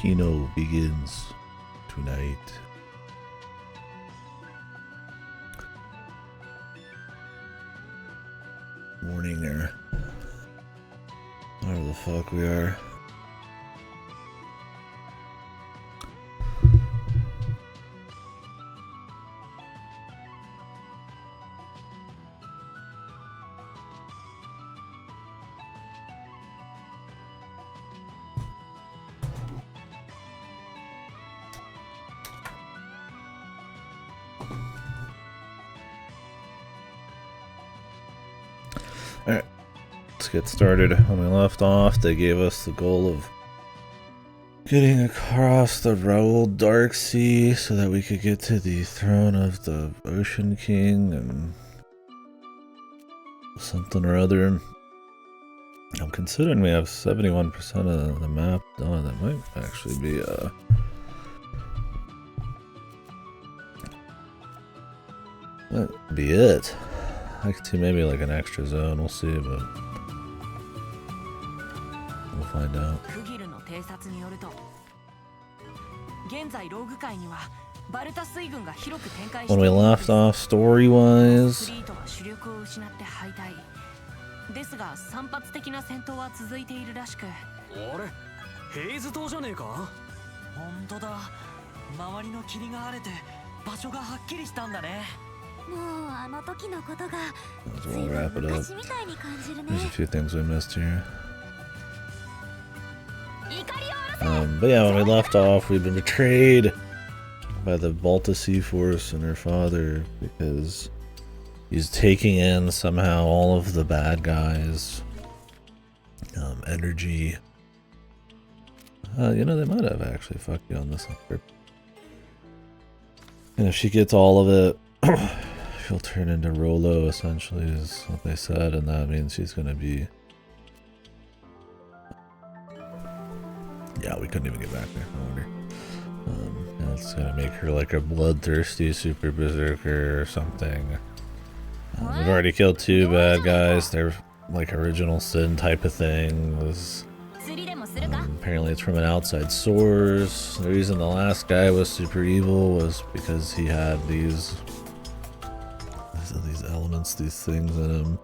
Kino begins tonight. Morning or whatever the fuck we are. Alright, let's get started. When we left off, they gave us the goal of getting across the Raoul Dark Sea so that we could get to the throne of the Ocean King and something or other. I'm considering we have 71% of the map done. That might actually be that'd be it. I could see maybe like an extra zone, we'll see, but we'll find out. When we left off story-wise, we'll wrap it up. There's a few things we missed here. But yeah, when we left off, we've been betrayed by the Balta Sea Force and her father because he's taking in somehow all of the bad guys' energy. You know, they might have actually fucked you on this one. And if she gets all of it, she'll turn into Rolo, essentially, is what they said, and that means she's gonna be... Yeah, we couldn't even get back there. No wonder. It's gonna make her like a bloodthirsty super berserker or something. We've already killed 2 bad guys. They're like original sin type of thing. Apparently it's from an outside source. The reason the last guy was super evil was because he had these elements, these things in him.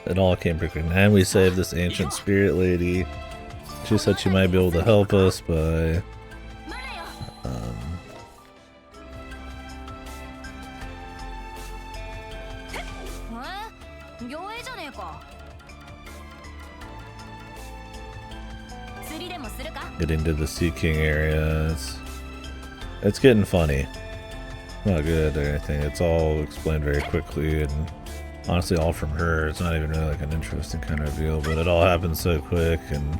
It all came pretty quick. And we saved this ancient spirit lady. She said she might be able to help us by getting to the Sea King area. It's getting funny. Not good or anything. It's all explained very quickly and honestly all from her. It's not even really like an interesting kind of reveal, but it all happens so quick and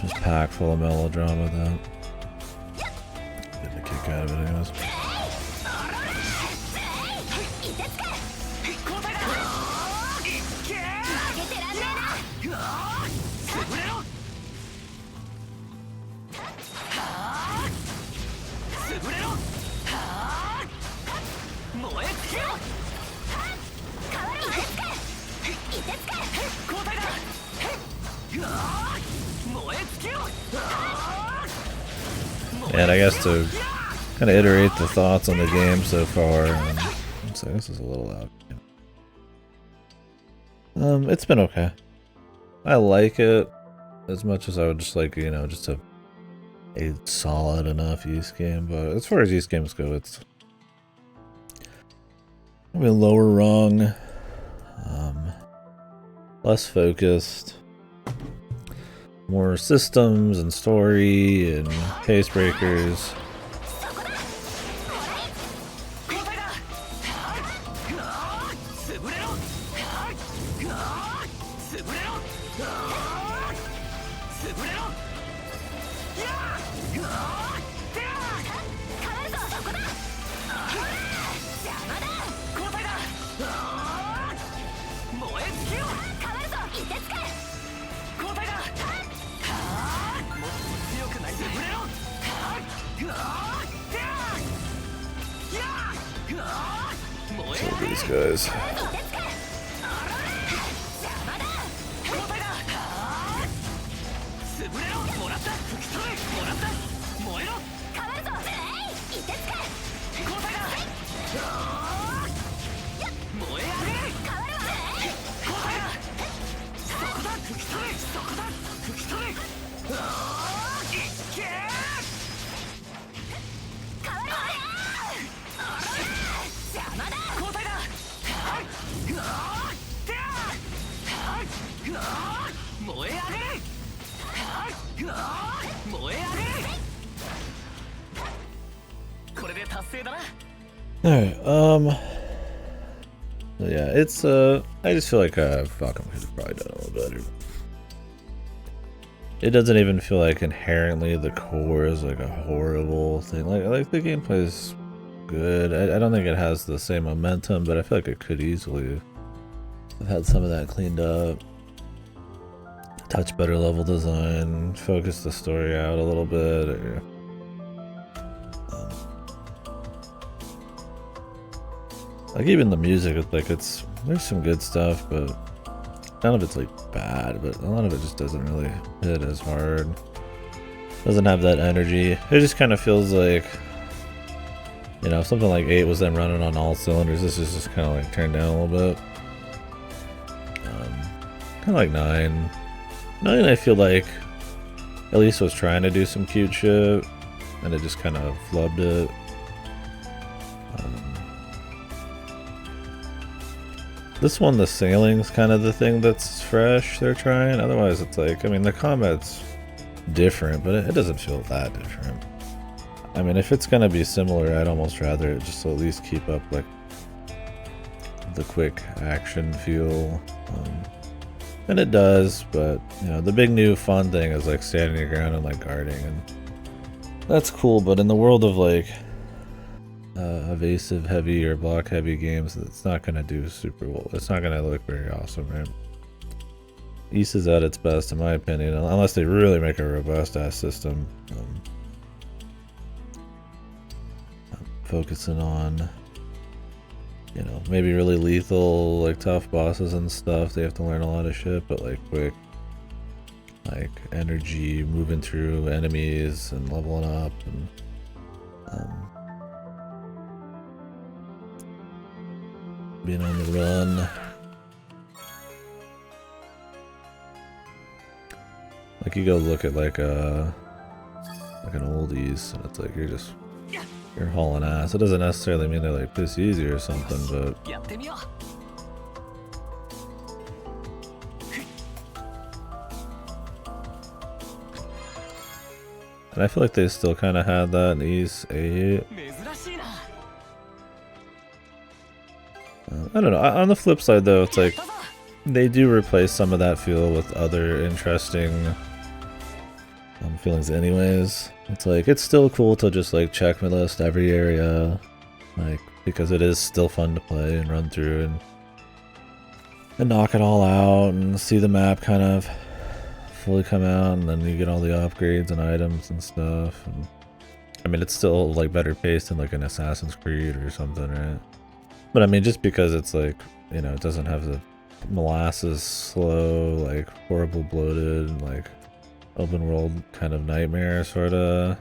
just packed full of melodrama that getting a kick out of it anyways. And I guess to kind of iterate the thoughts on the game so far, so this is a little loud. It's been okay. I like it as much as I would just like, you know, just a solid enough East game. But as far as East games go, it's maybe lower rung, less focused. More systems and story and pace breakers. Kill these guys. Alright, yeah, it's, I just feel like, Falcom could have probably done a little better. It doesn't even feel like inherently the core is like a horrible thing. Like the gameplay is good. I don't think it has the same momentum, but I feel like it could easily have had some of that cleaned up. Touch better level design, focus the story out a little bit, or like even the music, like there's some good stuff, but none of it's like bad, but a lot of it just doesn't really hit as hard. Doesn't have that energy. It just kind of feels like, you know, something like 8 was then running on all cylinders. This is just kind of like turned down a little bit. Kind of like 9. 9, I feel like at least was trying to do some cute shit, and it just kind of flubbed it. This one, the sailing's kind of the thing that's fresh they're trying. Otherwise, it's like, I mean, the combat's different, but it doesn't feel that different. I mean, if it's gonna be similar, I'd almost rather it just at least keep up like the quick action feel. And it does, but you know, the big new fun thing is like standing your ground and like guarding, and that's cool. But in the world of like evasive heavy or block heavy games, it's not gonna do super well. It's not gonna look very awesome, right? East is at its best, in my opinion, unless they really make a robust ass system. Focusing on, you know, maybe really lethal, like tough bosses and stuff. They have to learn a lot of shit, but like quick, like energy, moving through enemies and leveling up, and being on the run. Like you go look at like an oldies, and it's like you're hauling ass. It doesn't necessarily mean they're like this easy or something, but and I feel like they still kind of had that in East 8. I don't know. On the flip side, though, it's like they do replace some of that feel with other interesting feelings anyways. It's like, it's still cool to just like check my list every area, like, because it is still fun to play and run through and knock it all out and see the map kind of fully come out, and then you get all the upgrades and items and stuff. And I mean, it's still like better paced than like an Assassin's Creed or something, right? But I mean, just because it's like, you know, it doesn't have the molasses slow, like horrible bloated, like open world kind of nightmare sort of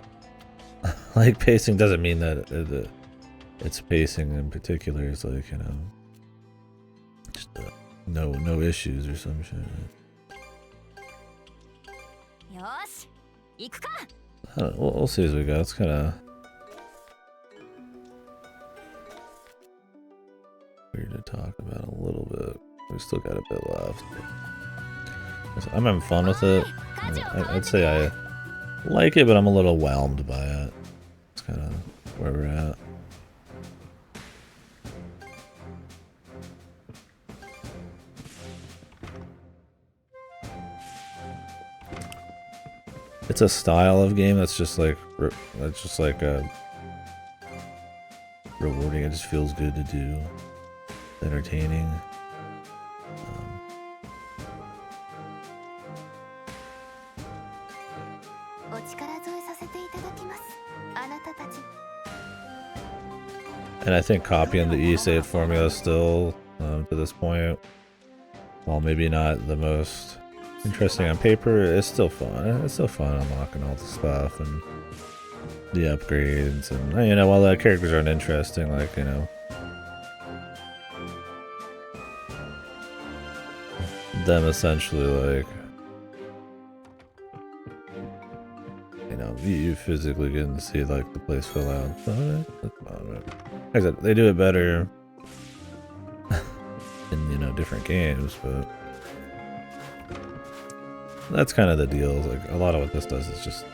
like pacing, doesn't mean that its pacing in particular is like, you know, just no issues or some shit. I don't know, we'll see as we go. It's kind of weird to talk about a little bit. We still got a bit left. I'm having fun with it. I'd say I like it, but I'm a little whelmed by it. It's kind of where we're at. It's a style of game that's just like rewarding. It just feels good to do. Entertaining. And I think copying the E-save formula still, to this point, while maybe not the most interesting on paper, it's still fun. It's still fun unlocking all the stuff and the upgrades, and you know, while the characters aren't interesting, like, you know, them essentially like, you know, you physically getting to see like the place fill out. Like I said, they do it better in, you know, different games, but that's kind of the deal. Like a lot of what this does is just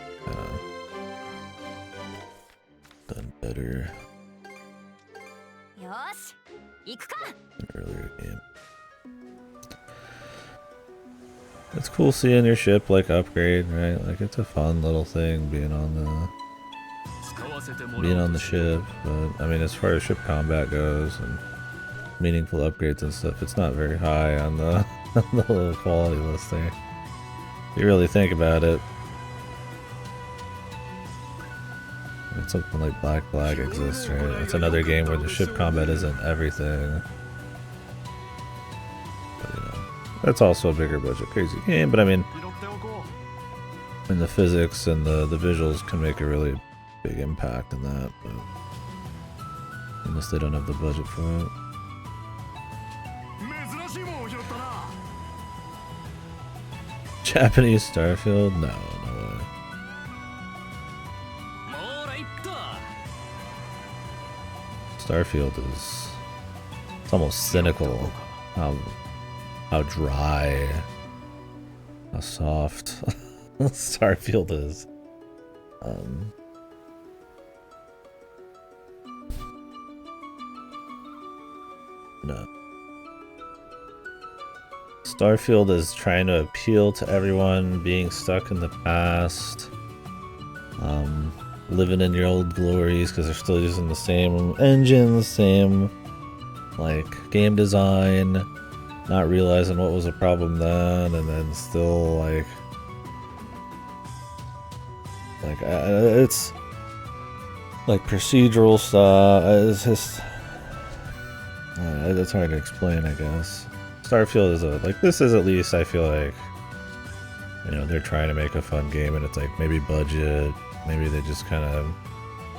done better in an earlier game. It's cool seeing your ship like upgrade, right? Like it's a fun little thing being on the ship. But I mean, as far as ship combat goes and meaningful upgrades and stuff, it's not very high on the, on the little quality list there. If you really think about it. It's something like Black Flag exists, right? It's another game where the ship combat isn't everything. But, you know, that's also a bigger budget crazy game, but I mean, and the physics and the visuals can make a really big impact in that, but unless they don't have the budget for it. Japanese Starfield? No, no way. Starfield is, it's almost cynical how dry, how soft Starfield is. No. Starfield is trying to appeal to everyone being stuck in the past, living in your old glories because they're still using the same engine, the same like game design, not realizing what was a problem then, and then still like it's like procedural stuff. It's just it's hard to explain, I guess. Starfield is this is at least, I feel like, you know, they're trying to make a fun game, and it's like maybe budget, maybe they just kind of,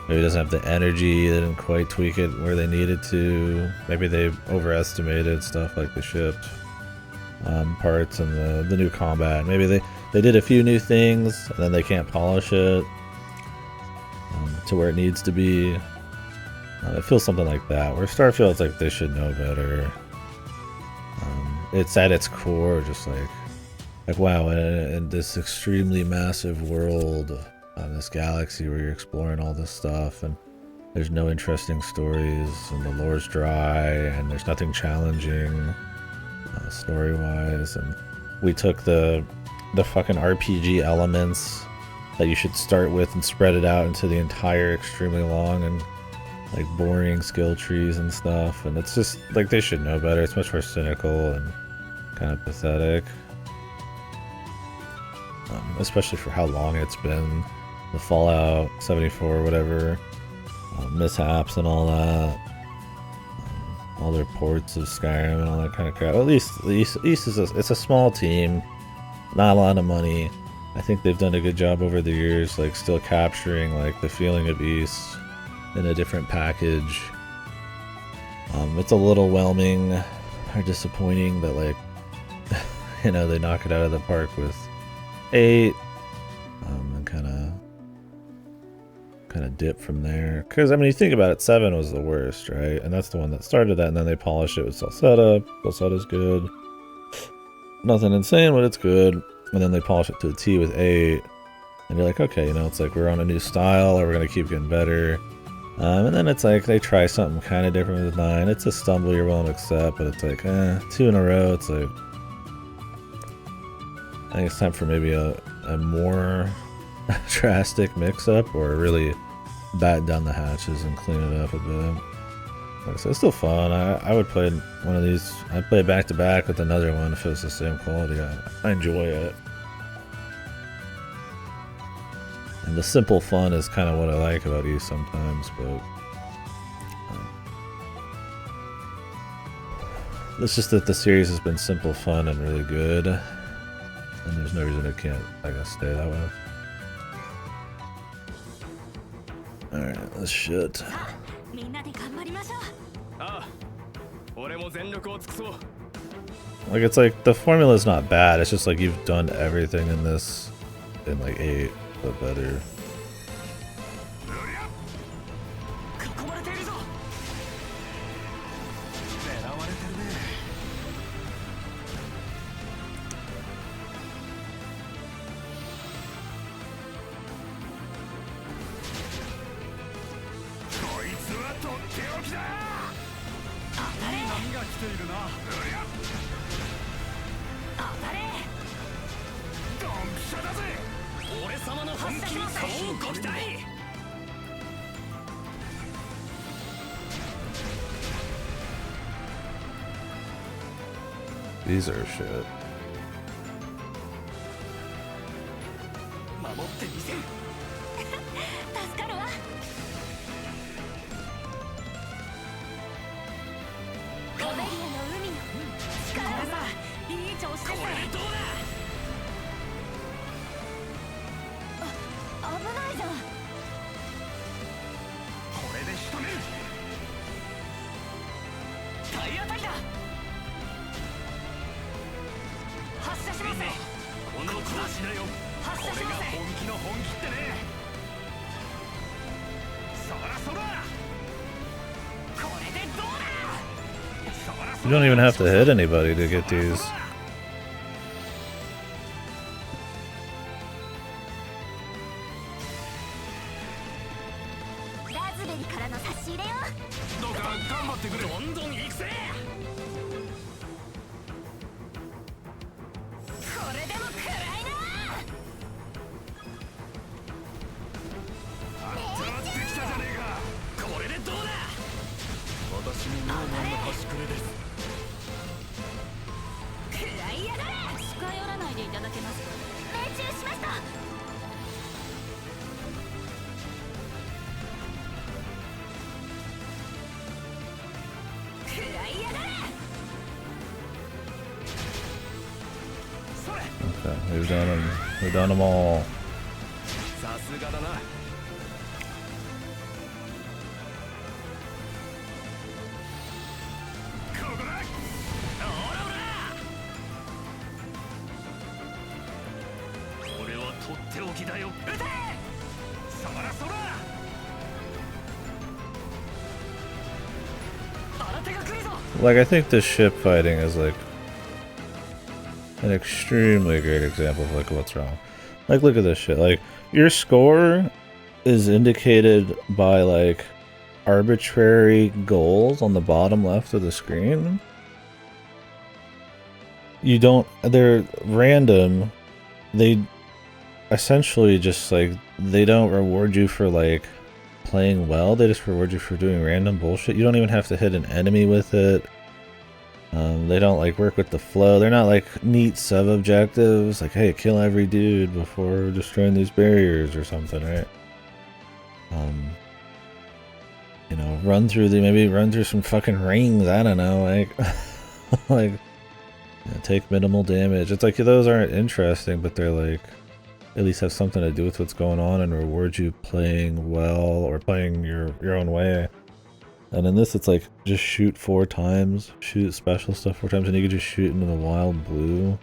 maybe it doesn't have the energy, they didn't quite tweak it where they needed to, maybe they overestimated stuff like the ship parts and the new combat, maybe they did a few new things and then they can't polish it to where it needs to be. It feels something like that, where Starfield's like they should know better. It's at its core just like wow, in this extremely massive world, this galaxy where you're exploring all this stuff, and there's no interesting stories, and the lore's dry, and there's nothing challenging story-wise, and we took the fucking RPG elements that you should start with and spread it out into the entire extremely long and like boring skill trees and stuff, and it's just like they should know better. It's much more cynical and kind of pathetic, especially for how long it's been, the Fallout 74 whatever mishaps and all that, all their ports of Skyrim and all that kind of crap. At least East is it's a small team, not a lot of money. I think they've done a good job over the years, like still capturing like the feeling of East in a different package. It's a little whelming or disappointing that like you know, they knock it out of the park with 8 and kind of dip from there, because I mean, you think about it, 7 was the worst, right? And that's the one that started that, and then they polished it with Salsetta. Salsetta's good, nothing insane, but it's good. And then they polish it to a T with 8, and you're like, okay, you know, it's like we're on a new style, or we're gonna keep getting better. And then it's like they try something kind of different with 9. It's a stumble you're willing to accept, but it's like 2 in a row. It's like, I think it's time for maybe a more drastic mix-up, or really batten down the hatches and clean it up a bit. Like I said, it's still fun. I would play one of these. I'd play back to back with another one if it was the same quality. I enjoy it. And the simple fun is kind of what I like about East sometimes, but it's just that the series has been simple fun and really good, and there's no reason it can't, I guess, stay that way. Alright, let's shit. Like, it's like, the formula's not bad, it's just like you've done everything in this in like 8, but better. These are shit. You don't even have to hit anybody to get these. Okay, we've done them. We've done them all. Like, I think this ship fighting is like an extremely great example of like what's wrong. Like, look at this shit. Like, your score is indicated by like arbitrary goals on the bottom left of the screen. You don't, they're random. They essentially just like, they don't reward you for like playing well. They just reward you for doing random bullshit. You don't even have to hit an enemy with it. They don't like work with the flow. They're not like neat sub-objectives, like, hey, kill every dude before destroying these barriers or something, right? You know, maybe run through some fucking rings, I don't know, like, like, take minimal damage. It's like, those aren't interesting, but they're like, at least have something to do with what's going on and reward you playing well or playing your own way. And in this, it's like, just shoot 4 times, shoot special stuff 4 times, and you can just shoot into the wild blue.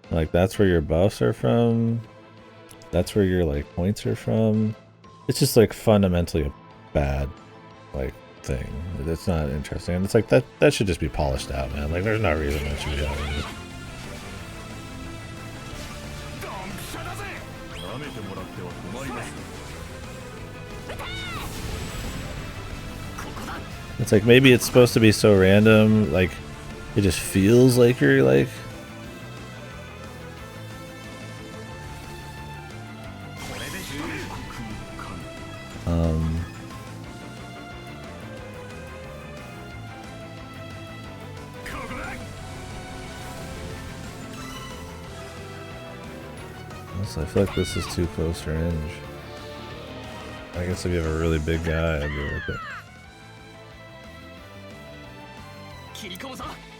Like, that's where your buffs are from. That's where your, like, points are from. It's just, like, fundamentally a bad, like, thing. It's not interesting. And it's like, that should just be polished out, man. Like, there's no reason that should be happening. It's like, maybe it's supposed to be so random, like, it just feels like you're, like... I feel like this is too close range. I guess if you have a really big guy, I'd be with it.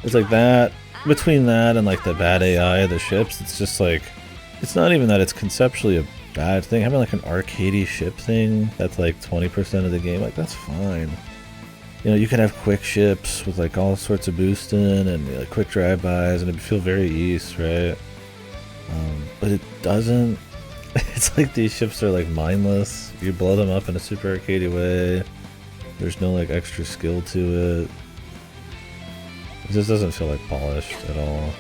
It's like that, between that and like the bad AI of the ships, it's just like, it's not even that it's conceptually a bad thing. Having like an arcadey ship thing that's like 20% of the game, like, that's fine. You know, you can have quick ships with like all sorts of boosting and like, quick drive-bys, and it'd feel very East, right? But it doesn't. It's like these ships are like mindless. You blow them up in a super arcadey way. There's no like extra skill to it. It just doesn't feel like polished at all.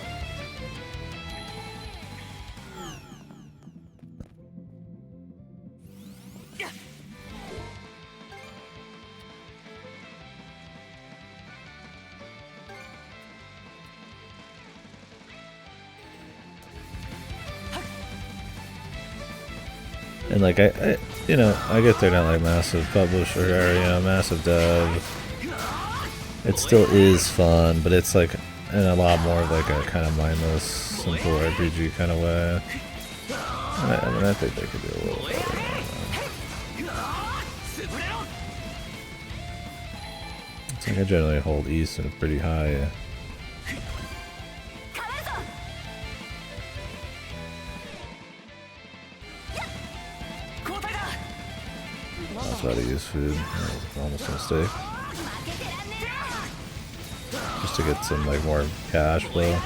And like you know, I get they're not like massive publisher or massive dev. It still is fun, but it's like in a lot more of like a kind of mindless, simple RPG kind of way. I mean, I think they could do a little better. It's like I generally hold East in a pretty high. I was about to use food. That was almost a mistake. Just to get some like more cash flow.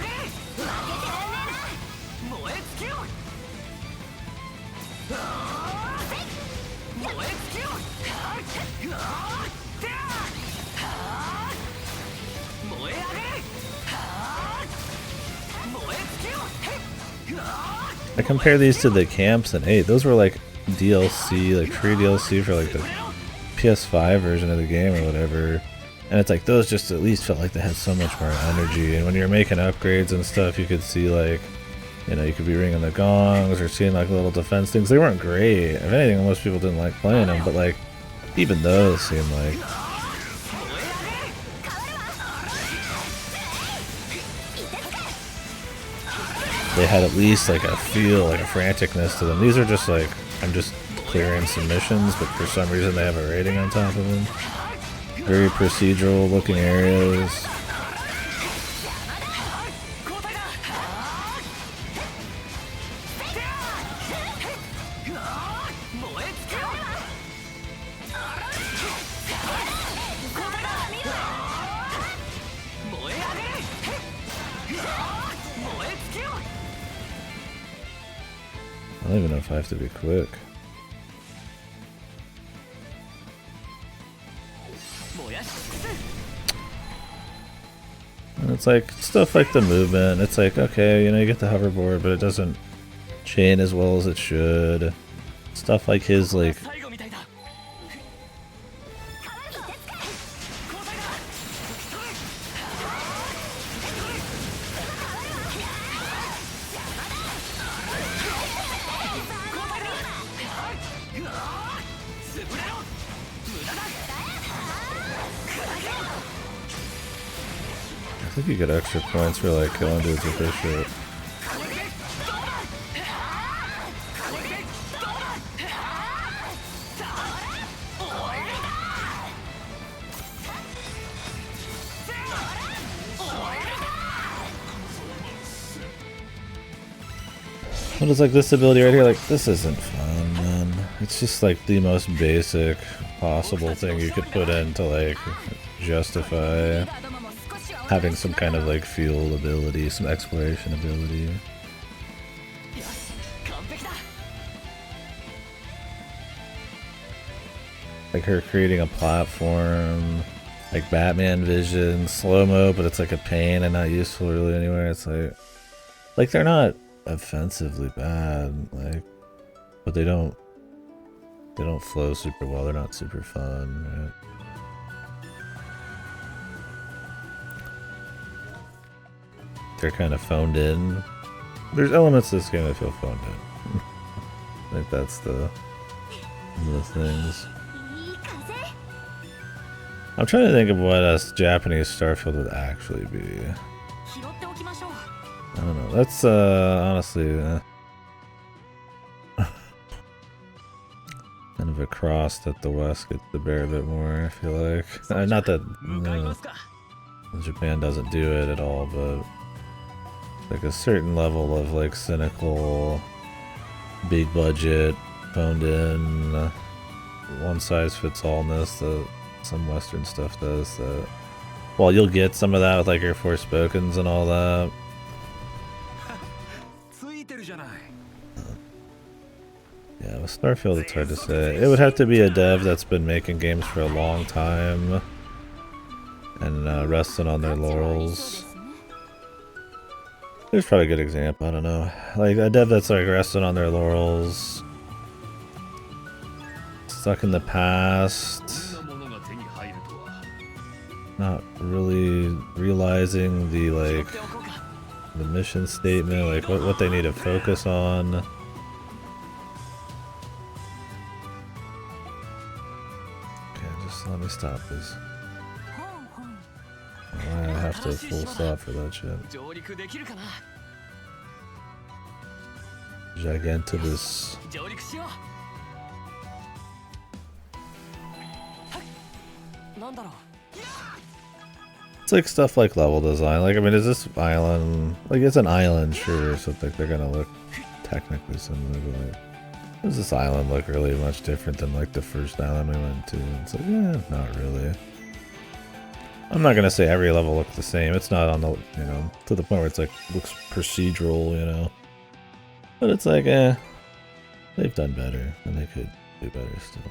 I compare these to the camps in 8. Those were like DLC, like free DLC for like the PS5 version of the game or whatever. And it's like those just at least felt like they had so much more energy. And when you're making upgrades and stuff, you could see like, you know, you could be ringing the gongs or seeing like little defense things. They weren't great. If anything, most people didn't like playing them, but like even those seemed like they had at least like a feel, like a franticness to them. These are just like, I'm just clearing some missions, but for some reason they have a rating on top of them. Very procedural looking areas. I don't even know if I have to be quick. And it's like stuff like the movement. It's like, okay, you know, you get the hoverboard, but it doesn't chain as well as it should. Stuff like his like I think you get extra points for like killing dudes with this shit. But it's like this ability right here, like this isn't fun, man. It's just like the most basic possible thing you could put in to like justify having some kind of like field ability, some exploration ability. Like her creating a platform, like Batman vision, slow-mo, but it's like a pain and not useful really anywhere. It's like they're not offensively bad, like, but they don't flow super well. They're not super fun, right? They're kind of phoned in. There's elements of this game that feel phoned in. I think that's the things. I'm trying to think of what a Japanese Starfield would actually be. I don't know. That's honestly kind of a cross that the West gets to bear a bit more, I feel like. Not that Japan doesn't do it at all, but like a certain level of like cynical, big budget, phoned in, one size fits allness that some Western stuff does. That, well, you'll get some of that with like your Forspokens and all that. Yeah, with Starfield it's hard to say. It would have to be a dev that's been making games for a long time and resting on their laurels. There's probably a good example, I don't know. Like a dev that's like resting on their laurels, stuck in the past, not really realizing the like the mission statement, like what they need to focus on. stop this. I have to full stop for that shit. Gigantivus. It's like stuff like level design. Like, I mean, is this island... Like, it's an island, sure, so like they're gonna look technically similar, but like... Does this island look really much different than like the first island we went to? It's like, yeah, not really. I'm not gonna say every level looks the same. It's not on the, you know, to the point where it's like, looks procedural, you know. But it's like, they've done better, and they could do better still.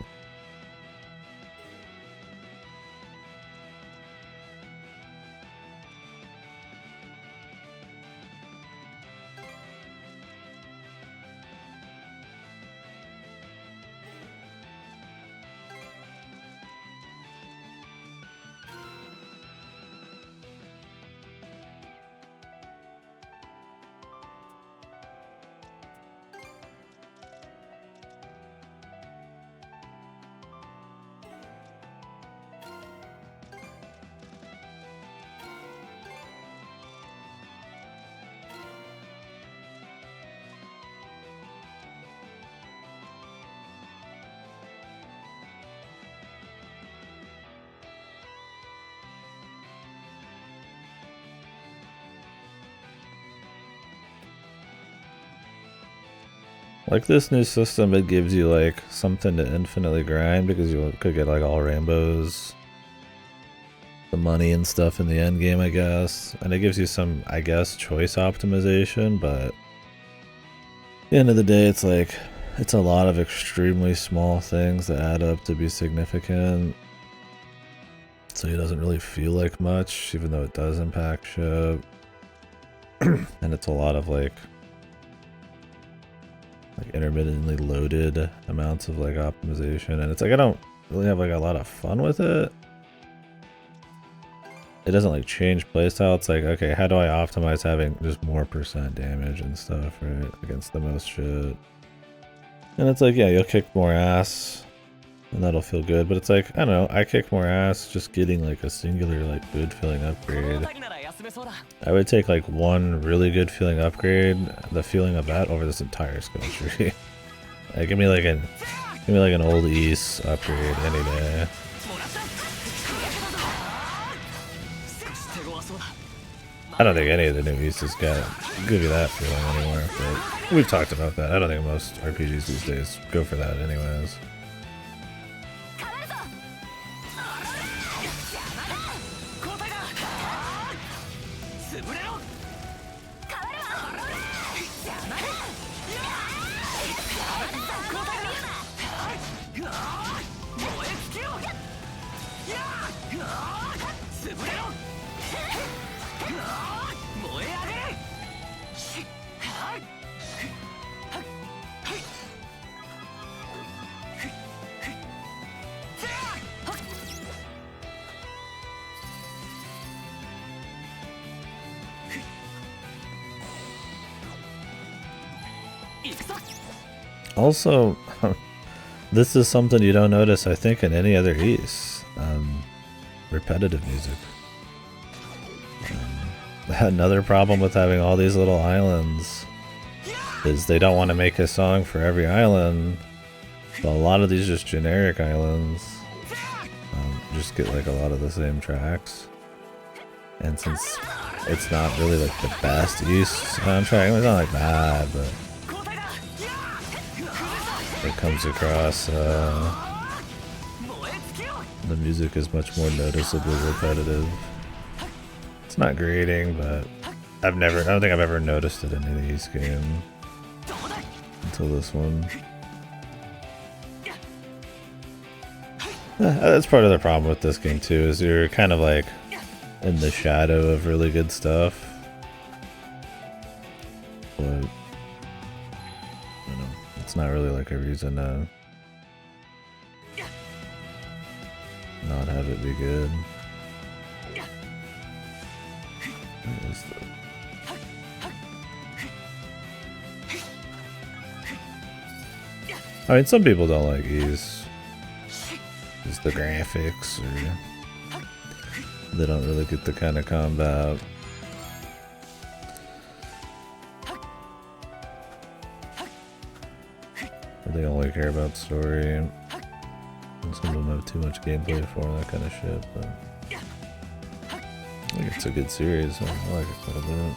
Like this new system, it gives you like something to infinitely grind because you could get like all rainbows, the money and stuff in the end game, I guess. And it gives you some, I guess, choice optimization, but at the end of the day, it's like, it's a lot of extremely small things that add up to be significant. So it doesn't really feel like much, even though it does impact shit. And it's a lot of like intermittently loaded amounts of like optimization, and it's like I don't really have like a lot of fun with it. It doesn't like change playstyle. It's like, okay, how do I optimize having just more % damage and stuff, right, against the most shit? And it's like, yeah, you'll kick more ass and that'll feel good, but it's like, I don't know, I kick more ass just getting like a singular like good feeling upgrade. I would take like one really good feeling upgrade, the feeling of that, over this entire skill tree. Like, give me like an old East upgrade any day. I don't think any of the new East has got give you that feeling anymore, but we've talked about that. I don't think most RPGs these days go for that anyways. Also, this is something you don't notice, I think, in any other East. Repetitive music. Another problem with having all these little islands is they don't want to make a song for every island, but a lot of these just generic islands just get like a lot of the same tracks. And since it's not really like the best East soundtrack, it's not like bad, but it comes across, the music is much more noticeably repetitive. It's not grating, but I don't think I've ever noticed it in any East game until this one. That's part of the problem with this game too, is you're kind of like in the shadow of really good stuff. But it's not really like a reason to not have it be good. I mean, some people don't like East. Just just the graphics, or they don't really get the kind of combat. Or they only care about story. And some of them have too much gameplay for that kind of shit, but I think it's a good series. I like it quite a bit.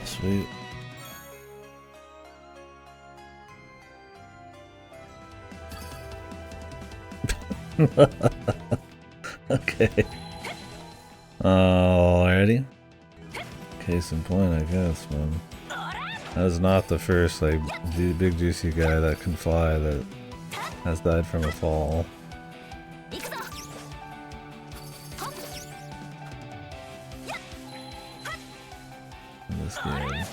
Sweet. Okay. Alrighty. Case in point, I guess, man. That is not the first, like, big juicy guy that can fly that has died from a fall. In this game.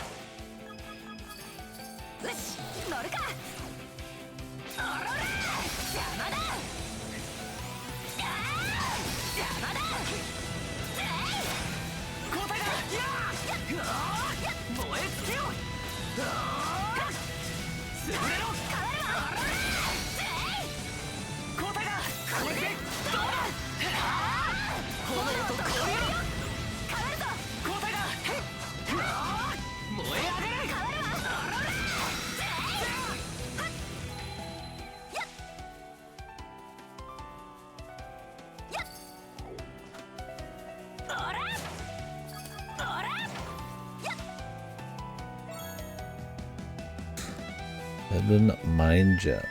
Heaven Mind Jet.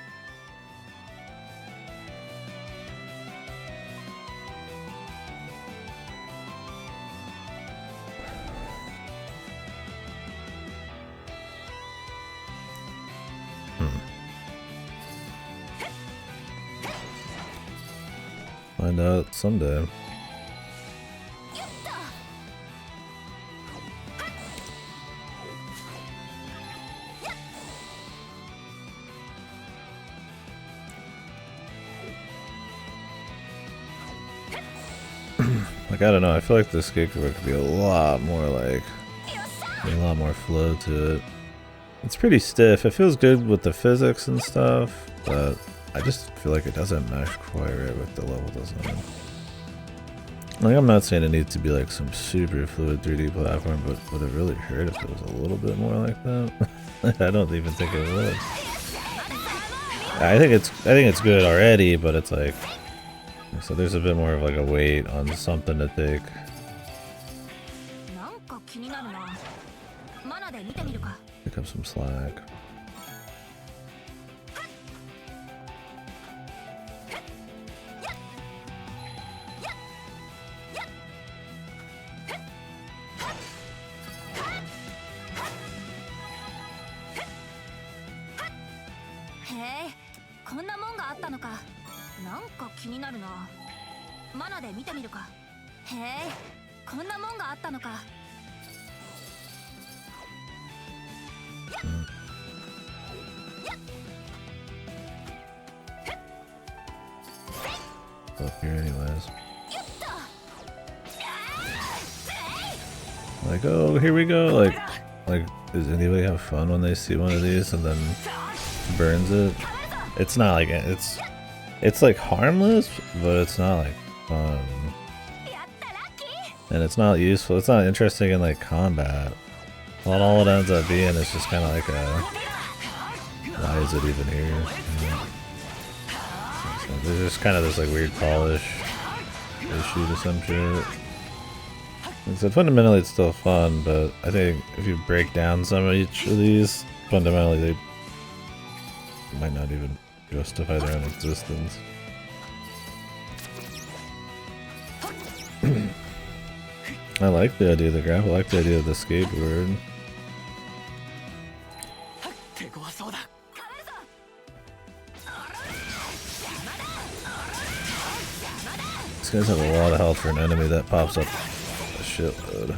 Find out someday. Like, I don't know, I feel like this Gekiva could be a lot more like A lot more flow to it. It's pretty stiff. It feels good with the physics and stuff, but I just feel like it doesn't mesh quite right with the level design. Like, I'm not saying it needs to be like some super fluid 3D platform, but would it really hurt if it was a little bit more like that? I don't even think it would. I think it's good already, but it's like, so there's a bit more of like a weight on something to take. Pick up some slack. Up here anyways. Like, oh, here we go. Like, does anybody have fun when they see one of these and then burns it? It's not like it's like harmless, but it's not like fun. And it's not useful. It's not interesting in like combat. Well, all it ends up being is just kind of like a, why is it even here? Yeah. So there's just kind of this like weird polish issue to some shit. And so fundamentally it's still fun, but I think if you break down some of each of these, fundamentally they might not even justify their own existence. I like the idea of the grapple, I like the idea of the skateboard. These guys have a lot of health for an enemy that pops up a shitload.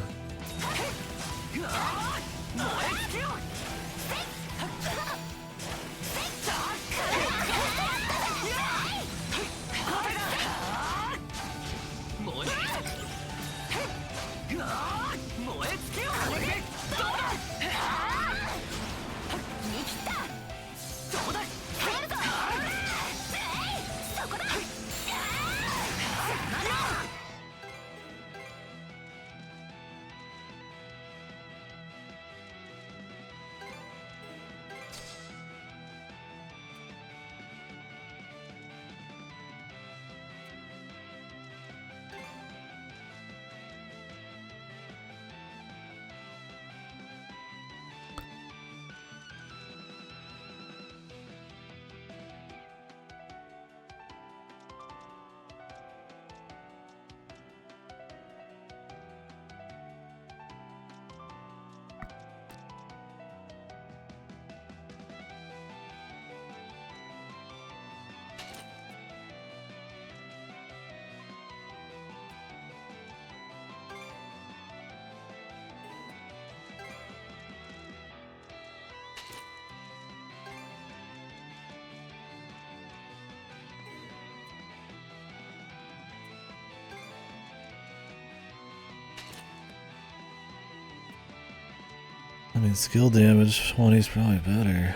I mean, skill damage 20 is probably better.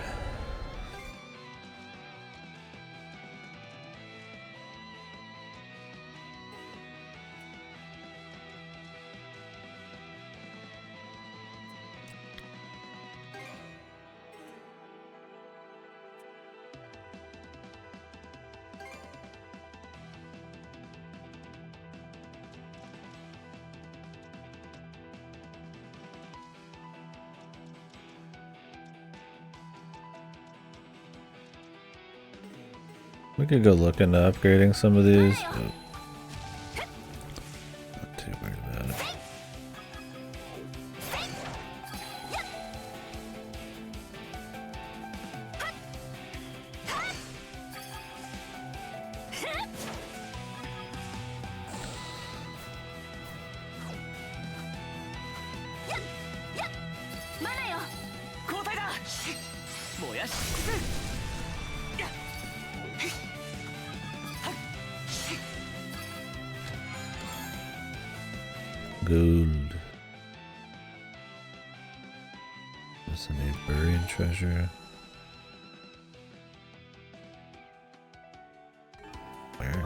We could go look into upgrading some of these, but not too worried about it. Gold. Buried treasure. Where?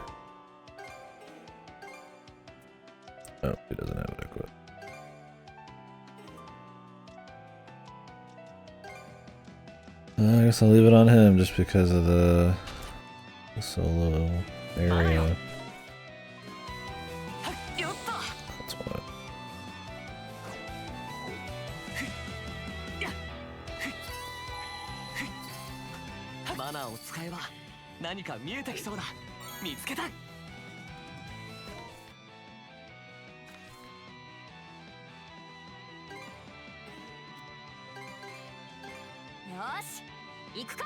Oh, he doesn't have it equipped. I guess I'll leave it on him just because of the solo area. That's what. マナーを使えば何か見えてきそうだ。見つけた。よし、行くか。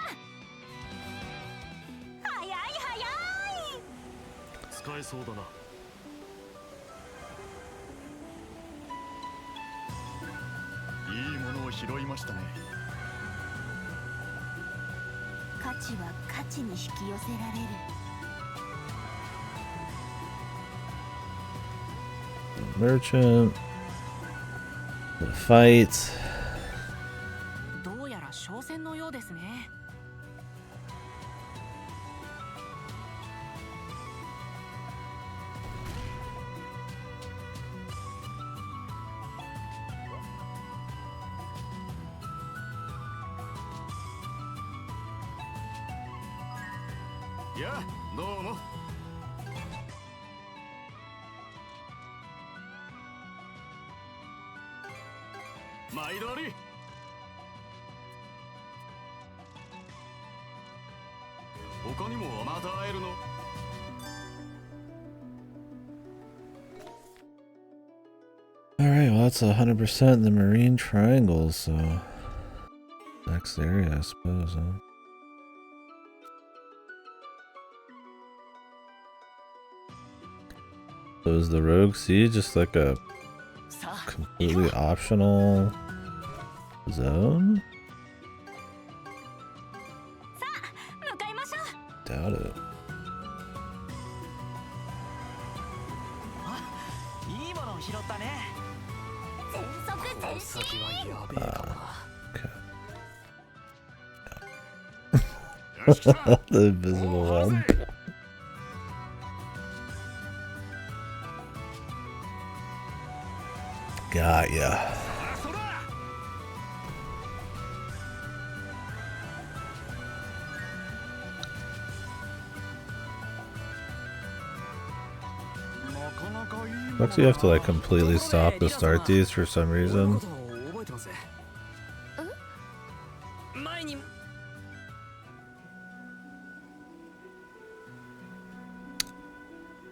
早い早い。使えそうだな。いいものを拾いましたね。価値は価値に引き寄せられる。Merchant. The fight. どうやら商戦のようですね。いや、どうも。毎度あり。他にもまた会えるの。Alright, well that's 100% the Marine Triangle, so next area I suppose, huh? So is the Rogue Sea just like a completely optional zone? Doubt it. Okay. The invisible one. Got ya. Looks like you have to like completely stop to start these for some reason.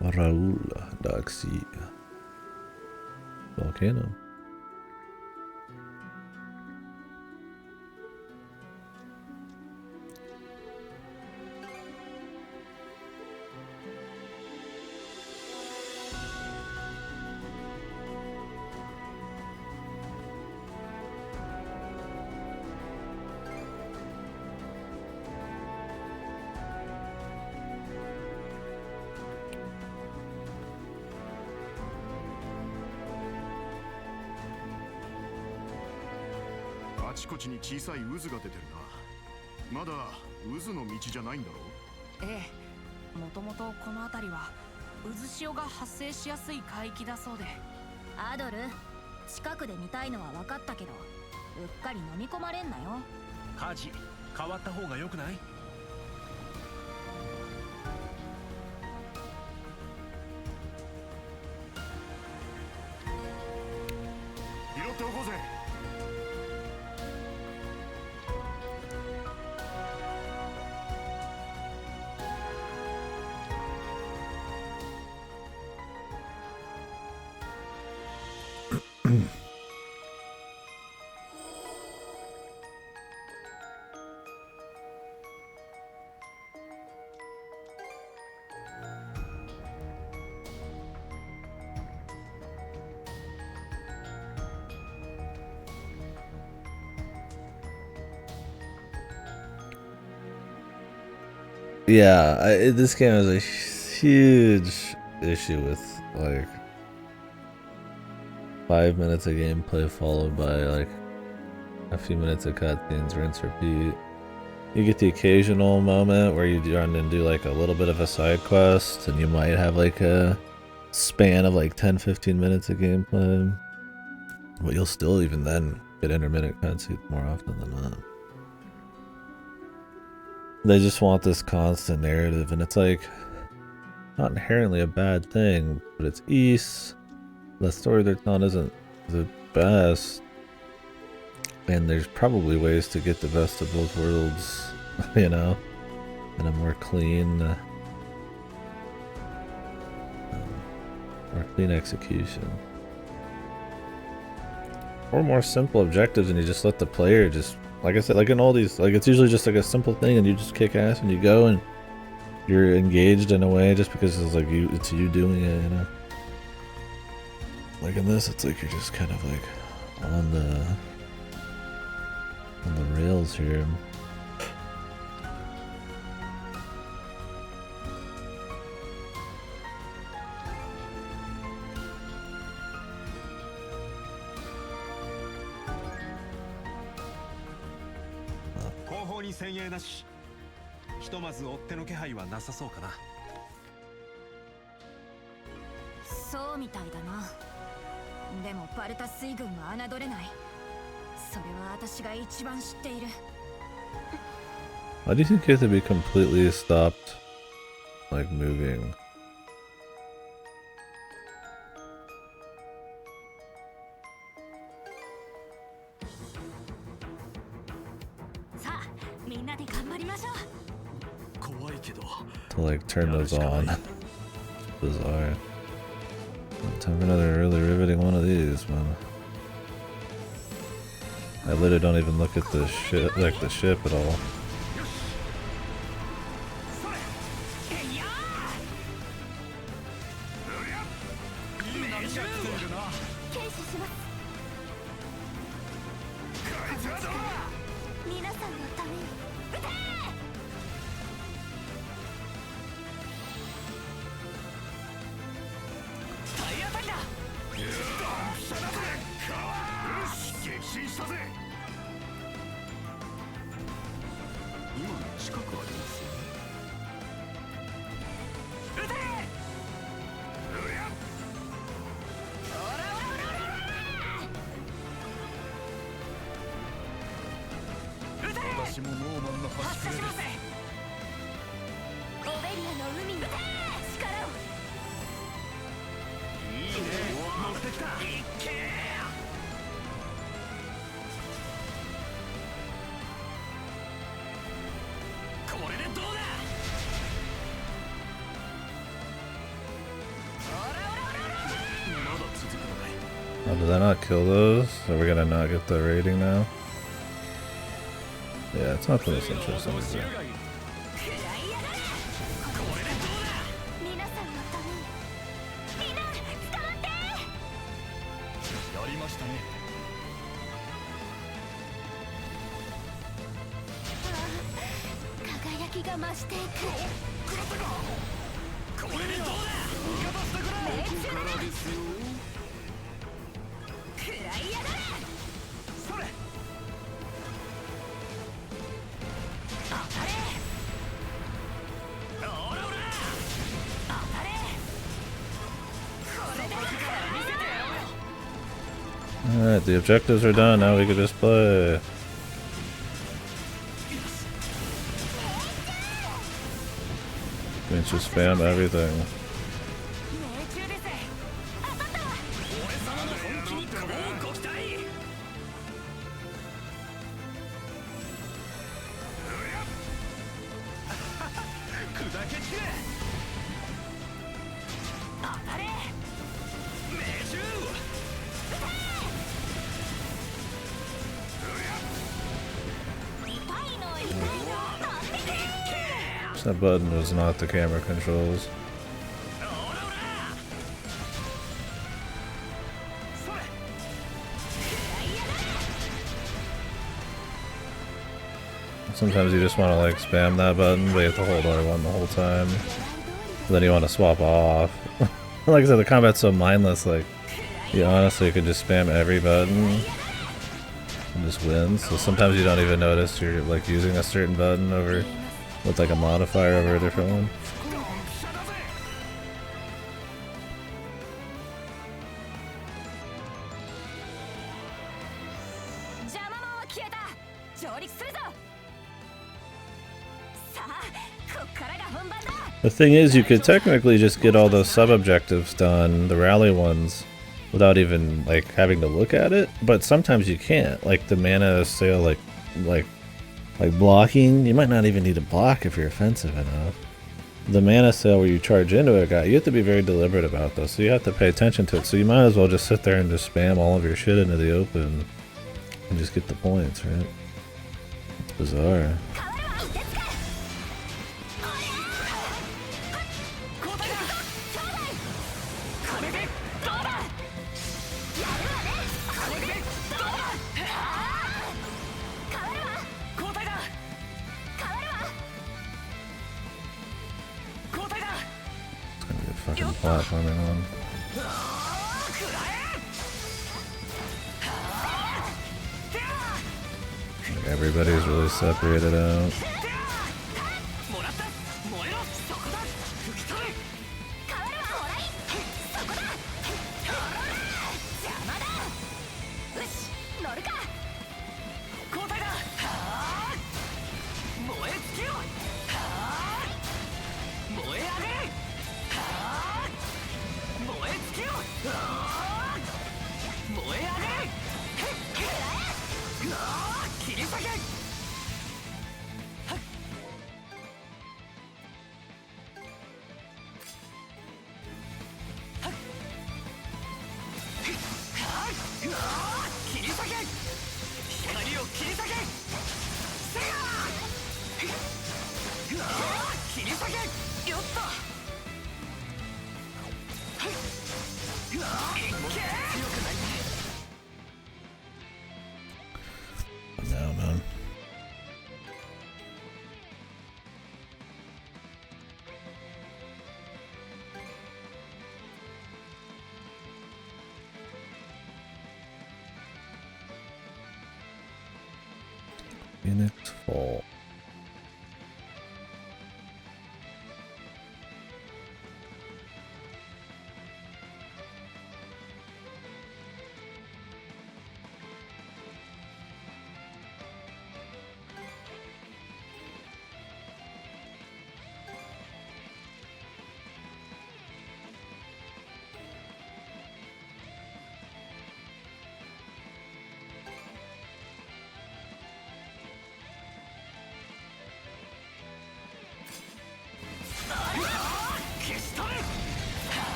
Raul, Dark Sea. Volcano. Yeah, this game has a huge issue with like 5 minutes of gameplay followed by like A few minutes of cutscenes, rinse, repeat. You get the occasional moment where you run and do like a little bit of a side quest, and you might have like a span of like 10-15 minutes of gameplay. But you'll still even then get intermittent cutscenes more often than not. They just want this constant narrative, and it's like not inherently a bad thing, but it's East. The story they're telling isn't the best, and there's probably ways to get the best of both worlds, you know, in a more clean execution. Or more simple objectives, and you just let the player just, like I said, like in all these, like it's usually just like a simple thing and you just kick ass and you go and you're engaged in a way just because it's like it's you doing it, you know. Like in this, it's like you're just kind of like on the rails here. Why do you think you have to be completely stopped, like moving? To like turn those on. Bizarre. Time for another really riveting one of these, man. I literally don't even look at the ship, like the ship at all. Oh, did I not kill those? Are we gonna not get the rating now? Yeah, it's not the most interesting, is it? Alright, the objectives are done, now we can just play. Means just spam everything. That button was not the camera controls. Sometimes you just want to like spam that button, but you have to hold R1 the whole time. Then you want to swap off. Like I said, the combat's so mindless, like you honestly could just spam every button and just wins. So sometimes you don't even notice you're like using a certain button over with like a modifier over a different one. The thing is, you could technically just get all those sub-objectives done, the rally ones, without even like having to look at it. But sometimes you can't. Like the mana sale, like blocking. You might not even need to block if you're offensive enough. The mana sale where you charge into it, you have to be very deliberate about those. So you have to pay attention to it. So you might as well just sit there and just spam all of your shit into the open and just get the points, right? It's bizarre. Fucking platforming one. Like everybody's really separated out. No, man. Phoenix Fall.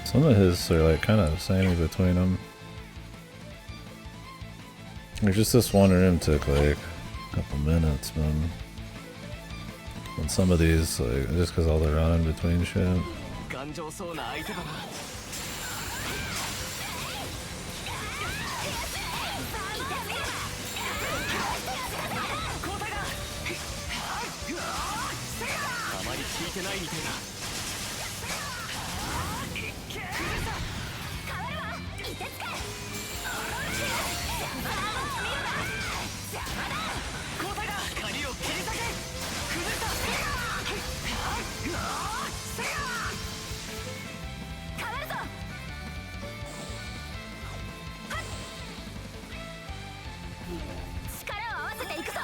Some of his are like kind of samey between them. There's just this one room took like a couple minutes, man. And some of these, like, just because all the running between shit. ないみたいだ。交代だ。髪を切り裂け。崩した。変わるぞ。力を合わせていくぞ。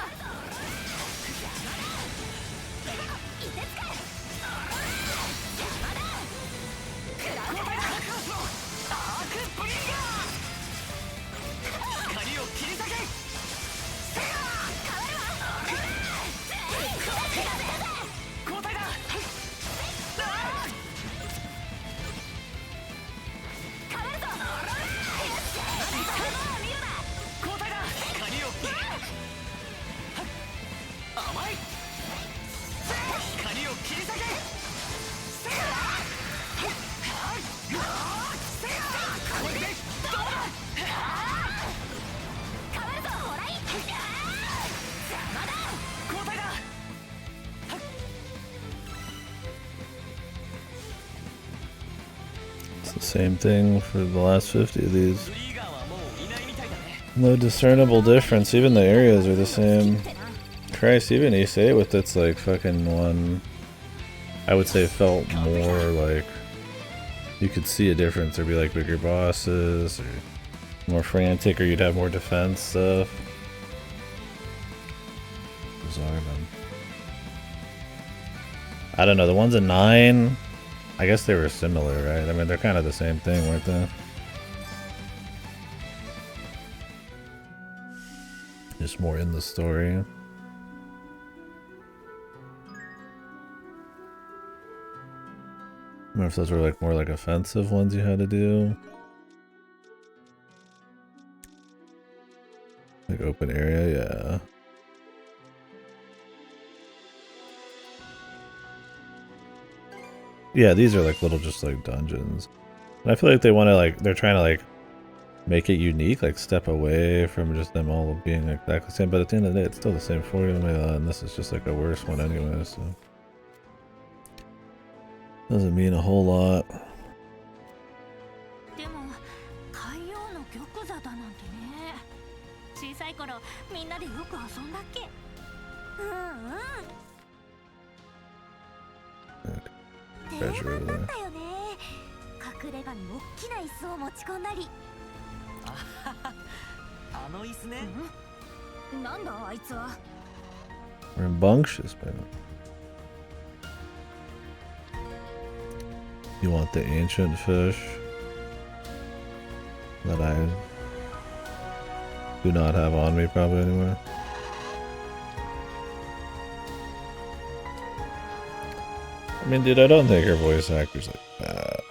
It's the same thing for the last 50 of these. No discernible difference. Even the areas are the same. Christ, even Issei with its like fucking one, I would say felt more like you could see a difference. There'd be like bigger bosses or more frantic, or you'd have more defense stuff. Bizarre, man. I don't know, the ones in 9, I guess they were similar, right? I mean, they're kind of the same thing, weren't they? Just more in the story. I wonder if those were like more like offensive ones you had to do. Like open area, yeah. Yeah, these are like little just like dungeons. And I feel like they want to like, they're trying to like make it unique, like step away from just them all being exactly the same. But at the end of the day, it's still the same formula, and this is just like a worse one anyway, so. Doesn't mean a whole lot. Treasure over there. Rambunctious, man. You want the ancient fish that I do not have on me probably anywhere. I mean, dude, I don't think her voice actor's like that.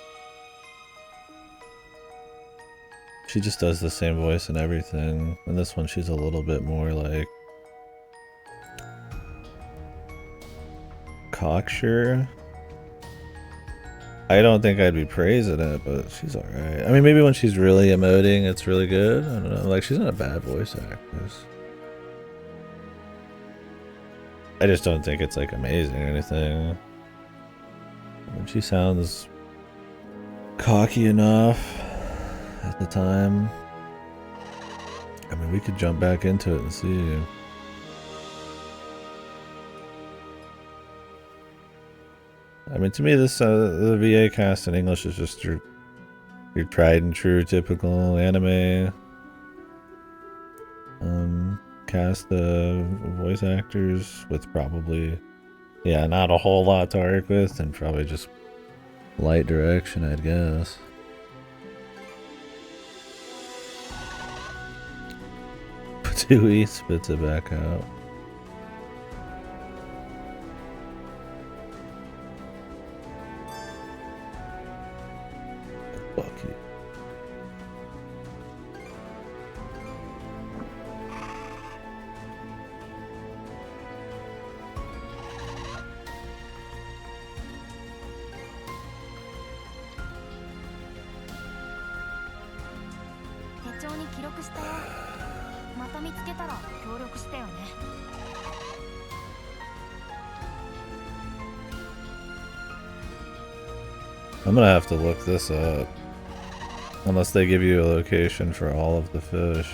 She just does the same voice and everything. And this one, she's a little bit more like cocksure. I don't think I'd be praising it, but she's alright. I mean, maybe when she's really emoting, it's really good. I don't know. Like, she's not a bad voice actress. I just don't think it's like amazing or anything. I mean, she sounds cocky enough at the time. I mean, we could jump back into it and see. I mean, to me, this the VA cast in English is just your tried and true typical anime cast of voice actors with probably, yeah, not a whole lot to work with, and probably just light direction, I'd guess. Patui spits it back out. Fuck you. I'm gonna have to look this up. Unless they give you a location for all of the fish.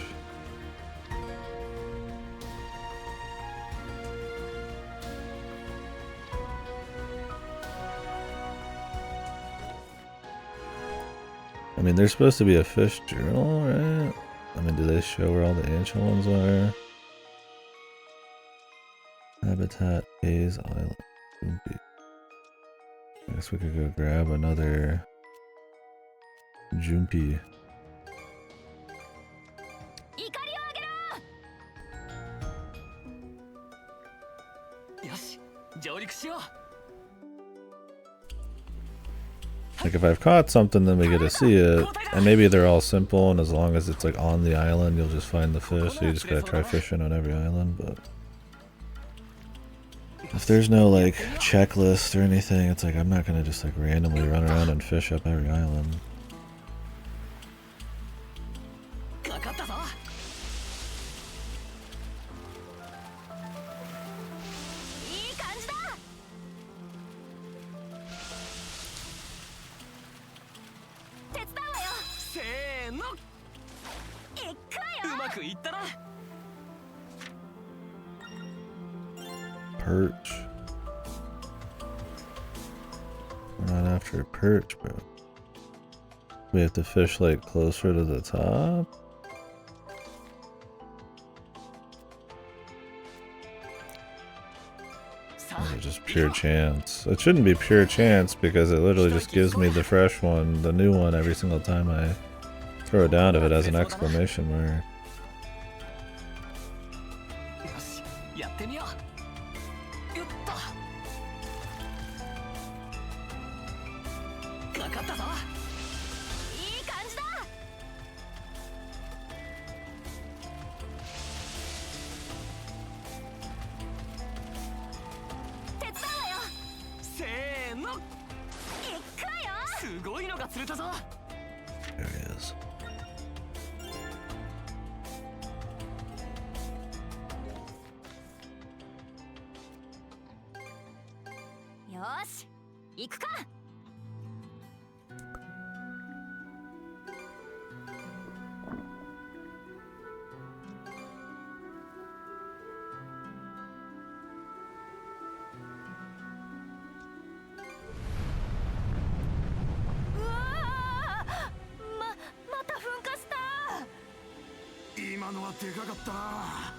I mean, there's supposed to be a fish journal, right? I mean, do they show where all the ancient ones are? Habitat Bays Island. Oopie. I guess we could go grab another Jumpy. よし上陸しよう Like if I've caught something, then we get to see it, and maybe they're all simple, and as long as it's like on the island, you'll just find the fish, so you just gotta try fishing on every island, but if there's no like checklist or anything, it's like I'm not gonna just like randomly run around and fish up every island. かかったぞ Perch. We're not after a perch, bro. We have to fish like closer to the top. Or is it just pure chance? It shouldn't be pure chance because it literally just gives me the fresh one, the new one, every single time I throw it down if it has an exclamation mark. やってみようよっとかかったぞいい感じだ手伝うわよせーのいくわよすごいのが釣れたぞ There it is. よし行くか また噴火した今のはでかかったな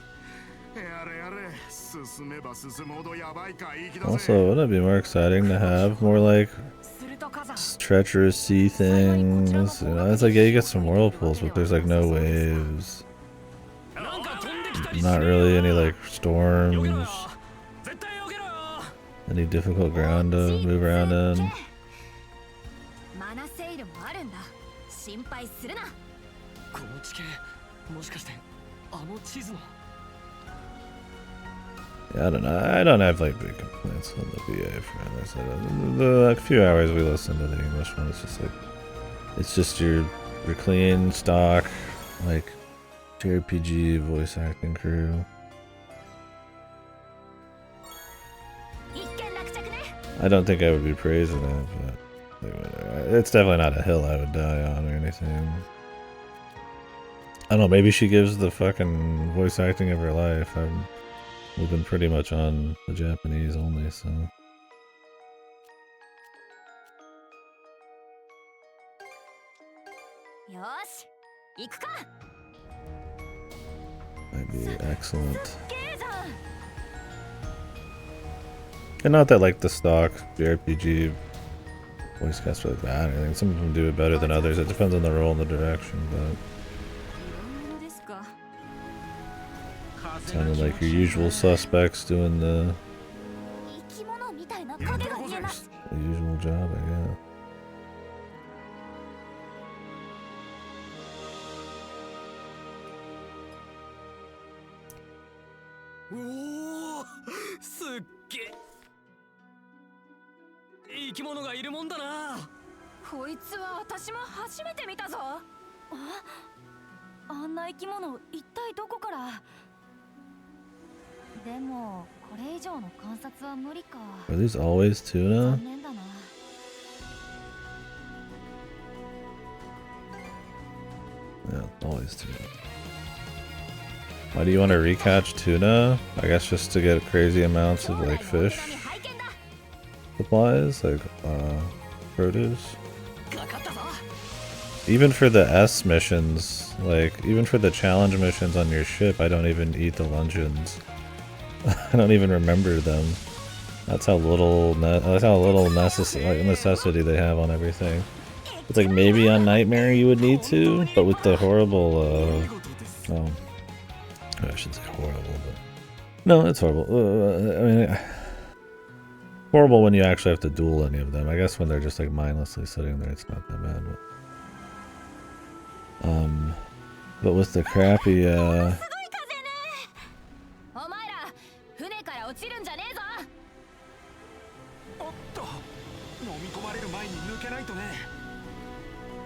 Also, wouldn't it be more exciting to have more like treacherous sea things? You know, it's like, yeah, you get some whirlpools, but there's like no waves. Not really any like storms. Any difficult ground to move around in. マナセイルもあるんだ心配するなこの地形もしかしてあの地図の Yeah, I don't know. I don't have like big complaints on the VA for this. The few hours we listened to the English one, it's just like, it's just your clean stock, like JRPG voice acting crew. I don't think I would be praising it, but it's definitely not a hill I would die on or anything. I don't know, maybe she gives the fucking voice acting of her life. We've been pretty much on the Japanese only, so. Might be excellent. And not that like the stock JRPG voice cast really bad or anything. Some of them do it better than others. It depends on the role and the direction, but sounded like your usual suspects doing the usual job, I guess. Oh, すっげえ生き物がいるもんだなこいつは私も初めて見たぞあんな生き物一体どこからでもこれ以上の観察は無理か Are these always tuna? 残念だな Yeah, always tuna. Why do you want to recatch tuna? I guess just to get crazy amounts of like fish supplies, like produce. Even for the S missions, like even for the challenge missions on your ship, I don't even eat the luncheons. I don't even remember them. That's how little necessity they have on everything. It's like maybe on Nightmare you would need to, but with the horrible, oh, I shouldn't say horrible, but no, it's horrible. I mean, horrible when you actually have to duel any of them. I guess when they're just like mindlessly sitting there, it's not that bad. But with the crappy, お前ら船から落ちるんじゃねえぞ。おっと、飲み込まれる前に抜けないとね。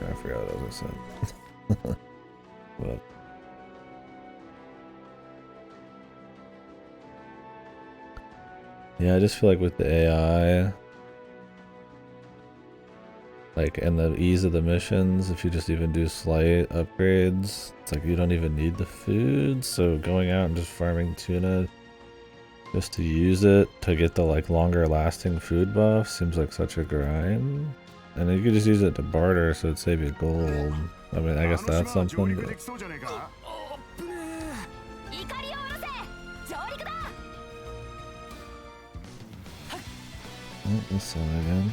I forgot what I was gonna say. But yeah, I just feel like with the AI, like, and the ease of the missions, if you just even do slight upgrades, it's like you don't even need the food, so going out and just farming tuna just to use it to get the like longer lasting food buff seems like such a grind. And you could just use it to barter, so it'd save you gold. I mean, I guess that's something, but... Oh, this one again.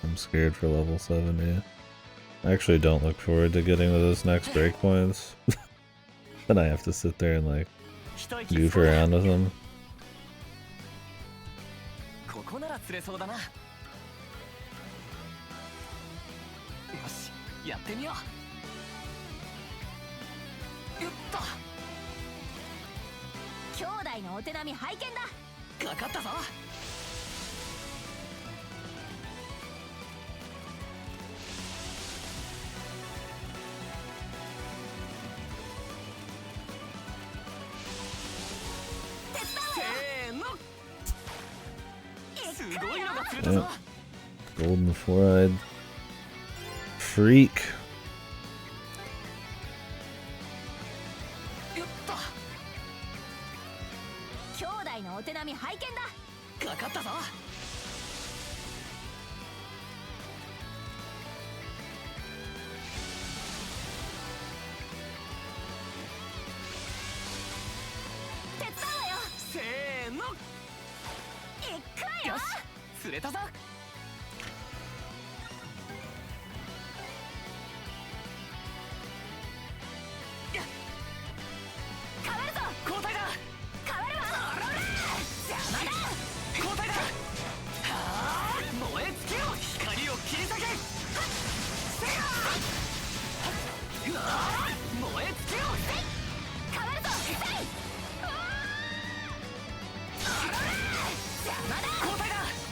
I'm scared for level 70. I actually don't look forward to getting to those next breakpoints. Then I have to sit there and like goof around with them. Yep. Golden four-eyed freak.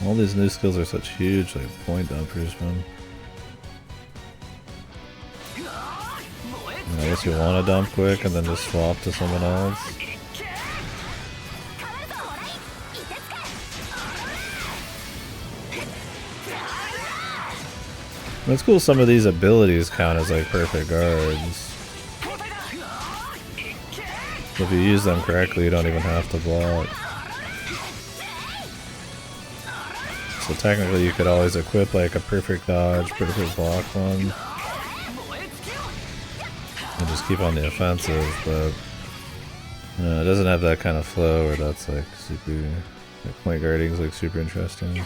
All these new skills are such huge, like point dumpers, man. I guess you want to dump quick and then just swap to someone else. It's cool some of these abilities count as like perfect guards. If you use them correctly, you don't even have to block. So technically you could always equip like a perfect dodge, perfect block one. And just keep on the offensive, but it doesn't have that kind of flow where that's like super, like point guarding is like super interesting.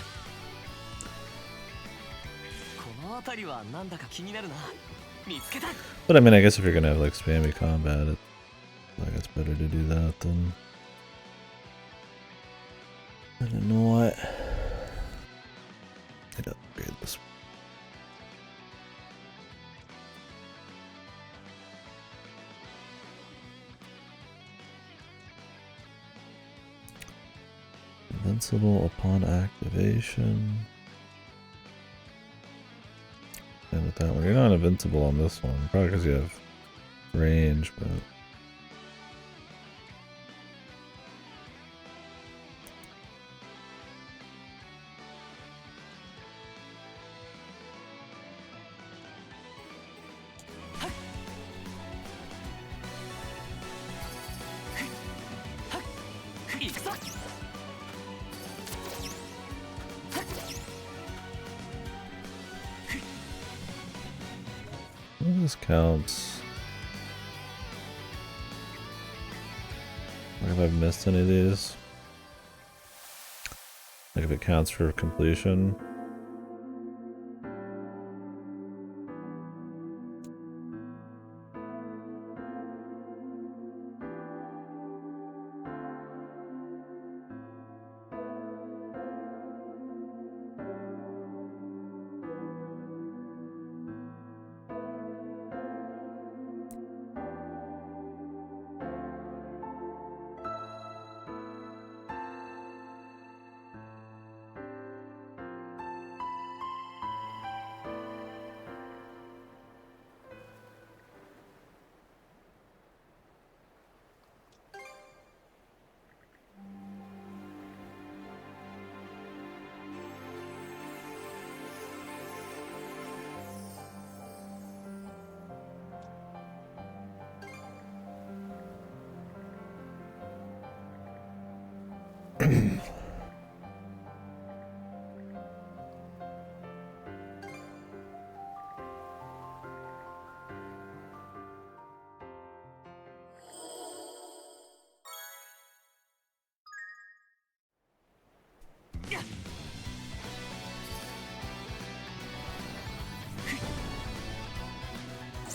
But I mean, I guess if you're gonna have like spammy combat, it's better to do that than I don't know what. I'd upgrade this. Invincible upon activation. And with that one, you're not invincible on this one, probably because you have range, but. This counts. Like if I've missed any of these. Like if it counts for completion.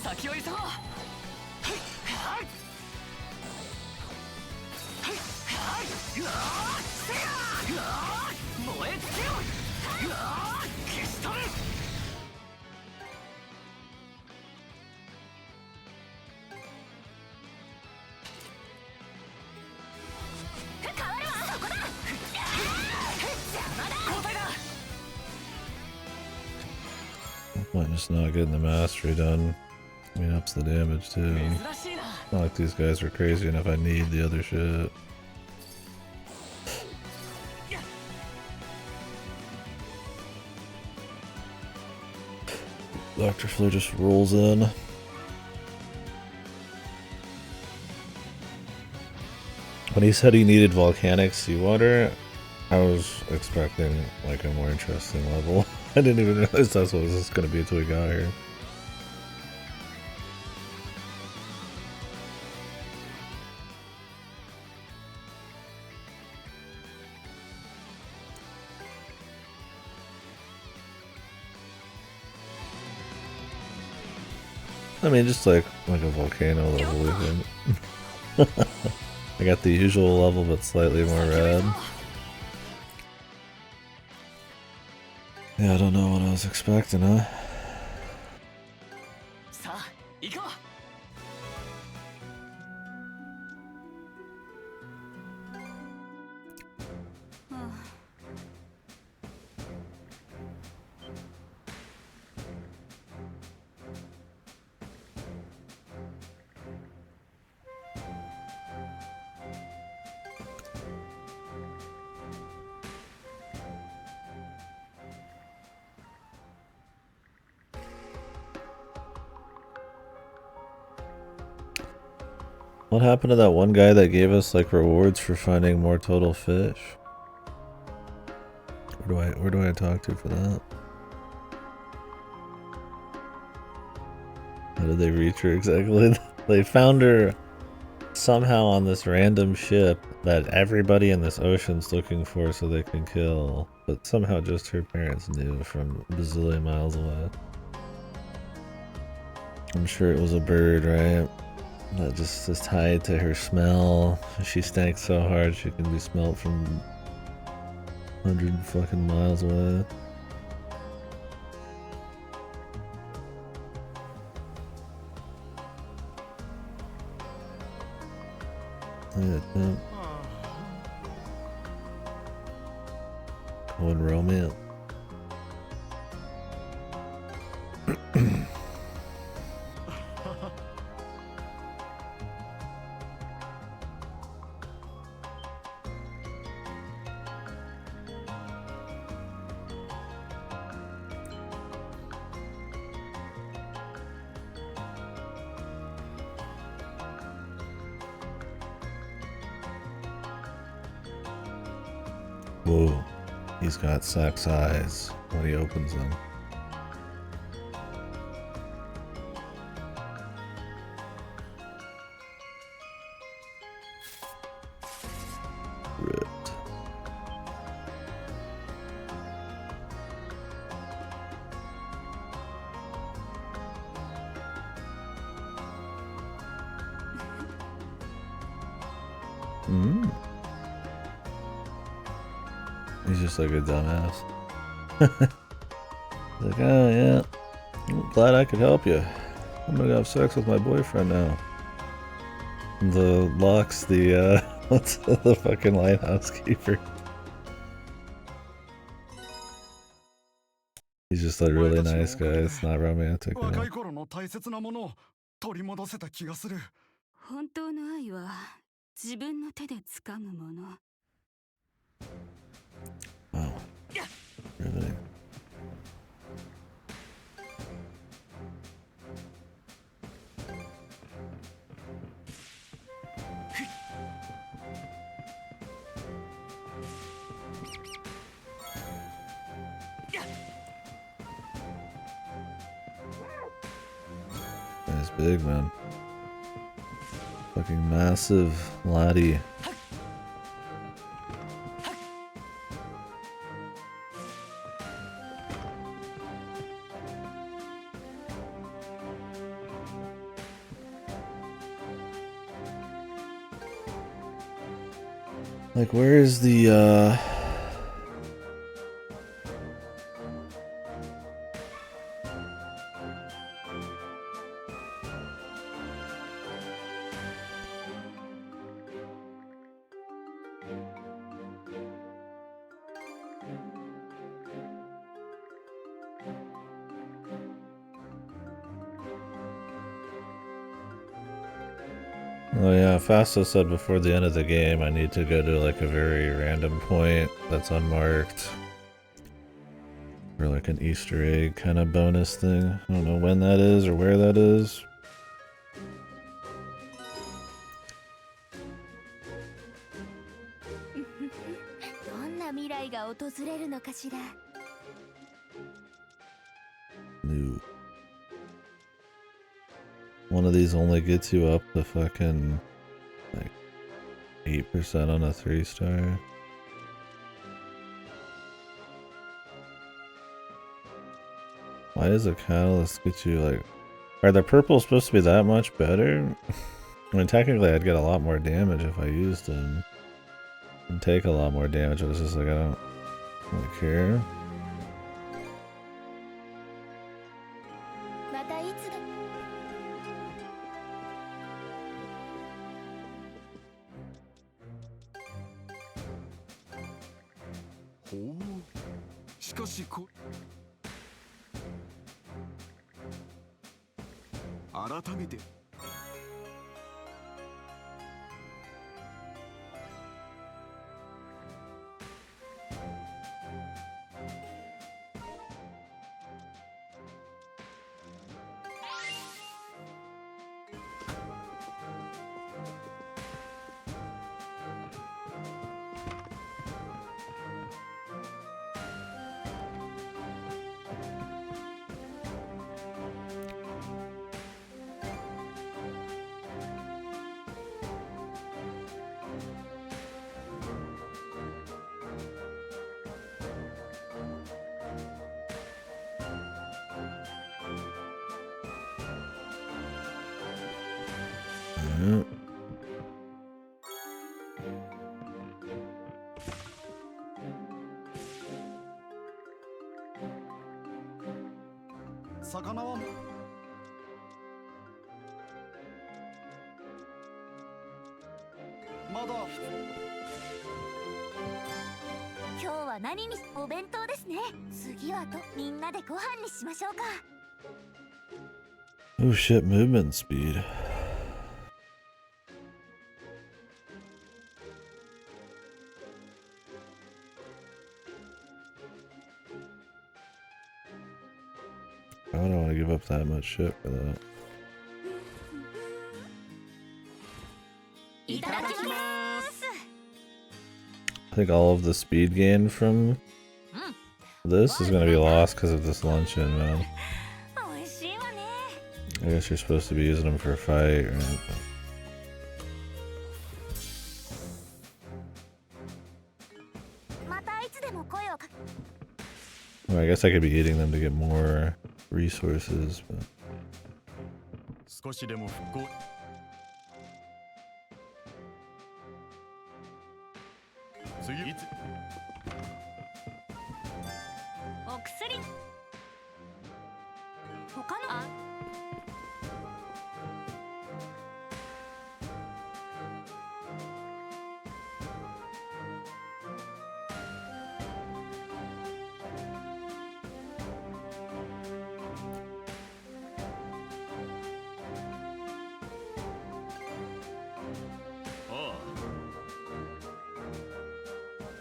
先を急ごう。燃え尽きよ。消し止め。Might just not getting the mastery done. I mean, ups the damage too. 珍しいな。 Not like these guys are crazy enough. I need the other shit. Dr. Fleur just rolls in. When he said he needed volcanic seawater, I was expecting like a more interesting level. I didn't even realize that's what this was going to be until we got here. I mean, just like a volcano level even. I got the usual level, but slightly more red. Yeah, I don't know what I was expecting, huh? さあ、行こう。What happened to that one guy that gave us like rewards for finding more total fish? Where do I talk to for that? How did they reach her exactly? They found her somehow on this random ship that everybody in this ocean's looking for so they can kill, but somehow just her parents knew from a bazillion miles away. I'm sure it was a bird, right? That just is tied to her smell. She stank so hard she can be smelled from 100 fucking miles away. Yeah. Go and roll me up. Whoa, he's got sex eyes when he opens them. Ripped. He's just like a dumbass. Like, oh yeah, I'm glad I could help you. I'm gonna have sex with my boyfriend now. The Locke's the what's the fucking lighthouse keeper. He's just a really nice guy. It's not romantic at all. 若い頃の大切なものを取り戻せた気がする。本当の愛は自分の手で掴むもの。Wow. Riveting. That's big, man. Fucking massive laddie. Like, where is the, Oh yeah, Fasto said before the end of the game I need to go to like a very random point that's unmarked. Or like an Easter egg kind of bonus thing. I don't know when that is or where that is. No. One of these only gets you up to fucking like 8% on a 3-star. Why does a catalyst get you like... Are the purples supposed to be that much better? I mean, technically I'd get a lot more damage if I used them. I'd take a lot more damage, but it's just like I don't really care. Oh shit, movement speed. I don't want to give up that much shit for that. I think all of the speed gain from this is going to be lost because of this luncheon, man. I guess you're supposed to be using them for a fight, right? Well, I guess I could be eating them to get more resources, but 少しでも復興次いつお薬他のああ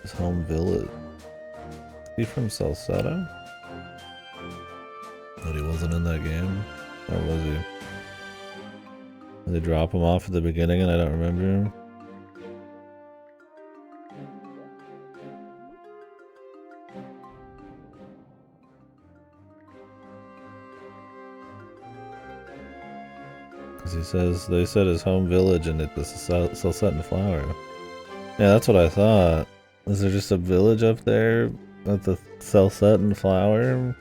his home village. Is he from Salcedo? But he wasn't in that game? Or was he? Did they drop him off at the beginning and I don't remember him? Because he says, they said his home village and it was Salcedo Flower. Yeah, that's what I thought. Is there just a village up there at the Salcedo Flower?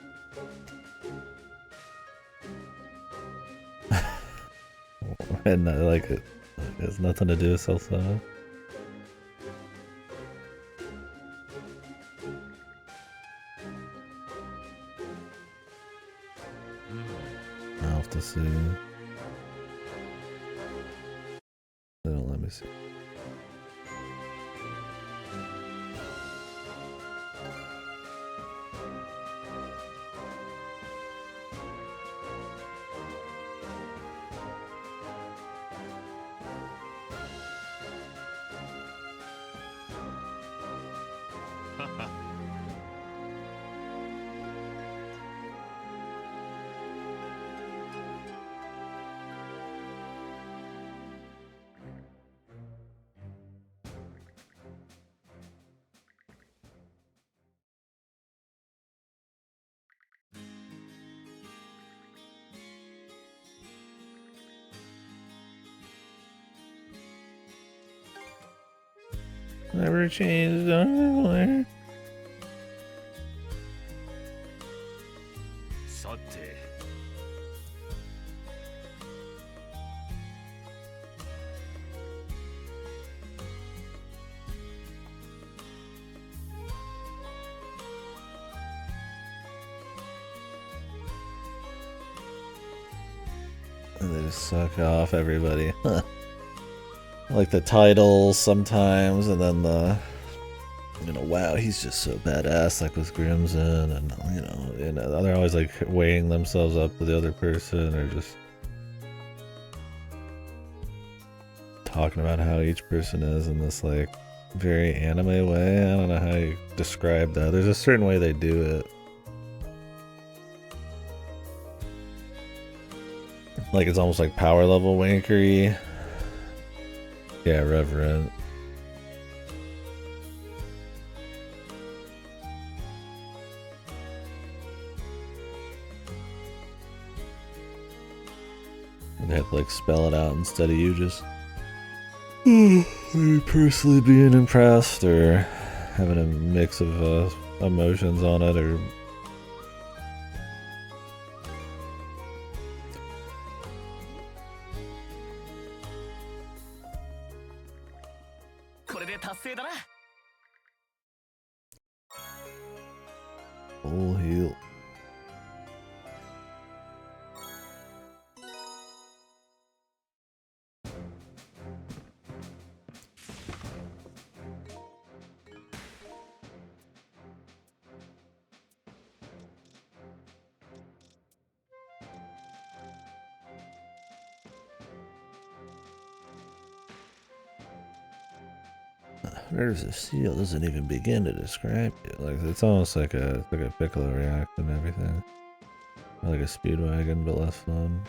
And I like it. It has nothing to do with Salcedo. I'll have to see. They don't let me see. Never changed underwear. さて And they just suck off everybody. Like the titles sometimes, and then the, you know, wow, he's just so badass, like with Grimson, and you know, they're always like weighing themselves up to the other person, or just talking about how each person is in this like very anime way. I don't know how you describe that. There's a certain way they do it. Like it's almost like power level wankery. Yeah, reverent. They have to like spell it out instead of you just maybe personally being impressed or having a mix of emotions on it, or full heal. There's a seal doesn't even begin to describe it. Like it's almost like a Piccolo react and everything. Or like a Speedwagon, but less fun.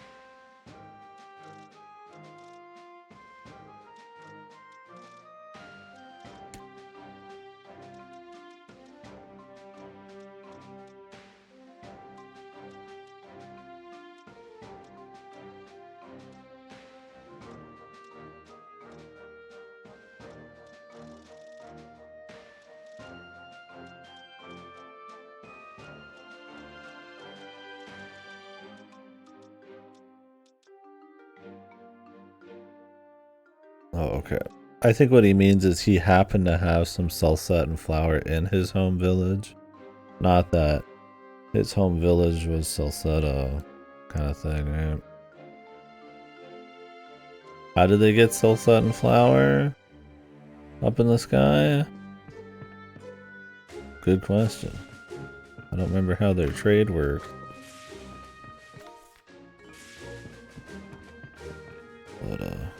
Oh, okay. I think what he means is he happened to have some salsa and flour in his home village. Not that his home village was Salcedo kind of thing, right? How did they get salsa and flour up in the sky? Good question. I don't remember how their trade worked. But,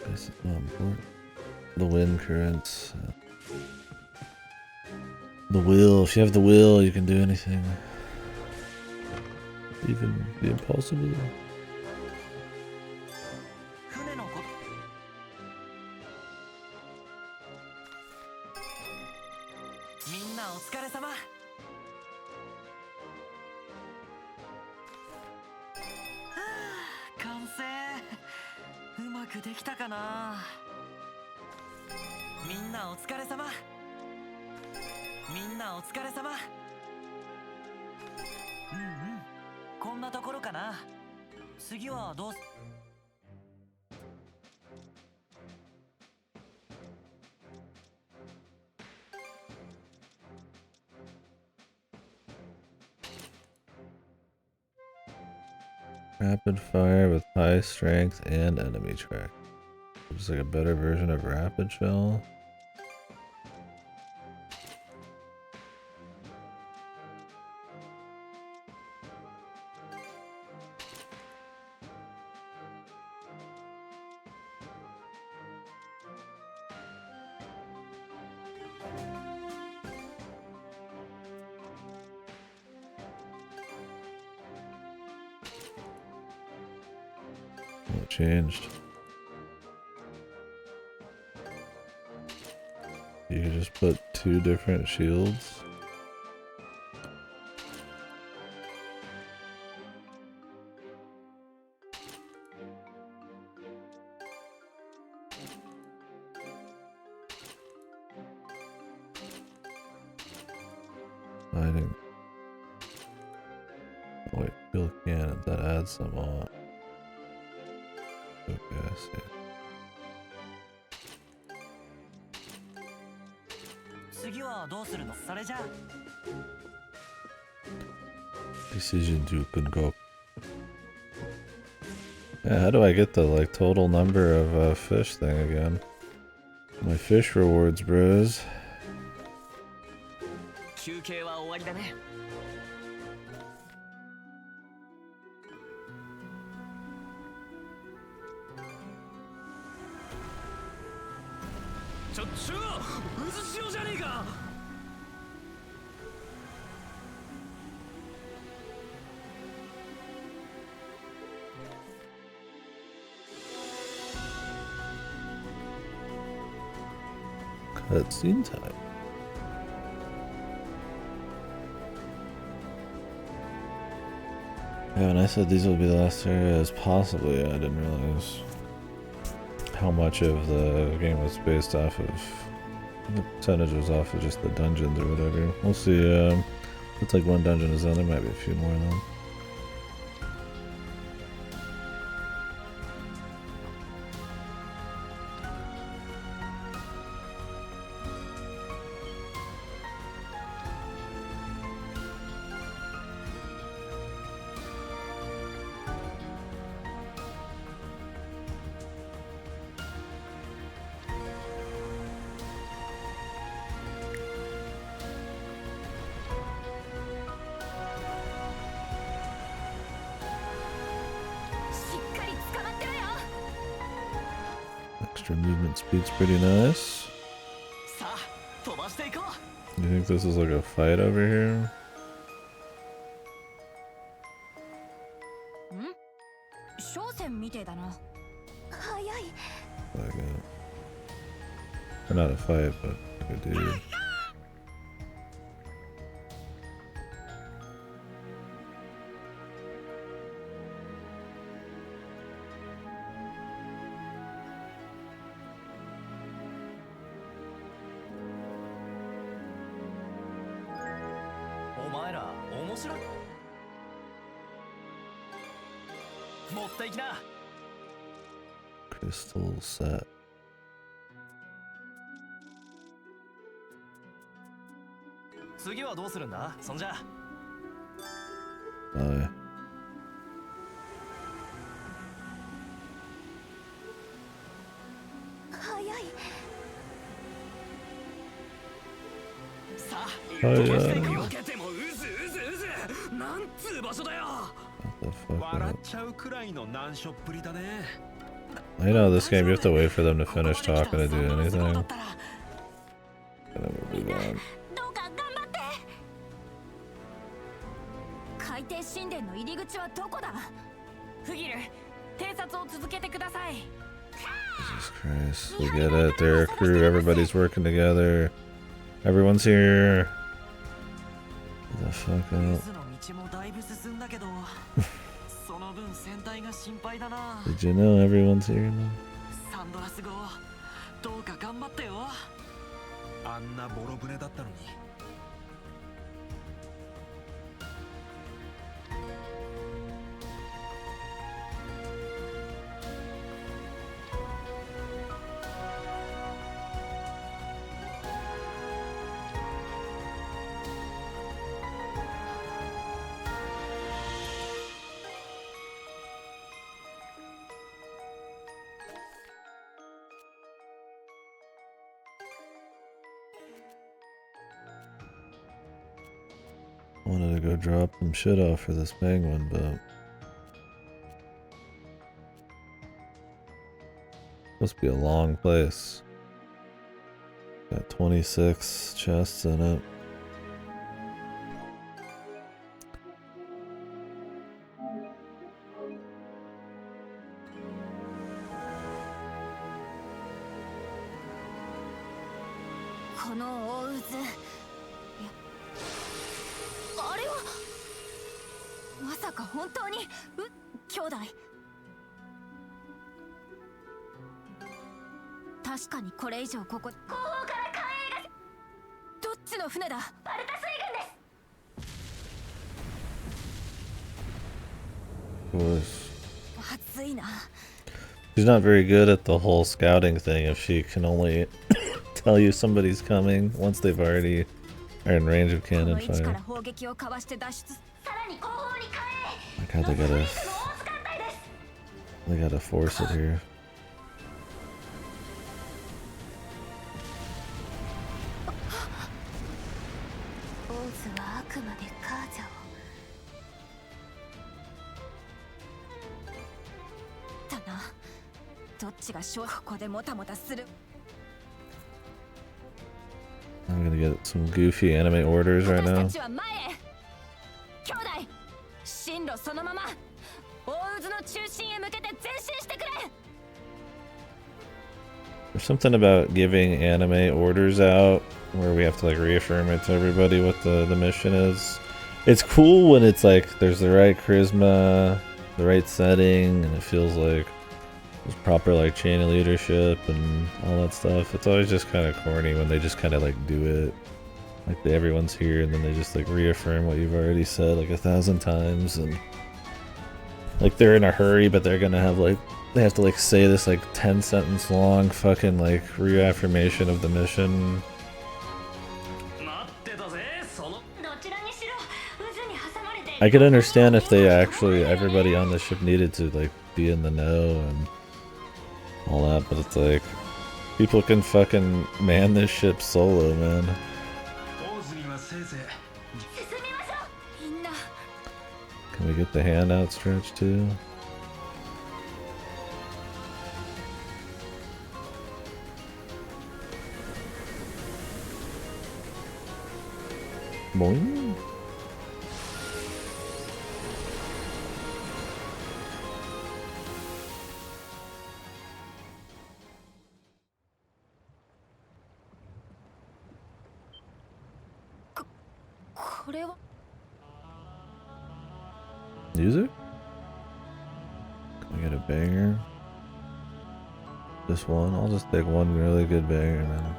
this is not important. The wind currents. The will. If you have the will, you can do anything. Even the impossible. 船のことみんなお疲れ様。はあ、完成。うまくできたかな。みんなお疲れ様。みんなお疲れ様。うんうん。こんなところかな。次はどうす。Rapid fire with high strength and enemy track. Just like a better version of rapid shell. What changed? You could just put 2 different shields. Fighting. Oh wait, field cannon, that adds some on. Okay, I see. 次はどうするの？それじゃあ。Decision to concoct. Yeah, how do I get the like total number of fish thing again? My fish rewards, bros. 休憩は終わりだね。ちょ渦潮じゃねえか。Cutscene time. Yeah, when I said these would be the last areas, possibly, I didn't realize how much of the game was based off of the percentage was off of just the dungeons or whatever. We'll see. Looks like one dungeon is done. There might be a few more then. Extra movement speed's pretty nice. さあ、飛ばしていこう。 You think this is like a fight over here? 商戦みてえだな。早い。 Like or not a fight, but like a dude. Crystal set. 次はどうするんだそんじゃ。Bye. 早い。さあ、はいはい避けてもうずなんつう場所だよ。 What the fuck? 笑っちゃうくらいの難所っぷりだね。 I know this game, you have to wait for them to finish talking to do anything. And then we'll move on. どうか頑張って。海底神殿の入り口はどこだ。フギル、偵察を続けてください。 Jesus Christ. We get it. They're a crew. Everybody's working together. Everyone's here. Get the fuck out. 水の道もだいぶ進んだけど、その分船体が心配だな。 Did you know everyone's here now? サンドラス号、どうか頑張ってよ。あんなボロ船だったのに。 Wanted to go drop some shit off for this penguin, but must be a long place. Got 26 chests in it. She's not very good at the whole scouting thing if she can only tell you somebody's coming once they've already are in range of cannon fire. Oh god, they gotta force it here. I'm gonna get some goofy anime orders right now. There's something about giving anime orders out where we have to like reaffirm it to everybody what the mission is. It's cool when it's like there's the right charisma, the right setting, and it feels like there's proper like chain of leadership and all that stuff. It's always just kind of corny when they just kind of like do it. Like everyone's here and then they just like reaffirm what you've already said like 1,000 times, and like they're in a hurry but they're gonna have like they have to like say this like 10-sentence long fucking like reaffirmation of the mission. I could understand if they actually everybody on the ship needed to like be in the know and all that, but it's like people can fucking man this ship solo, man. Can we get the hand outstretched too? Boing. User? Can I get a banger? Just one? I'll just take one really good banger then.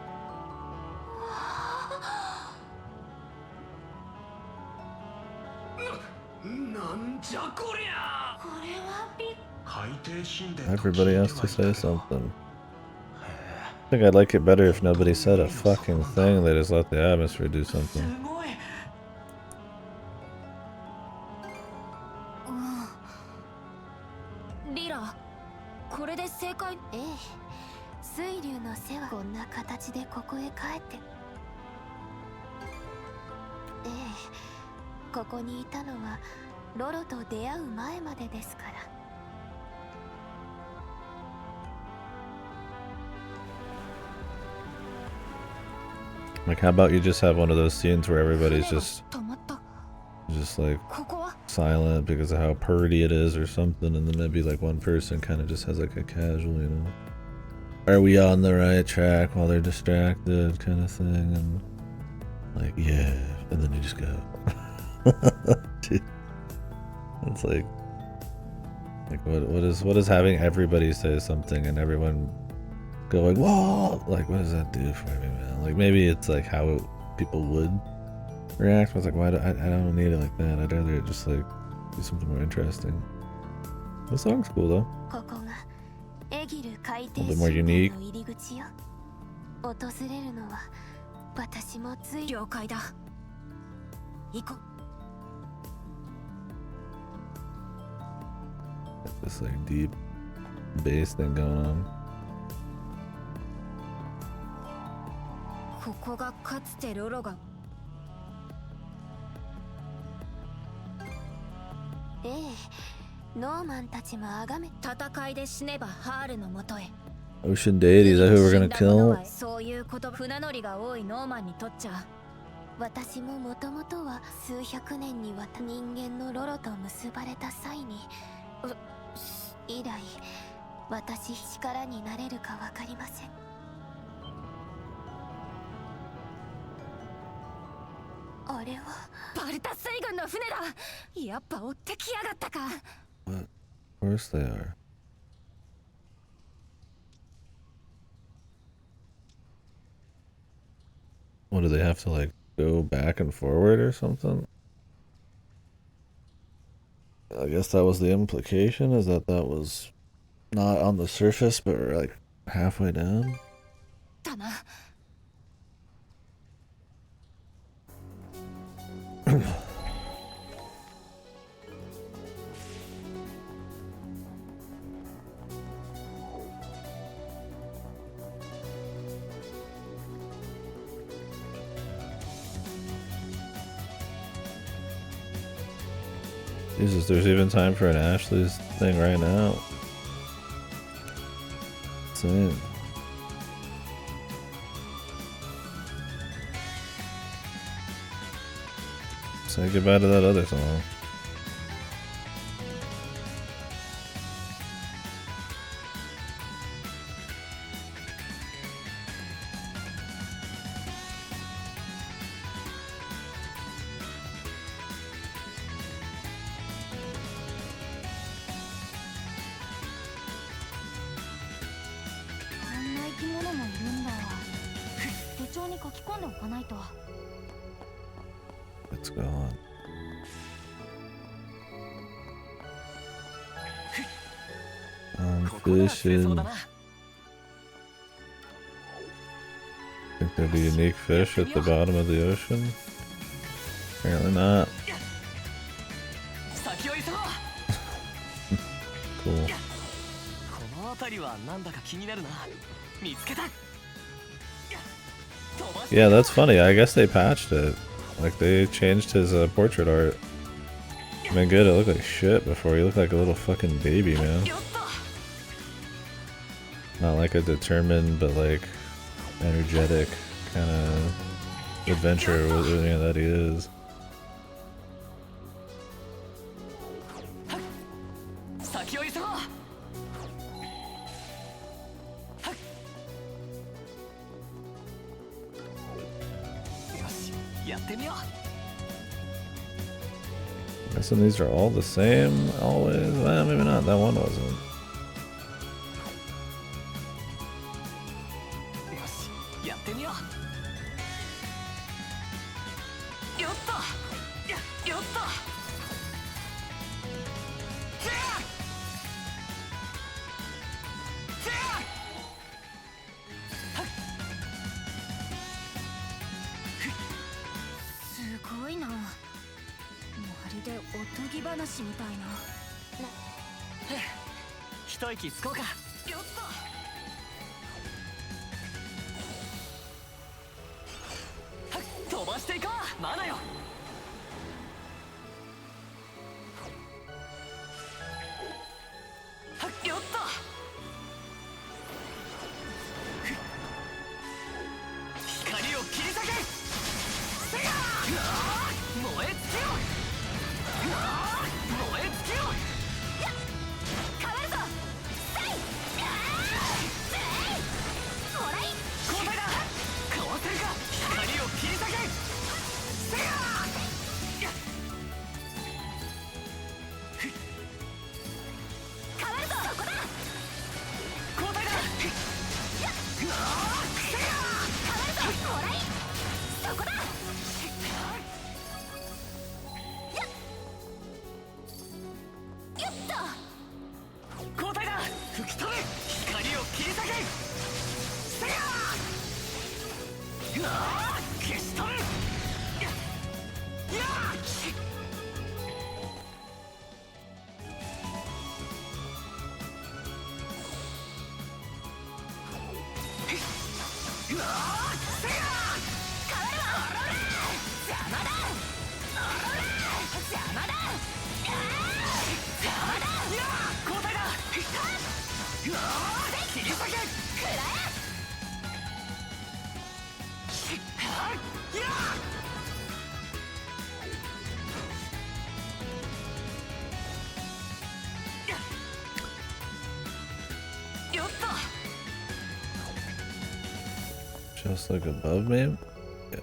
Everybody has to say something. I think I'd like it better if nobody said a fucking thing, they just let the atmosphere do something. リラ、これで正解？ええ、水流の背はこんな形でここへ帰って。ええ、ここにいたのはロロと出会う前までですから。Like, how about you just have one of those scenes where everybody's 船が just 止まった。 like ここは silent because of how purdy it is or something, and then maybe like one person kind of just has like a casual, you know, are we on the right track while they're distracted kind of thing, and like, yeah, and then you just go. Dude, it's like what is having everybody say something and everyone going, whoa, like, what does that do for me, man? Like, maybe it's like how people would react. I was like, why do I don't need it like that. I'd rather just like do something more interesting. The song's cool though. ここがエギル海 A 底 little more 神殿 unique. の入り口よ。訪れるのは私もつい。了解だ。行こう。 This like deep bass thing going on. ここがかつてロロが。ええ、ノーマンたちも崇め。戦いで死ねばハールのもとへ。 Ocean deity, is that who we're gonna 死んだ者 kill? はそういうこと、船乗りが多いノーマンにとっちゃ。私ももともとは数百年にわた人間のロロと結ばれた際に、以来私力になれるかわかりません。あれはバルタ水軍の船だ。やっぱ追ってきやがったか。 What? Of course they are. What, do they have to like go back and forward or something? I guess that was the implication, is that that was not on the surface but like halfway down. だな。 Jesus, there's even time for an Ashley's thing right now. Insane. Say goodbye to that other song. It's gone. I'm fishing. Think there'd be unique fish at the bottom of the ocean? Apparently not. Cool. この辺りはなんだか気になるな。見つけた。 Yeah, that's funny. I guess they patched it. Like, they changed his portrait art. I mean, good, it looked like shit before. He looked like a little fucking baby, man. Not like a determined, but like energetic kind of adventurer that he is. 先を急ごう。 Guessing these are all the same always? Well, maybe not. That one wasn't. 一息つこうか。よっと飛ばしていこう。マナよ。よっと光を切り裂け。せや燃え尽きよ。燃え尽きよ。変わるぞ。せいもらい交代だ。かわせるか。光を切り裂け。せや変わるぞ。そこだ。交代だ。変わるぞ。もらいそこだ。よっと交代だ。吹き飛べ。光を切り裂け。せや消し飛べ。やうわせや変わるわ。邪魔だ。邪魔だ。邪魔だ。いや交代だ。うわ切り裂け。くらいやよっと Just like above me? Yeah.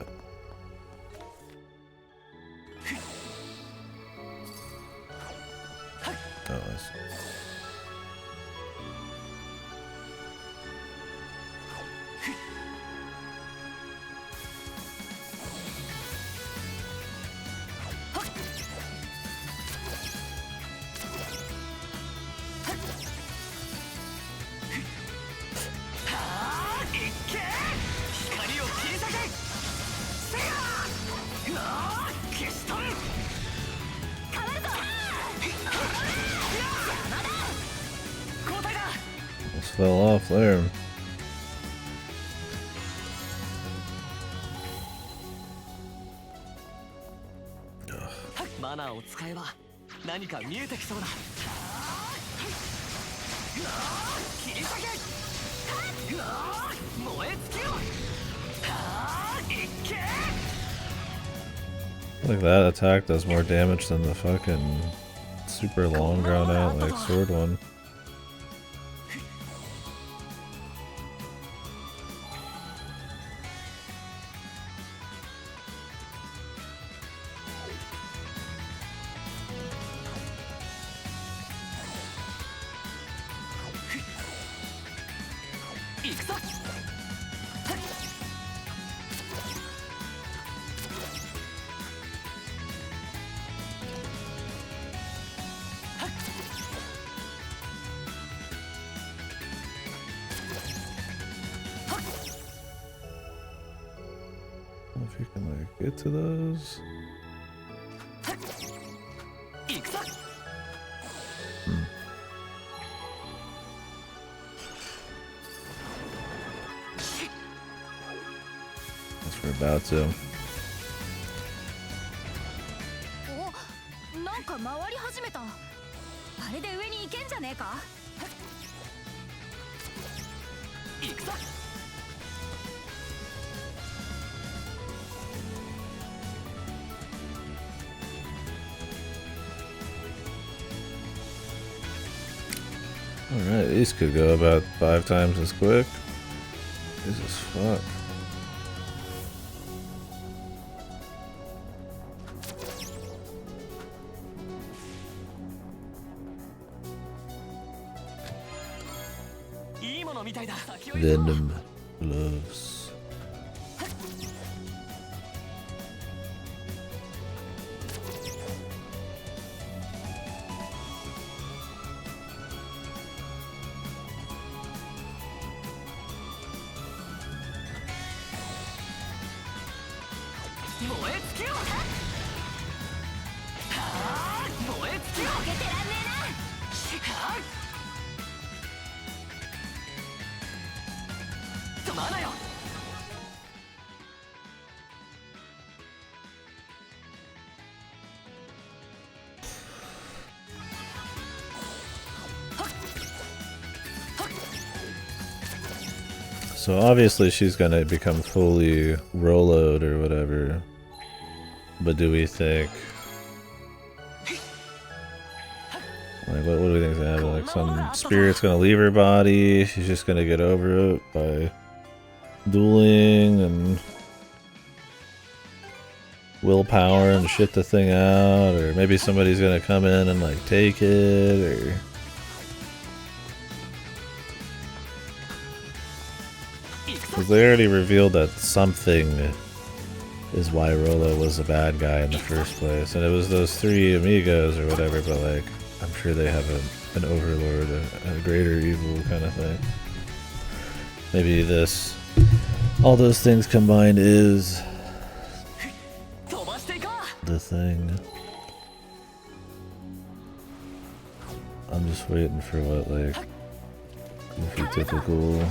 Oh, I see. Almost fell off there. マナーを使えば何か見えてきそうだ。切り裂け。燃え尽きろ。いけ。 Like that attack does more damage than the fucking super long drawn out like sword one. If you can like get to those. Guess we're about to. お、なんか回り始めた。あれで上に行けんじゃねえか。行くぞ。 Alright, these could go about 5 times as quick. Jesus fuck. Venom gloves. So obviously she's gonna become fully Roloed or whatever. But do we think... Like, what do we think is gonna happen? Like, some spirit's gonna leave her body, she's just gonna get over it by dueling and willpower and shit the thing out, or maybe somebody's gonna come in and like take it, or... Because they already revealed that something is why Rolo was a bad guy in the first place, and it was those three amigos or whatever, but like, I'm sure they have an overlord, a greater evil kind of thing. Maybe this, all those things combined is the thing. I'm just waiting for what, like, goofy typical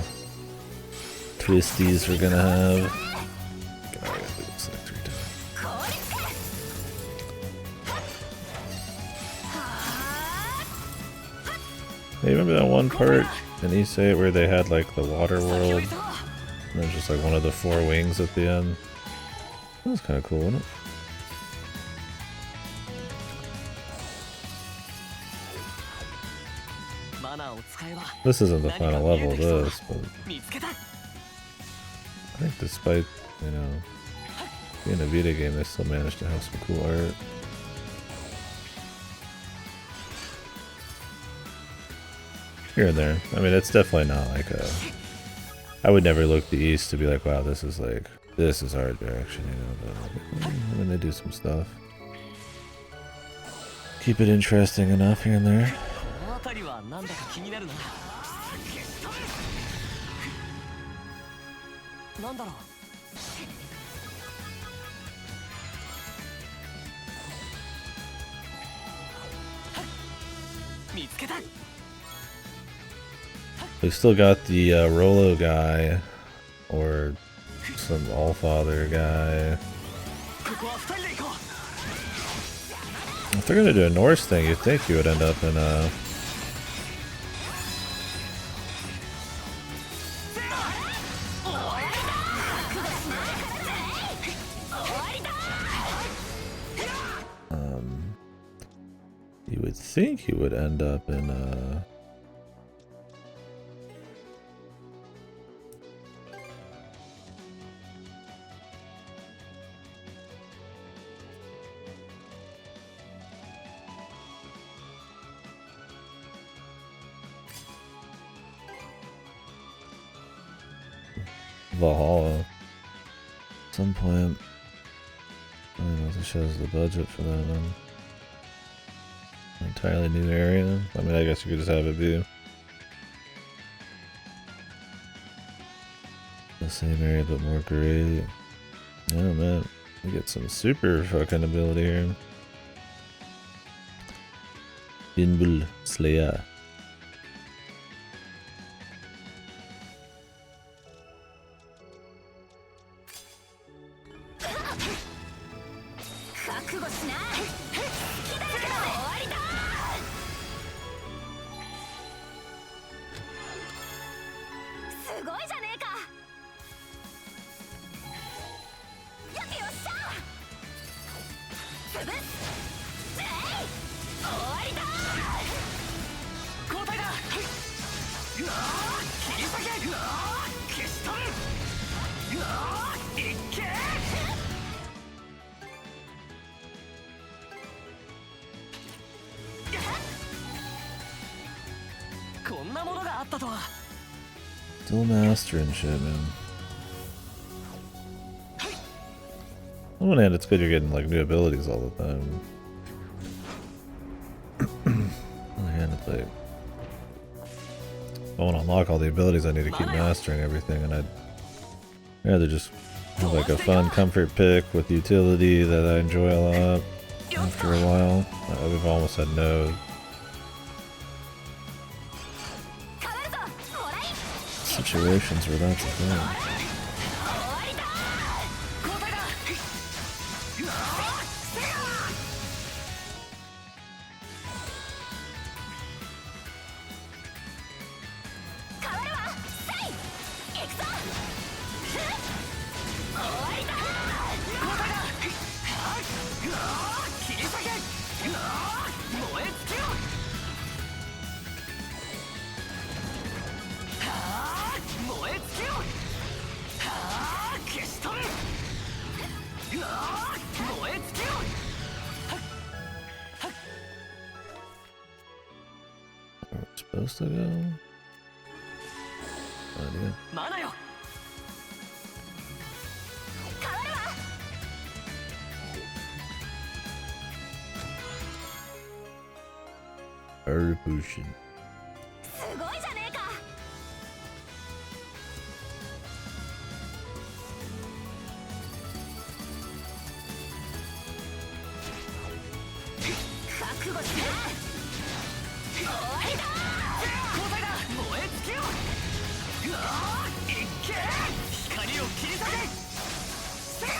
twisties we're gonna have. God, I gotta do this like 3 times. Hey, remember that one part in Issei where they had like the water world? And there's just like one of the 4 wings at the end? That was kind of cool, wasn't it? This isn't the final level of this, but I think despite, you know, being a Vita game, they still managed to have some cool art. Here and there. I mean, it's definitely not like a... I would never look to East to be like, wow, this is like, this is art direction, you know, but like, I mean, they do some stuff. Keep it interesting enough here and there. We still got the Rolo guy, or some Allfather guy. If they're gonna do a Norse thing, you'd think he would end up in a... You would think he would end up in a... Valhalla. At some point. I don't know if it shows the budget for that then. An entirely new area. I mean, I guess you could just have it be the same area but more great. Oh man, we get some super fucking ability here. Inbul Slayer. Still mastering shit, man. On one hand, it's good you're getting like new abilities all the time. On the other hand, it's like, if I want to unlock all the abilities, I need to keep mastering everything, and I'd rather just have like a fun comfort pick with utility that I enjoy a lot after a while. We've almost had no situations where that's a thing. supposed to go? No idea. マナよ Fire potion. すごいじゃねえか。覚悟して終わりだ。交代だ燃え尽きようわーいっけ光を切り裂けせや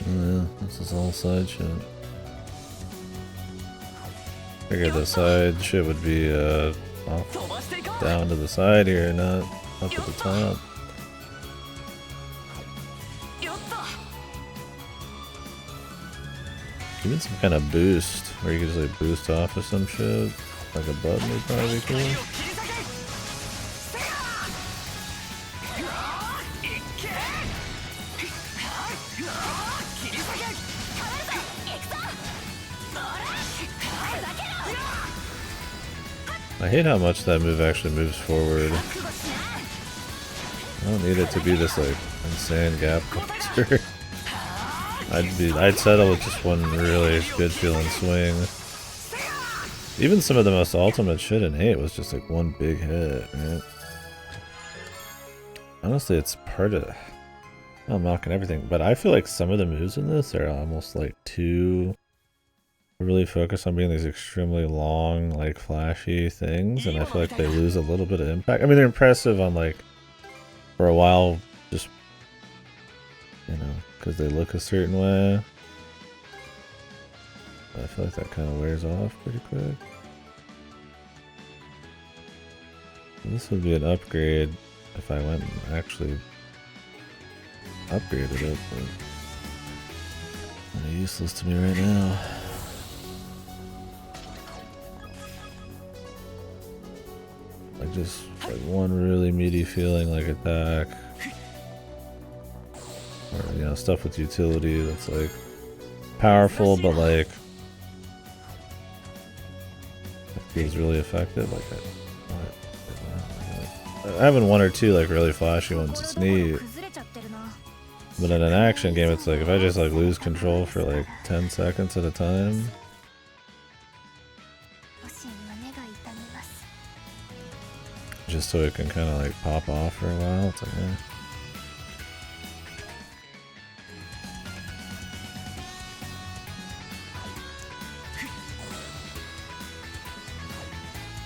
Yeah, this is all side shit. Figured the side shit would be off 飛ばしていこう down to the side here, not up at the top. よっと Even some kind of boost, where you could just like boost off of some shit, like a button would probably be 光を cool. 切り裂けせやうわーいっけうわー切り裂け行くぞ。ほらふざけろ。 I hate how much that move actually moves forward. 覚悟しな。 I don't need it to be this like insane gap closer. I'd settle with just one really good feeling swing. Even some of the most ultimate shit in 8 was just like one big hit, right? Honestly, it's part of... I'm knocking everything, but I feel like some of the moves in this are almost like too... really focused on being these extremely long, like flashy things, and I feel like they lose a little bit of impact. I mean, they're impressive on like... for a while, just... you know, because they look a certain way. I feel like that kind of wears off pretty quick. This would be an upgrade if I went and actually upgraded it, but kind of useless to me right now. Like just like one really meaty feeling like attack. Or, you know, stuff with utility that's like powerful but like feels really effective. Like having one or two like really flashy ones is neat. 崩れちゃってるな。 But in an action game it's like if I just like lose control for like 10 seconds at a time. 少し胸が痛みます。 Just so it can kind of like pop off for a while. It's like, eh.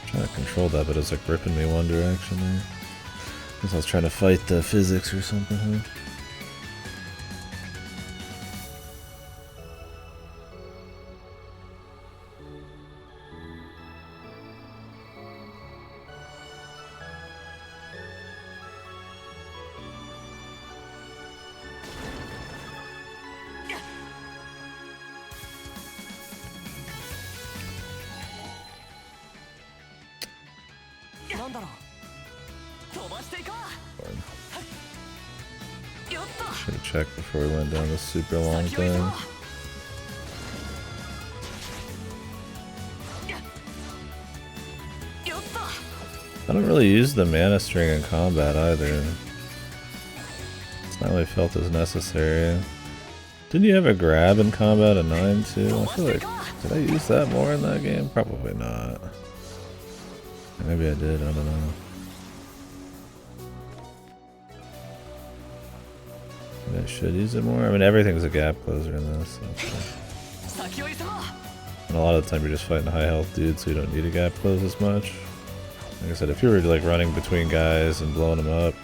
Trying to control that, but it's like ripping me one direction there. Guess I was trying to fight the physics or something, huh? Should have checked before we went down this super long thing. I don't really use the mana string in combat either. It's not really felt as necessary. Didn't you have a grab in combat at 9 too? I feel like, did I use that more in that game? Probably not. Maybe I did, I don't know. Maybe I should use it more. I mean, everything's a gap closer in this. So. And a lot of the time you're just fighting high health dudes, so you don't need a gap close as much. Like I said, if you were like running between guys and blowing them up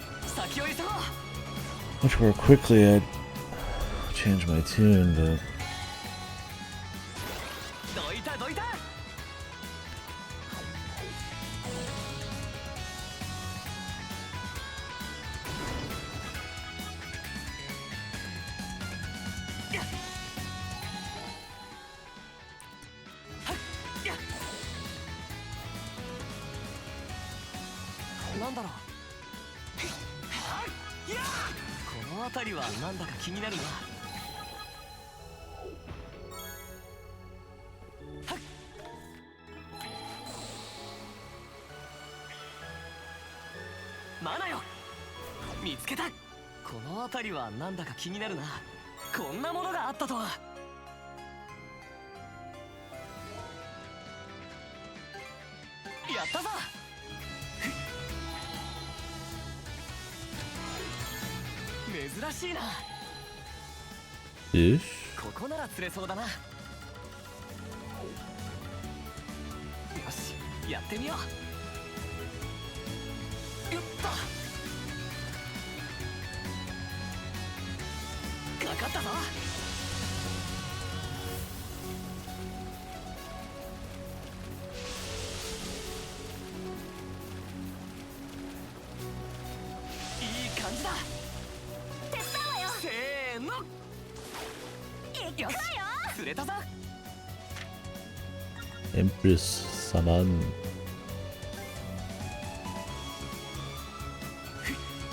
much more quickly, I'd change my tune, but... 辺りはなんだか気になるな。マナよ、見つけた。この辺りはなんだか気になるな。こんなものがあったとは。やったぞ。珍しいな。Ish. ここなら釣れそうだな。よし、やってみよう。よっと。かかったぞ。いい感じだ。手伝うわよ。せーの。行くわよ。釣れたぞ。 Empress Saman.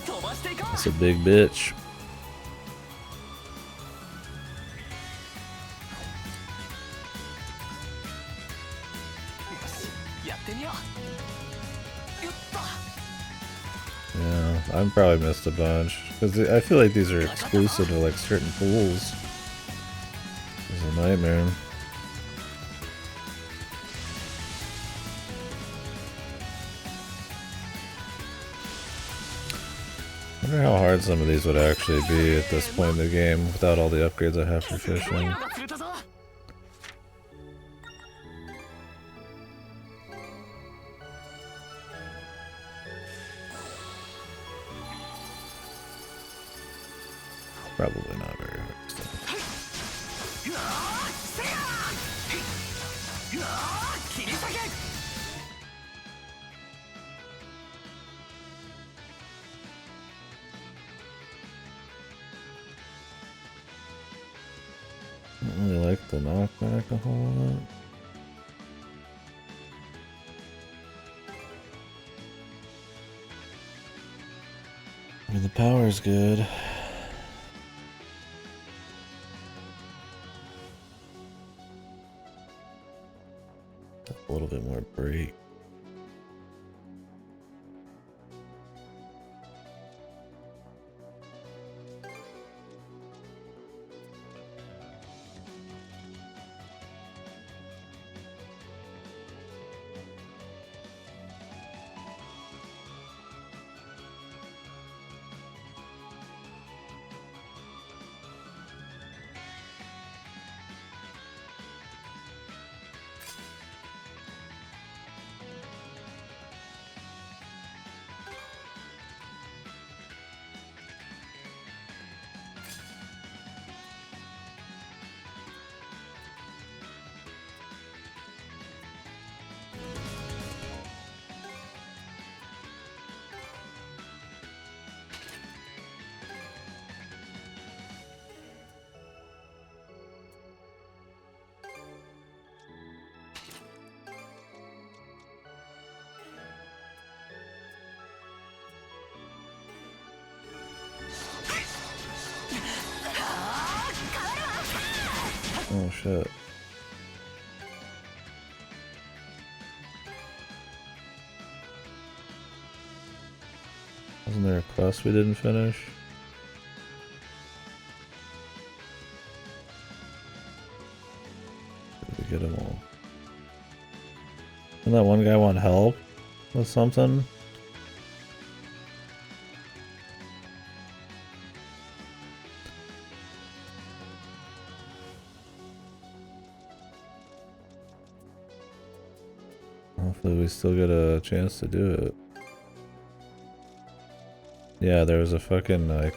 飛ばしていこう。 That's a big bitch. やってみよう。よっと。 Yeah, I've probably missed a bunch because I feel like these are exclusive to like certain pools. It's a nightmare. I wonder how hard some of these would actually be at this point in the game without all the upgrades I have for fishing. 釣れたぞ。 Probably not very hard. Still. Don't really like the knockback a whole lot. I mean, the power's good. A little bit more break. Oh shit. Wasn't there a quest we didn't finish? Did we get them all? Didn't that one guy want help with something? Hopefully we still get a chance to do it. Yeah, there was a fucking, like,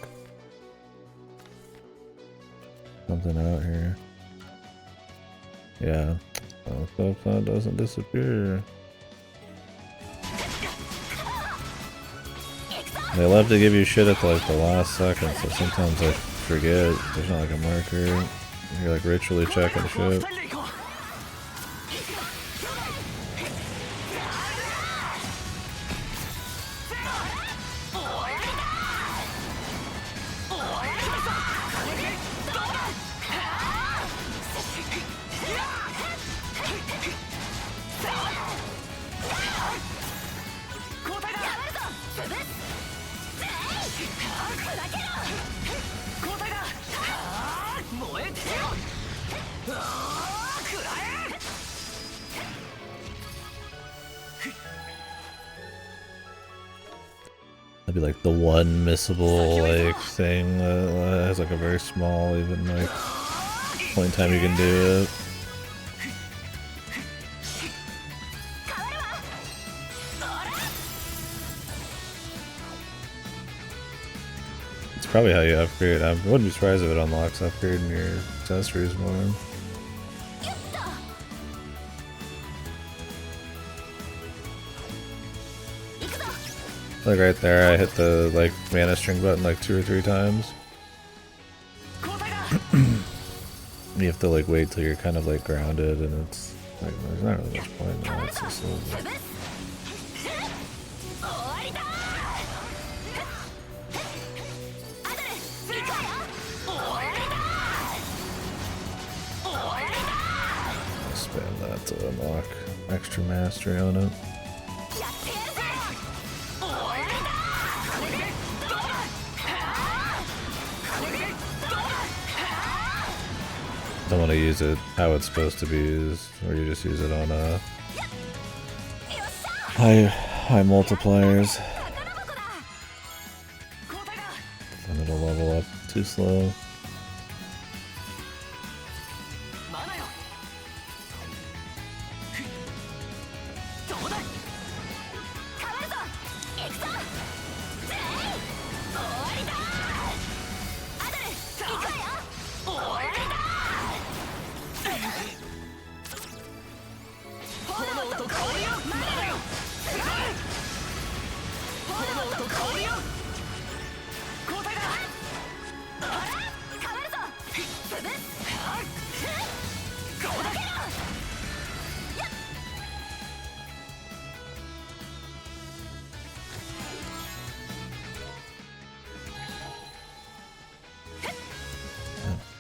something out here. Yeah. Oh, hope that doesn't disappear. They love to give you shit at, like, the last second, so sometimes I forget. There's not, like, a marker. You're, like, ritually checking shit. That'd be like the one missable like thing that has like a very small even like point in time you can do it. It's probably how you upgrade. I wouldn't be surprised if it unlocks upgrading your accessories more. Like right there, I hit the like mana string button like 2 or 3 times. You have to like wait till you're kind of like grounded, and it's like there's not really much point in that. It's just a little bit. Spam that to unlock extra mastery on it. Don't want to use it how it's supposed to be used, where you just use it on high multipliers. Then it'll level up too slow.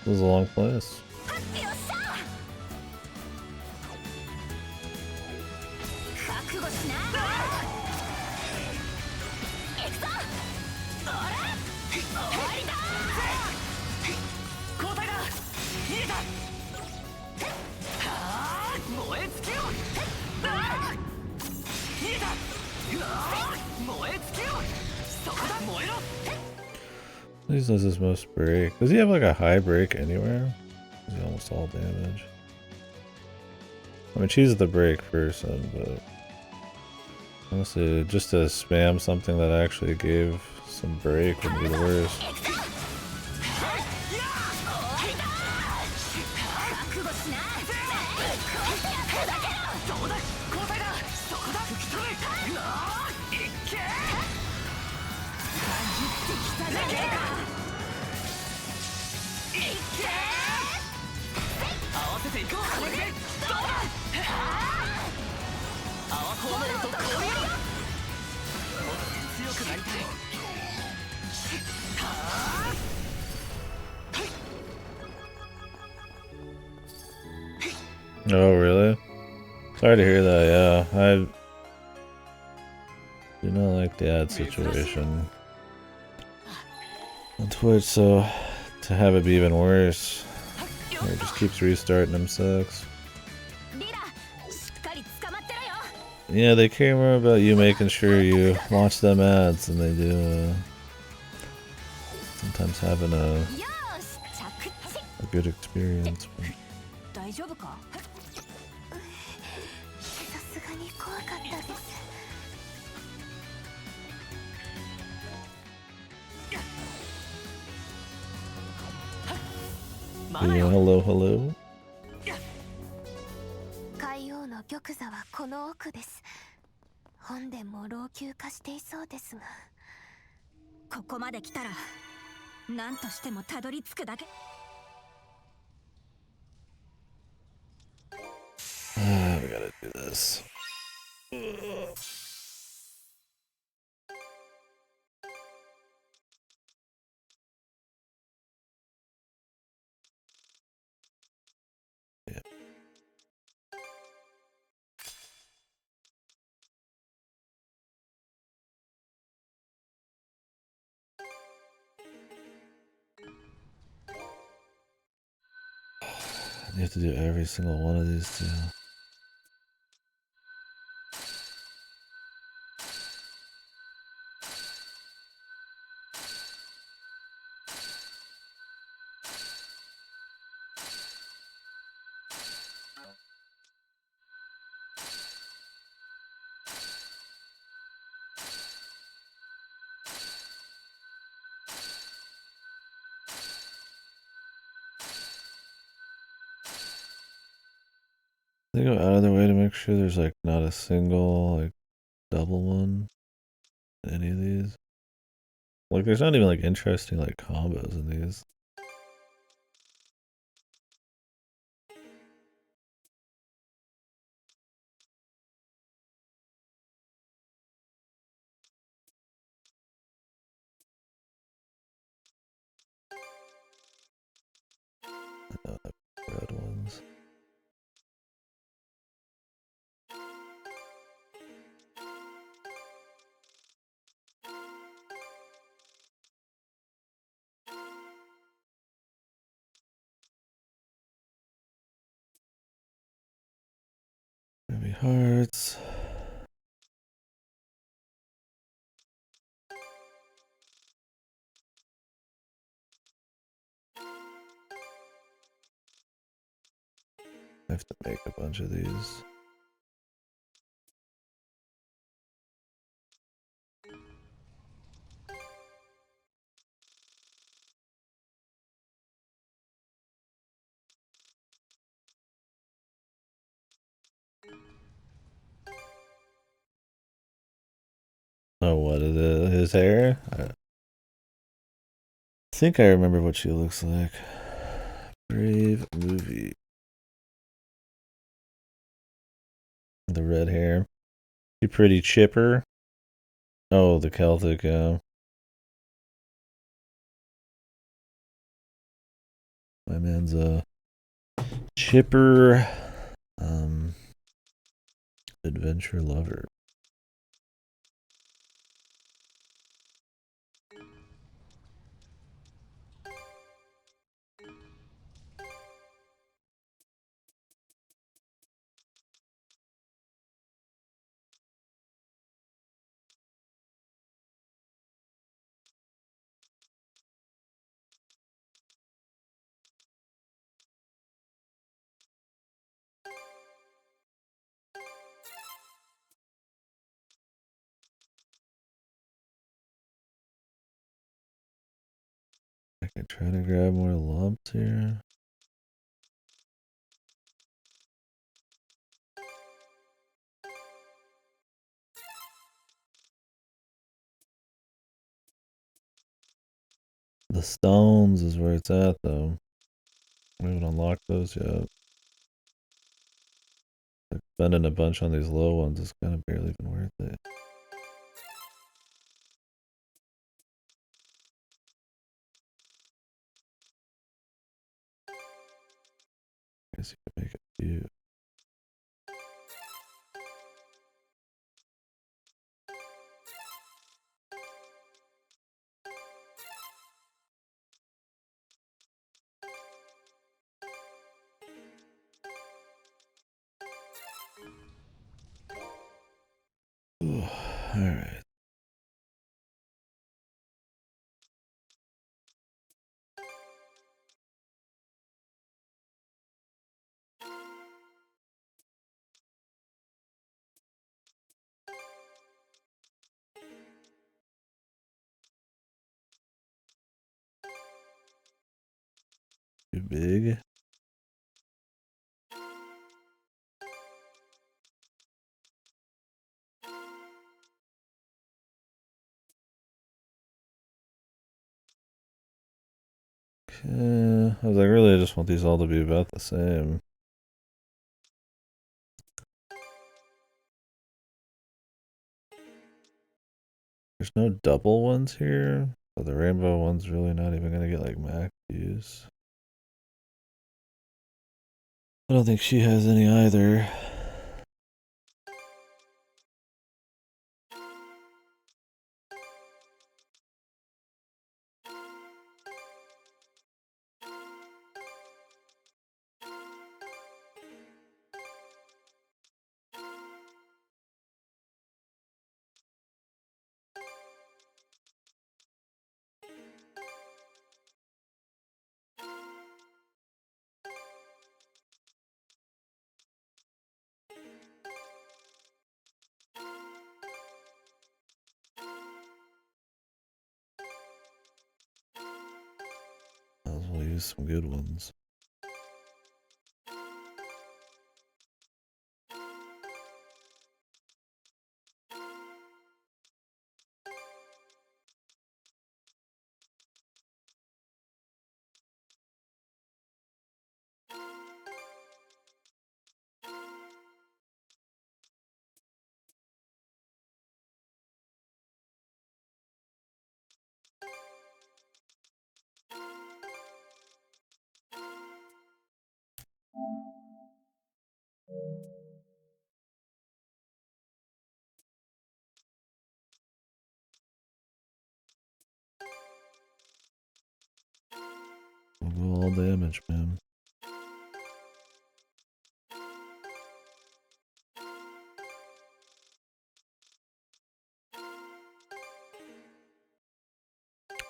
This was a long place. At least does his most break. Does he have like a high break anywhere? Is he almost all damage? I mean, she's the break person, but honestly, just to spam something that actually gave some break would be the worst. Oh, really? Sorry to hear that, yeah. I do not like the ad situation on Twitch, so to have it be even worse, where it just keeps restarting them sucks. Yeah, they care more about you making sure you watch them ads than they do sometimes having a good experience. But... Yeah, hello, hello. 海王の玉座はこの奥です。本殿も老朽化していそうですが。ここまで来たら何としてもたどり着くだけ。We gotta do this. You have to do every single one of these too. They go out of their way to make sure there's like not a single like double one in any of these. Like there's not even like interesting like combos in these. Red ones. Maybe hearts. I have to make a bunch of these. Oh, what is it? His hair? I think I remember what she looks like. Brave movie. The red hair. She pretty chipper. Oh, the Celtic, my man's a chipper adventure lover. I can try to grab more lumps here. The stones is where it's at, though. We haven't unlocked those yet. Like spending a bunch on these low ones is kind of barely even worth it. I guess you can make a few. All right. Too big. I was like, really, I just want these all to be about the same. There's no double ones here. So the rainbow one's really not even gonna get like max use. I don't think she has any either. use some good ones. We'll go all damage, man.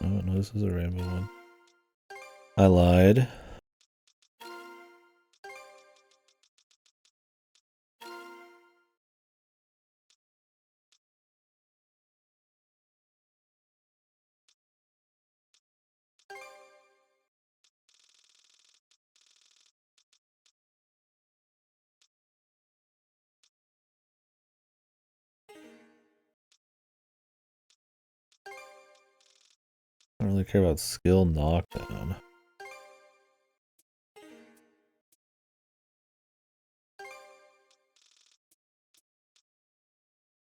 Oh no, this is a rainbow one. I lied. I don't really care about skill knockdown.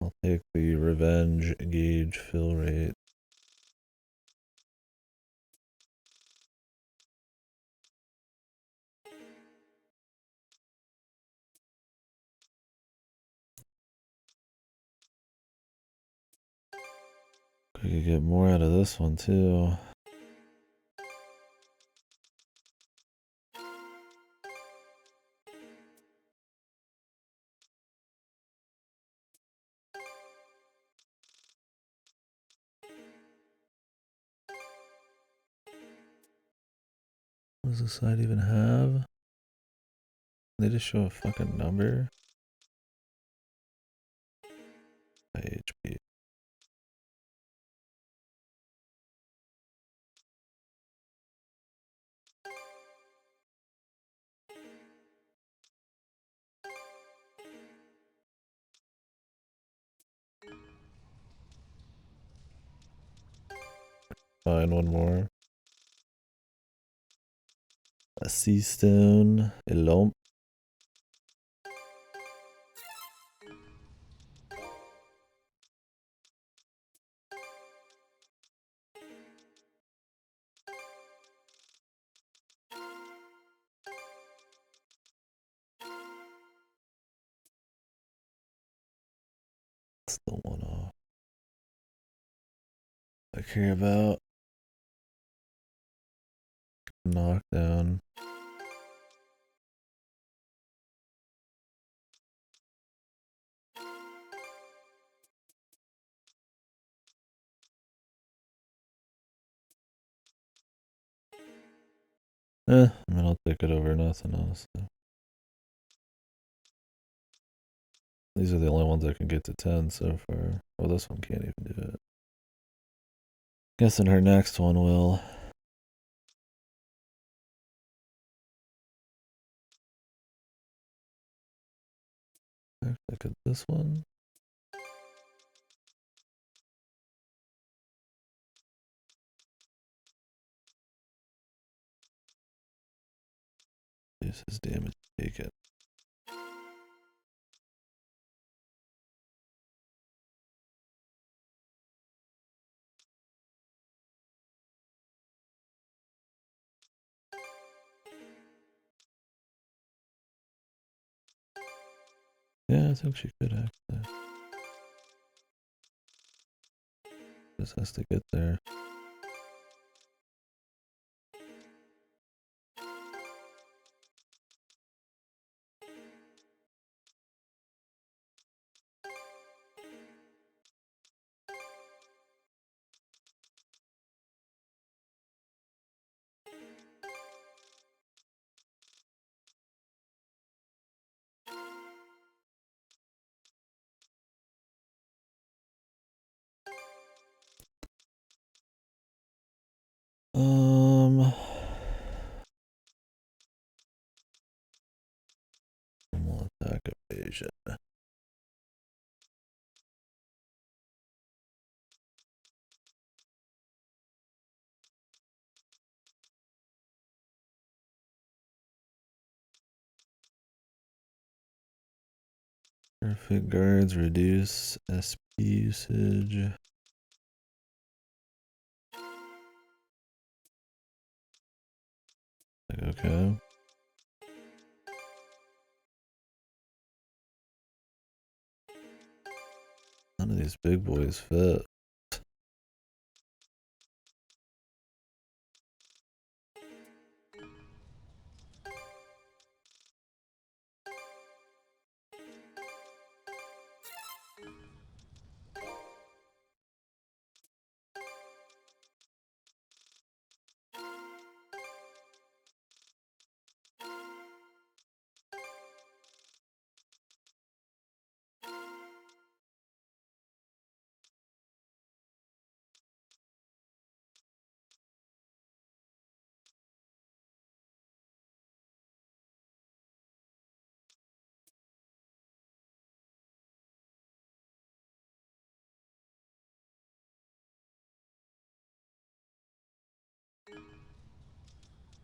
I'll take the revenge gauge fill rate. We could get more out of this one too. What does this side even have? They just show a fucking number. HP. Find one more. A sea stone. A lump. Still one off. I care about knockdown. I mean, I'll take it over nothing, honestly. These are the only ones I can get to 10 so far. Oh, this one can't even do it. Guessing her next one will. Look at this one. This is damage taken. Yeah, I think she could actually. Just has to get there. Attack evasion. Perfect guards reduce SP usage. Okay. None of these big boys fit.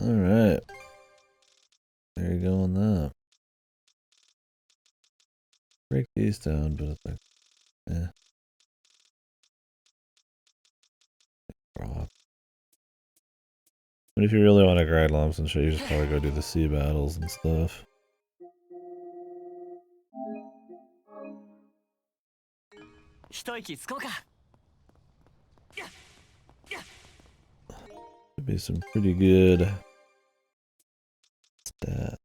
All right. There you go on that. Break these down, but it's like, drop. But if you really want to grind lumps and shit, you just probably go do the sea battles and stuff. Could be some pretty good stats.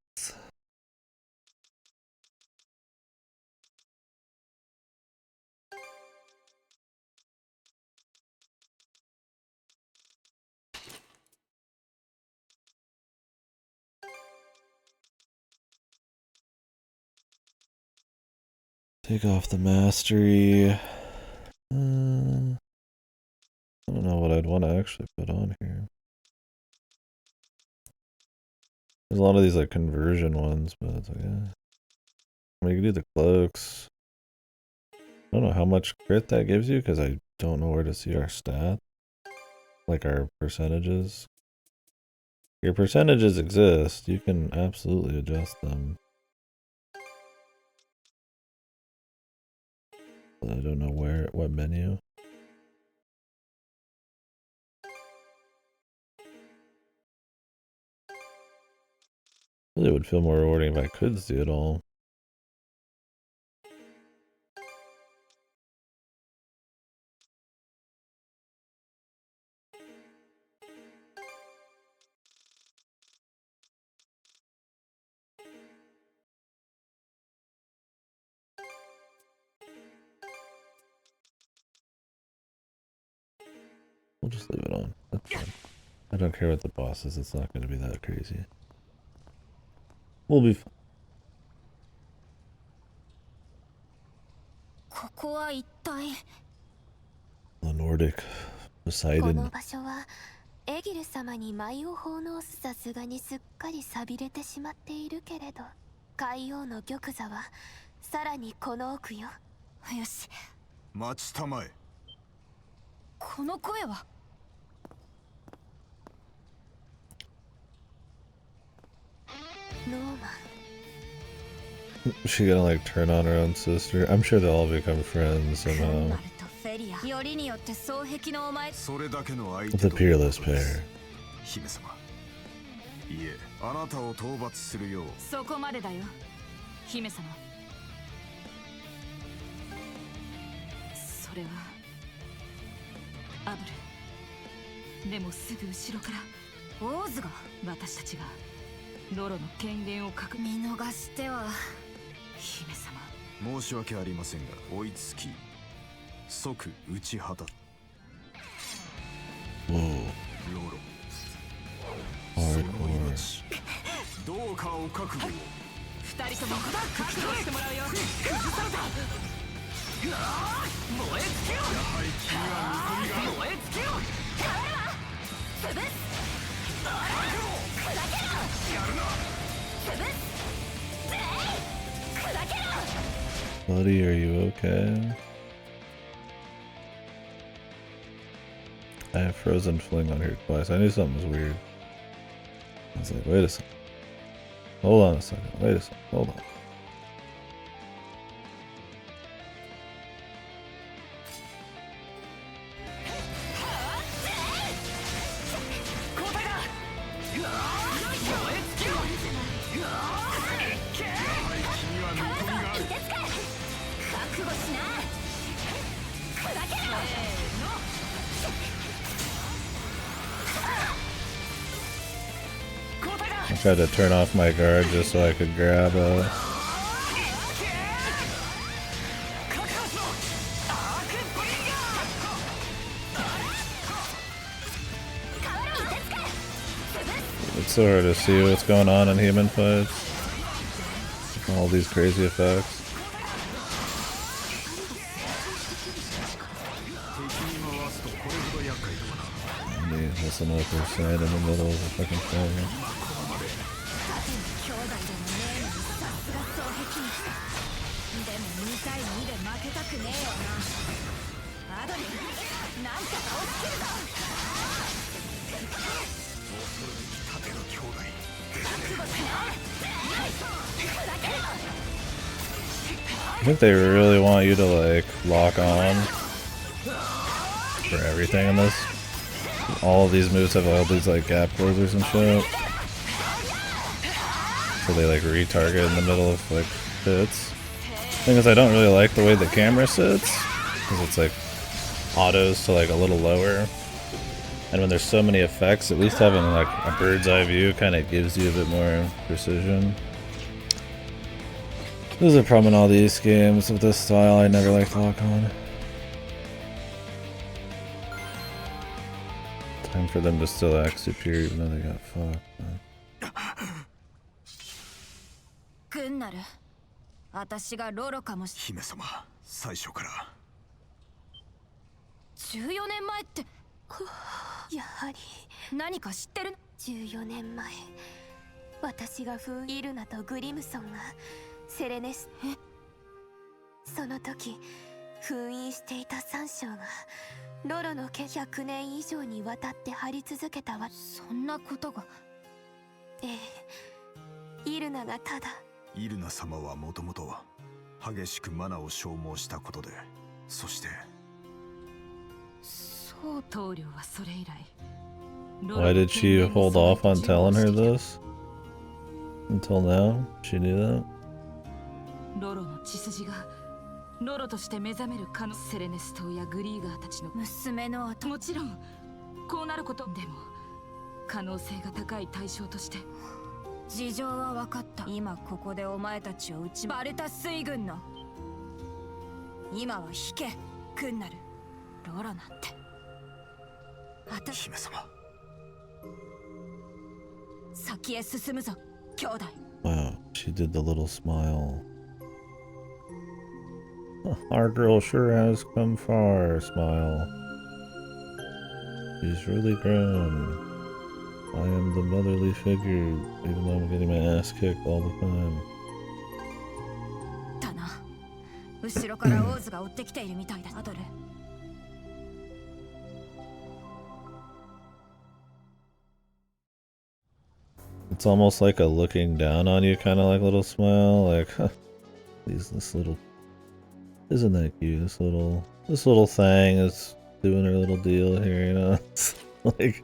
Take off the mastery. I don't know what I'd want to actually put on here. There's a lot of these like conversion ones, but it's like, yeah. I mean, you can do the cloaks. I don't know how much crit that gives you because I don't know where to see our stat. Like our percentages. Your percentages exist. You can absolutely adjust them. But I don't know what menu. Really would feel more rewarding if I could see it all. We'll just leave it on. That's fine. I don't care what the boss is. It's not going to be that crazy. We'll be fine. ここは一体 The Nordic こ Poseidon. の場所はエギル様に舞を奉納す。さすがにすっかり寂れてしまっているけれど、海王の玉座はさらにこの奥よ。よし、待ちたまえ。この声は。ノーマン。 She gonna like turn on her own sister? I'm sure they'll all become friends クン somehow. マルとフェリア。よりによって双璧のお前。それだけの相 The 手と peerless pair. 姫様。いえ、あなたを討伐するよう。そこまでだよ、姫様。それはアブル。でもすぐ後ろからオーズが。私たちがロロの権限を見逃しては。姫様、申し訳ありませんが、追いつき即打ち果た。 Whoa. ロロ。 Hardcore. どうかお覚悟を。二人とも覚悟してもらうよ。燃え尽きろ。やはり君は見込みが。燃え尽きろ。潰す。砕けろ。やるな。潰す。ぜい。砕 Buddy, are you okay? I have frozen fling on here twice. I knew something was weird. I was like, wait a second. Hold on a second. Wait a second. Hold on. I tried to turn off my guard just so I could grab a... It's so hard to see what's going on in human fights. All these crazy effects. Listen to what they're saying in the middle of the fucking thing. 'Cause I think they really want you to like lock on for everything in this. All of these moves have all these like gap closers and shit. So they like retarget in the middle of like hits. Thing is, I don't really like the way the camera sits, because it's like autos to like a little lower. And when there's so many effects, at least having like a bird's eye view kind of gives you a bit more precision. There's a problem in all these games with this style. I never liked lock on. Time for them to still act superior even though they got fucked. Gunnar, 私がロロかもし姫様、最初から14年前ってやはり何か知ってる14年前私がイルナとグリムソンがセレネスその時封印していた三将がロロの毛100年以上にわたって張り続けたわそんなことがええイルナがただイルナ様はもともと激しくマナを消耗したことでそしてそう棟梁はそれ以来 Why did she hold off on telling her this? Until now? She knew that? ロロの血筋がロロとして目覚める可能セレネス島やグリーガーたちの娘の後もちろんこうなることでも可能性が高い対象として事情は分かった今ここでお前たちを撃ちバルタ水軍の今は引けグンナルロロなんて姫様先へ進むぞ兄弟 Wow, she did the little smile. Our girl sure has come far, smile. She's really grown. I am the motherly figure, even though I'm getting my ass kicked all the time. だな後ろからオーズが追ってきているみたいだアドル It's almost like a looking down on you kind of like little smile, like, huh, this little, isn't that cute? This little thing is doing her little deal here, you know? It's like,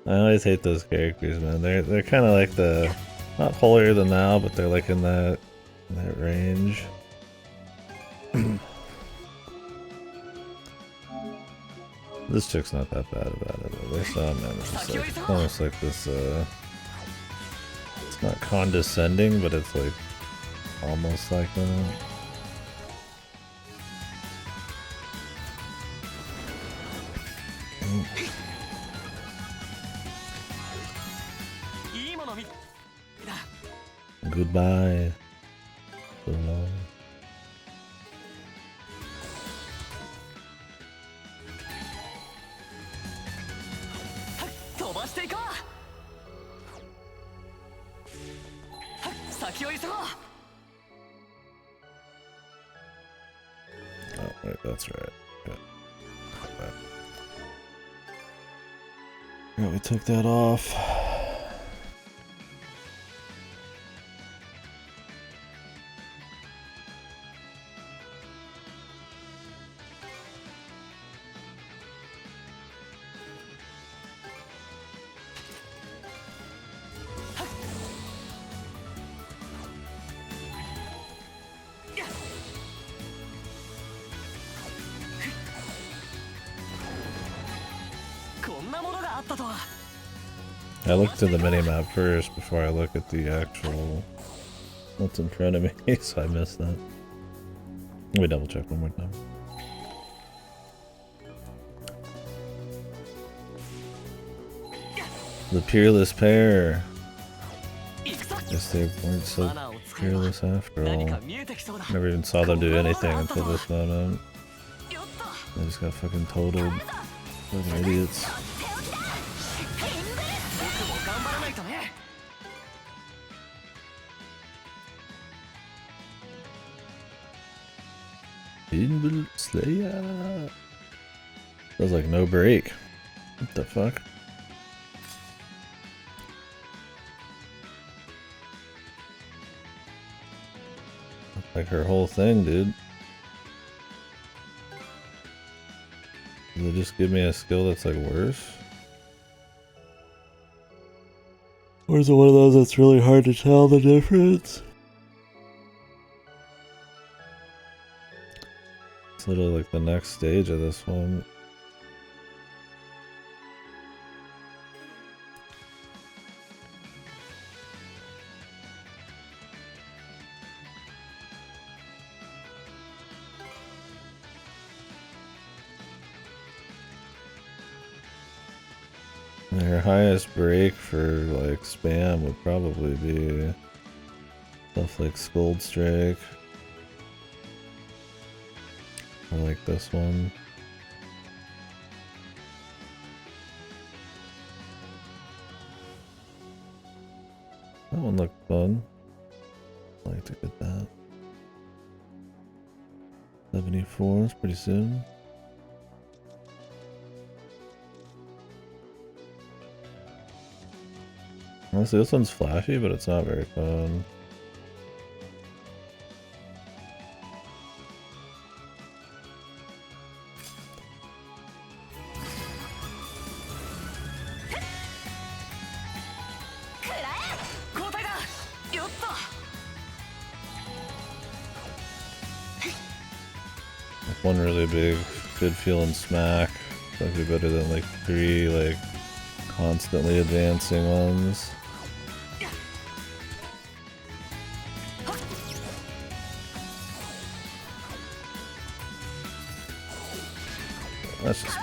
I always hate those characters, man. They're kind of like the, not holier than thou, but they're like in that range. This chick's not that bad about it. Though. There's some, man, it's just like almost like this. It's not condescending, but it's like almost like that. Goodbye. So long. 飛ばしていこう先を急ごう That's right. Good. Yeah, we took that off. I looked at the minimap first before I look at the actual what's in front of me, so I missed that. Let me double check one more time. The peerless pair. Guess they weren't so peerless after all. Never even saw them do anything until this moment. They just got fucking totaled. Fucking idiots. Invisible Slayer. Feels like no break. What the fuck? Like her whole thing, dude. Does it just give me a skill that's like worse? Or is it one of those that's really hard to tell the difference? It's literally like the next stage of this one. Their highest break for like spam would probably be stuff like Scold Strike. Or like this one. That one looked fun. I'd like to get that. 74 is pretty soon. Honestly, this one's flashy, but it's not very fun. Like one really big, good feeling smack. That'd be better than like 3 like constantly advancing ones. That's just...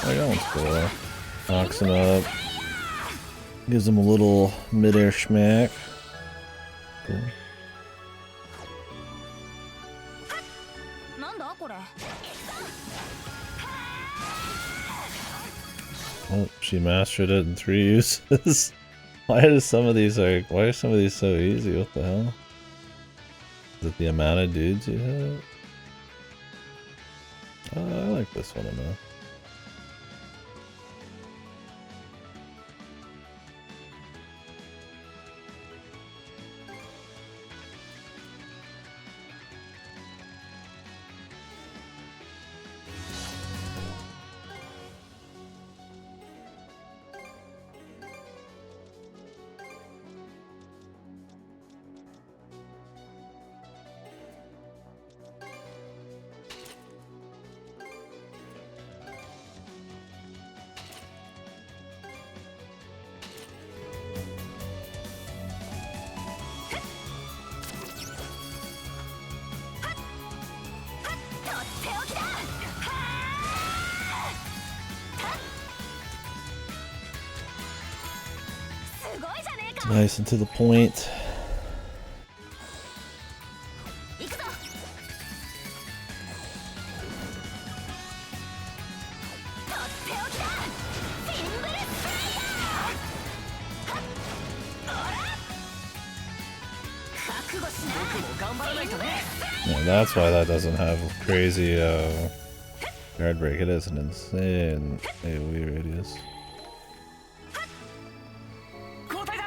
Oh, that one's cool. Knocks him up. Gives him a little mid-air schmack. Cool. Oh, she mastered it in 3 uses. Why are some of these so easy? What the hell? Is it the amount of dudes you have? I like this one enough. Nice and to the point. Yeah, that's why that doesn't have crazy guard break. It is an insane AoE radius. 交代だ。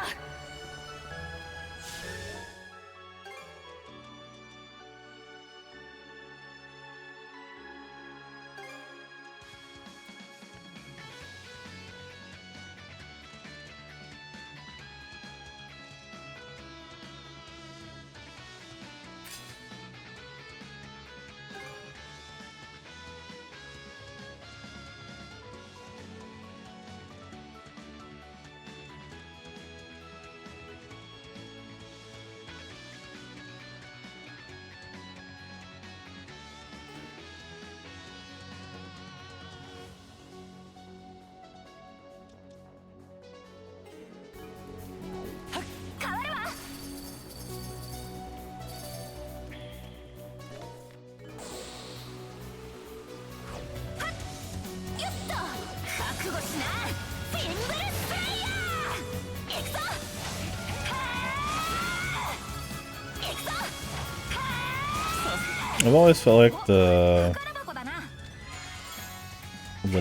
I've always felt like the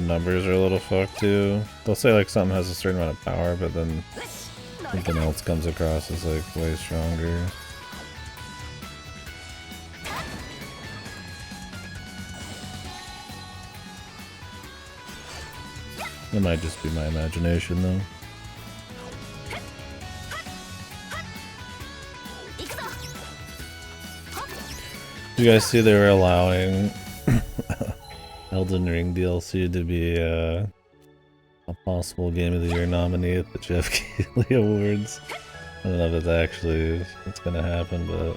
numbers are a little fucked too. They'll say like something has a certain amount of power, but then something else comes across as like way stronger. It might just be my imagination though. You guys see they were allowing Elden Ring DLC to be a possible Game of the Year nominee at the Jeff Keighley Awards. I don't know if it's gonna happen, but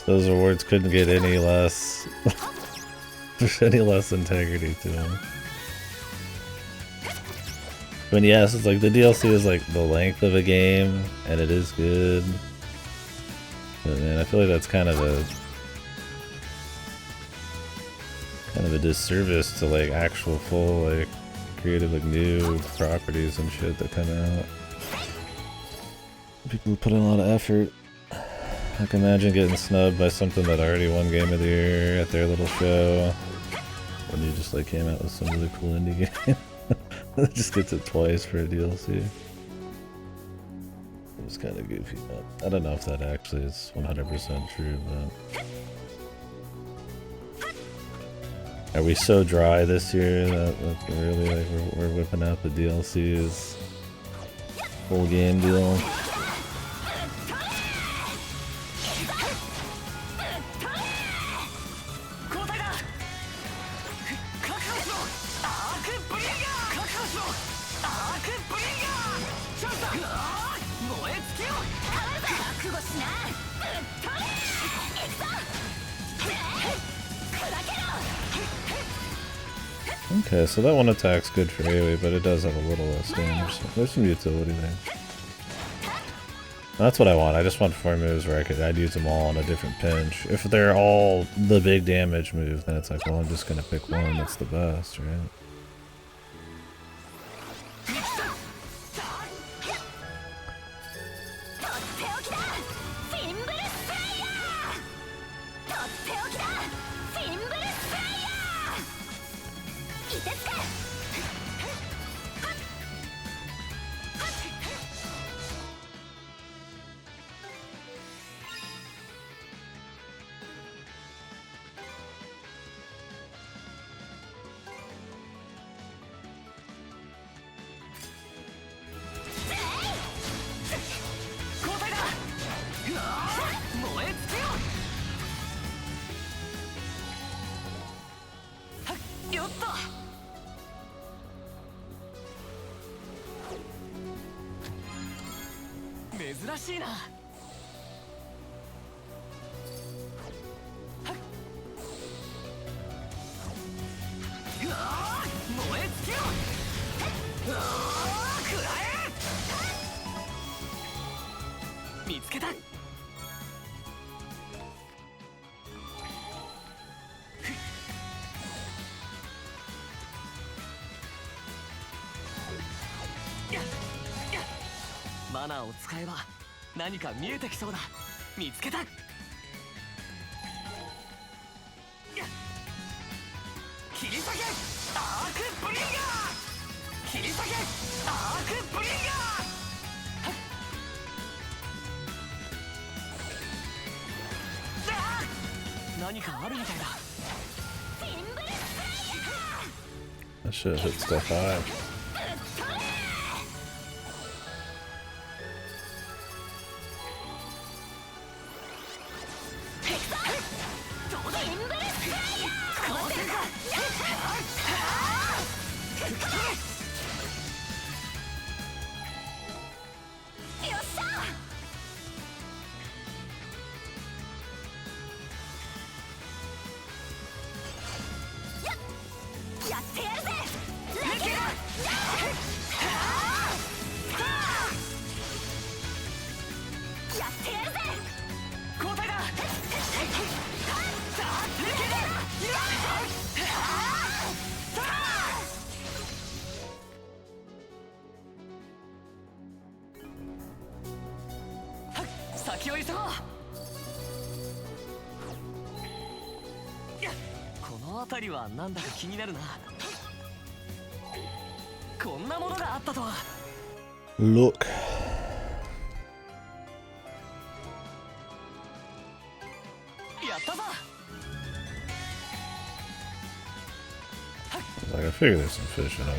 those awards couldn't get any less there's any less integrity to them. But yes, it's like the DLC is like the length of a game, and it is good. But man, I feel like that's kind of a disservice to like actual full like creative like new properties and shit that come out. People put in a lot of effort. I can imagine getting snubbed by something that already won Game of the Year at their little show, when you just like came out with some really cool indie game. It just gets it twice for a DLC. It was kind of goofy, but I don't know if that actually is 100% true, but are we so dry this year that really like we're whipping out the DLCs full game deal? Okay, so that one attack's good for AoE, but it does have a little less damage. So there's some utility there. That's what I want. I just want 4 moves where I'd use them all on a different pinch. If they're all the big damage move, then it's like, well, I'm just gonna pick one that's the best, right? 見つけた。切り裂けアークブリンガー。切り裂けアークブリンガー。何かあるみたいだ。 That shit hit stuff high.先を急ごう。この辺りはなんだか気になるな。こんなものがあったとは。 Look. やったぞ。 Like, I figure there's some fishing over there.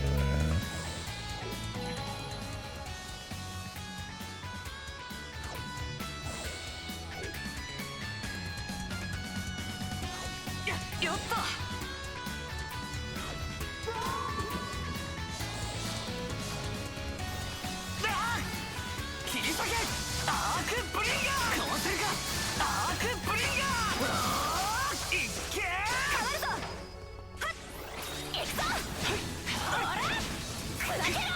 やった。切り裂けアークブリンガー。かわせるかアークブリンガー。いっけー。かわるぞ。はっいくぞ。ほら砕けろ。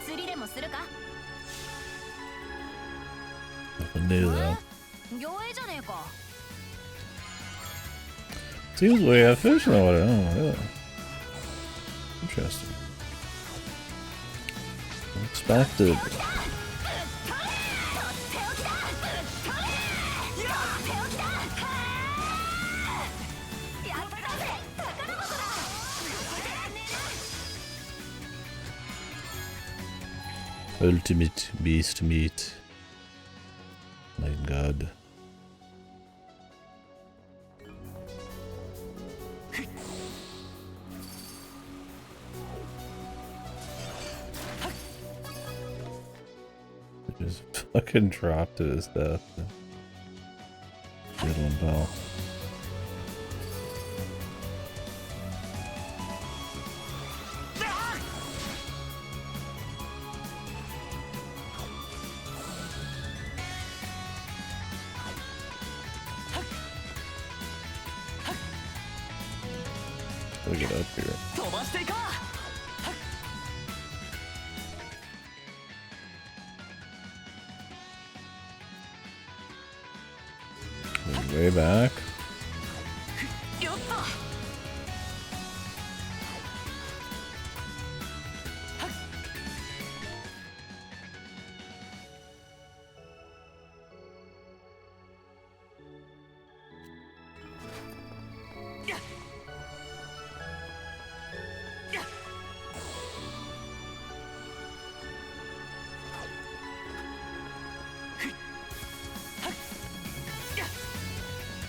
釣りでもするか。 Nothing new though. 魚影じゃねえか。 Seems we have fish in the water. Oh, really? Interesting. Unexpected. Ultimate beast meat. My god. Just fucking dropped to his death. Good one, pal. Look it up here. 飛ばしていこう。 Way back. やった。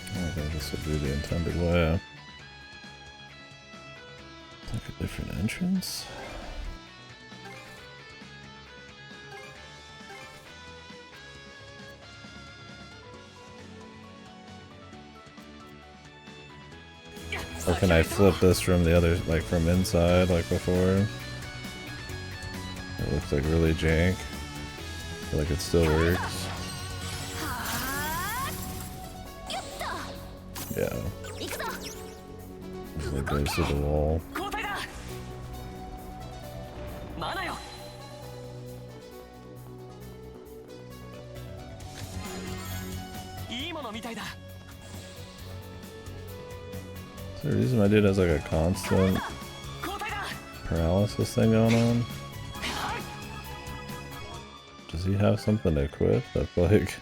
I don't think this would be the intended way. Like a different entrance? Or can I flip this from the other, like from inside, like before? It looks like really jank. I feel like it still works. Yeah. It goes to the wall. 交代だ。マナよ。いいものみたいだ。 Is there a reason my dude has like a constant 交代だ。 paralysis thing going on? Does he have something to equip? That's like...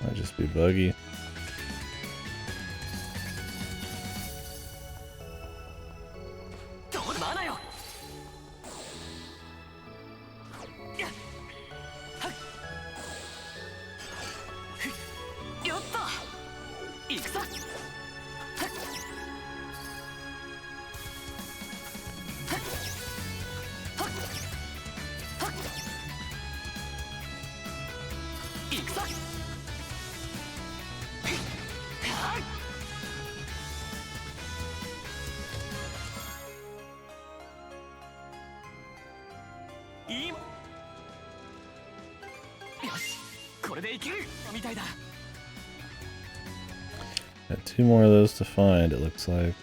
Might just be buggy. Got 2 more of those to find, it looks like.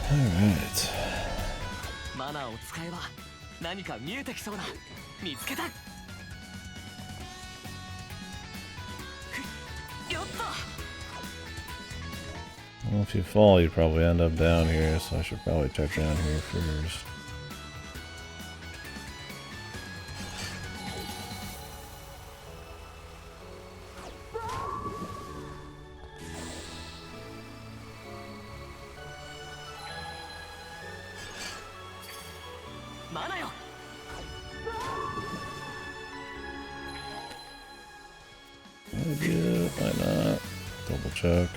Alright. マナーを使えば何か見えてきそうだ。見つけた。よっと。 Well, if you fall, you'd probably end up down here, so I should probably check down here first. Maybe, why not? Double check.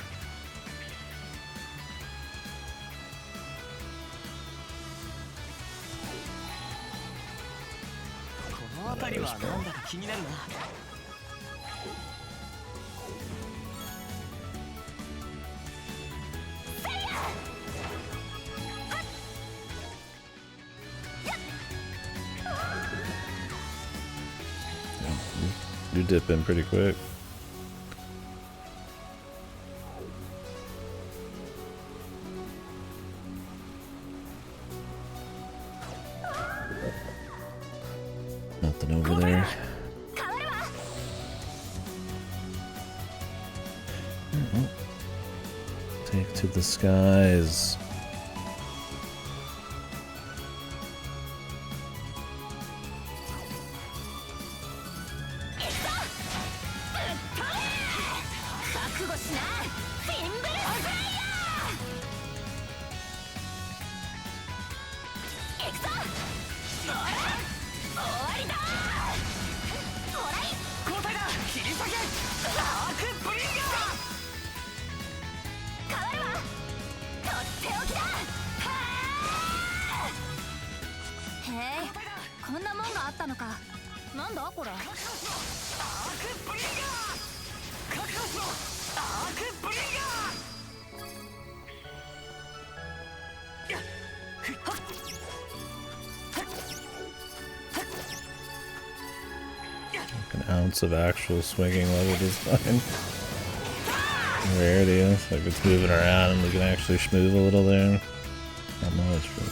You dip in pretty quick. Nothing over there. Take to the skies. An ounce of actual swinging level is fine. Rarity, like it's moving around and we can actually schmooze a little there. Not much, but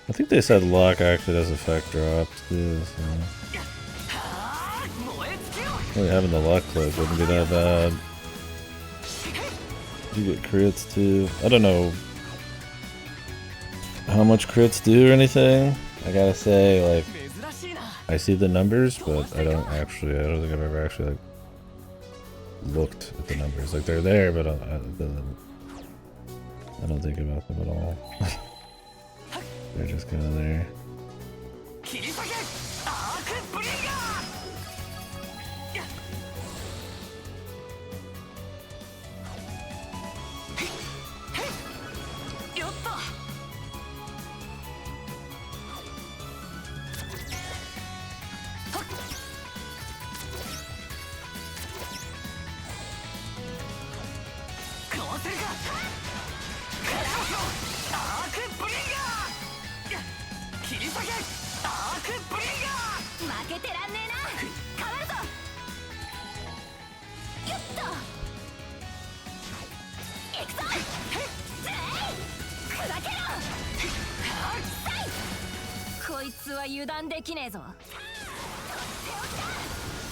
I think they said luck actually does affect drops too, so really having the luck clip wouldn't be that bad. You get crits too. I don't know how much crits do or anything. I gotta say, like, I see the numbers, but I don't think I've ever actually like looked at the numbers. Like they're there, but I don't think about them at all. They're just kind of there. ダークブリンガー負けてらんねえな。変わるぞ。よっと行くぞ。ぜい砕けろ。こいつは油断できねえぞ。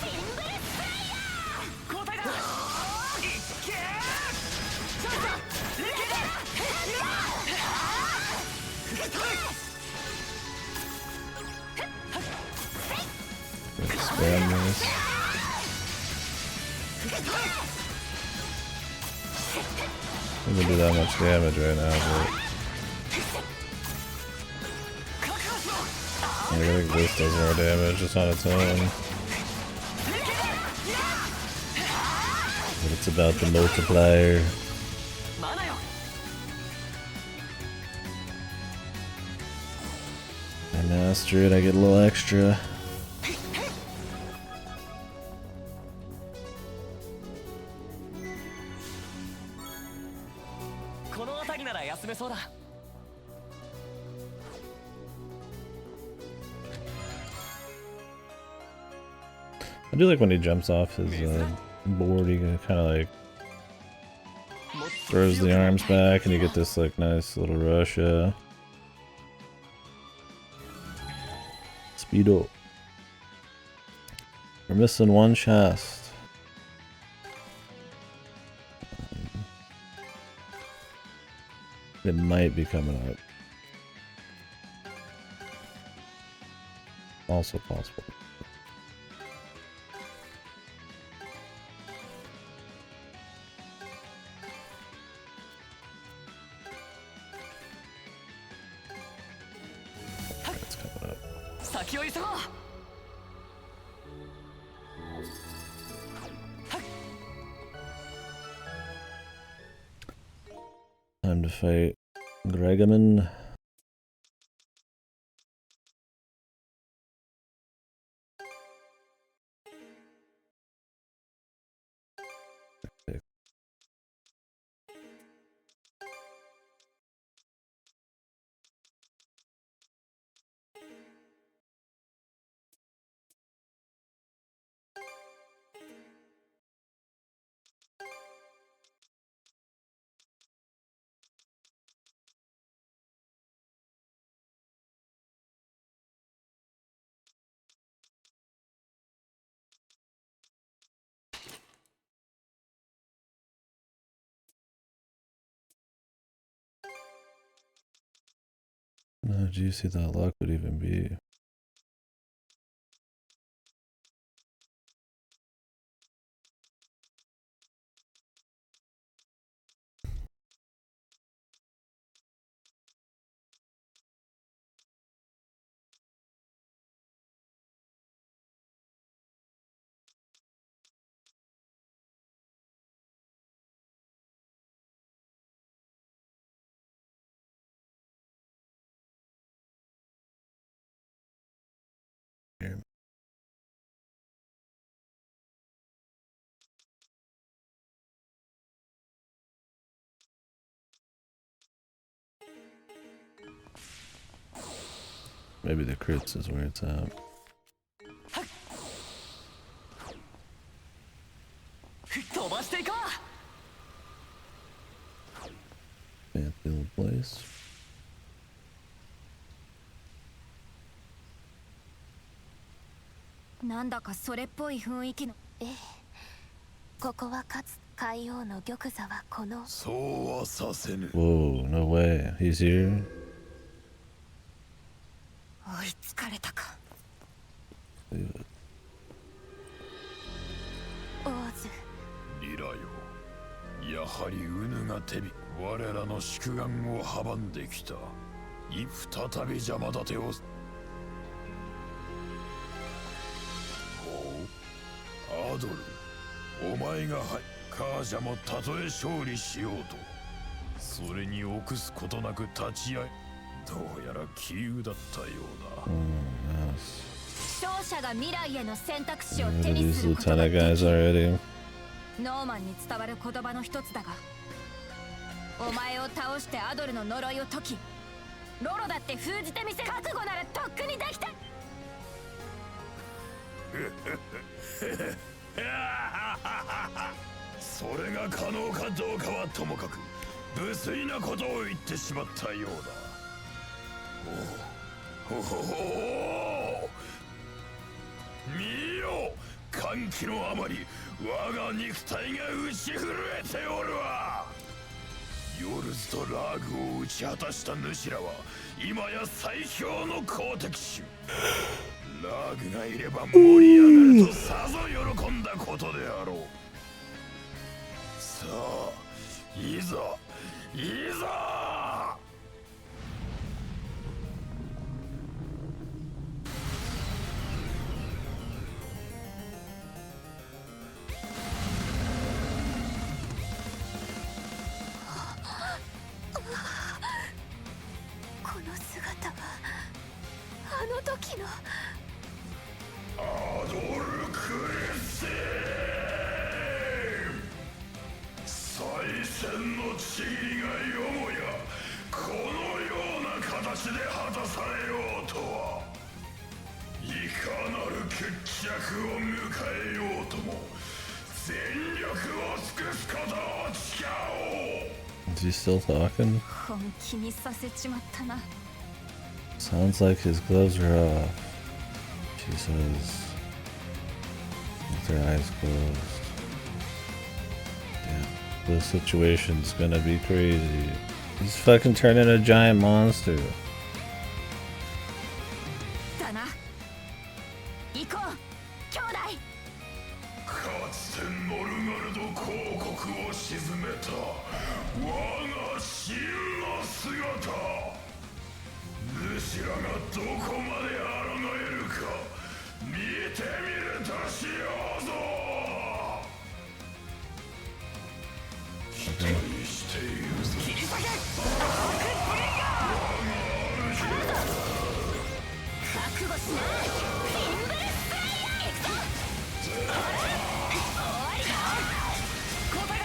シンブルスプレイヤー交代だ。いっけーちょっと抜けだ。Spam this. Doesn't do that much damage right now, but I think this does more damage just on its own. But it's about the multiplier. マナよ。 I master it, I get a little extra. この辺りなら休めそうだ。 I do like when he jumps off his board, he kind of like throws the arms back and you get this like nice little rush. Speedo. We're missing one chest. It might be coming up. Also possible. It's coming up. 先を急ごう。 Time to fight Gregaman. How juicy that luck would even be. Here. Maybe the crits is where it's at. 飛ばしていこう。 Battlefield Place. なんだかそれっぽい雰囲気の。ええ、ここはかつ海王の玉座はこの。そうはさせぬ。 Whoa, no way. He's here? 追いつかれたか。オーズ。リラよ、やはりウヌが手び我らの宿願を阻んできた。再び邪魔立てを。ほう、アドル、お前がカージャもたとえ勝利しようとそれに臆すことなく立ち会い、どうやら杞憂だったようだ。勝者が未来への選択肢を手 These にすることが lieutenant でき guys already. ノーマンに伝わる言葉の一つだが、お前を倒してアドルの呪いを解きロロだって封じてみせ覚悟ならとっくにできた。それが可能かどうかはともかく無粋なことを言ってしまったようだ。おお、見よ、歓喜のあまり我が肉体が打ち震えておるわ。ヨルズとラーグを打ち果たした主らは今や最強の好敵手。ラーグがいれば盛り上がるとさぞ喜んだことであろう。さあ、いざいざ。この姿はあの時の。アドルクリスティ再戦のちぎりがよもやこのような形で果たされようとは。いかなる決着を迎えようとも全力を尽くすことを誓おう。Is he still talking? 本気にさせちまったな。 Sounds like his gloves are off. She says, with her eyes closed. Yeah, this situation's gonna be crazy. He's fucking turning a giant monster. だな。行こう兄弟。かつてノルガルド公国を沈めた我が真の姿。主らがどこまで抗えるか見てみるとしようぞ。期待しているぞ。切り裂け覚悟しな。フィンブルスプレイヤー。行くぞ。終わりだ。交代だ。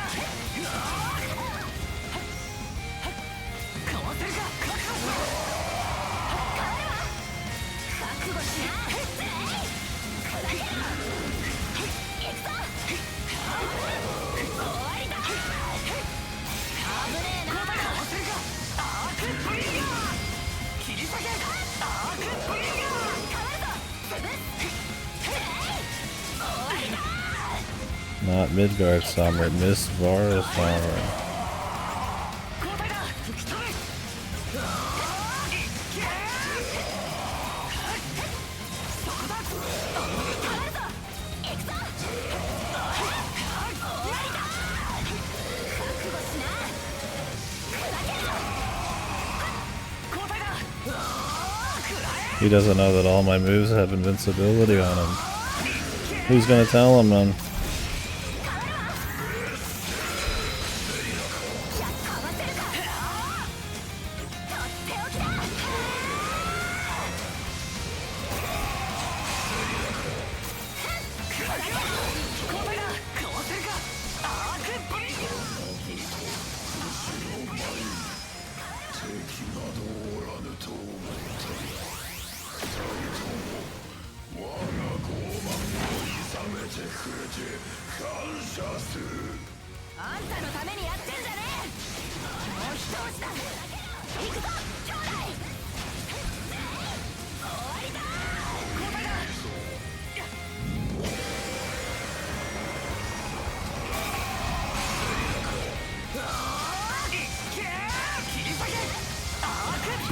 かわせるか。覚悟しろ。覚悟しな。砕けろ。行くぞ。終わりだ。危ねえな。かわせるか。アークブリンガー。切り裂けアークブリンガー。Not Midgard Summer, Miss Vara Summer. 交代だ。吹き飛べ。いけそこだ。行くぞ。終わりだ。覚悟しな。砕けろ。交代だ。食らえ。 He doesn't know that all my moves have invincibility on him. Who's gonna tell him, man? かわせるか。とっておきだ。交代だ。かわせるか。アークブリンガ敵などおらぬと思った二人とも我が傲慢を諌めてくれて感謝する。あんたのためにやってんじゃねえ。もう一押しだ。行くぞ兄弟。終わりだ。交代だ。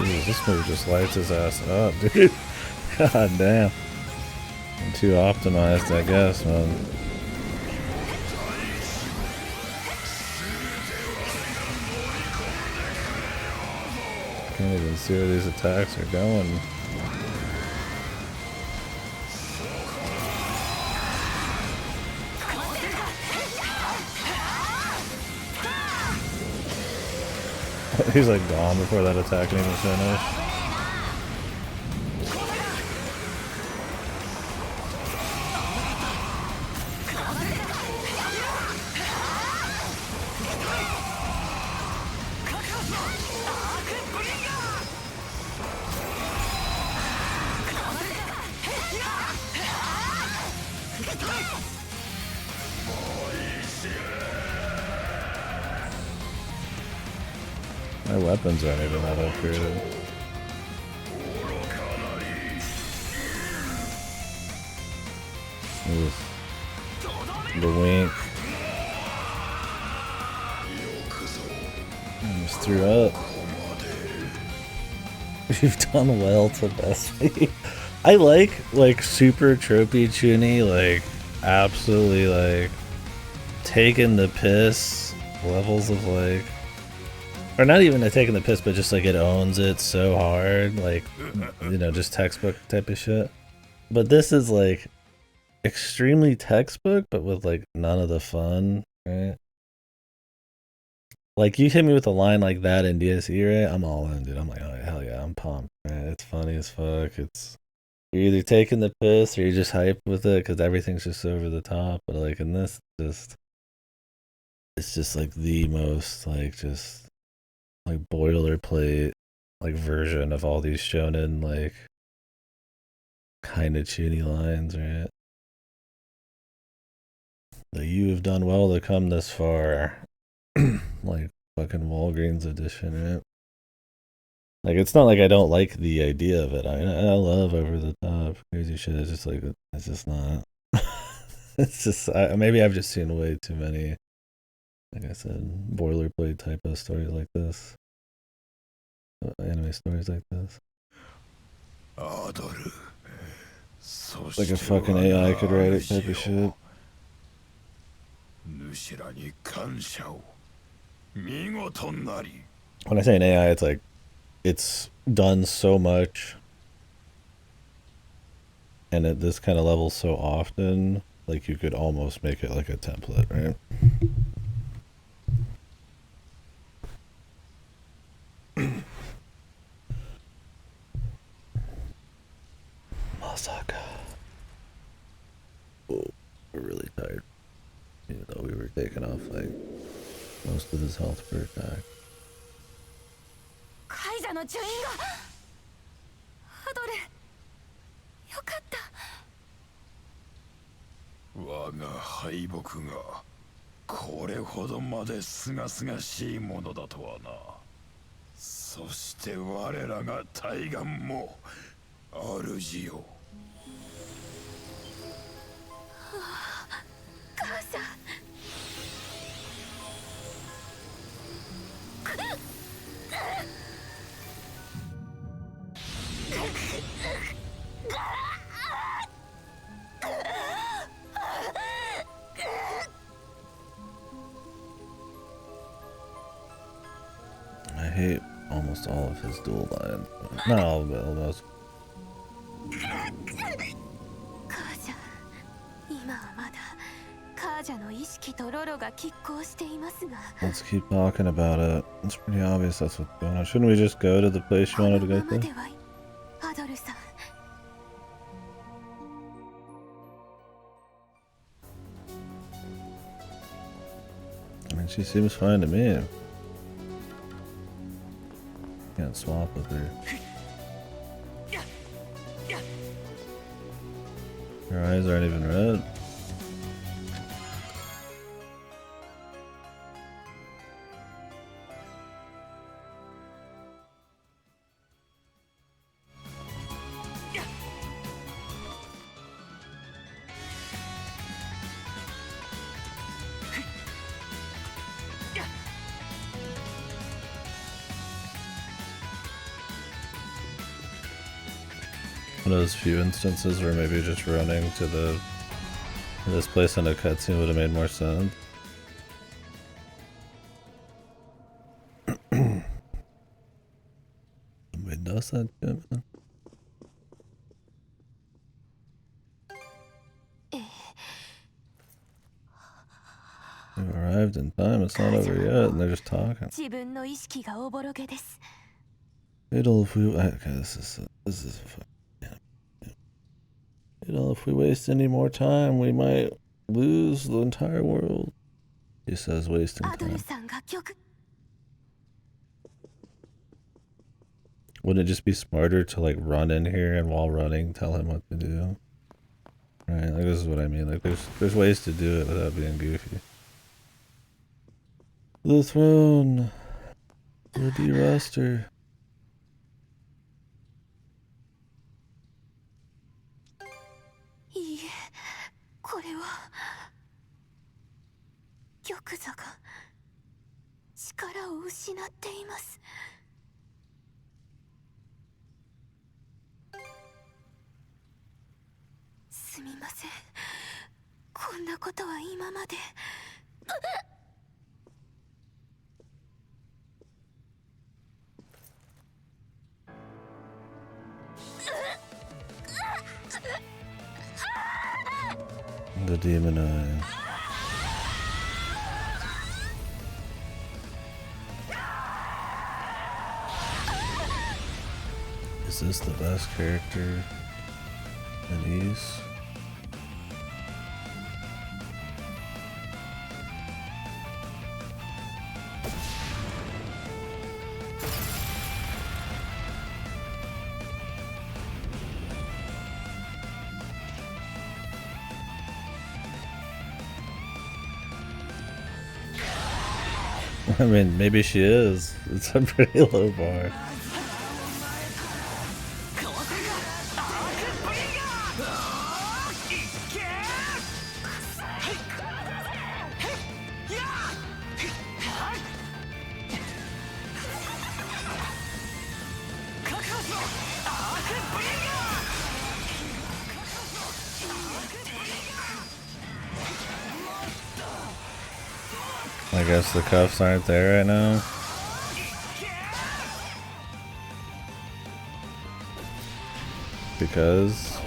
Jesus, this movie just lights his ass up, dude. God damn. I'm too optimized, I guess, man. Can't even see where these attacks are going. He's like gone before that attack can even finish. weapons aren't even that upgraded. Oof. The wink. Almost threw up. You've done well to best me. I like super tropey Chuni, like absolutely like taking the piss levels of like, or not even taking the piss, but just like it owns it so hard, like, you know, just textbook type of shit. But this is like extremely textbook, but with like none of the fun, right? Like you hit me with a line like that in DSE, right? I'm all in, dude. I'm like, oh hell yeah, I'm pumped, man. It's funny as fuck. It's, you're either taking the piss or you're just hyped with it because everything's just over the top. But like in this, it's just like the most like just like boilerplate like version of all these shonen like kind of chuny lines, right? That you have done well to come this far. Like fucking Walgreens edition, right? Like it's not like I don't like the idea of it. I love over the top crazy shit. It's just like it's just not. It's just maybe I've just seen way too many, like I said, boilerplate type of stories like this, anime stories like this. Like a fucking AI could write it type of shit. When I say an AI, it's like it's done so much and at this kind of level so often, like you could almost make it like a template, right? Masaka. Oh, we're really tired. Even though we were taking off like most of his health per attack. カイジャの順位がハドルよかった我が敗北がこれほどまで清々しいものだとはな。そして我らが対岸も主よ。母さん I hate almost all of his dual lines. Not all of it, almost. 母ちゃん今はまだカージャの意識とロロが拮抗していますが Let's keep talking about it. It's pretty obvious that's what's going on. Shouldn't we just go to the place you こ wanted の to go まま to? ではハドルさん I mean, she seems fine to me. Can't swap with her. Her eyes aren't even red. One of those few instances where maybe just running to this place on a cutscene would have made more sense. Nobody does that shit, man. They've arrived in time, it's not over yet, and they're just talking. 自分の意識がおぼろげです Fatal if we okay, this is yeah. Fatal if we waste any more time, we might lose the entire world. He says wasting アドル time. さんが曲 Wouldn't it just be smarter to like run in here and while running tell him what to do? Right, like this is what I mean. Like there's ways to do it without being goofy. The throne. The D roster. いいえ、これは玉座が力を失っています。すみません、こんなことは今まで。The demon eyes. Is this the best character in East? I mean, maybe she is. It's a pretty low bar. I guess the cuffs aren't there right now. Because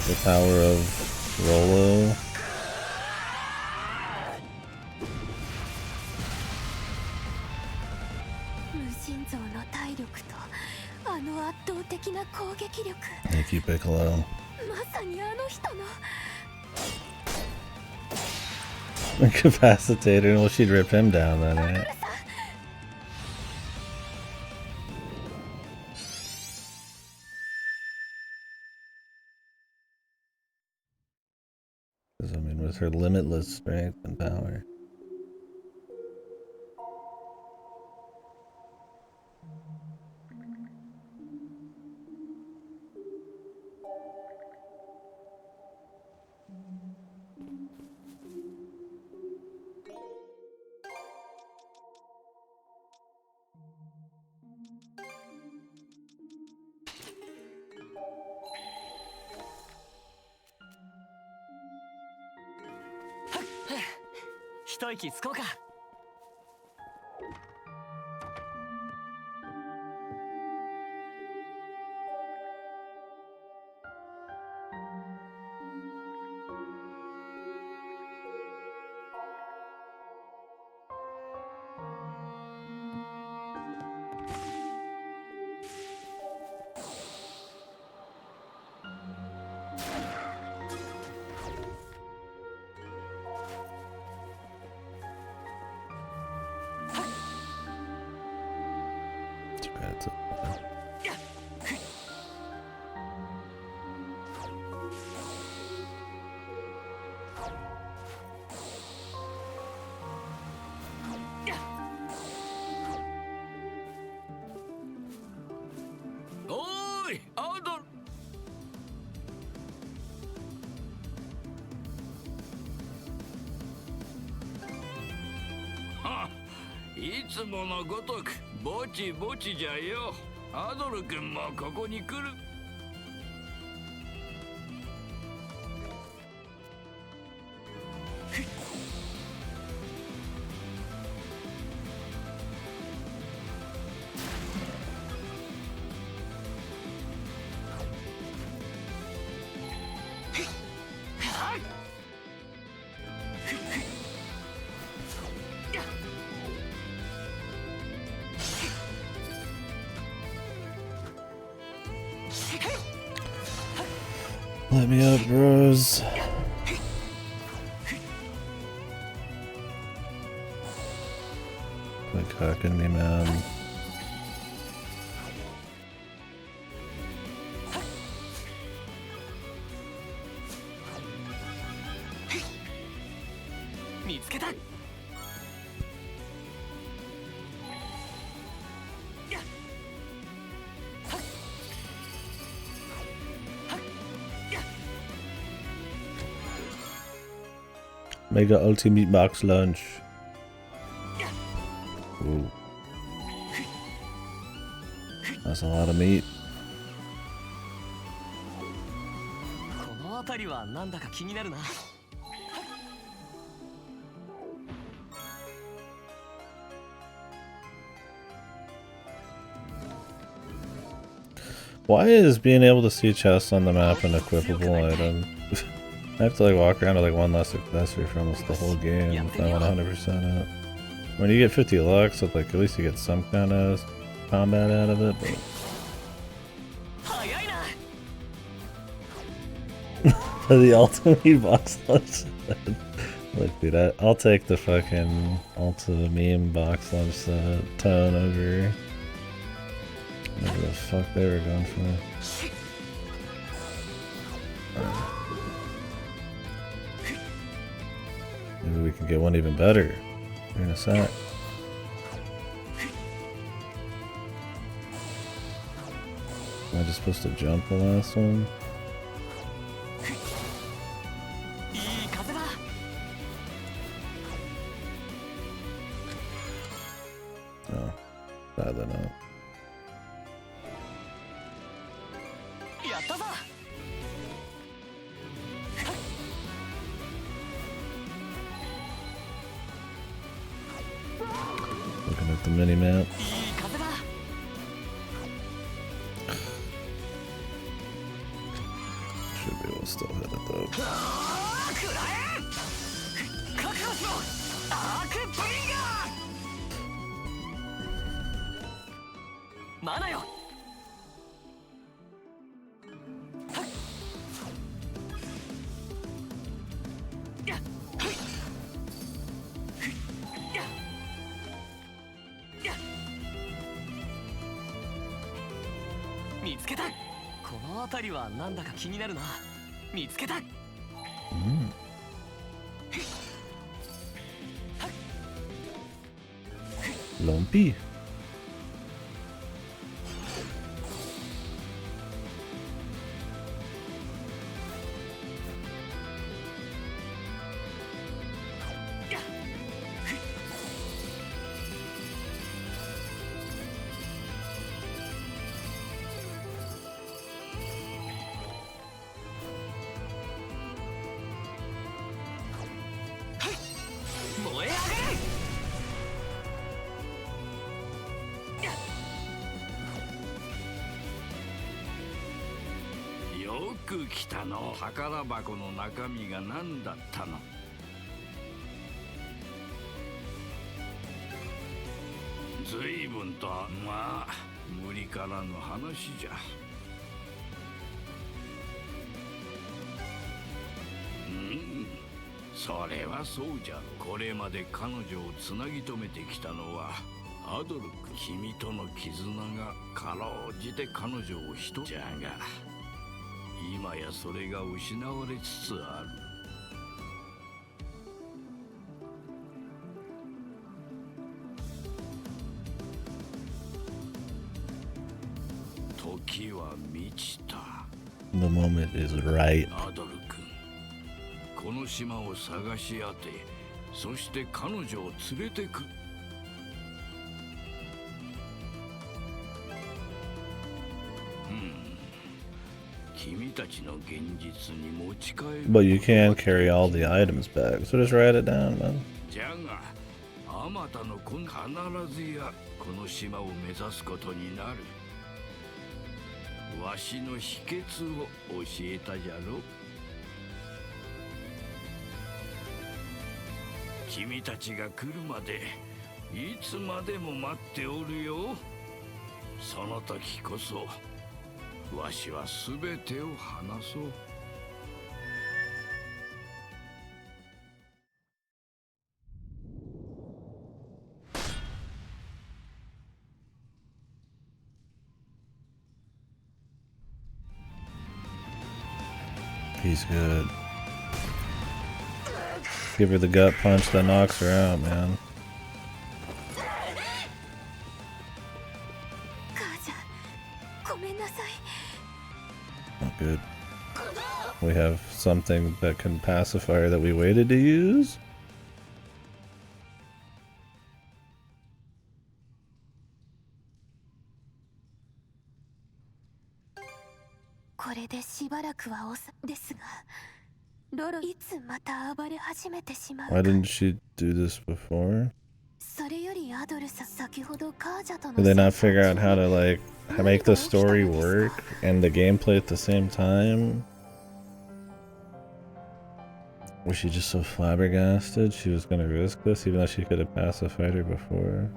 the power of Rolo. Thank you, Piccolo. Incapacitated. Well, she'd rip him down then, right? Because, I mean, with her limitless strength and power. Oi, Adol! いつものごとくぼちぼちじゃよ。アドル君もここに来る。Let me up, bros. Quit cocking me, man. Mega Ultimate Box Lunch. Ooh. That's a lot of meat. この辺りはなんだか気になるな。 Why is being able to see chests on the map an equipable item? I have to like walk around with like one less accessory for almost the whole game if I want 100% it. When you get 50 lux, so like at least you get some kind of combat out of it. But the ultimate box lunch. Look, dude, I'll take the fucking ultimate meme box lunch tone over whatever the fuck they were going for. Maybe we can get one even better in a sec. Am I just supposed to jump the last one? Oh, sadly not. Looking at the mini map. Should be able to still hit it though. Lumpy.よく来たの。宝箱の中身が何だったの。随分とまあ無理からの話じゃ。それはそうじゃ。これまで彼女をつなぎ止めてきたのはアドルク。君との絆がかろうじて彼女を一つじゃが、今やそれが失われつつある。時は満ちた。 The moment is right. アドル君、この島を探し当て、そして彼女を連れてく。君たちの現実に持ち帰る。 But you can carry all the items back, so just write it down, man. じゃが、あまたの子必ずやこの島を目指すことになる。わしの秘訣を教えたじゃろ。君たちが来るまでいつまでも待っておるよ。その時こそわしはすべてを話そう。He's good. Give her the gut punch that knocks her out, man. Not good. We have something that can pacify her that we waited to use? これでしばらくはですが、ロロいつまた暴れ始めてしまうか。 Why didn't she do this before? それよりアドルさん、先ほどカージャとの Did they not 戦 figure 争 out how to like make the story work and the gameplay at the same time? Was she just so flabbergasted she was gonna risk this even though she could have passed a fighter before?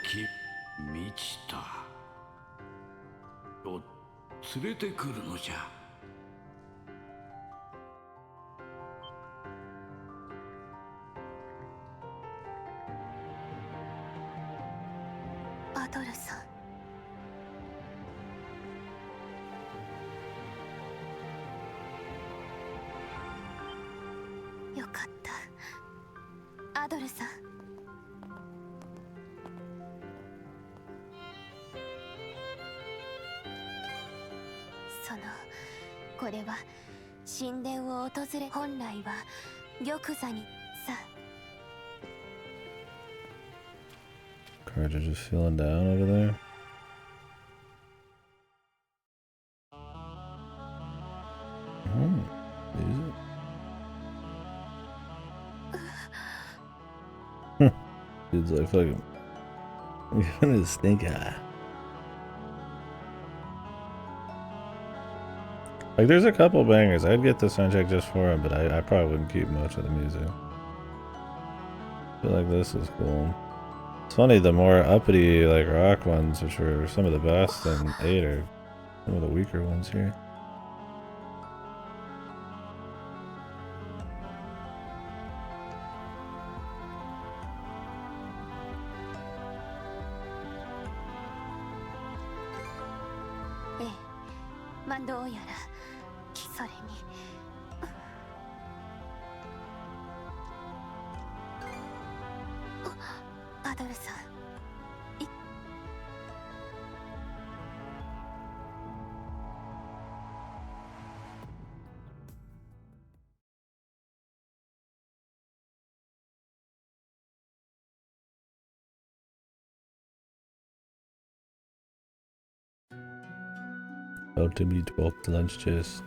時満ちたを連れてくるのじゃ。アドルさん、よかった。アドルさん、これは神殿を訪れ、本来は玉座にさ。 Carter just feeling down over there. Music. Dude's like fucking giving his stink eye. Like, there's a couple bangers. I'd get the soundtrack just for him, but I probably wouldn't keep much of the music. I feel like this is cool. It's funny, the more uppity, like, rock ones, which were some of the best in 8, are some of the weaker ones here. About to meet walk the lunch chase.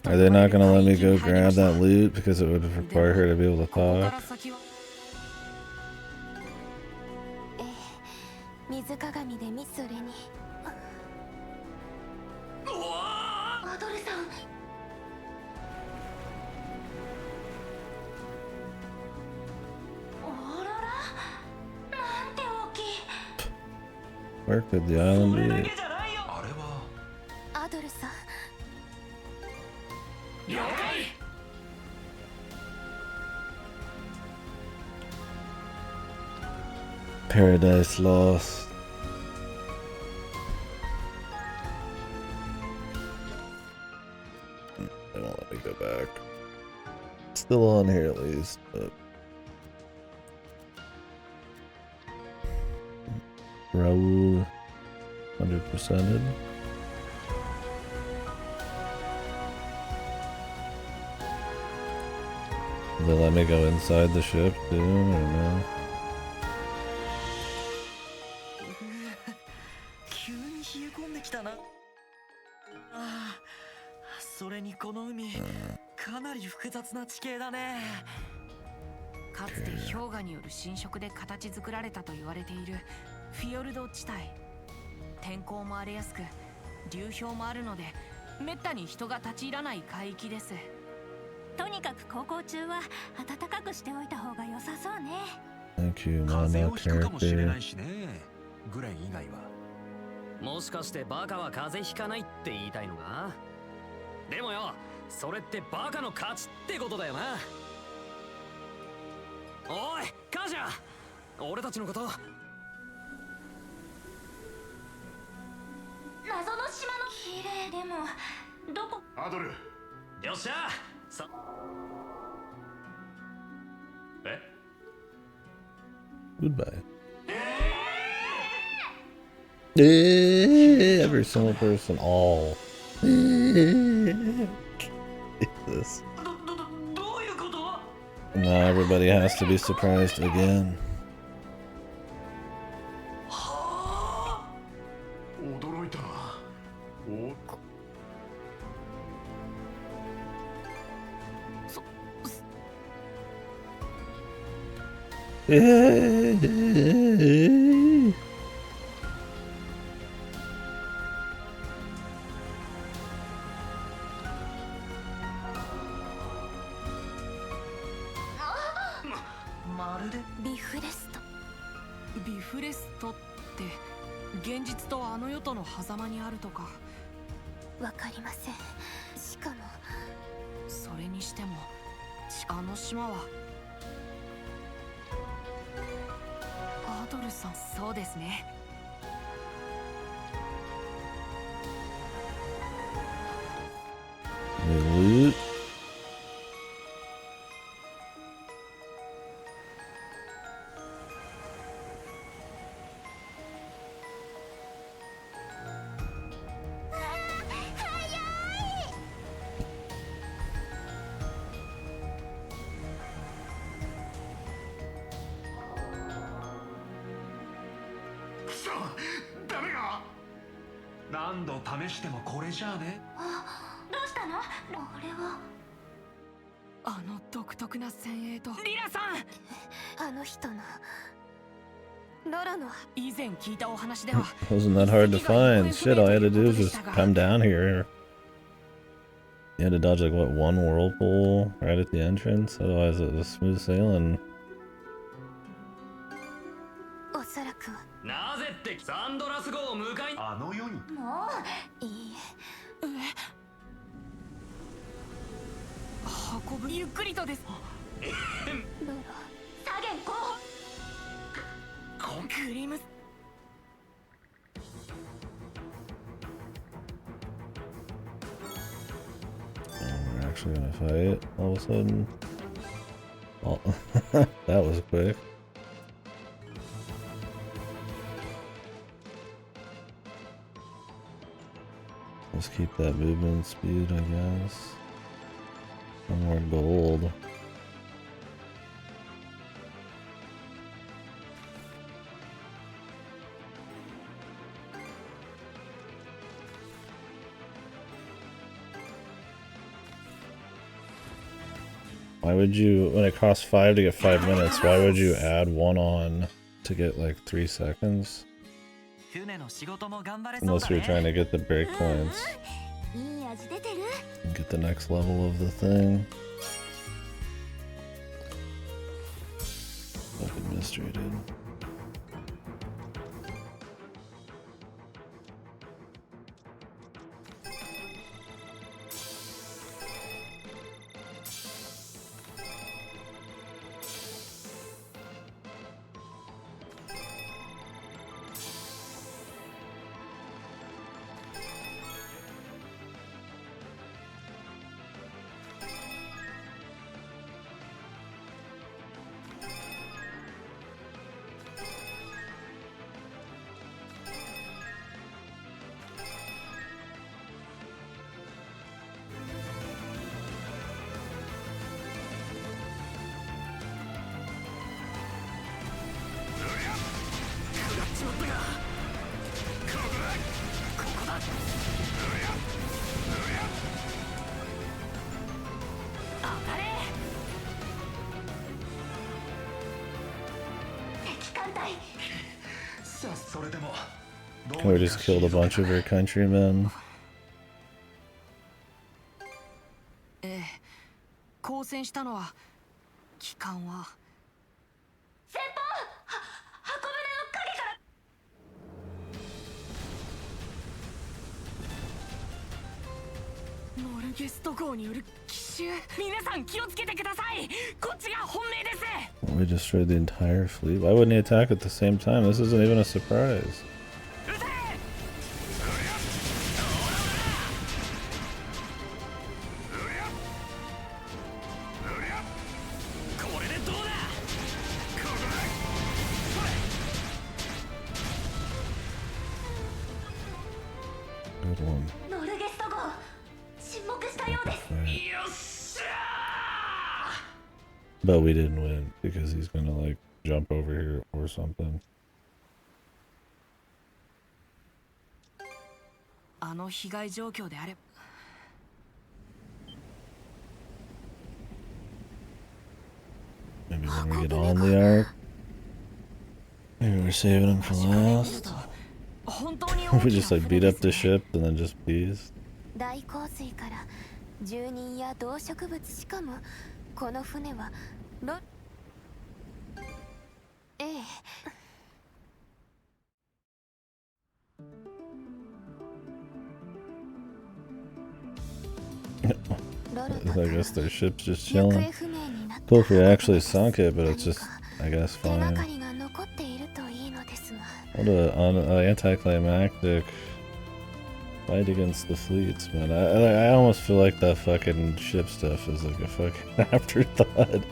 Are they not gonna let me go grab that loot because it would require her to be able to talk? 水鏡でミスレに。アドルさん。オーロラ？なんて大きい。Where could the island be? アドルさん。 Paradise Lost. They won't let me go back. Still on here at least, but Raul 100%ed. Will they let me go inside the ship too, or no? 急に冷え込んできたな。ああ、それにこの海、かなり複雑な地形だね。かつて氷河による浸食で形作られたと言われているフィヨルド地帯。天候も荒れやすく、流氷もあるので、めったに人が立ち入らない海域です。とにかく航行中は暖かくしておいた方が良さそうね。 Thank you, 風 Mama 邪をひくかもしれな character. いしね。グレン以外は。もしかしてバカは風邪ひかないって言いたいのか？でもよ、それってバカの勝ちってことだよな。おい、カジャ、俺たちのこと。謎の島の綺麗でもどこ？アドル。よっしゃ。え？ Goodbye. Every single person, all. This. どういうこと？ Now everybody has to be surprised again. 驚いたな。おまるでビフレスト。ビフレストって現実とあの世との狭間にあるとか。わかりません。しかもそれにしてもあの島はアドルさん。そうですね。Loot.「何度試してもこれじゃあね」。どうしたの？俺はあの独特な先鋭と。リラさん。あの人のロロの。以前聞いたお話では Wasn't that hard to find? Shit, all you had to do was just come down here. You had to dodge like what, one whirlpool right at the entrance? Otherwise it was smooth sailing. おそらくは。なぜってサンドラス号を迎えに。あの世にもういい運ぶ。ゆっくりとです。え。ロロ。サゲン候補。クリム。 We're actually gonna fight all of a sudden. Oh, that was quick. Let's keep that movement speed, I guess. Some more gold. Why would you, when it costs 5 to get 5 minutes, why would you add 1 on to get like 3 seconds? Unless you're trying to get the break points. いい味出てる。 And get the next level of the thing. Fucking mystery, dude. We just killed a bunch of her countrymen. 交戦したのは機関は。先方、箱舟の影から。ノルゲスト号による奇襲。皆さん気をつけてください。こっちが本命です。 We destroyed the entire fleet. Why wouldn't he attack at the same time? This isn't even a surprise. Good one. ノルゲスト号沈黙したようです。 Right. よっしゃ But we didn't win because he's gonna like jump over here or something. あの被害状況であれば Maybe when we get on the arc. Maybe we're saving him for last. 本当に Or we just like beat up the ship and then just peace. 大洪水から住人や動植物、しかもこの船はええ。 I guess their ship's just chilling. Cool if we actually sunk it, but it's just, I guess, fine. What an anticlimactic fight against the fleets, man. I almost feel like that fucking ship stuff is like a fucking afterthought.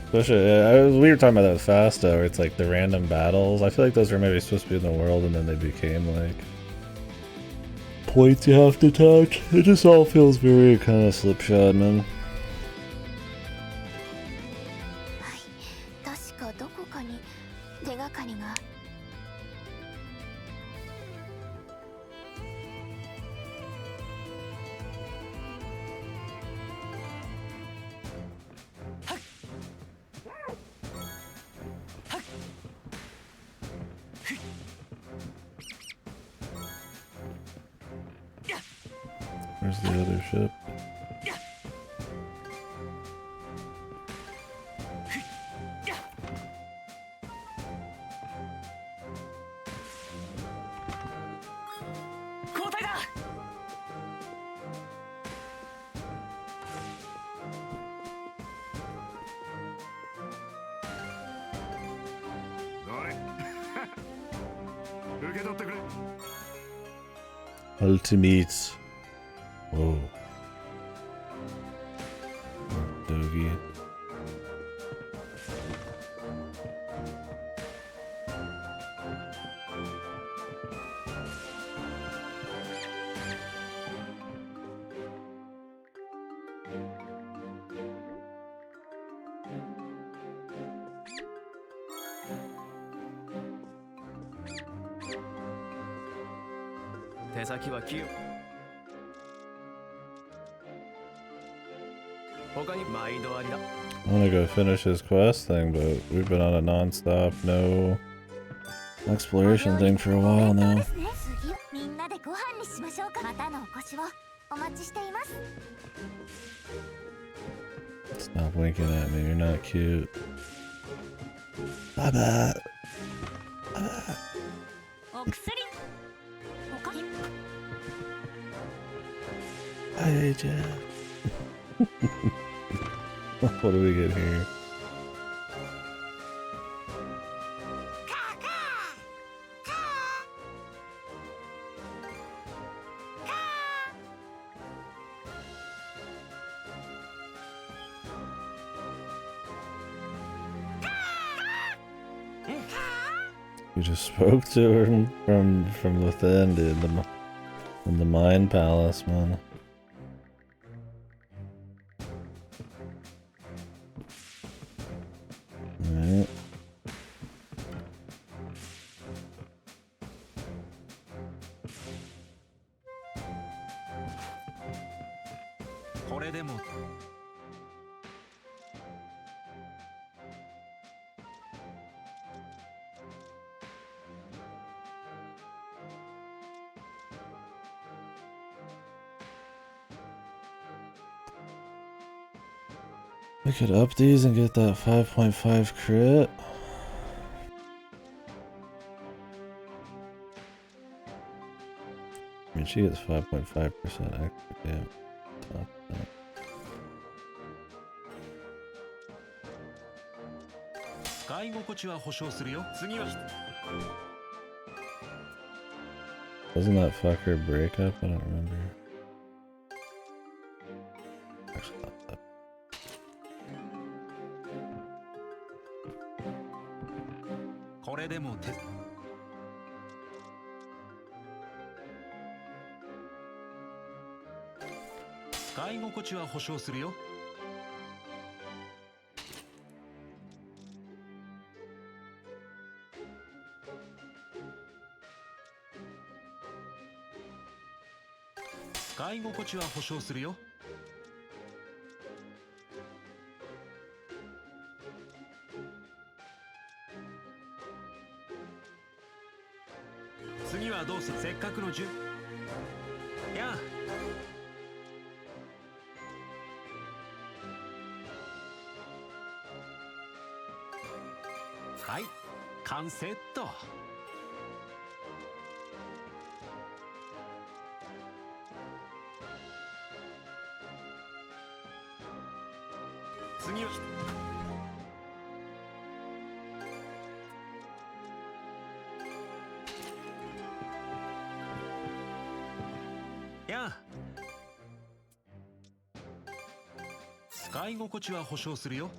Especially, we were talking about that fast, where it's like the random battles. I feel like those were maybe supposed to be in the world, and then they became like points you have to touch. It just all feels very kind of slipshod, man. 確かどこかに手がかりが。 Where's the other ship? Ultimate. Whoa. Doggy. I want to go finish his quest thing, but we've been on a non-stop, no exploration thing for a while now. Stop winking at me, you're not cute. Bye-bye. Hey, Jeff. What do we get here? You just spoke to her from within, dude. In the Mind Palace, man. Alright. I could up these and get that 5.5 crit. I mean, she gets 5.5% extra, yeah. Top that. Doesn't that fucker break up? I don't remember. Actually, not that. 使い心地は保証するよ。使い心地は保証するよ。次はどうする？せっかくのいやはい、完成っと。次はやあ、使い心地は保証するよ。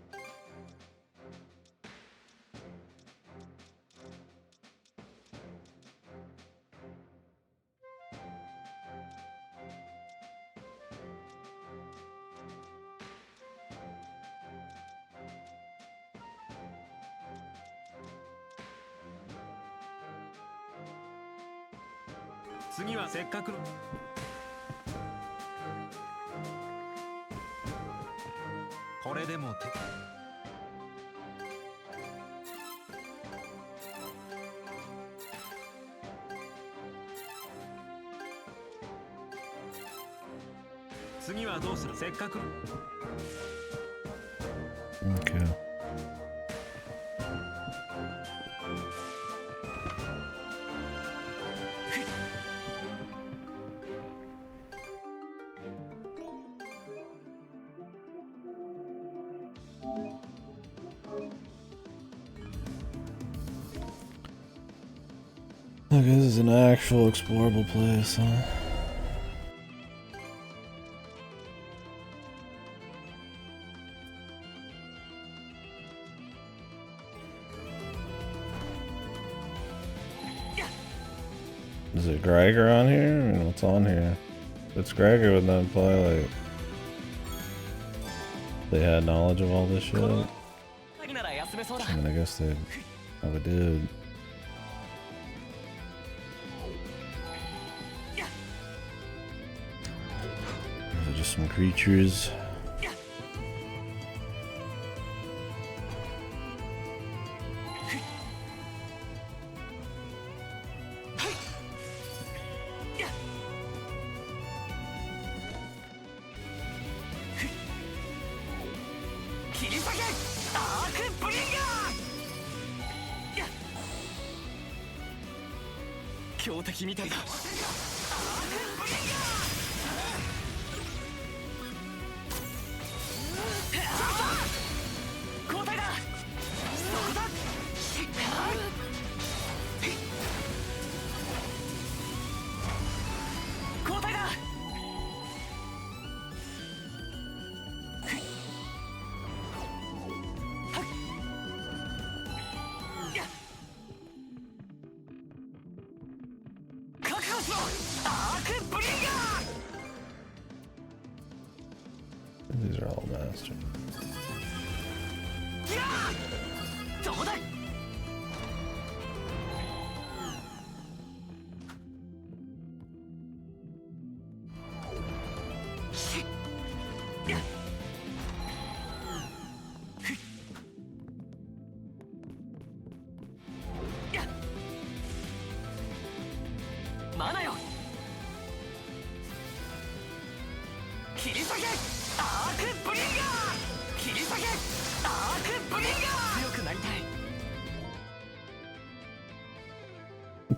次はせっかくのこれでも次はどうする？せっかくのOkay. Okay, this is an actual explorable place, huh? Is it Gregor on here? I mean, what's on here? If it's Gregor, would that imply, like, they had knowledge of all this shit? I mean, I guess they probably did. These are just some creatures. These are all mastered.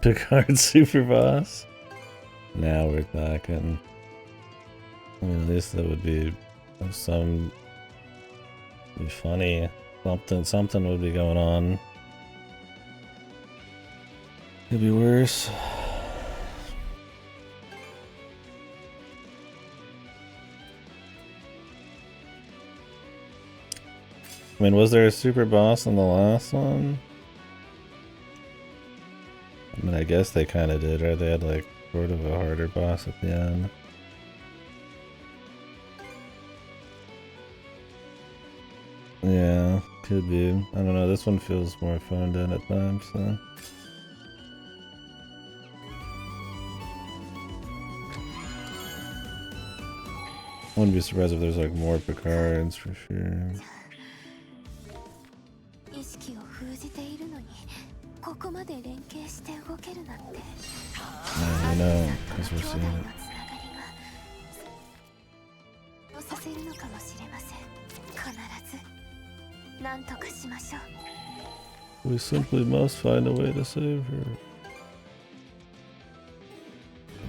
Picard super boss. Now we're talking. I mean, at least that would be be funny. Something would be going on. Could be worse. I mean, was there a super boss in the last one? I mean, I guess they kind of did, right? They had like sort of a harder boss at the end. Yeah, could be. I don't know, this one feels more phoned in at times, so. Wouldn't be surprised if there's like more Picards for sure. 意識を封じているのにここまで連携して動けるなんて Yeah, I know, because we're 兄弟 seeing の it. つながりがさせるのかもしれません必ず何とかしましょう We simply must find a way to save her.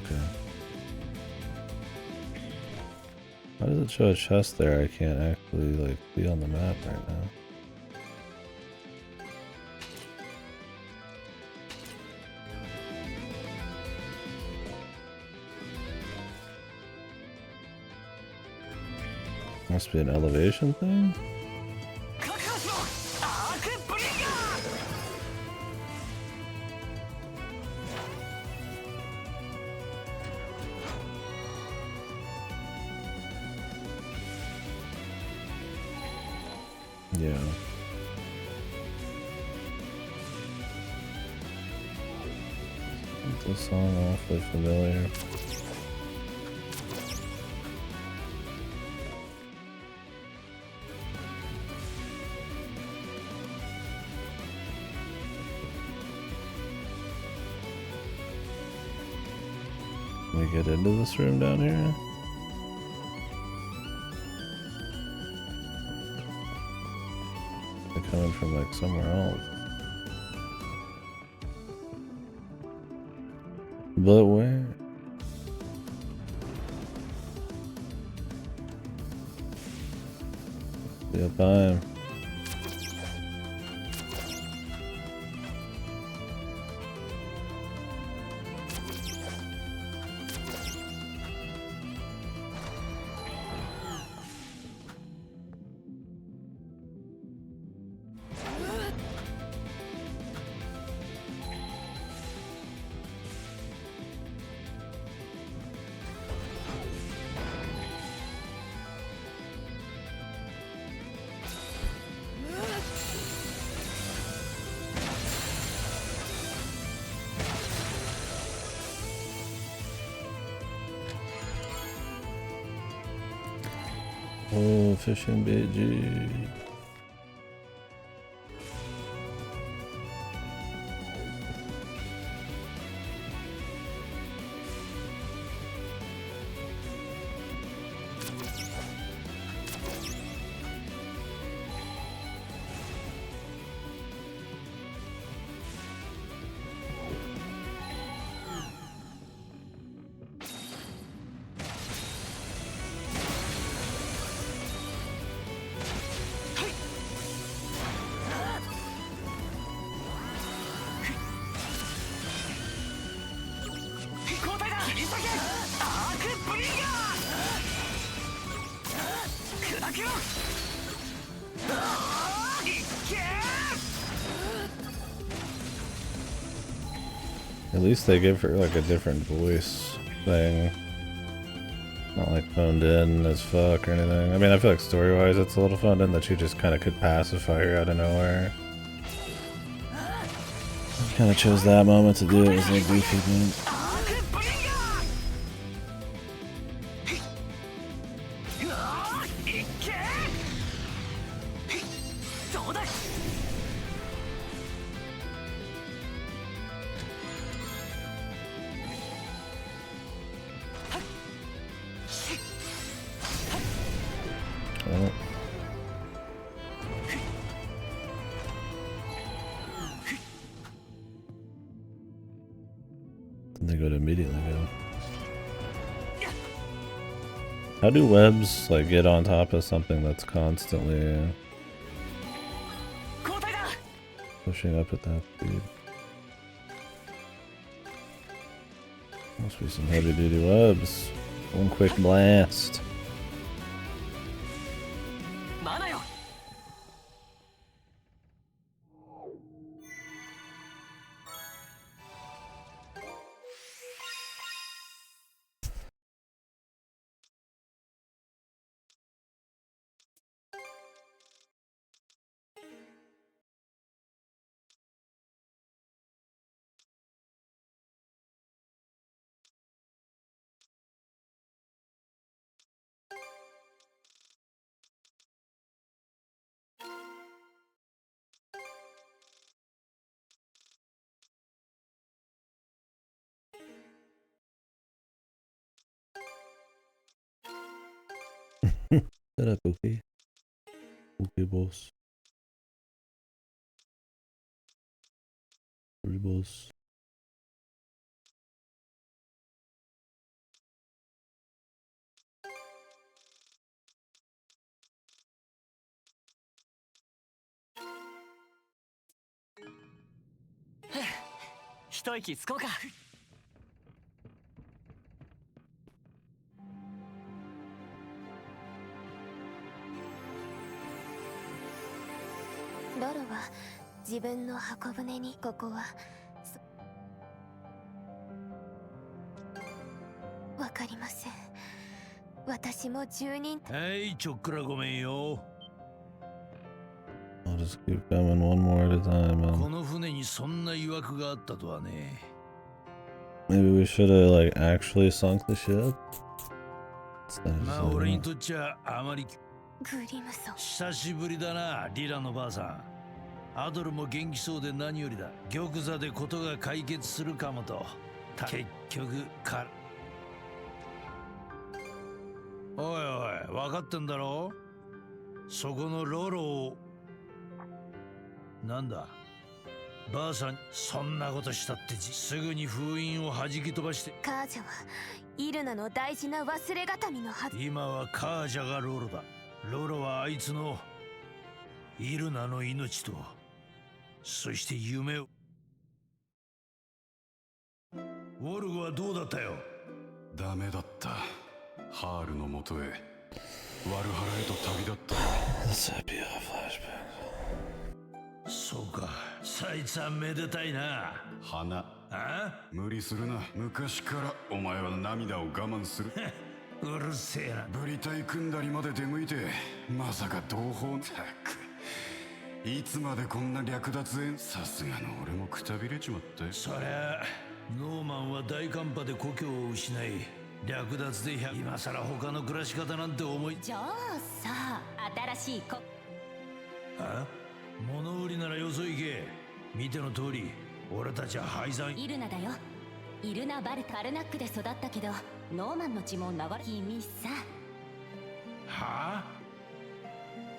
Okay. Why does it show a chest there? I can't actually like be on the map right now. Must be an elevation thing? 確保しろアークブリンガー Yeah. It's a song awfully familiar. Can we get into this room down here? They're coming from like somewhere else. But where? Yeah, time. Oh, fishing bait, G. At least they give her like a different voice thing. Not like phoned in as fuck or anything. I mean, I feel like story-wise it's a little phoned in that she just kind of could pacify her out of nowhere. Kind of chose that moment to do it as a goofy thing. Oh. Then they go to immediately go. How do webs like get on top of something that's constantly pushing up at that speed? Must be some heavy duty webs. One quick blast. Shut up, okay? Okay, boss. Sorry, boss.一息つこうか。ロロは自分の箱舟に、ここはわかりません。私も住人。はい、ちょっくらごめんよ。I'll just keep coming one more at a time, こ man. の船にそんな曰くがあったとはね。Maybe we should have, like, actually sunk the ship? Instead of ま just あ俺に like, とっちゃあまりグリムソン。久しぶりだな、リラのばあさん。アドルも元気そうで何よりだ。玉座でことが解決するかもと。結局か。おいおい、分かってんだろ？そこのロロを。なんだ、ばあさん、そんなことしたってすぐに封印を弾き飛ばして。カージャはイルナの大事な忘れがたみのはず。今はカージャがロロだ。ロロはあいつのイルナの命と、そして夢を。ウォルグはどうだったよ？ダメだった。ハールのもとへ、ワルハラへと旅立った。 this happy flashback. そうか、さいつはめでたいな。花、あ？無理するな。昔からお前は涙を我慢する。うるせえな。ブリタイ組んだりまで出向いて、まさか同胞。たく、いつまでこんな略奪縁。さすがの俺もくたびれちまったよ。そりゃノーマンは大寒波で故郷を失い、略奪で今さら他の暮らし方なんて思い。じゃあさ、新しい子。あ？物売りならよそ行け。見ての通り俺たちは廃山。イルナだよ。イルナ・バルタルナックで育ったけど、ノーマンの血も流れ。君さ。はあ？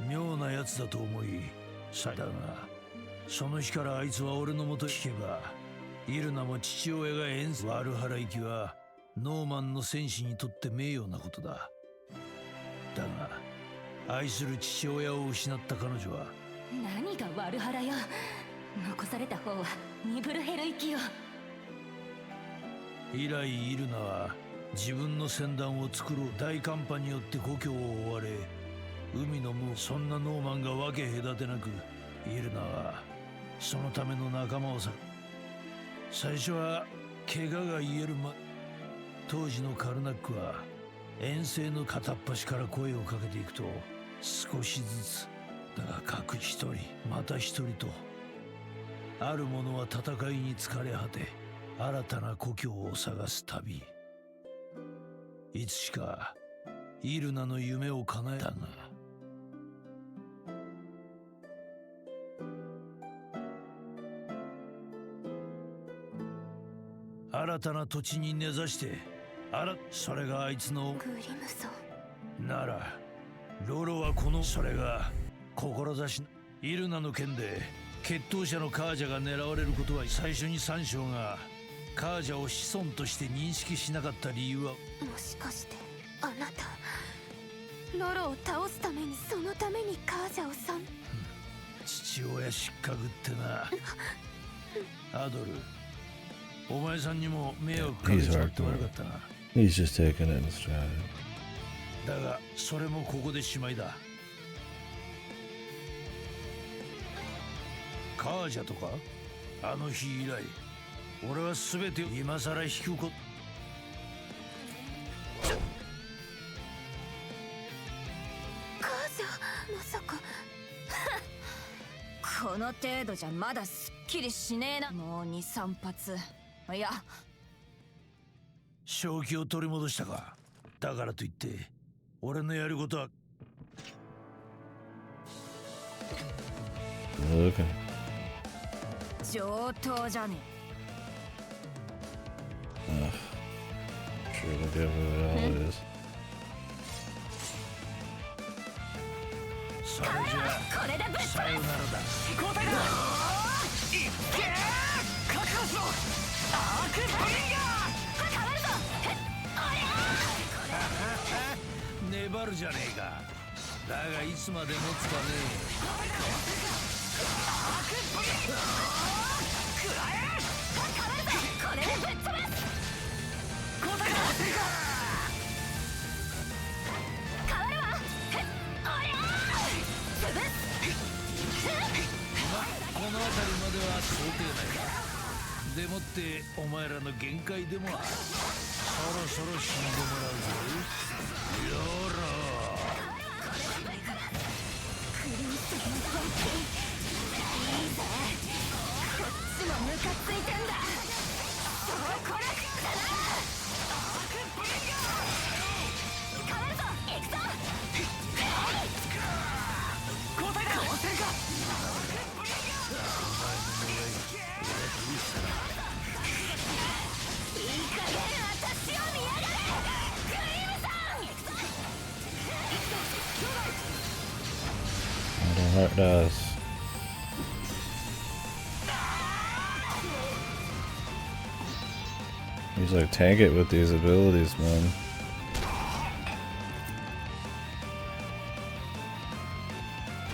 妙なやつだと思いさだが、その日からあいつは俺のもと聞けば、イルナも父親が演ワルハラ行きはノーマンの戦士にとって名誉なことだ。だが愛する父親を失った彼女は。何がワルハラよ。残された方はニブルヘル行きよ。以来イルナは自分の船団を作ろう。大寒波によって故郷を追われ、海の無。そんなノーマンが分け隔てなく、イルナはそのための仲間を最初は怪我が癒える当時のカルナックは遠征の片っ端から声をかけていくと、少しずつだが各一人また一人と、ある者は戦いに疲れ果て新たな故郷を探す旅。いつしかイルナの夢を叶えたが、新たな土地に根ざしてそれがあいつの。グリムソンならロロはこの。それが志。イルナの件で決闘者のカージャが狙われることは、最初に三将がカージャを子孫として認識しなかった理由は。もしかしてあなた、ロロを倒すために、そのためにカージャオさん。父親失格ってな。アドル、お前さんにも迷惑かけちまって悪かったな。 He's just taking it in stride. だがそれもここでしまいだ。カージャとかあの日以来、俺は全て今さら引くこと。カージャ、まさか。この程度じゃまだすっきりしねえな。もう2、3発。いや、正気を取り戻したか。だからといって俺のやることは。Okay. 上等じゃね Sure, they'll give it all it is. それじゃこれでぶっあさよならだ。交代だ。いっけー覚悟しろ。アークブリンガー。変わるぞ。粘るじゃねえか。だがいつまで持つかねアークブリンガー。くらえ。変わるぞ。これでぶっ飛ばす。交代だ。変わるわ。潰す。この辺りまでは想定内だ。でもってお前らの限界でもある。そろそろ死んでもらうぜ。よクリステルの本気いいぜ。こっちもムカついてんだ。そうこなくったな。変わるぞ。行くぞ。交代だ。かわせるか。いい加減私を見やがれ。クリムさん。 I don't hurt us. He's like, tank it with these abilities, man.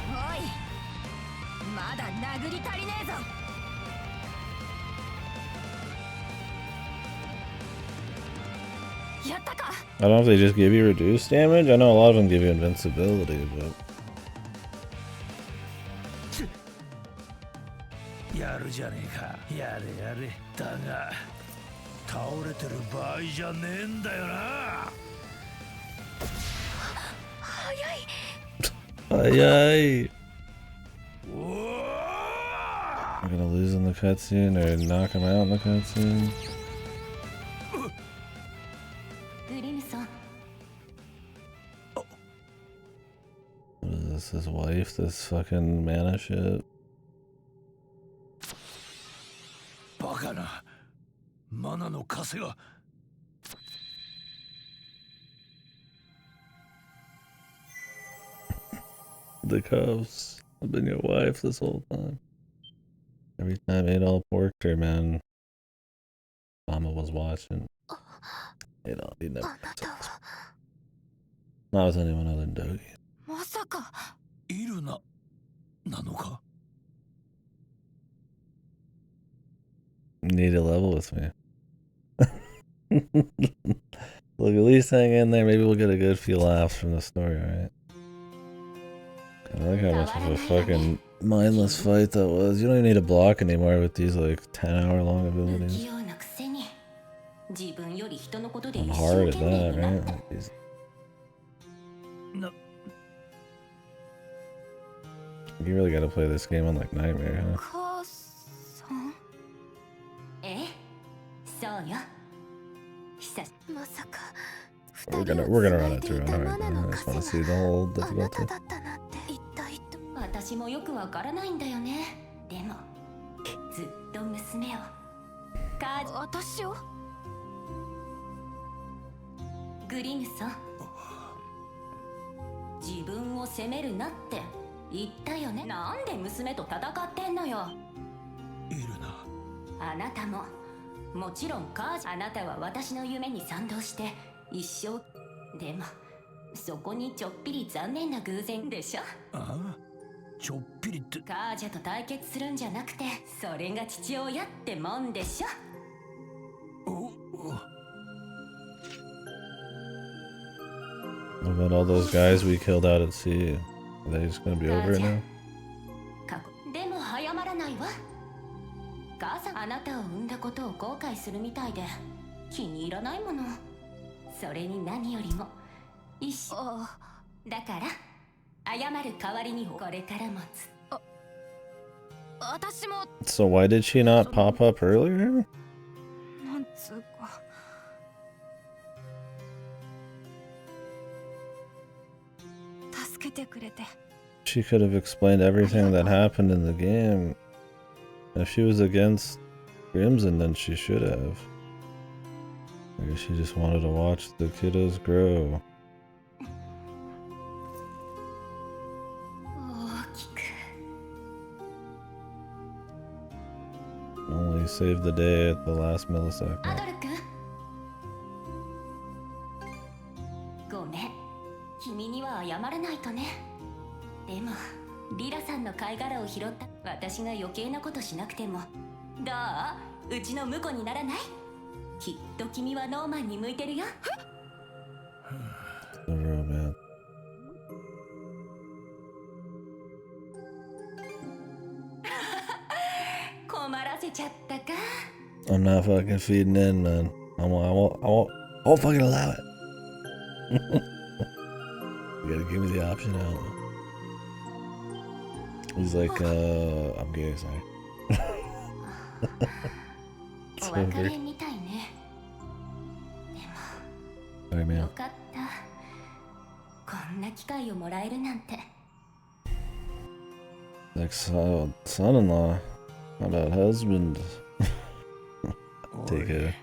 おい、まだ殴り足りねえぞ。やったか。 I don't know if they just give you reduced damage. I know a lot of them give you invincibility, but やるじゃねえか。やれやれ。だが倒れてる場合じゃねえんだよな。早い。ay. おお。 We're gonna lose in the cutscene or knock him out in the cutscene. グリムさん。 What is this? His wife? This fucking mana shit? バカな。マナの枷が。The cuffs. I've been your wife this whole time. Every time Adolf worked her, man. Mama was watching. Adolf, he never. あなたは Not with anyone other than Dogi. まさか。イルナなのか。 You need to level with me. Look, at least hang in there. Maybe we'll get a good few laughs from the story, alright? I like how much of a fucking mindless fight that was. You don't even need to block anymore with these like 10-hour long 不 abilities. 器用なくせに自分より人のことで I'm 一 hard 生 at 懸命 that, になっ right? た。 Like these- な You really gotta play this game on like Nightmare, huh? 母さん。ええ、そうよ。久し。まさか We're gonna run it through. Alright, I just wanna see the whole あな difficulty. ただったなんて一体ど私もよくわからないんだよね。でもずっと娘を。私を。グリムさん。自分を責めるなって言ったよね。なんで娘と戦ってんのよ。イルナ。あなたももちろんあなたは私の夢に賛同して一生。でもそこにちょっぴり残念な偶然でしょ。ああ、ちょっぴりって。カージャと対決するんじゃなくて、それが父親ってもんでしょ。おお。 What about all those guys we killed out at sea? Are they just gonna be over it now? 過去でも謝らないわ。母さんあなたを産んだことを後悔するみたいで気に入らないもの。それに何よりも一生だから謝る代わりにこれからもずっと。私も So why did she not pop up earlier? なんつうか。助けてくれて。 She could have explained everything that happened in the game. If she was against Crimson, then she should have. Maybe she just wanted to watch the kiddos grow. When he saved the day at the last ア millisecond. ドル君ごめん君には謝らないとねでもリラさんの貝殻を拾った私が余計なことしなくてもどううちの婿にならないきっと君はノーマンに向いてるよ The romance. 困らせちゃったか I'm not fucking feeding in, man. I won't fucking allow it. You gotta give me the option out. He's like, I'm gay, sorry. お So 別れ weird. みたいね Sorry, よ man. かったこんな機会をもらえるなんて Like, son-in-law. How about husband? Take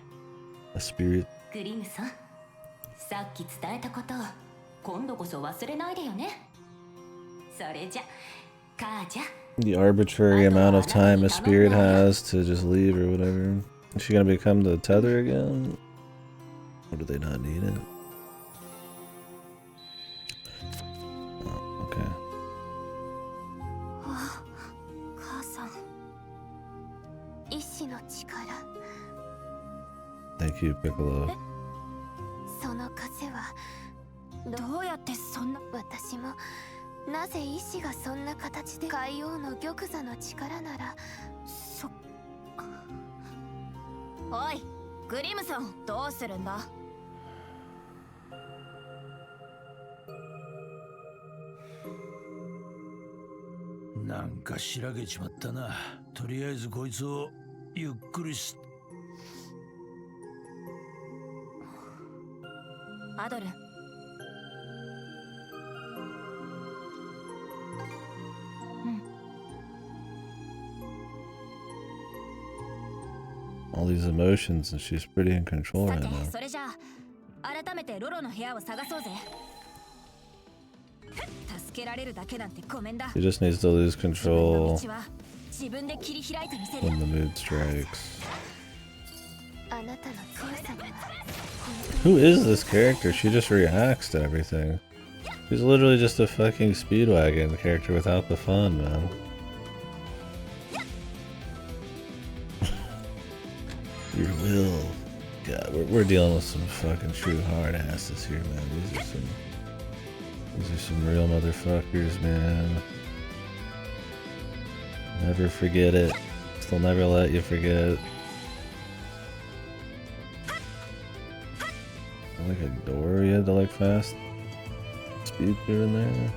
a spirit. グリムさんさっき伝えたことを今度こそ忘れないでよねそれじゃ母ちゃん The arbitrary amount of time a spirit has to just leave or whatever. Is she gonna become the tether again? Or do they not need it? Oh, okay. あ母さん意志の力 Thank you, Piccolo. その風はどうやってそんな私もなぜ意志がそんな形で海王の玉座の力ならそっかおいグリムさんどうするんだなんかしらけちまったな。とりあえずこいつをゆっくりし。アドル All these emotions, and she's pretty in control さ right て now. それじゃあ改めてロロの部屋を探そうぜ助けられるだけなんてごめんだ She just needs to lose 自分の control 道は自分で切り開いてみせる when the mood strikes. あなたの強さには Who is this character? She just reacts to everything. She's literally just a fucking Speedwagon character without the fun, man. Your will. God, we're dealing with some fucking true hard asses here, man. These are some real motherfuckers, man. Never forget it. They'll never let you forget. Like a door you had to like fast speed through in there.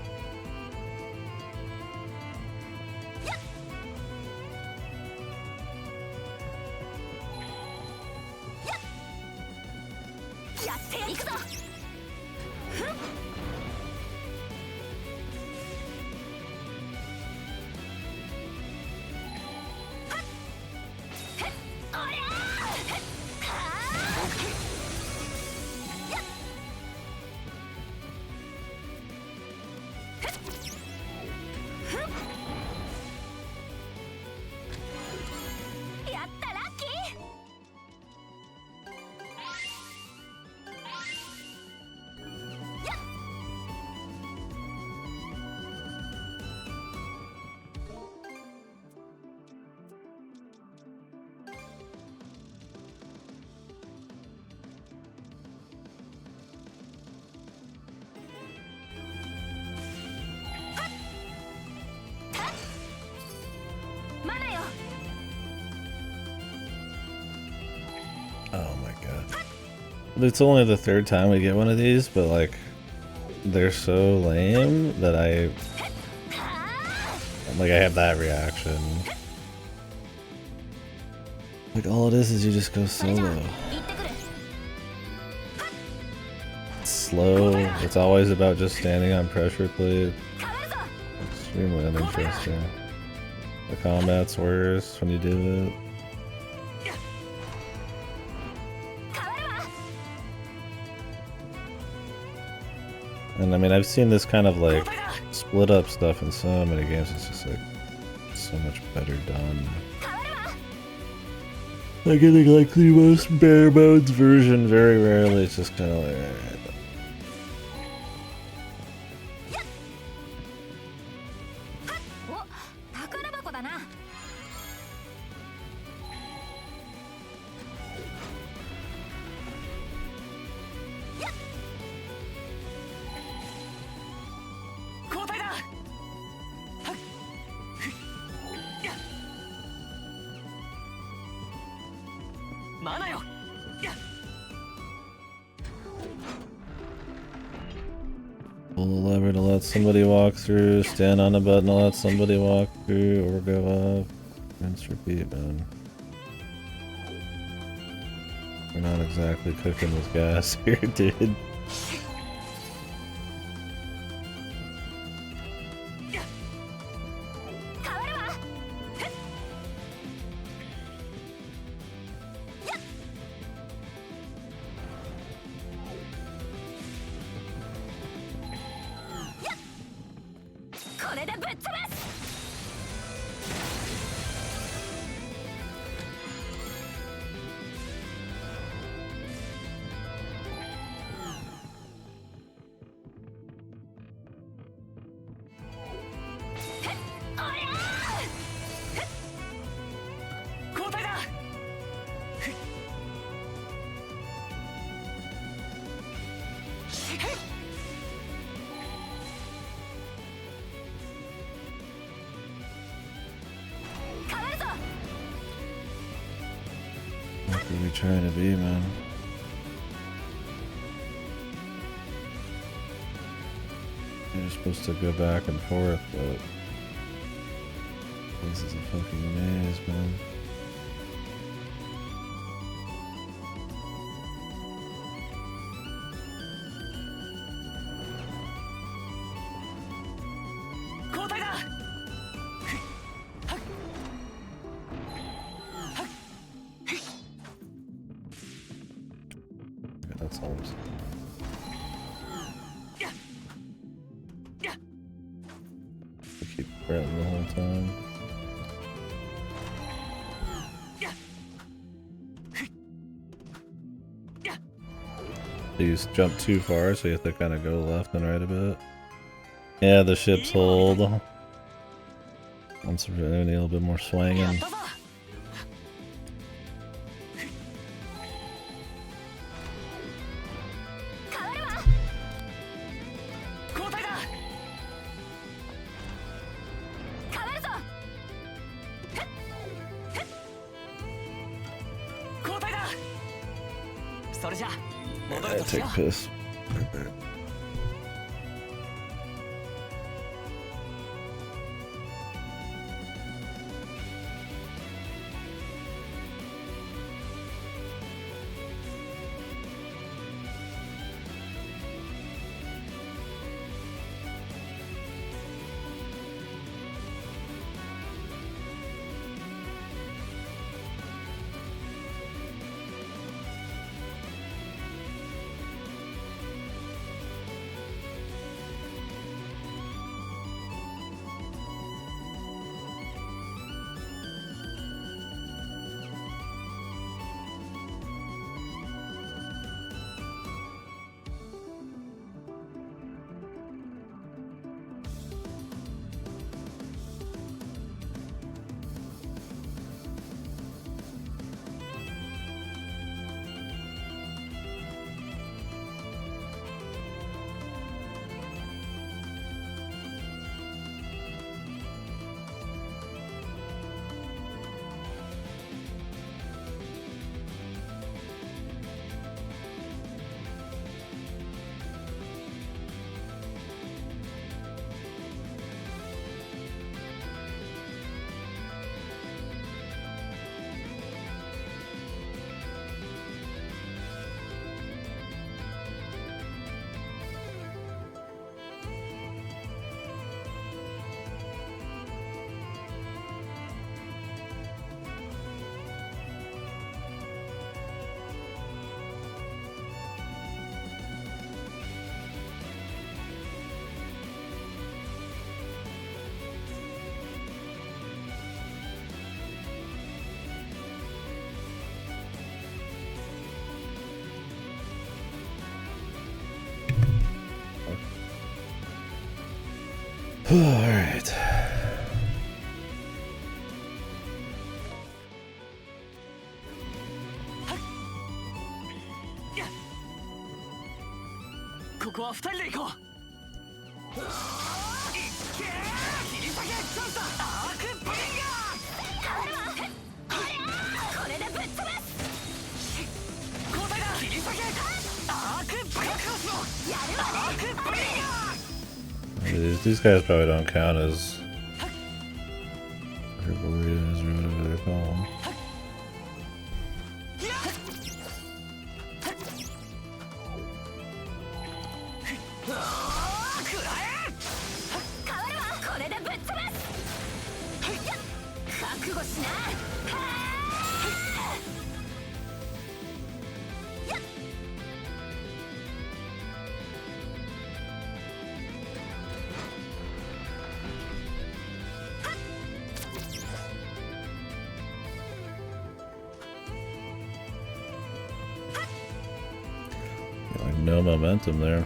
Oh my god. It's only the third time we get one of these, but like, they're so lame that I have that reaction. Like, all it is you just go solo. It's slow, it's always about just standing on pressure plate. Extremely uninteresting. The combat's worse when you do it. And I mean, I've seen this kind of like split up stuff in so many games, it's just like so much better done. Like getting like the most bare bones version very rarely. It's just kind of like, alright. お、宝箱だな。交代だ。はっやっマナよ。やっ Pull the lever to let somebody walk through, stand on a button to let somebody walk through, or go up. Rinse, repeat, man. We're not exactly cooking with gas here, dude. 変わるわ。これでぶっ飛ばす。交代だ。ふっへっ 変わるぞ。 What are we trying to be, man? You're supposed to go back and forth, but this is a fucking maze, man. 交代だ。ふっはっはっ Yeah, that's all I'm saying. やっやっ Keep threatening the whole time. やっふっやっ These jump too far, so you have to kind of go left and right a bit. Yeah, the ship's hold. I'm surprised I need a little bit more やっ swinging. たぞ。変わるわ。交代だ。変わるぞ。交代だ。それじゃ戻る I とし take よ a う。 piss. Alright. These guys probably don't count as warriors or whatever they're called. Like no momentum there.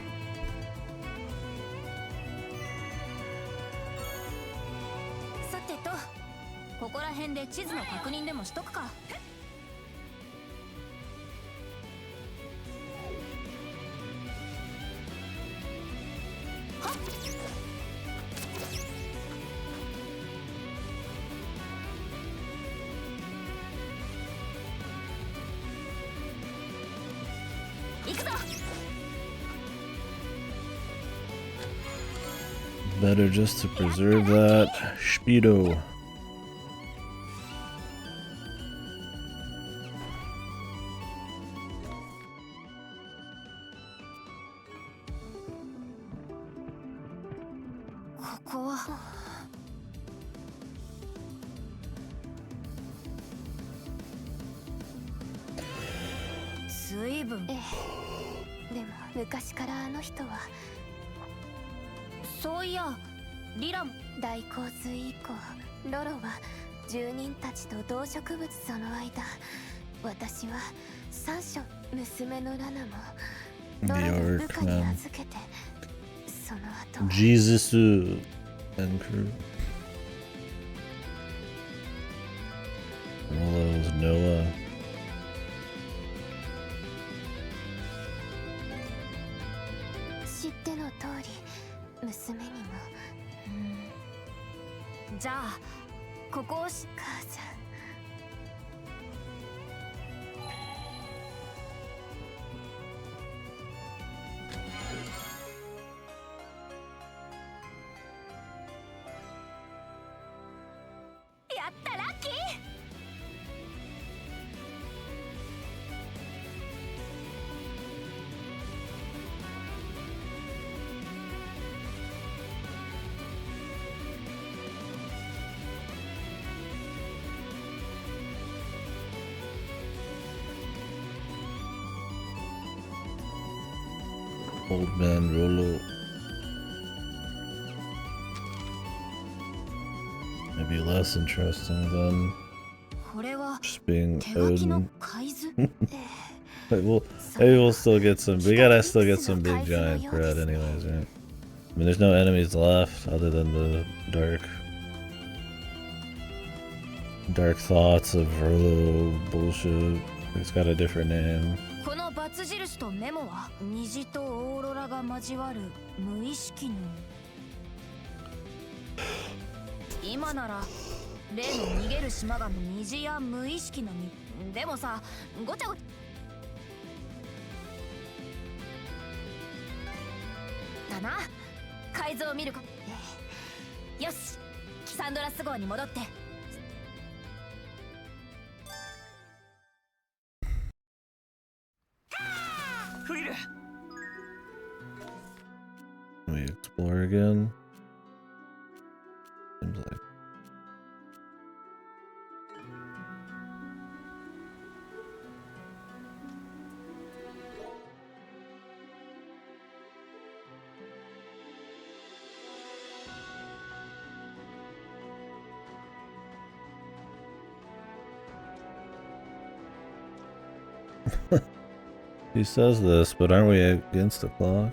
Better just to preserve that speedo. Jesus and crew. Rollo's Noah. Old man Rollo. Maybe less interesting than just being Odin. Maybe we'll still get some. We gotta still get some big giant bread, anyways, right? I mean, there's no enemies left other than the dark thoughts of Rollo bullshit. It's got a different name. 印とメモは虹とオーロラが交わる無意識の今なら例の逃げる島が虹や無意識の実でもさごちゃごちゃだな改造を見るかよしキサンドラス号に戻ってCan we explore again? Seems like. He says this, but aren't we against the clock?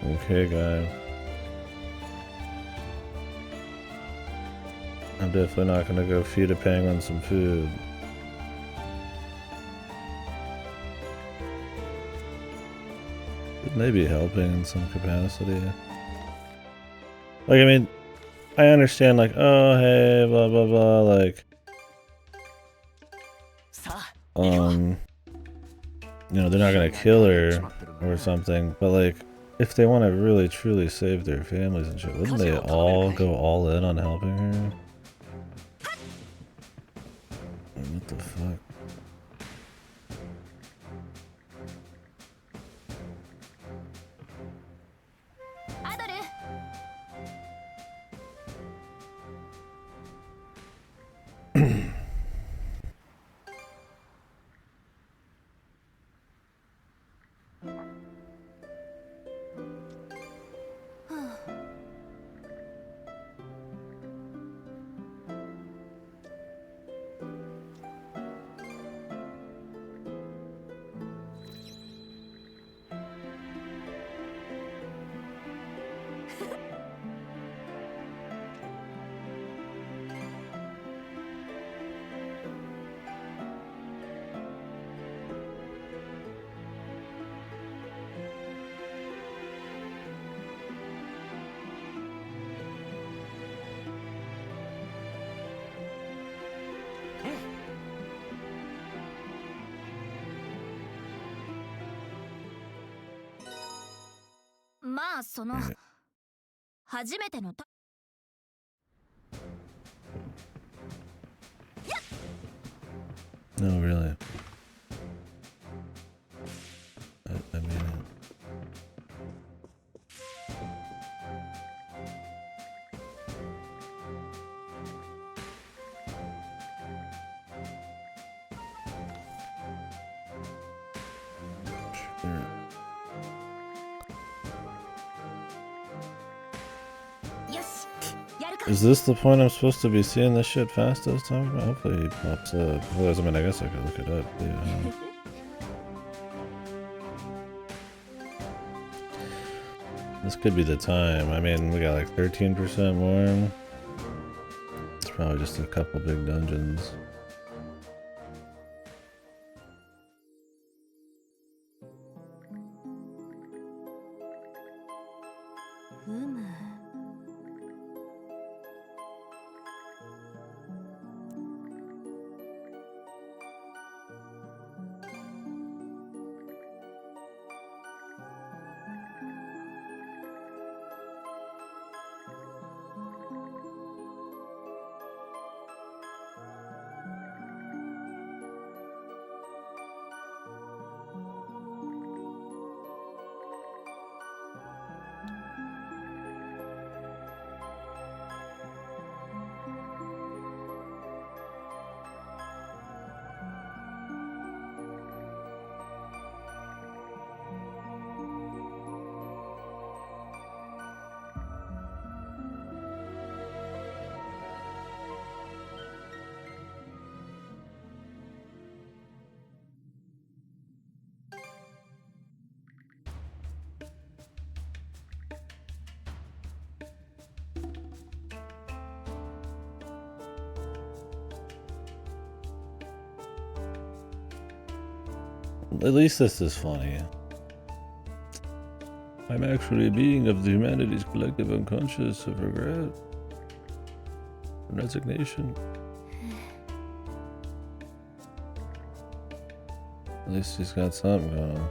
Okay, guy. I'm definitely not gonna go feed a penguin some food. It may be helping in some capacity. Like, I mean, I understand, like, oh, hey, blah, blah, blah, like, you know, they're not gonna kill her or something, but, like, if they want to really, truly save their families and shit, wouldn't they all go all in on helping her? What the fuck? No, really. I mean it. Sure. Is this the point I'm supposed to be seeing this shit fast this time? Hopefully he pops up. Otherwise, I mean, I guess I could look it up. Yeah. This could be the time. I mean, we got like 13% more. It's probably just a couple big dungeons. At least this is funny. I'm actually a being of the humanity's collective unconscious of regret and resignation. At least he's got something going on.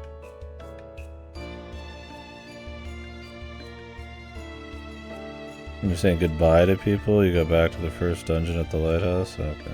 When you're saying goodbye to people, you go back to the first dungeon at the lighthouse? Okay.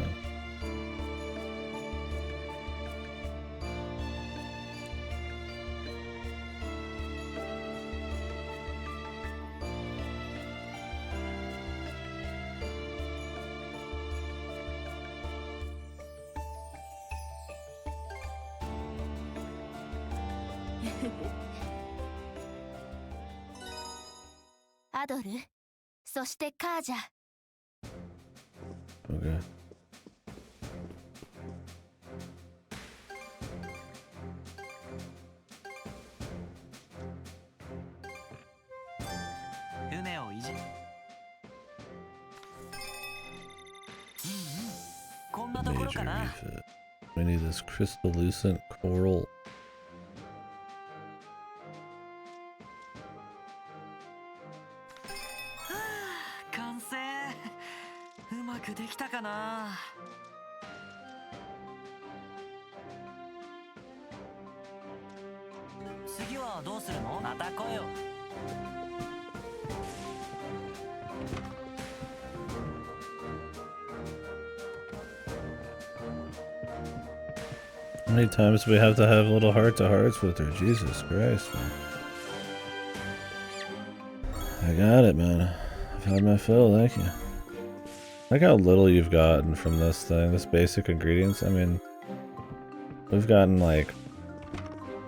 Okay. 船をいじこんなところ Major かな。 refit. We need this crystallucent coral. 完成。うまくできたかな。次はどうするの？また来いよ。How many times do we have to have little heart-to-hearts with her? Jesus Christ, man. I got it, man. I've had my fill, thank you. Like how little you've gotten from this thing, this basic ingredients. I mean, we've gotten like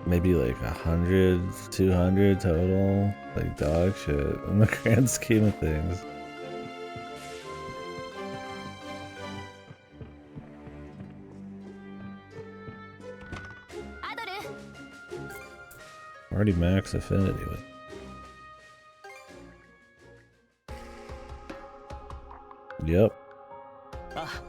maybe like 100, 200 total. Like dog shit in the grand scheme of things. Already max affinity with. Yep. Ah.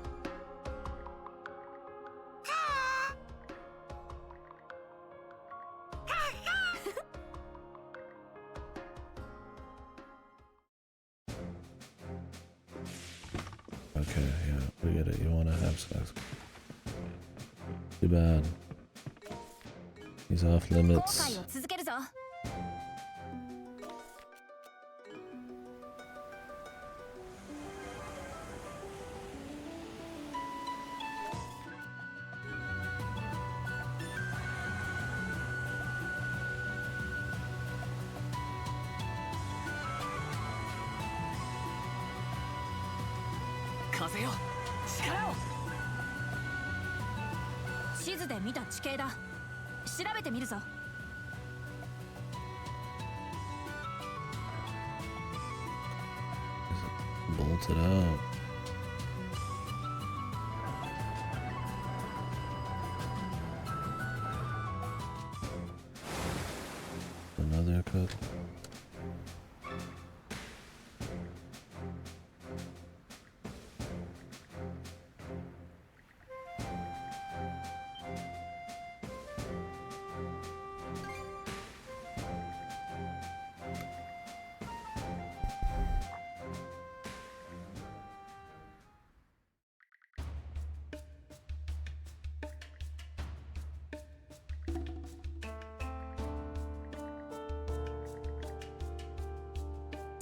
Okay, yeah, we get it. You want to have sex. Too bad. He's off limits. Bolt it out. Another cook.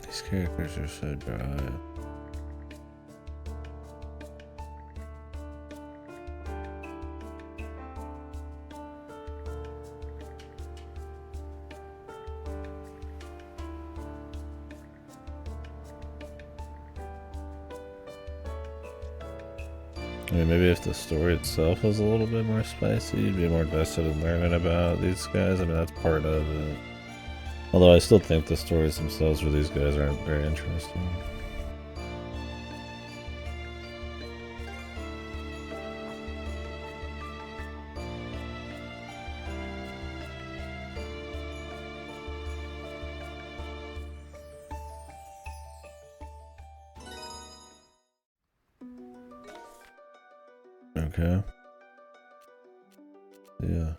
These characters are so dry. I mean, maybe if the story itself was a little bit more spicy, you'd be more invested in learning about these guys. I mean, that's part of it. Although I still think the stories themselves for these guys aren't very interesting. Okay. Yeah.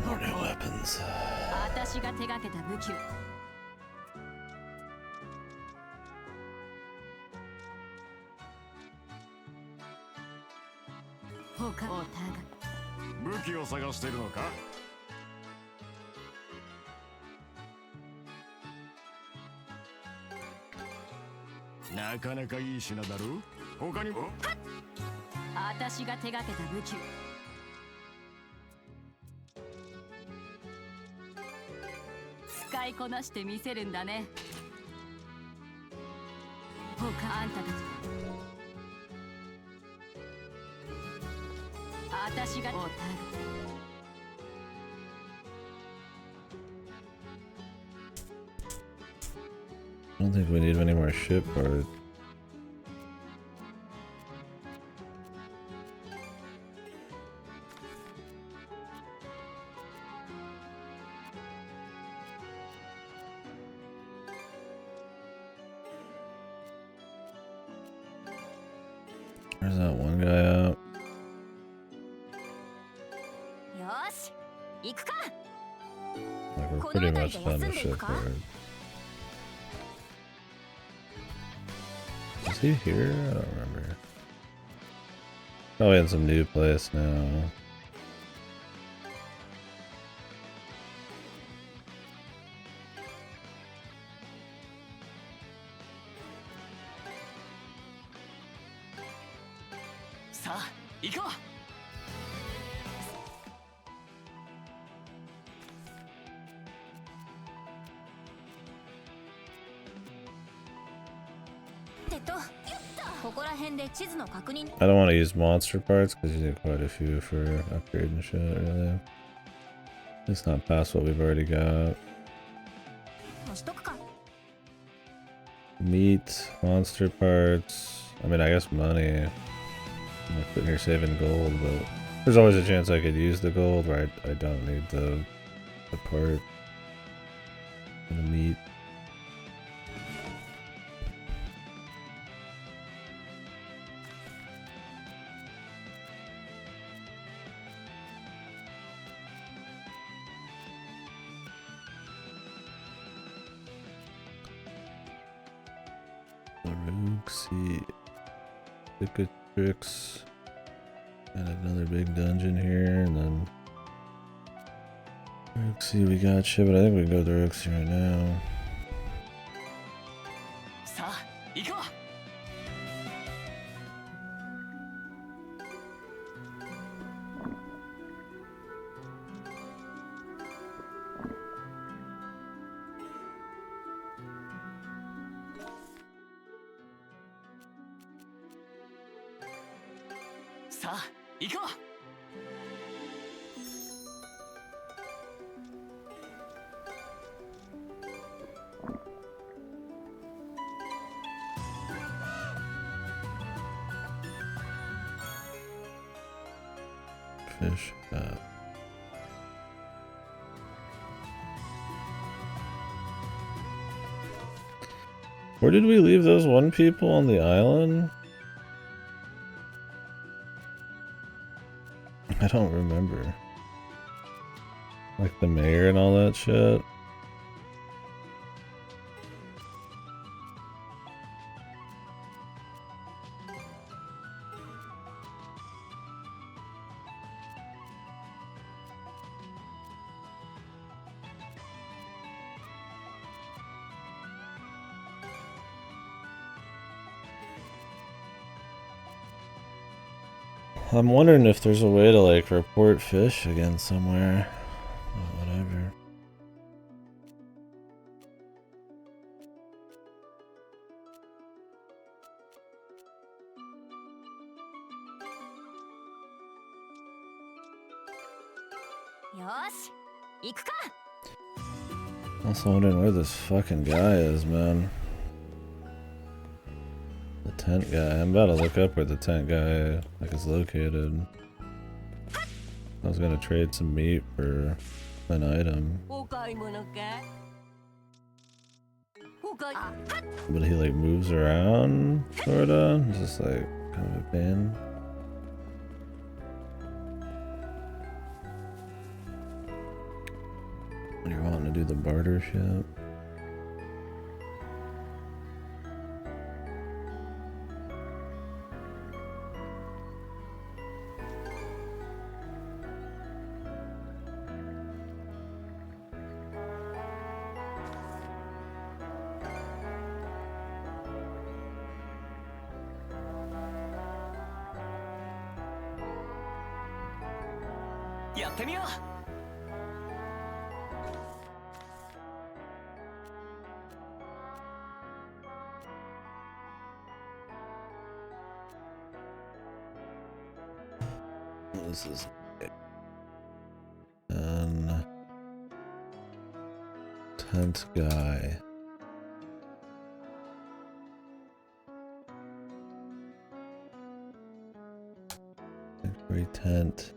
More new weapons. 私が手がけた武器。他お互い。武器を探しているのか？なかなかいい品だろう。他にも。私が手がけた武器。いこなしてみせるんだね。他あんたたち私がおた I don't think we need any more ship parts. Where's that one guy at? よし行くか。 Like we're pretty much done with ship parts. Is he here? I don't remember. Probably in some new place now. I don't want to use monster parts because you need quite a few for upgrade and shit, really. It's not past what we've already got. Meat, monster parts. I mean, I guess money. I'm sitting here saving gold, but there's always a chance I could use the gold where I don't need the part and the meat. Cicatrix, and another big dungeon here, and then Roxy, we got shit, but I think we can go to Roxy right now. Fish up. Where did we leave those one people on the island? I don't remember. Like the mayor and all that shit. I'm wondering if there's a way to like report fish again somewhere. But whatever. Also wondering where this fucking guy is, man. The tent guy. I'm about to look up where the tent guy like is located. I was gonna trade some meat for an item. But he like moves around, sorta. It's just like kind of a pain. When you're wanting to do the barter shit. This is an tent guy. Great tent.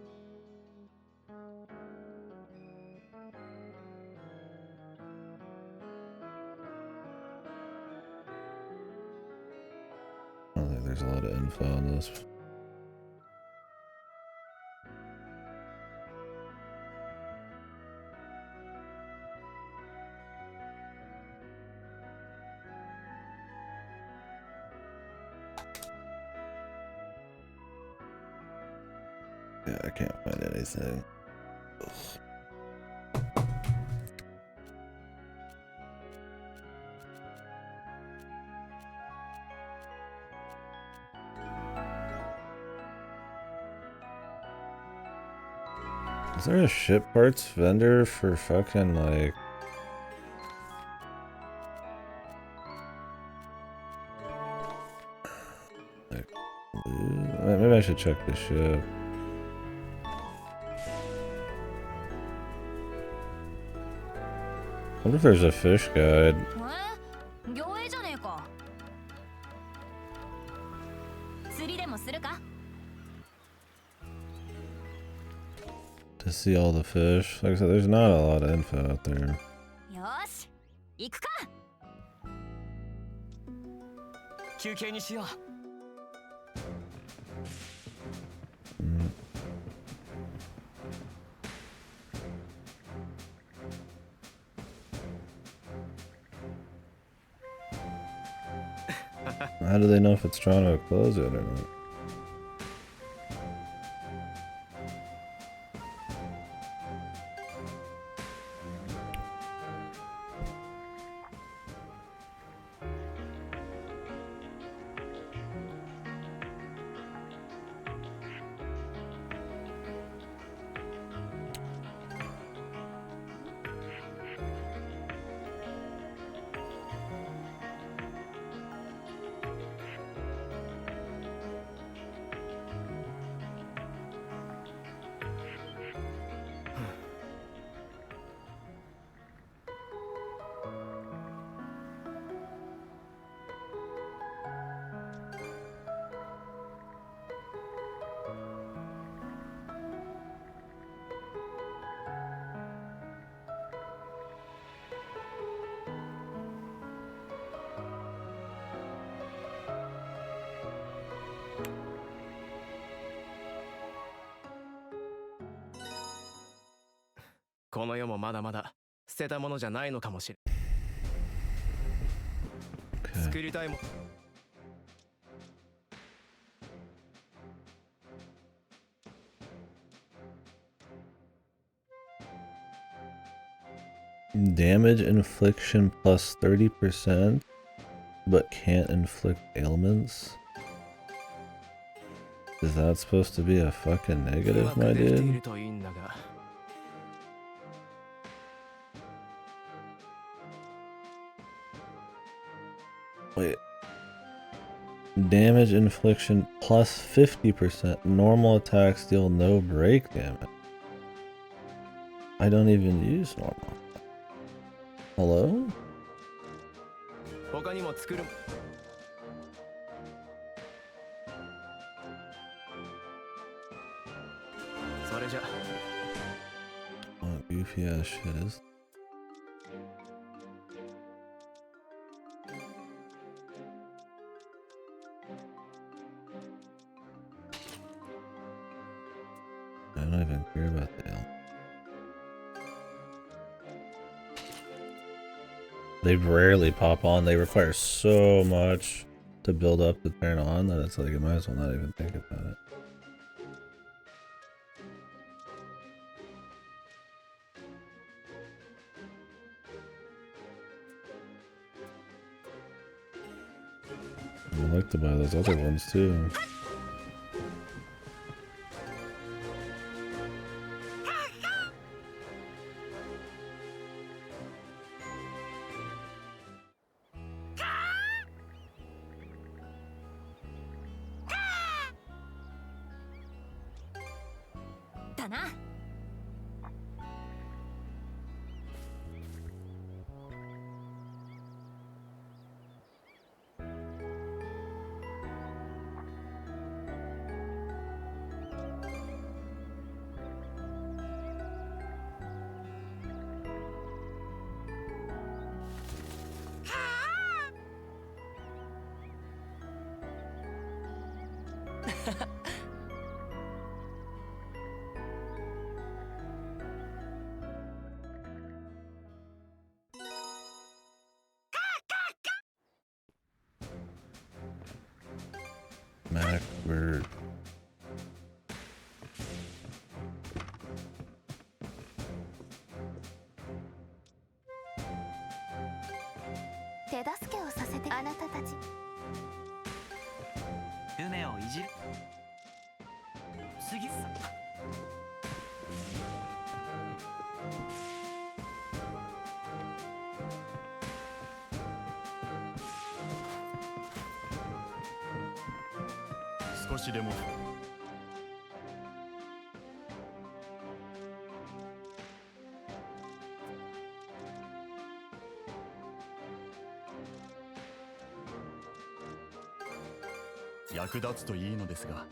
I don't think there's a lot of info on this. Yeah, I can't find anything. Ugh. Is there a ship parts vendor for fucking like... Maybe I should check the ship. I wonder if there's a fish guide. 魚影じゃねえか。釣りでもするか。 To see all the fish. Like I said, there's not a lot of info out there. よし、行くか。休憩にしよう。How do they know if it's trying to close it or not?「この世もまだまだ捨てたものじゃないのかもしれん」「作りたいもん」 Damage infliction plus 30%, but can't inflict ailments? Is that supposed to be a fucking negative, my dude? Wait. Damage infliction plus 50%. Normal attacks deal no break damage. I don't even use normal. Hello? 他にも作る。それじゃ。What goofy ass shit is? I don't even care about the elk. They rarely pop on. They require so much to build up to turn on that it's like you might as well not even think about it. I'd like to buy those other ones too. ったな。Macbird. 手助けをさせてあなたたち。船をいじる。次さ。少しでも役立つといいのですが。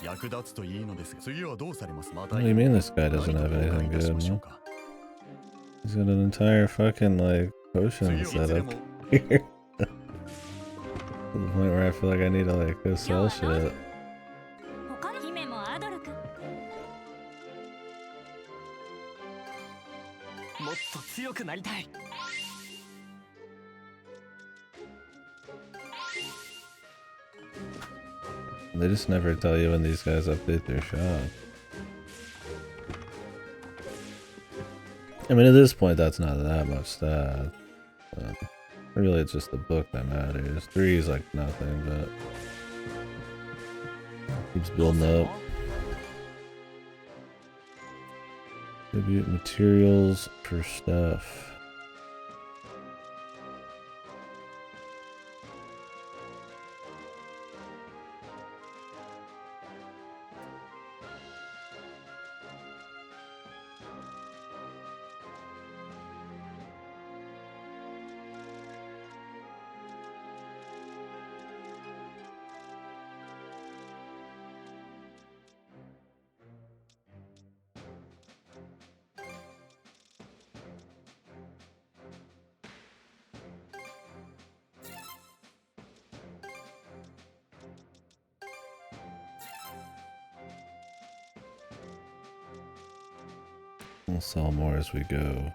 役立つといいのですが、次はどうされます？また What do you mean this guy doesn't have anything good, man? He's got an entire fucking, like, potion set up here. To the point where I feel like I need to, like, go sell shit. 他の姫もアドル君。もっと強くなりたい。They just never tell you when these guys update their shop. I mean, at this point, that's not that much stat. Really, it's just the book that matters. 3 is like nothing, but keeps building up. Tribute materials for stuff. We'll sell more as we go.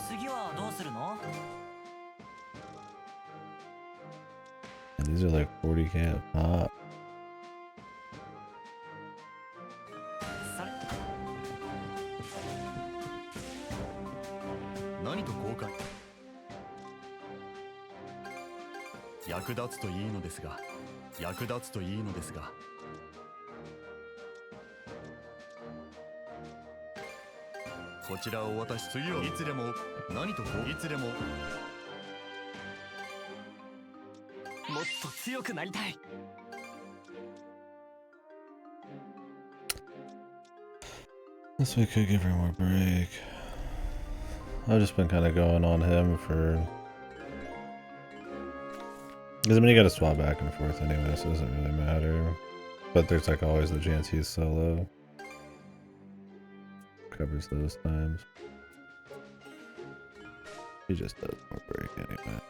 次はどうするの？ And these are like 40k a pop. それ。何と交換。役立つといいのですが、役立つといいのですが。こちらを渡し、次はいつでも何とこういつでも。もっと強くなりたい。Guess we could give her more break. I've just been kind of going on him for. Because I mean, you gotta swap back and forth anyway, so it doesn't really matter. But there's like always the chance he's solo. Covers those times. He just does more break anyway.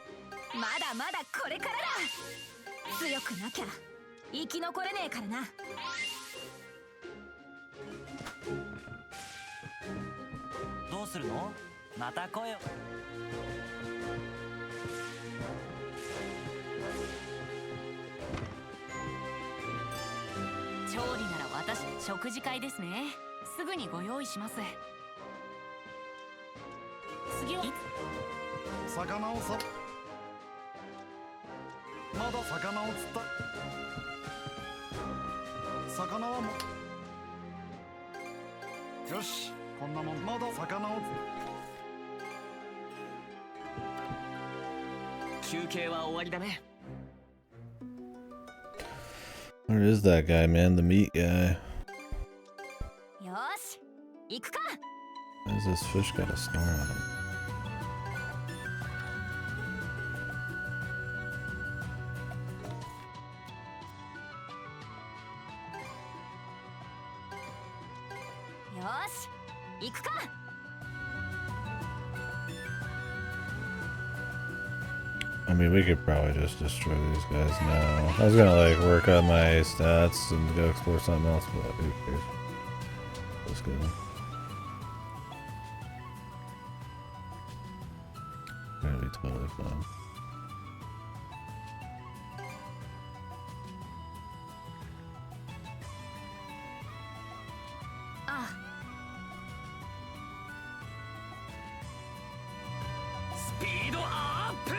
まだまだこれからだ。強くなきゃ生き残れねえからな。どうするの？また来よ。調理なら私、食事会ですね。すぐにご用意します。次は魚をさ。まだ魚を釣った。魚はもう。よし、こんなもん。まだ魚を釣っ休憩は終わりだね。 Where is that guy, man? The meat guy. よし行くか。 Why does this fish got a star on him? よし行くか。 I mean, we could probably just destroy these guys now. I was gonna like work on my stats and go explore something else, but who cares? Let's go. Gonna be totally fine. Ah. スピードアップ。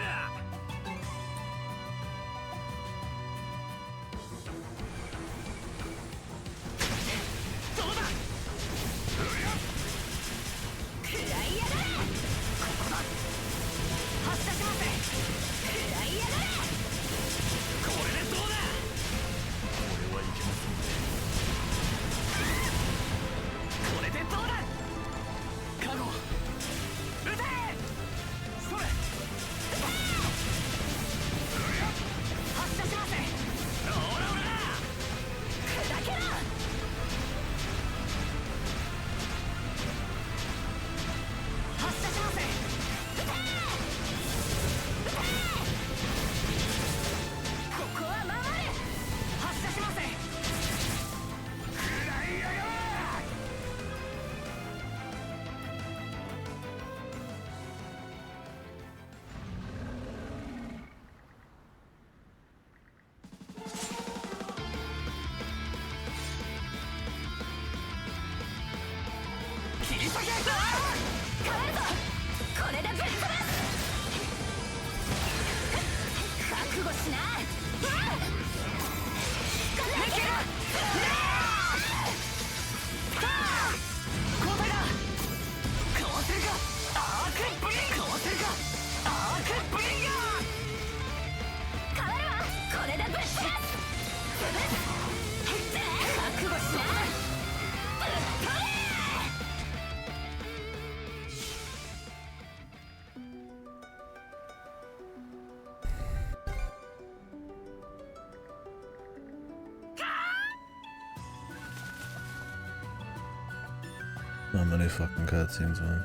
Not many fucking cutscenes, man.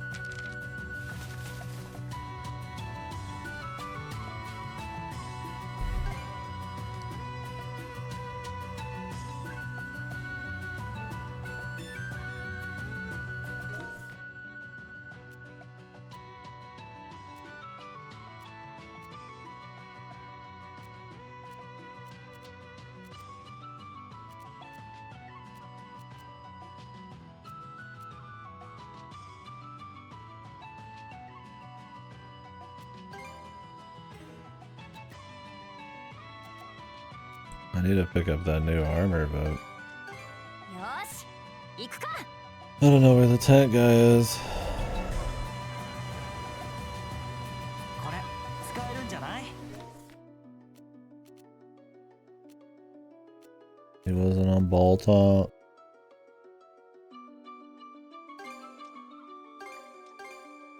I need to pick up that new armor boat. よし行くか。 I don't know where the tank guy is. これ使えるんじゃない？ He wasn't on ball top.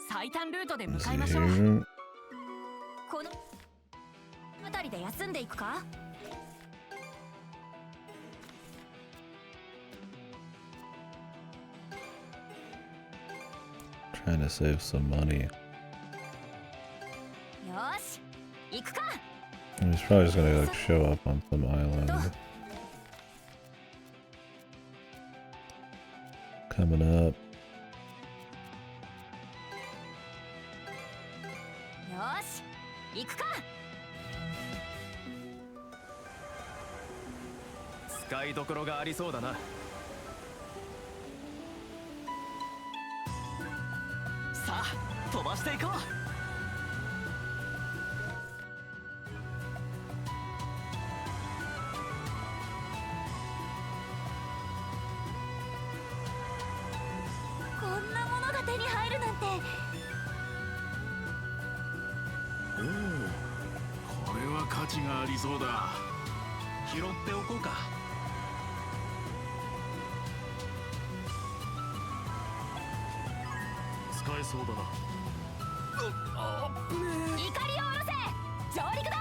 最短ルートで向 Is か he いましょう。 here? この辺りで休んでいくか。 Trying to save some money. よし行くか。 He's probably just gonna like show up on some island. Coming up. よし行くか。 使いどころがありそうだな。 さあ飛ばしていこう。 こんなものが手に入るなんて。値がありそうだ。拾っておこうか。使えそうだな。怒りを下ろせ、上陸だ。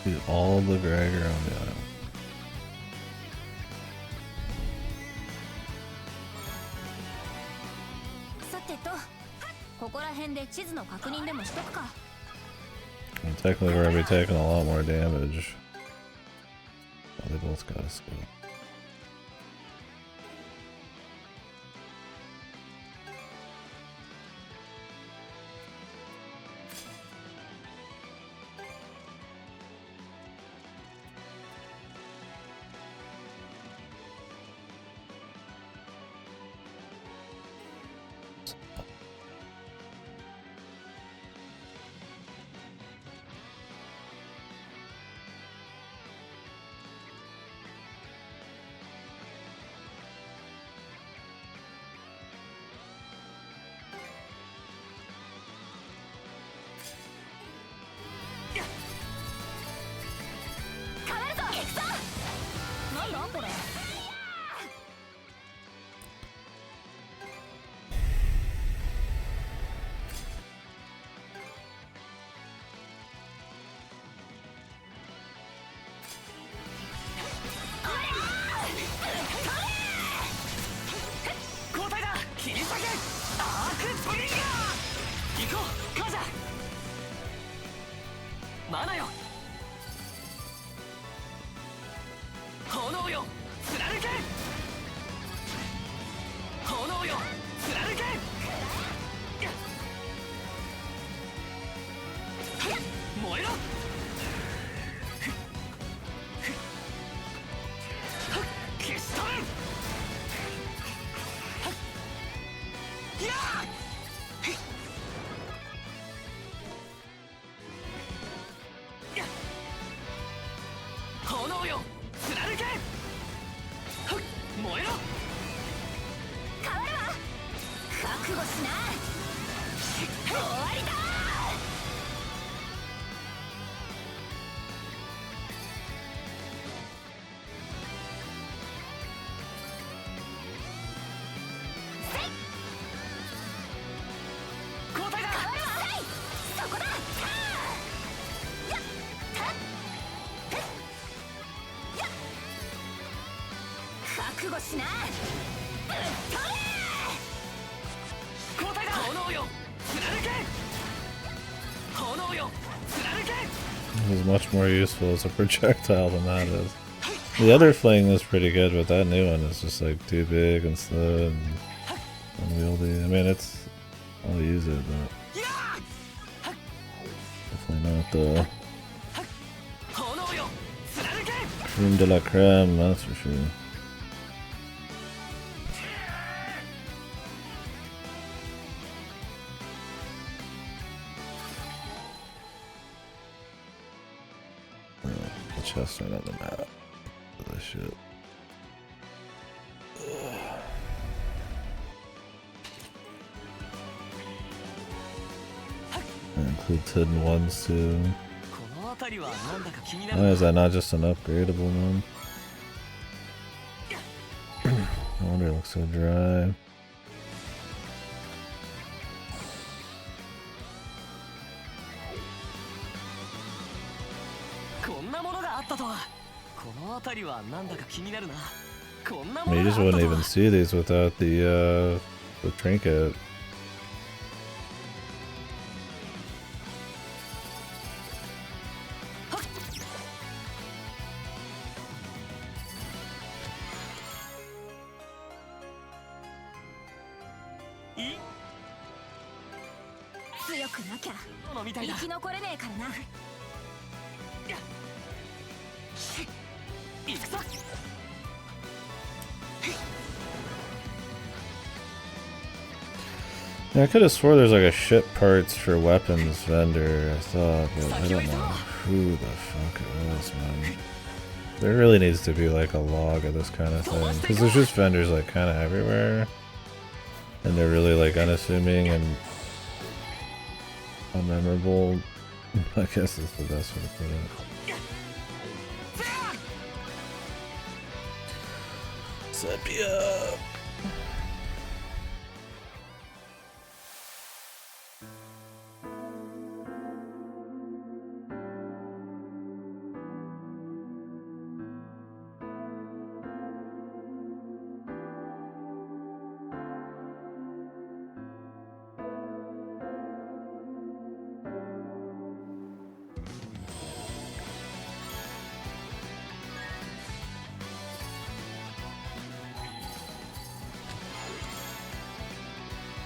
Dude, all the drag around the island. さてと、ここら辺で地図の確認でもしとくか。 And technically, we're gonna be taking a lot more damage. Oh, they both got a skill. This is much more useful as a projectile than that is. The other fling is pretty good, but that new one is just like too big and slow and unwieldy. I mean, I'll use it, but definitely not the creme de la creme, that's for sure. Chest right on the map. This shit. Include hidden ones too. Why is that not just an upgradable one? I wonder, it looks so dry. I mean, you just wouldn't even see these without the trinket. Yeah, I could have swore there's like a ship parts for weapons vendor, I thought, but I don't know who the fuck it was, man. There really needs to be like a log of this kind of thing, because there's just vendors like kind of everywhere, and they're really like unassuming and unmemorable. I guess that's the best way to put it. Sepia!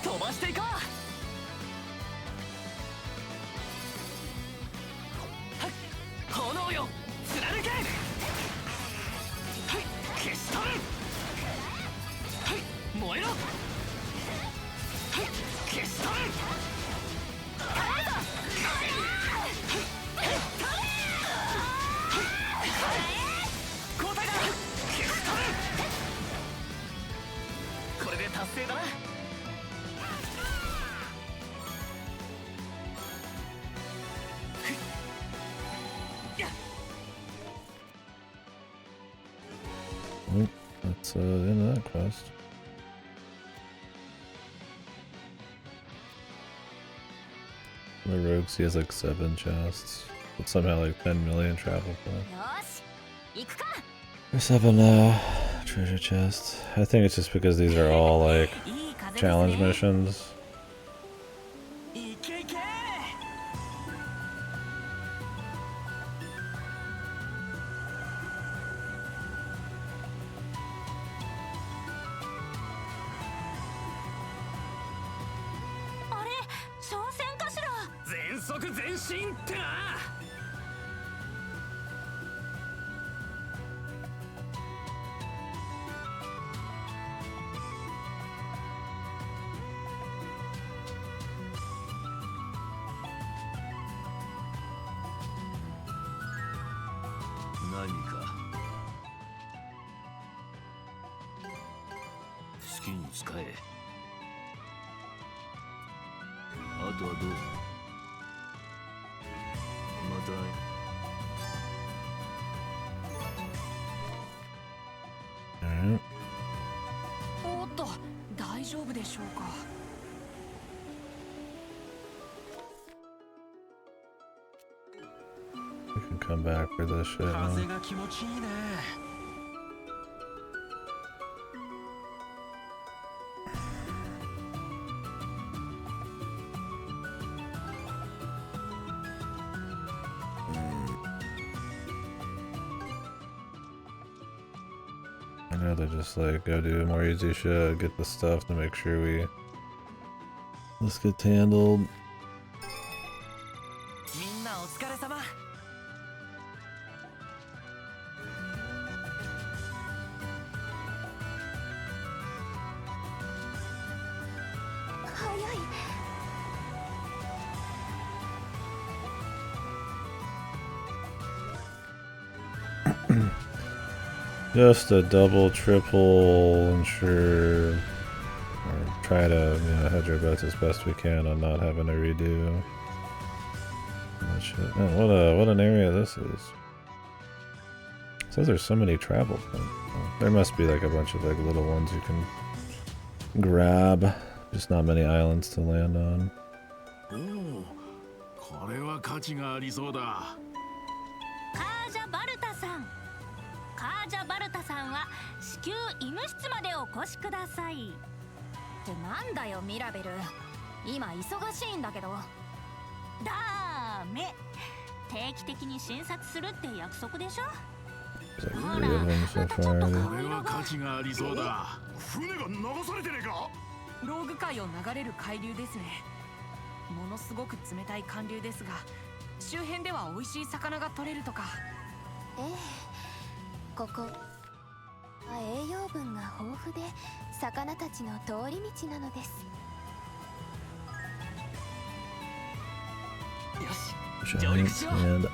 飛ばしていこう。はい、炎よ貫け。はい、消し取る。はい、燃えろ。はい、消し取る。帰るぞ。交代だ。消し取る。これで達成だな。Oh, that's the end of that quest. The rogue, he has like 7 chests, but somehow like 10 million travel points. There's 7 treasure chests. I think it's just because these are all like challenge missions. Alright. おっと、大丈夫でしょうか。We can come back for this shit now. 風が気持ちいいね。I know they're just like, go do more easy shit, get the stuff to make sure this gets handled. みんなお疲れ様。早い。 Just a double, triple, ensure, or try to, hedge our bets as best we can on not having to redo that shit. Oh, what an area this is. It says there's so many travel points. Oh, there must be like a bunch of like little ones you can grab. Just not many islands to land on. これは価値がありそうだ。カージャバルタさん。カージャバルタさんは至急医務室までお越しください。ってなんだよミラベル、今忙しいんだけど。ダメ、定期的に診察するって約束でしょ。 There's like 3 of them so far already. これは価値がありそうだ。船が流されてねえか。ローグ海を流れる海流ですね。ものすごく冷たい寒流ですが、周辺では美味しい魚が取れるとか。ええ、ここは栄養分が豊富で魚たちの通り道なのです。Giants and Isle.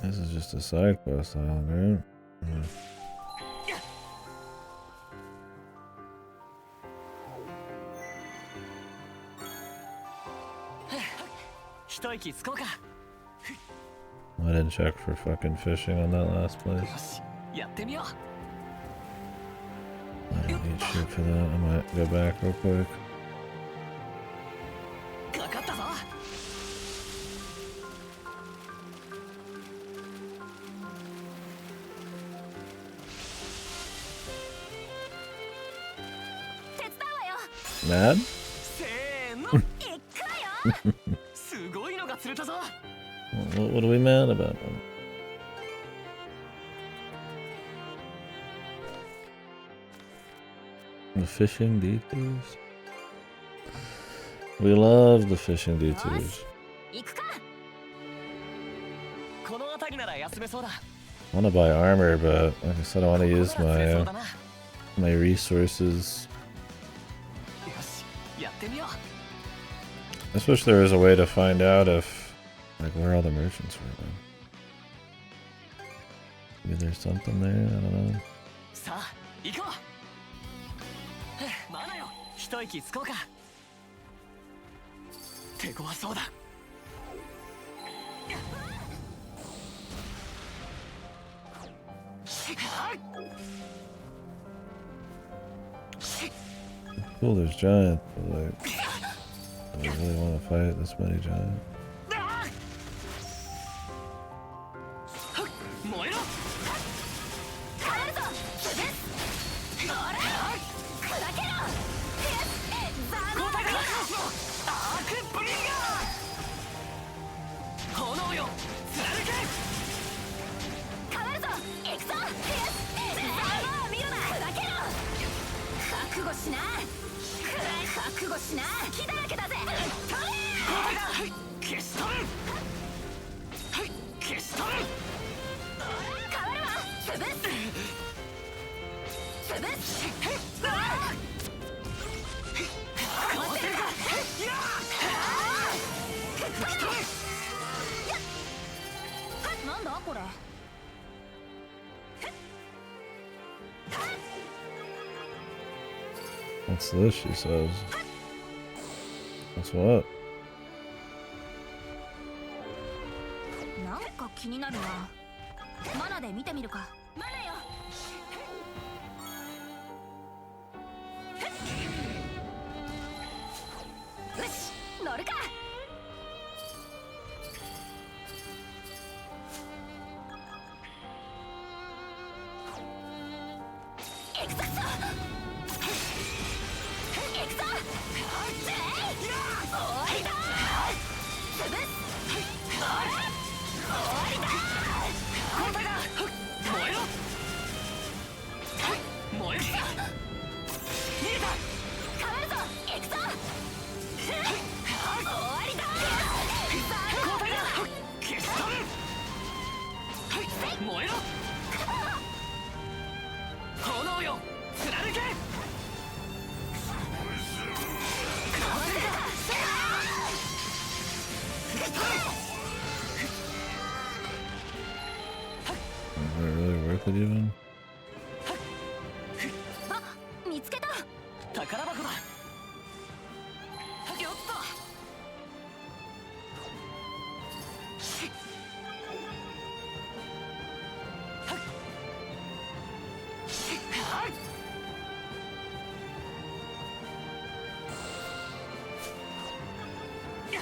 This is just a side quest island, right? Mm. 一息つこうか。 I didn't check for fucking fishing on that last place. やってみよう。 I don't need shit for that. I might go back real quick. かかったぞ。 Mad? せーの。行くわよ。すごいのが釣れたぞ。 What are we mad about? The fishing detours? We love the fishing detours. 行くか。この辺りなら休めそうだ。 I want to buy armor, but like I said, I want to use my resources. よし、やってみよう。 I just wish there was a way to find out if, like, where all the merchants were. Then. Maybe there's something there. I don't know. さあ、行こう。まだよ。一息つこうか。手強そうだ。 Cool, there's giants, but like, do I really want to fight this many giants? 燃えろ。 なんだこれ。 What's this? She says. What's what? なんか気になるな。マナで見てみるか。マナよ。よし、乗るか。 Is it really worth it even? あ、見つけた。宝箱だ。よっと。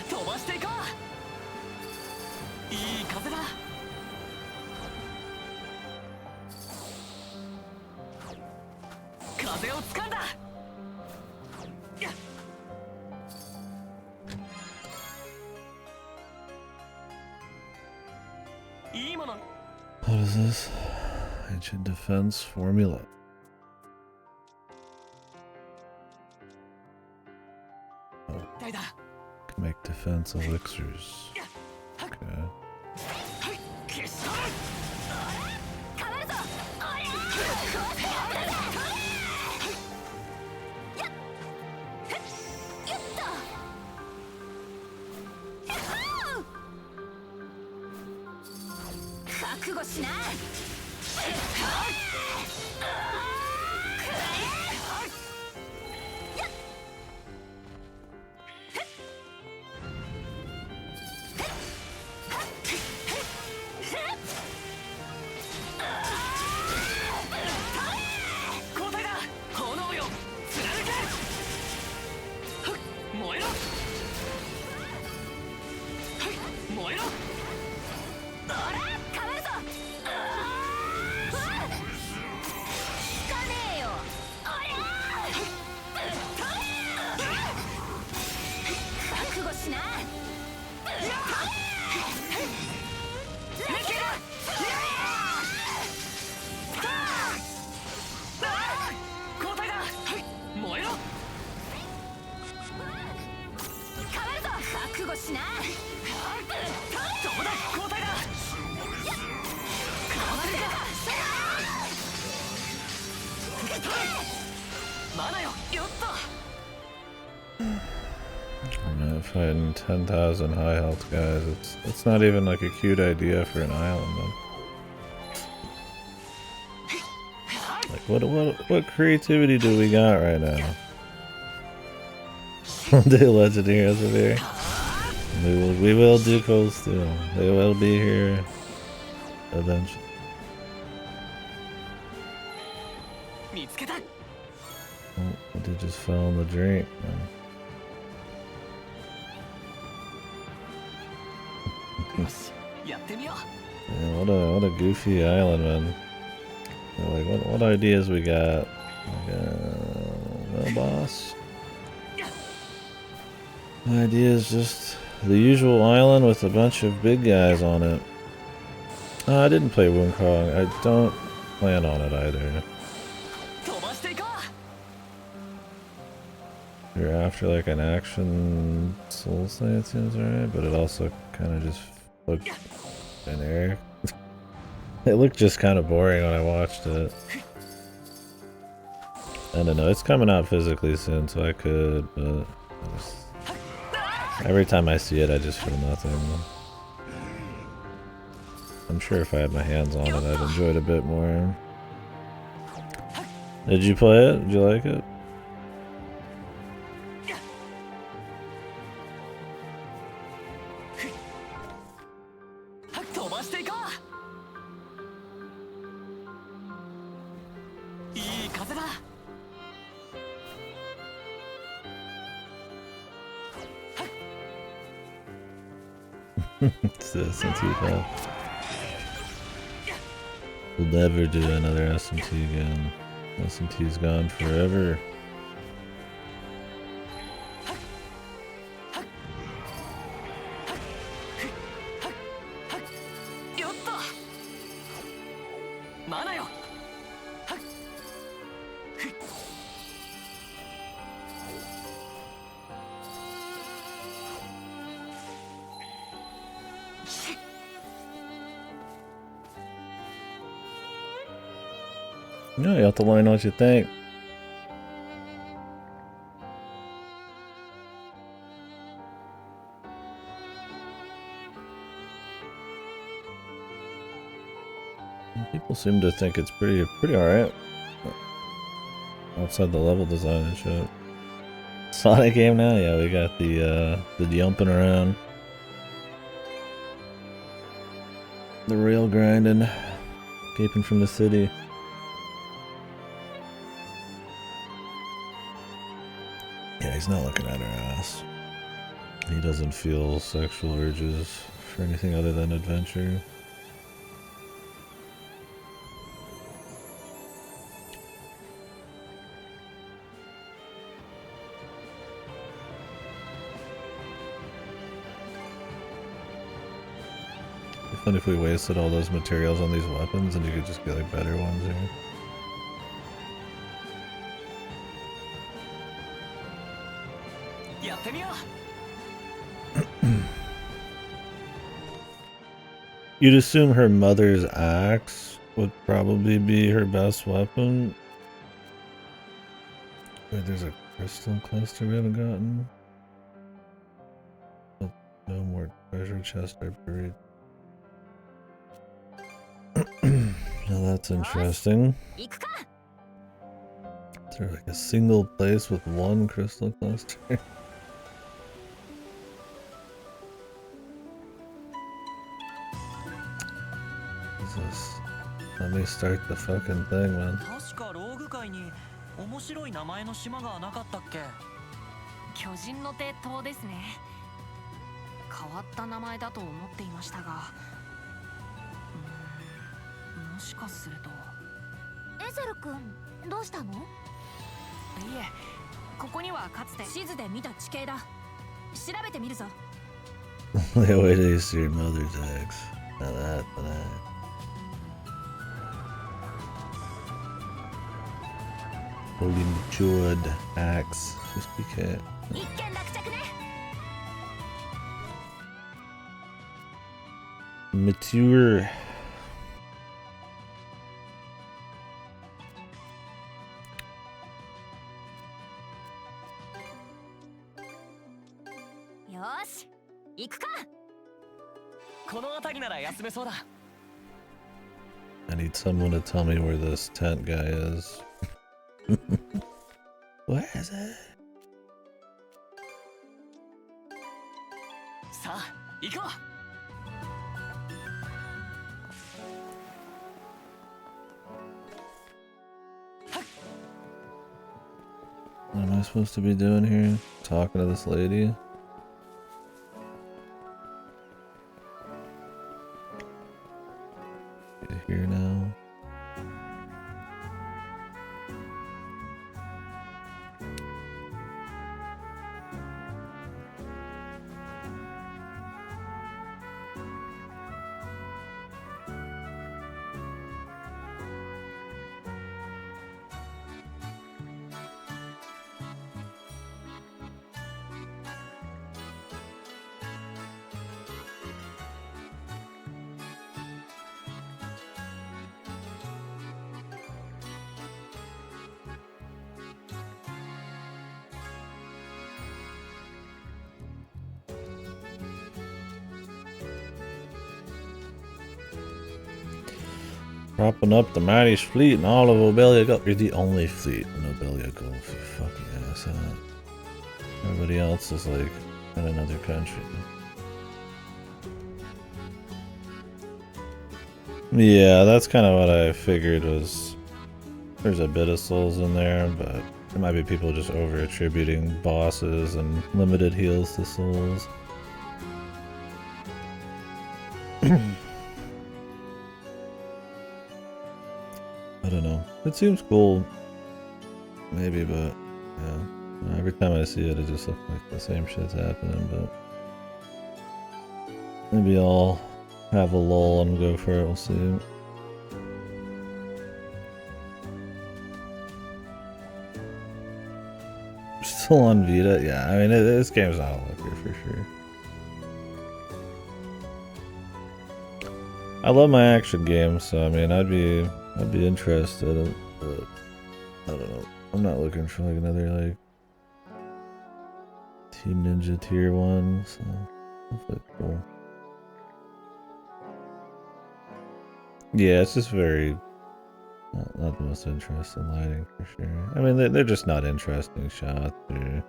飛ばしていこう。いい風だ。風を掴んだ。いいもの。 What is this? Ancient defense formula. Can make defense elixirs. Okay. 消し飛ぶ変わるぞおりゃやっやったやっほー覚悟しな交代だ炎よ貫けふっ燃えろはい燃えろおら変わるぞうわつかねえよおりゃ覚悟しな交代だはい燃えろ変わるぞ覚悟しなどこだ交代だ変わるマナよよっと I'm not fighting 10,000 high health guys. It's not even like a cute idea for an island though. Like what creativity do we got right now? One day legend heroes are there. We will do Cold Steel. They will be here eventually. 見つけた Oh, they just fell in the drink, man. Yeah, what a goofy island, man. Like what ideas we got? No boss. The idea is just the usual island with a bunch of big guys on it. I didn't play Wukong. I don't plan on it either. 飛ばしていこ You're after like an action Souls thing, it seems alright, but it also kind of just looked generic. It looked just kind of boring when I watched it. I don't know, it's coming out physically soon, so I could, but every time I see it, I just feel nothing. I'm sure if I had my hands on it, I'd enjoy it a bit more. Did you play it? Did you like it? It's SMT pal. We'll never do another SMT again. SMT's gone forever. No, you have to learn what you think. People seem to think it's pretty alright. Outside the level design and shit. Sonic game now? Yeah, we got the jumping around. The rail grinding. Escaping from the city. Yeah, he's not looking at her ass. He doesn't feel sexual urges for anything other than adventure. It'd be fun if we wasted all those materials on these weapons and you could just get like better ones here. やってみよう。 You'd assume her mother's axe would probably be her best weapon. Wait, there's a crystal cluster we haven't gotten. But no more treasure chest are buried. Now that's interesting. Is there like a single place with one crystal cluster? Jesus. Let me start the fucking thing, man. 確かローグ界に面白い名前の島がなかったっけ。巨人の手島ですね。変わった名前だと思っていましたが、もしかすると。エゼル君、どうしたの？いえ、ここにはかつて地図で見た地形だ。調べてみるぞ。The way to see your mother's axe. Now that. Fully matured axe. 50k. 一件落着ね。 Mature. よし、行くか。この辺りなら休めそうだ。 I need someone to tell me where this tent guy is. Where is it? さあ、行こう。 What am I supposed to be doing here? Talking to this lady? Get here now. Propping up the mightiest fleet in all of Obelia Gulf. You're the only fleet in Obelia Gulf, you fucking asshat. Everybody else is like in another country. Yeah, that's kind of what I figured was there's a bit of souls in there, but there might be people just over attributing bosses and limited heals to souls. I don't know. It seems cool. Maybe, but yeah. Every time I see it, it just looks like the same shit's happening, but maybe I'll have a lull and go for it, we'll see. Still on Vita? Yeah, I mean, this game's not a looker for sure. I love my action games, so I mean, I'd be interested, but I don't know. I'm not looking for like another like Team Ninja tier 1, so hopefully it's cool. Yeah, it's just very not the most interesting lighting for sure. I mean, they're just not interesting shots. Or,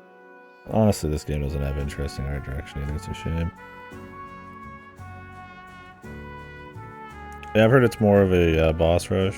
honestly, this game doesn't have interesting art direction either. It's a shame. Yeah, I've heard it's more of a boss rush.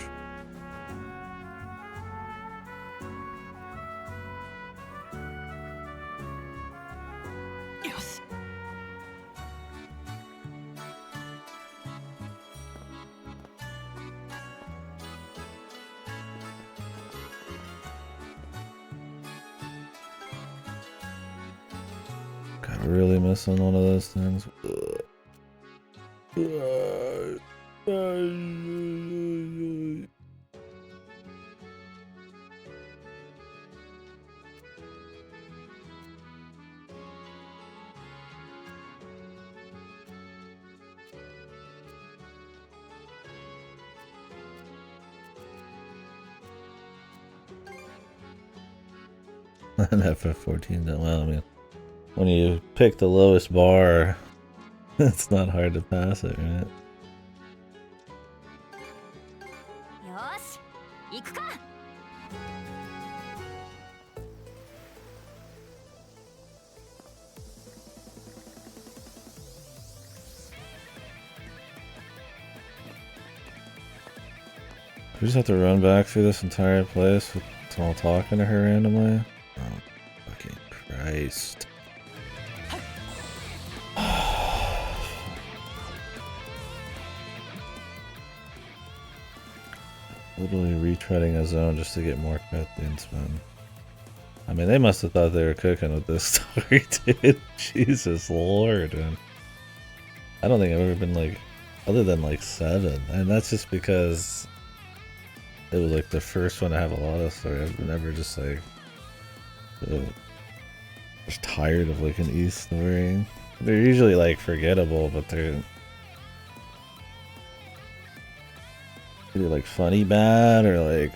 God, really missing one of those things. An FF14. Well, I mean, when you pick the lowest bar, it's not hard to pass it, right? よし行くか。 We just have to run back through this entire place with all talking to her randomly. Oh, fucking Christ. Literally retreading a zone just to get more cutscenes, man. I mean, they must have thought they were cooking with this story, dude. Jesus Lord, man. I don't think I've ever been like, other than like 7, and that's just because it was like the first one to have a lot of story. I've never just like just tired of like an East story. They're usually like forgettable, but they're either like funny bad or like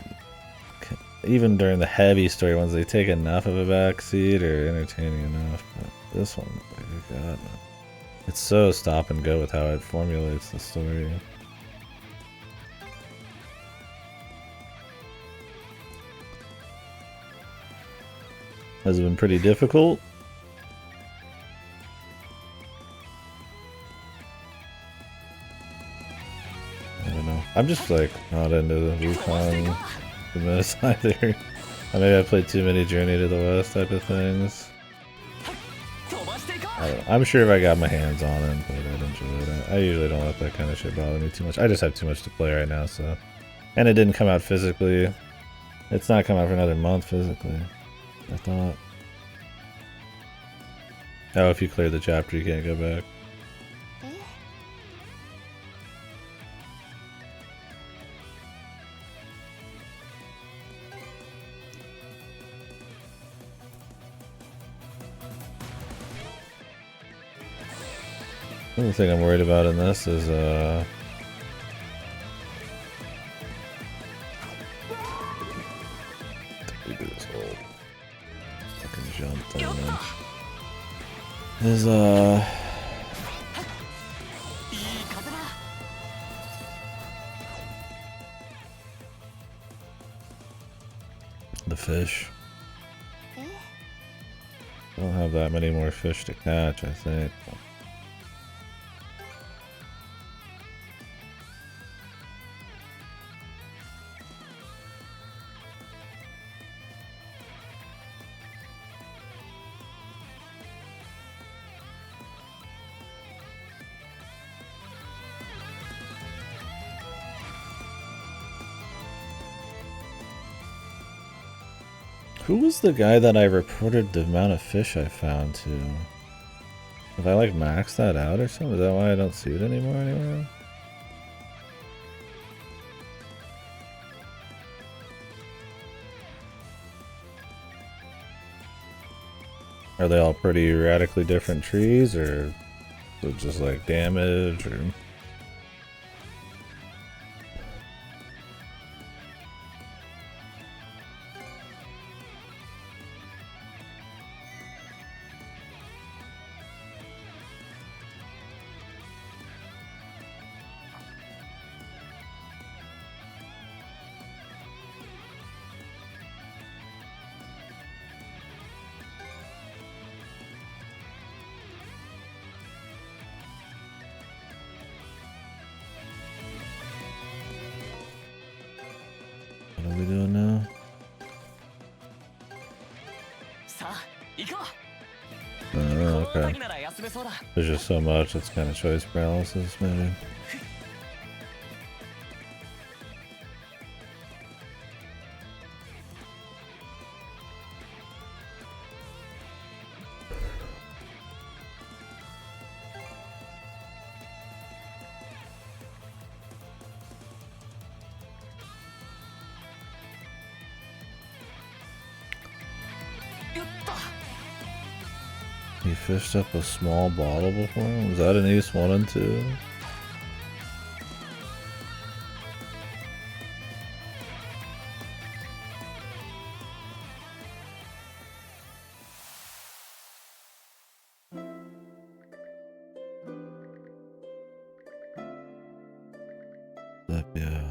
even during the heavy story ones, they take enough of a backseat or entertaining enough. But this one, like, oh God, man. It's so stop and go with how it formulates the story. Has it been pretty difficult? I don't know. I'm just like not into the Wukong the most either. Maybe I played too many Journey to the West type of things. I don't know. I'm sure if I got my hands on it, but I'd enjoy it. I usually don't let that kind of shit bother me too much. I just have too much to play right now, so. And it didn't come out physically. It's not coming out for another month physically, I thought. Oh, if you clear the chapter, you can't go back. The other thing I'm worried about in this is, we do this whole fucking jump thing, man. Is, the fish. I don't have that many more fish to catch, I think. Who was the guy that I reported the amount of fish I found to? Did I like max that out or something? Is that why I don't see it anymore anywhere? Are they all pretty radically different trees, or is it just like damage, or? What are we doing now? Oh, okay. There's just so much, it's kind of choice paralysis, maybe. He fished up a small bottle before? Was that in East 1 and 2? Flip, yeah.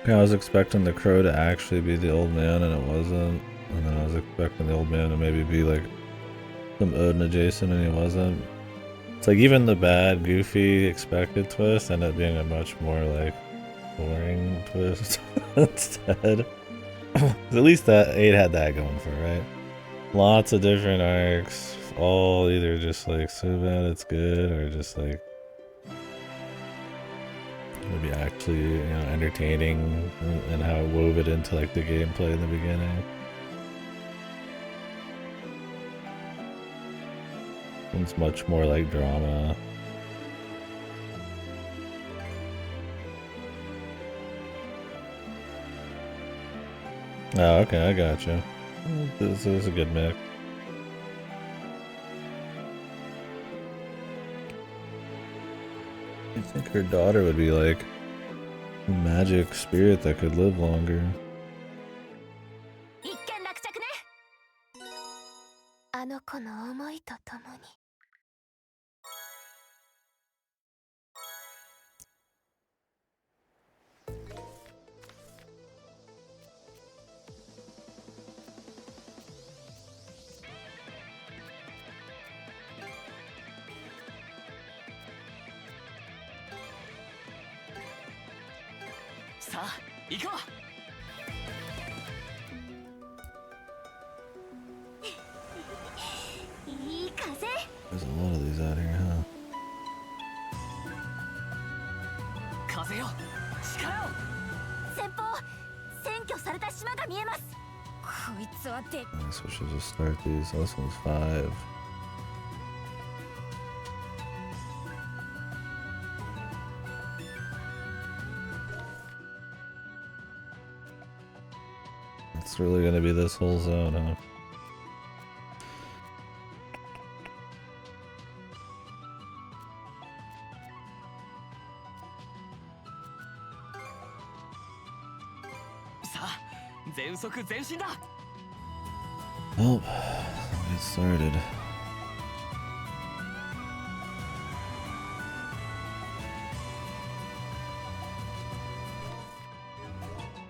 I was expecting the crow to actually be the old man, and it wasn't. And then I was expecting the old man to maybe be like some Odin adjacent, and he wasn't. It's like even the bad, goofy, expected twist ended up being a much more like boring twist instead. At least that 8 had that going for it, right? Lots of different arcs, all either just like so bad it's good, or just like maybe actually, you know, entertaining, and how it wove it into like the gameplay in the beginning. It's much more like drama. Oh, okay, I gotcha. This is a good mix. I think her daughter would be like a magic spirit that could live longer. 一件落着ね。あの子の思いとともに。さあ行こう。いい風。 There's a lot of these out here, huh? 風よ力を。先方、占拠された島が見えます。こいつはで。 I guess we should just start these. This one's 5. It's really gonna be this whole zone, huh? Well, let's get started.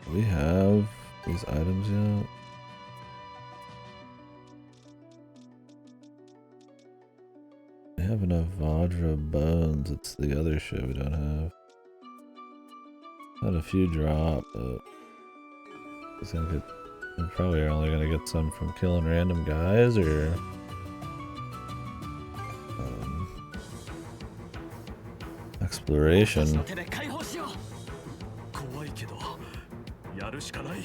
Do we have these items yet? We have enough Vajra bones. It's the other shit we don't have. Had a few drop, but I think we probably are only gonna get some from killing random guys, or exploration. 怖いけどやるしかない。こ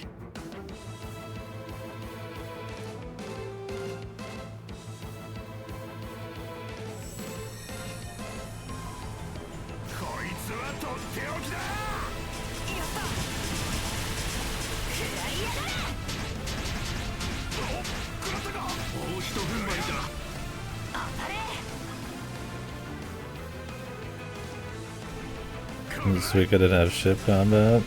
いつはとっておきだ。やった。食らいやがれ。お、食らったか。もう一踏ん張りだ。当たれ。 This week I didn't have ship combat.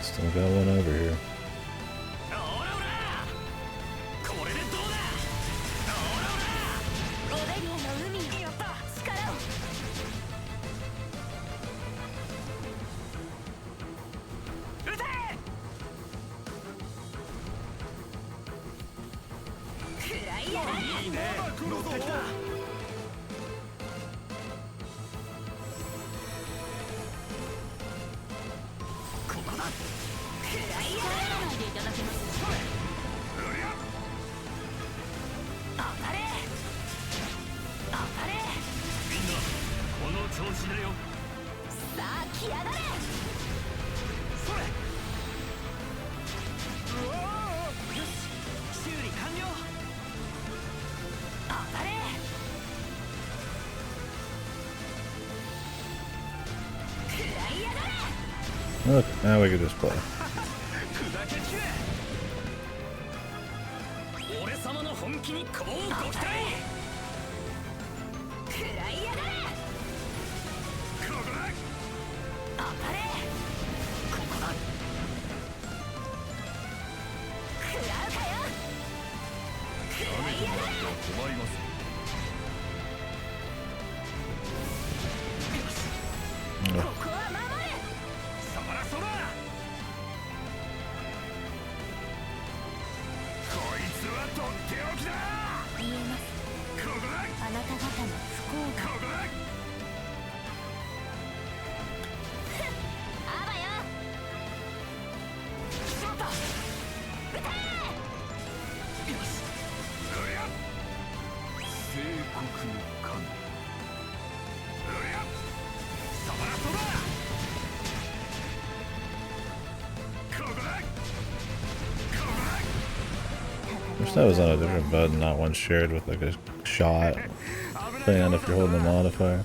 Still got one over here. オラオラこれでどうだオラオラオベリアの海にやった力を撃て食らいやがれいいね乗ってきたここだ食らいやがれないでいただけますそれうりゃ当たれ当たれみんなこの調子だよさあ来やがれそれうわーよし修理完了当たれ Look, now we can just play. 砕け散れ俺様の本気にこうご期待食らいやがれここだ当たれここだ食らうかよ食らいやがれ困りますここは守れそらそらこいつはとっておきだ言えますここだあなた方の不幸がここだあばよしまった撃てよしうりゃ聖国の神うりゃそらそらここだ Wish that was on a different button, not one shared with like a shot. Depending on if you're holding the modifier.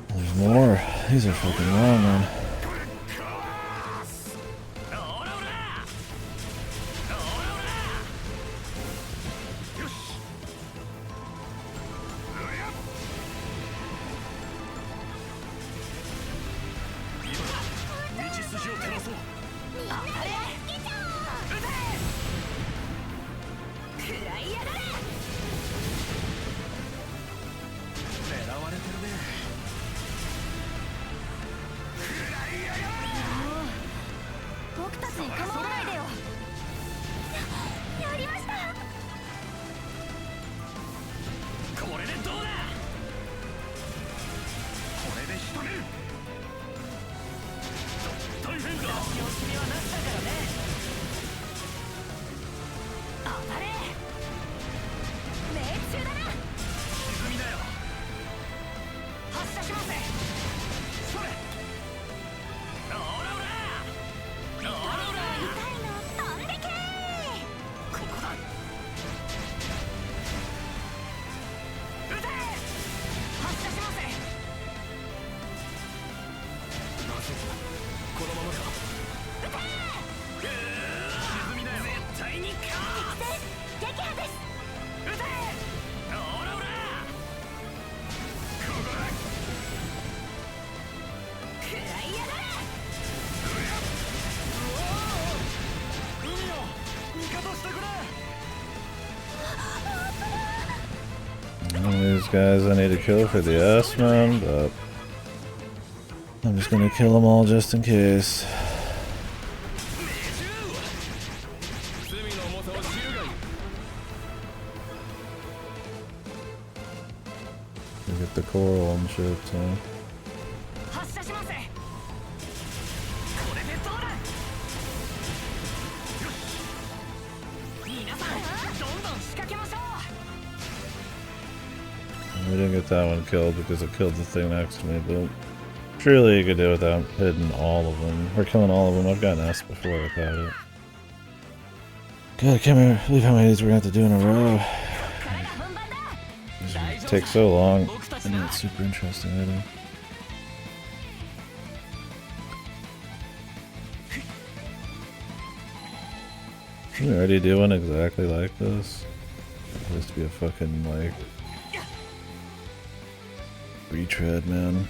There's more. These are fucking long, man. オラオラオラオラよしうりゃ今道筋を照らそう当たれ撃て食らいやがれ狙われてるね食らいやがれ僕たちに構わないでよやりましたこれでどうだこれで仕留める大変だよしみはなしだからね当たれ命中だな沈みだよ発射しますそれオラオラオラオラ痛いの飛んでけここだ撃て発射しますなぜこのままか沈みだよ絶対に勝つ撃破です撃てオラオラここだ食らいやがれ海よ味方してくれ One of these guys I need to kill for the S-Man, but I'm just gonna kill them all just in case. 罪の重さを知るがいい You get the coral and shit, so. 発射しますこれでどうだよし皆さんどんどん仕掛けましょう We didn't get that one killed because it killed the thing next to me, but surely you could do it without hitting all of them. Or killing all of them. I've gotten S before without it. God, I can't believe how many of these we're going to have to do in a row. These are gonna take so long. I know it's super interesting, I think. Didn't we already do one exactly like this? It has to be a fucking, like, retread, man.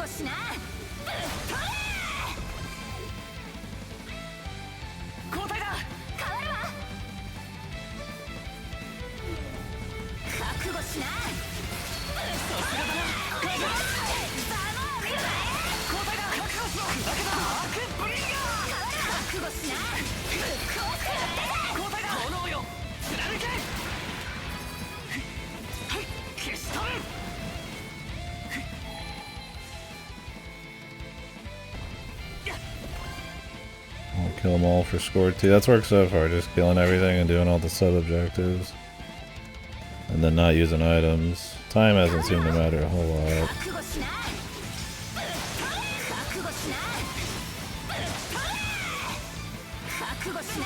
しな。交代だ。変わるわ。覚悟しな。さすがだな。交代だ。覚悟しろ。だけだ。アークブリンガー。覚悟しな。交代だ。炎よ貫け。はい消し取る。I'll kill them all for score 2. That's worked so far, just killing everything and doing all the sub-objectives. And then not using items. Time hasn't seemed to matter a whole lot. 覚悟しな。覚悟しな。覚悟しな。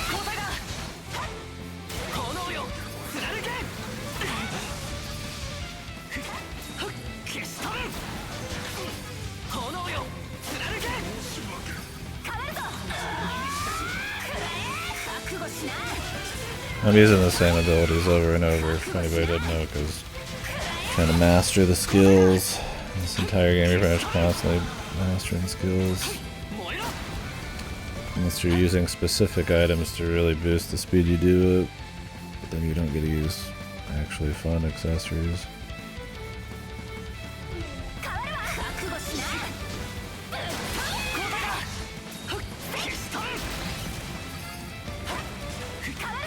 交代だ。炎よ貫け。消し取る。炎よ貫け。覚悟しな。 I'm using the same abilities over and over, if anybody didn't know, because trying to master the skills. This entire game, you're pretty much constantly mastering skills. Unless you're using specific items to really boost the speed you do it, but then you don't get to use actually fun accessories. 覚悟しな。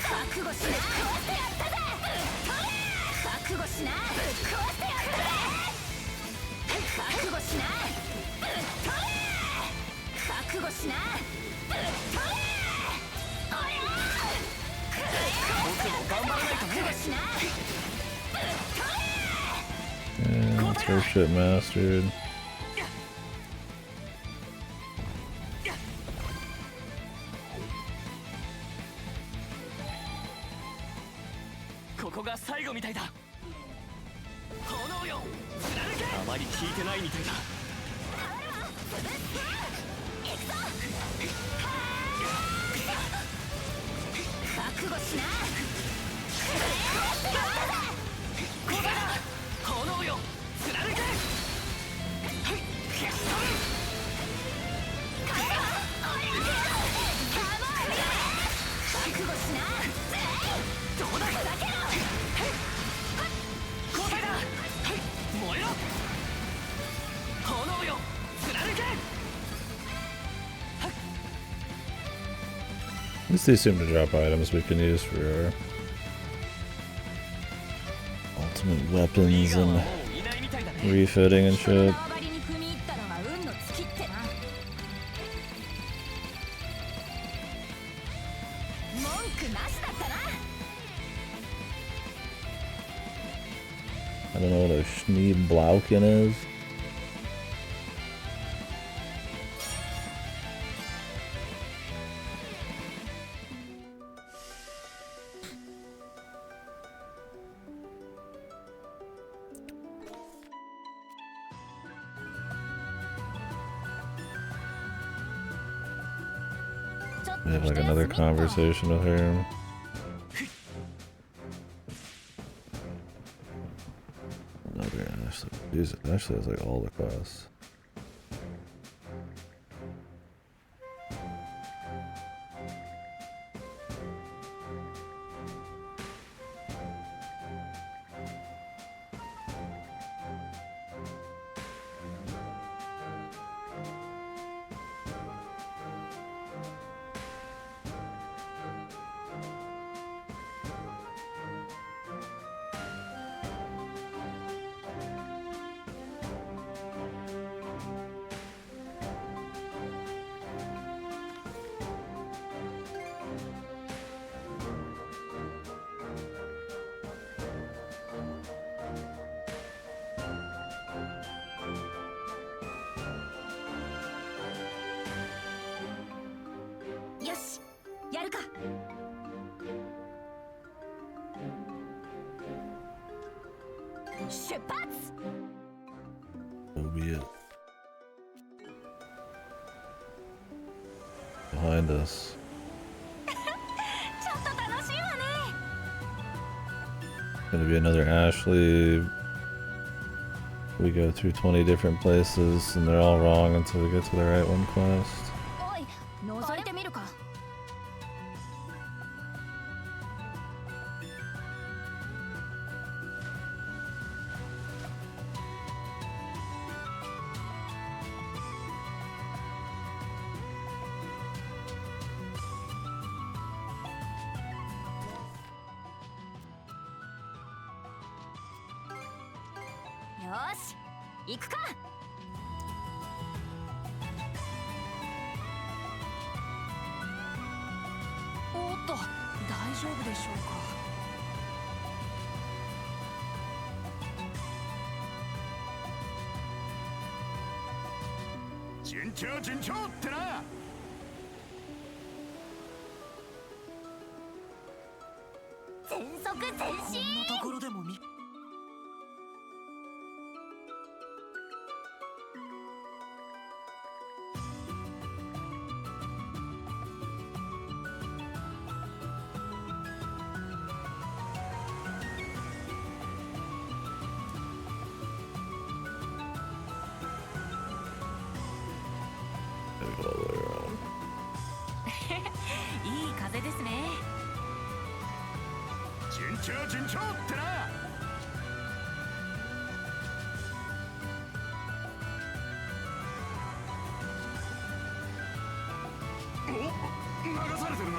覚悟しな。覚悟しな。覚悟しな。覚悟しな。覚悟しな。 Yeah, that's her shit mastered. ここが最後みたいだ。炎よ貫け。あまり効いてないみたいだ。覚悟しな。交代だ。炎よ貫け。はい消し取る。覚悟しな。どうだ。交代だ。はい燃えろ。炎よ貫け。 At least these seem to drop items we can use for our ultimate weapons and refitting and shit. 縄張りに踏み入ったのが運の尽きってな。文句なしだったな。 I don't know what a Schneeblauken is. We have like another conversation with her. Another Ashley. Jesus, Ashley has like all the quests. So be it. Behind us. ちょっと楽しいわね。Gonna be another Ashley. We go through 20 different places and they're all wrong until we get to the right one quest. おい覗いてみるか。よし行くか。おっと大丈夫でしょうか。順調順調ってな。全速前こんな進。ところでも見いい風ですね。順調順調ってな。お、流されてるな。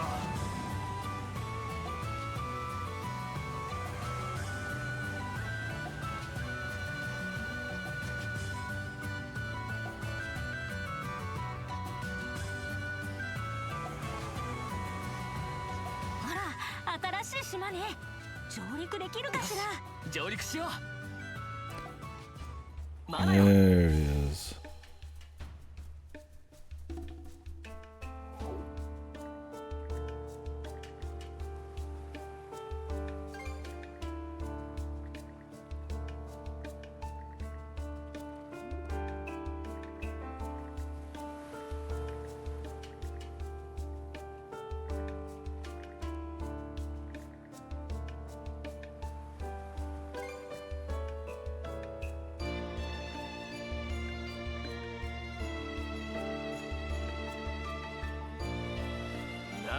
あら新しい島ね。上陸できるかしら。上陸しよう。ま There だよ。 he is.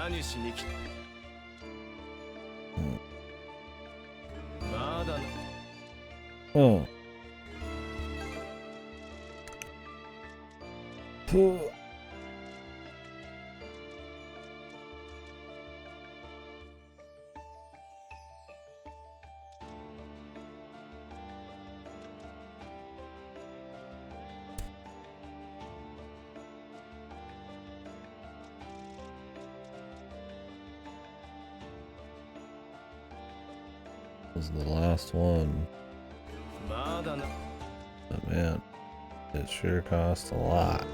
何しに来た。まだ Oh. Puh. This is the last one. まだな。 But man, it sure costs a lot.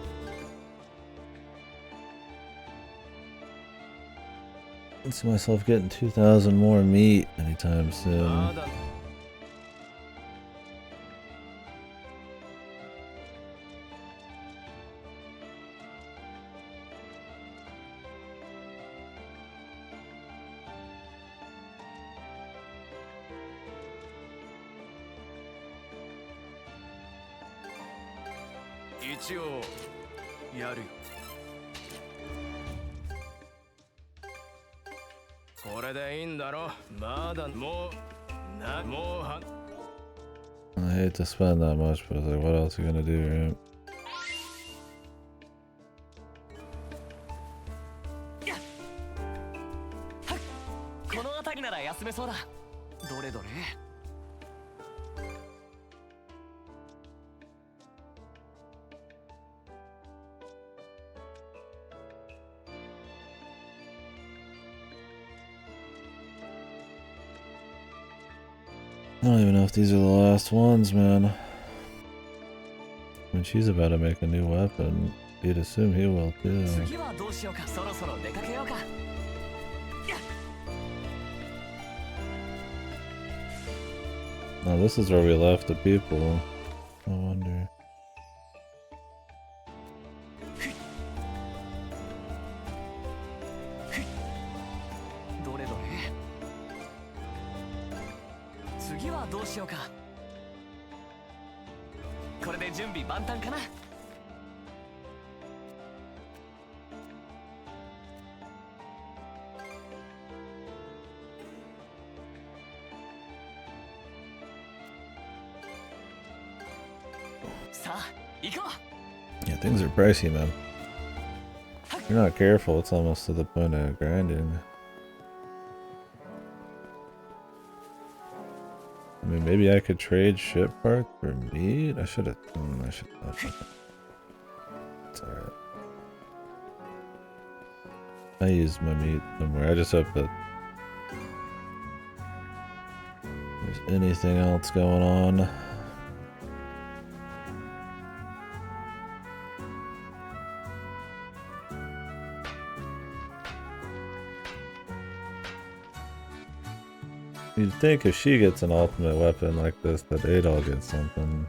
I see myself getting 2,000 more meat anytime ま soon. だな。一応やるよ。これでいいんだろ。まだもうは I hate to spend that much, but it's like, what else are you gonna do, right? この辺りなら休めそうだ。どれどれ。I don't even know if these are the last ones, man. I mean, she's about to make a new weapon. You'd assume he will too. 次はどうしようか。そろそろ出かけようか。Now this is where we left the people. I wonder. どれどれ。次はどうしようか。これで準備万端かな。さあ行こう。 Yeah, things are pricey, man. If you're not careful, it's almost to the point of grinding. I mean, maybe I could trade ship parts for meat? I should have. I should have. It's alright. I use my meat somewhere. I just hope that there's anything else going on. You'd think if she gets an ultimate weapon like this, that Adol gets something.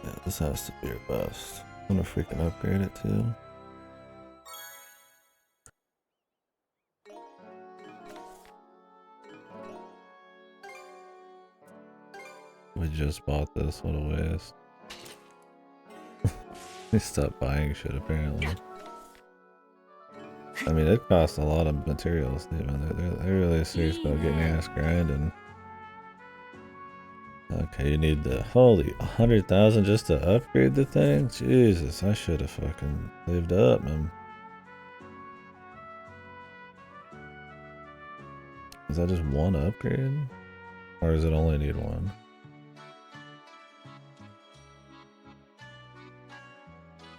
Yeah, this has to be your best. I wonder if we can upgrade it too. We just bought this, what a waste. They stopped buying shit apparently. I mean, it costs a lot of materials, dude. They're really serious about getting your ass grinding. Okay, you need the holy 100,000 just to upgrade the thing? Jesus, I should have fucking lived up, man. Is that just one upgrade? Or does it only need one?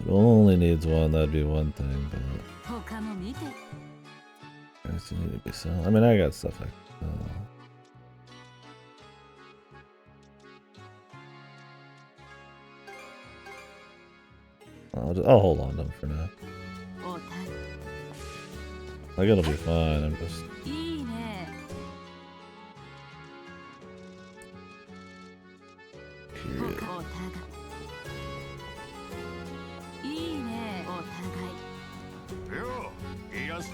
It only needs one, that'd be one thing, but I guess you need to be selling. I mean, I got stuff like I'll hold on to them for now. Like, it'll be fine, I'm just... curious.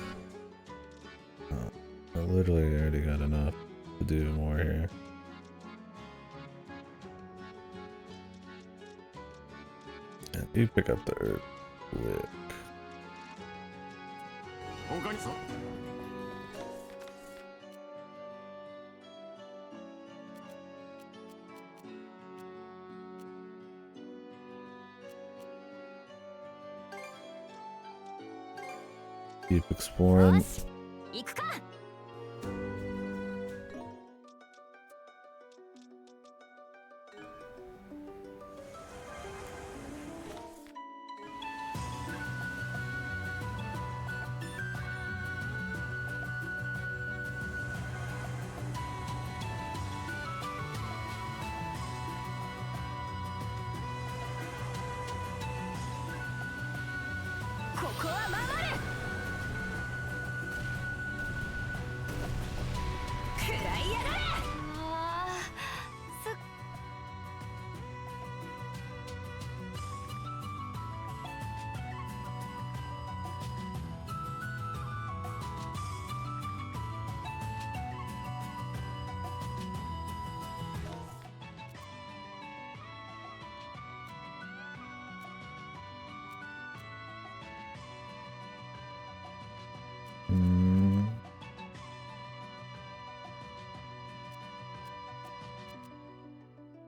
I literally already got enough to do more here. Yeah, you pick up the herb quick. Keep exploring.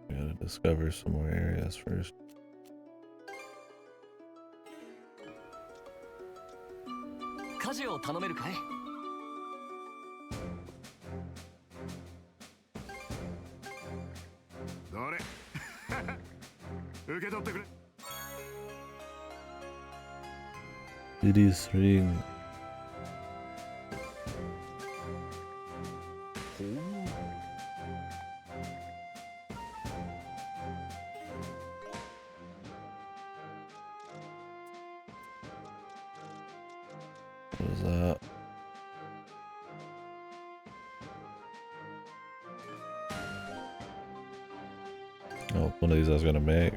We gotta discover some more areas first. It is ring. What is that? Oh, one of these I was gonna make.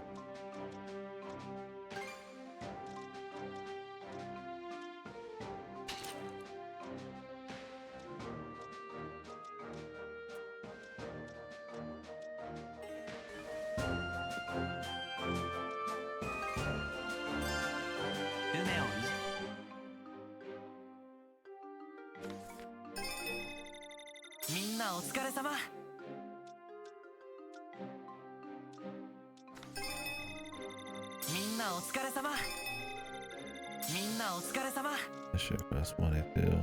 This shit costs money too.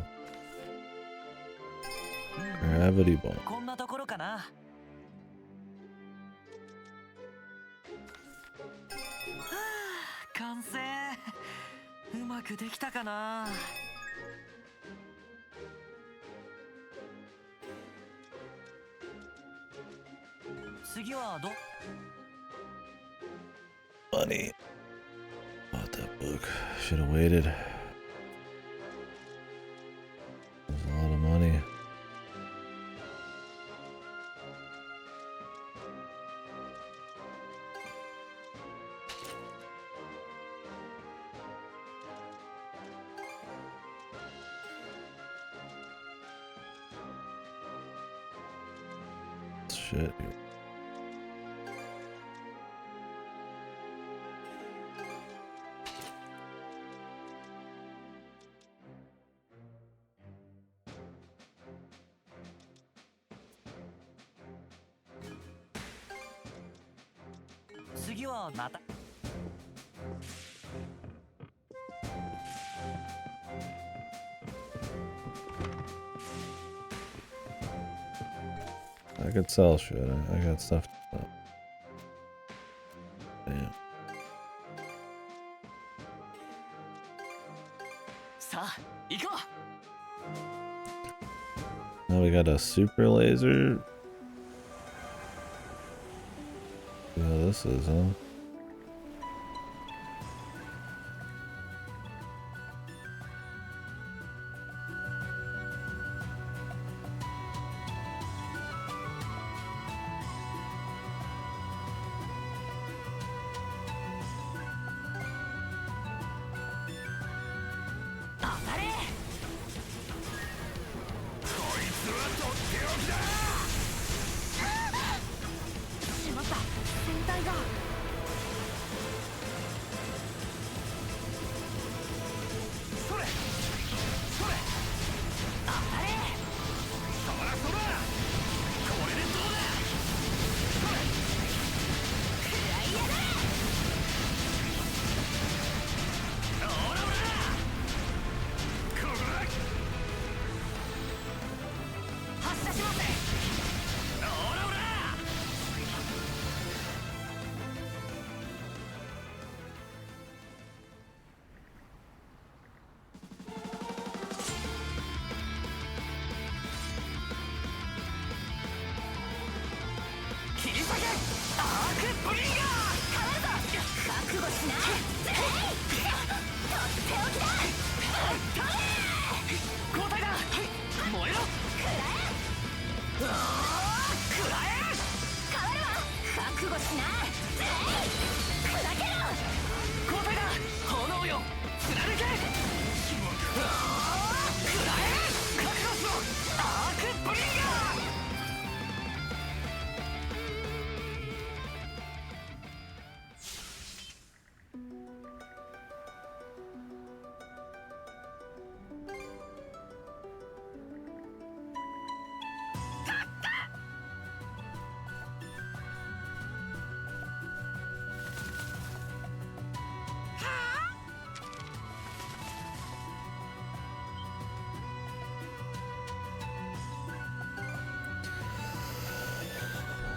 Gravity ball. こんなところかな。はあ、完成。うまくできたかな。次はど Money. Bought that book. Should have waited. There's a lot of money. Shit. I could sell shit. I got stuff to sell. Damn. さあ、行こう。 Now we got a super laser. Yeah, this is, huh?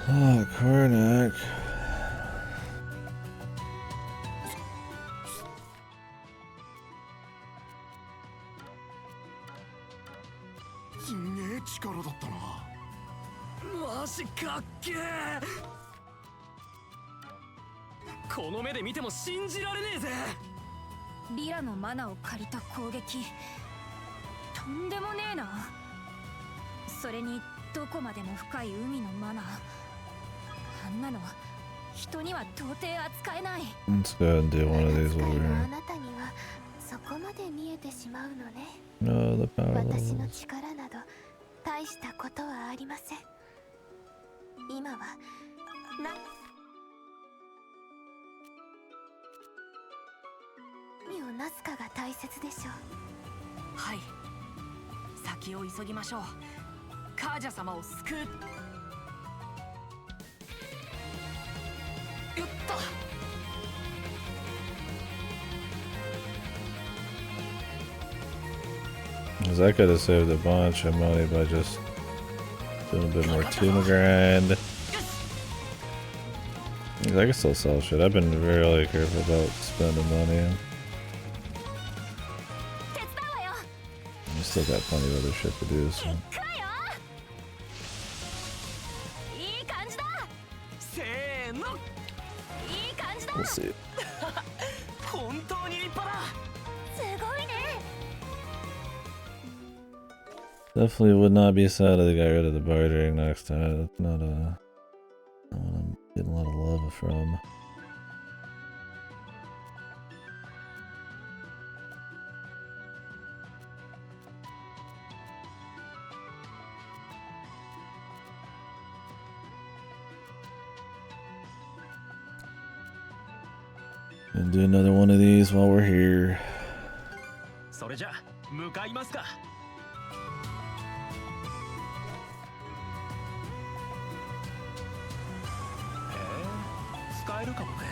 Oh, Karnak. Yeah. この目で見ても信じられねえぜ。リラのマナを借りた攻撃とんでもねえな。それにどこまでも深い海のマナー、あんなの人には到底扱えない。 Let's go ahead and do one of these 使い over のあ here. なたにはそこまで見えてしまうのね。 No, the power 私の levels. 力など大したことはありません。今は何をなすかが大切でしょう。はい、先を急ぎましょう。カージャ様を救う。やった。 Because I could have saved a bunch of money by just doing a bit more tuna grind. I can still sell shit. I've been really careful about spending money. I still got plenty of other shit to do, so. いい感じだ。せーの。いい感じだ。 We'll see. 本当に立派だ。すごいね。 Definitely would not be sad if they got rid of the bartering next time. That's not one I'm getting a lot of love from. And do another one of these while we're here. それじゃ向かいますか。使えるかもね。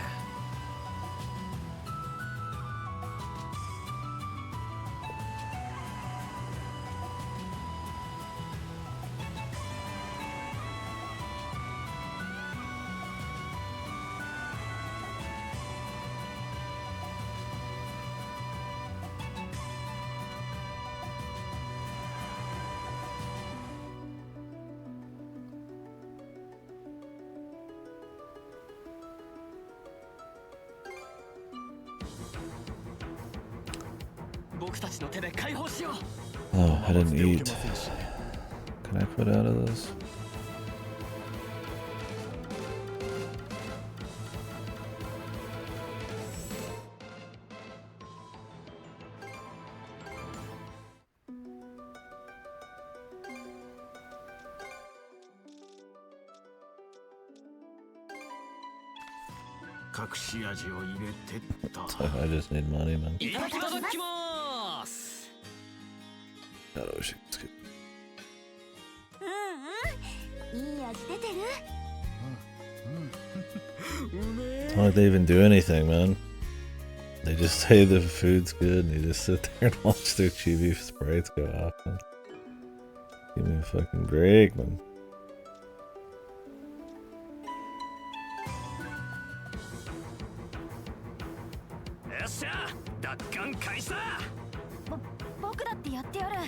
僕たちの手で解放しよう。 Oh, I didn't eat. Can I quit out of this? I just need money, man. いただきます。 God, I wish I could skip. いい味出てる。 It's not like they even do anything, man. They just say the food's good and you just sit there and watch their chibi sprites go off, man. Give me a fucking break, man. よっしゃ、奪還開始だ。僕だってやってやる。こ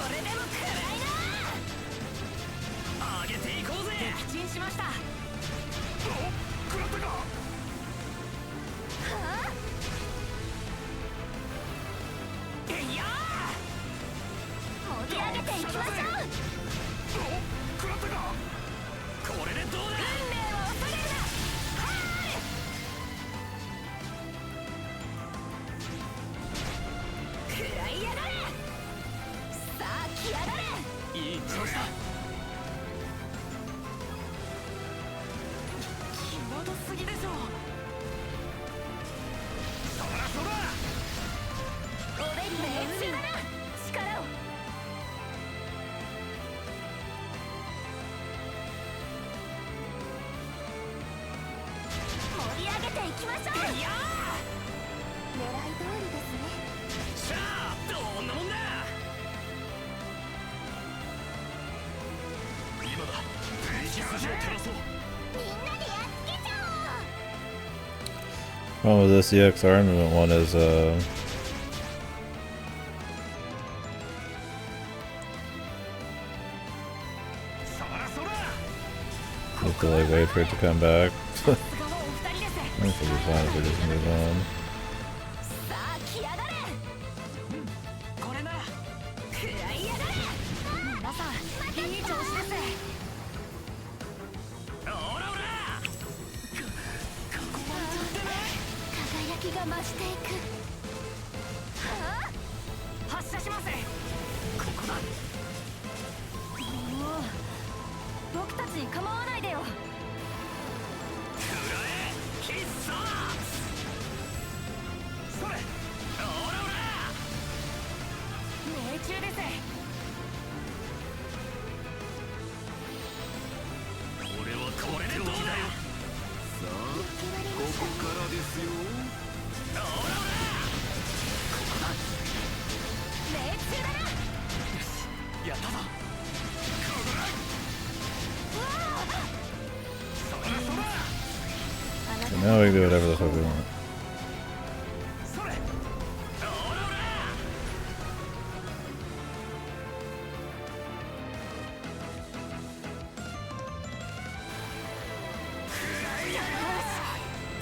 れでも食らいな。上げていこうぜ。撃沈しました。お、食らったか。はあ。いや盛り上げていきましょう。お、食らったか。これでどうだ。運命を恐れるな。はーい。食らいやがれ。さあ来やがれ。いい調子だ。際どすぎでしょ。そらそら。おべりの演習だな。力を。盛り上げていきましょう。いや狙い通りですね。ー。しゃあ、どんなもんだ。今だ。筋を照らそう。みんなでやっつけちゃおう。 Problem with this EX armament one is have to like wait for it to come back. さすがはお二人です I think we'll be fine if we just move on. さあ来やがれこれなら食らいやがれ皆さんいい調子ですオラオラ輝きが増していく。発射しますここだもう僕たちに構わないでよ。キッサーそれオラオラ命中です俺はこれでどうだよここからですよ。オラオラ命中だな。やったぞ So now we can do whatever the fuck we want. それオラオラ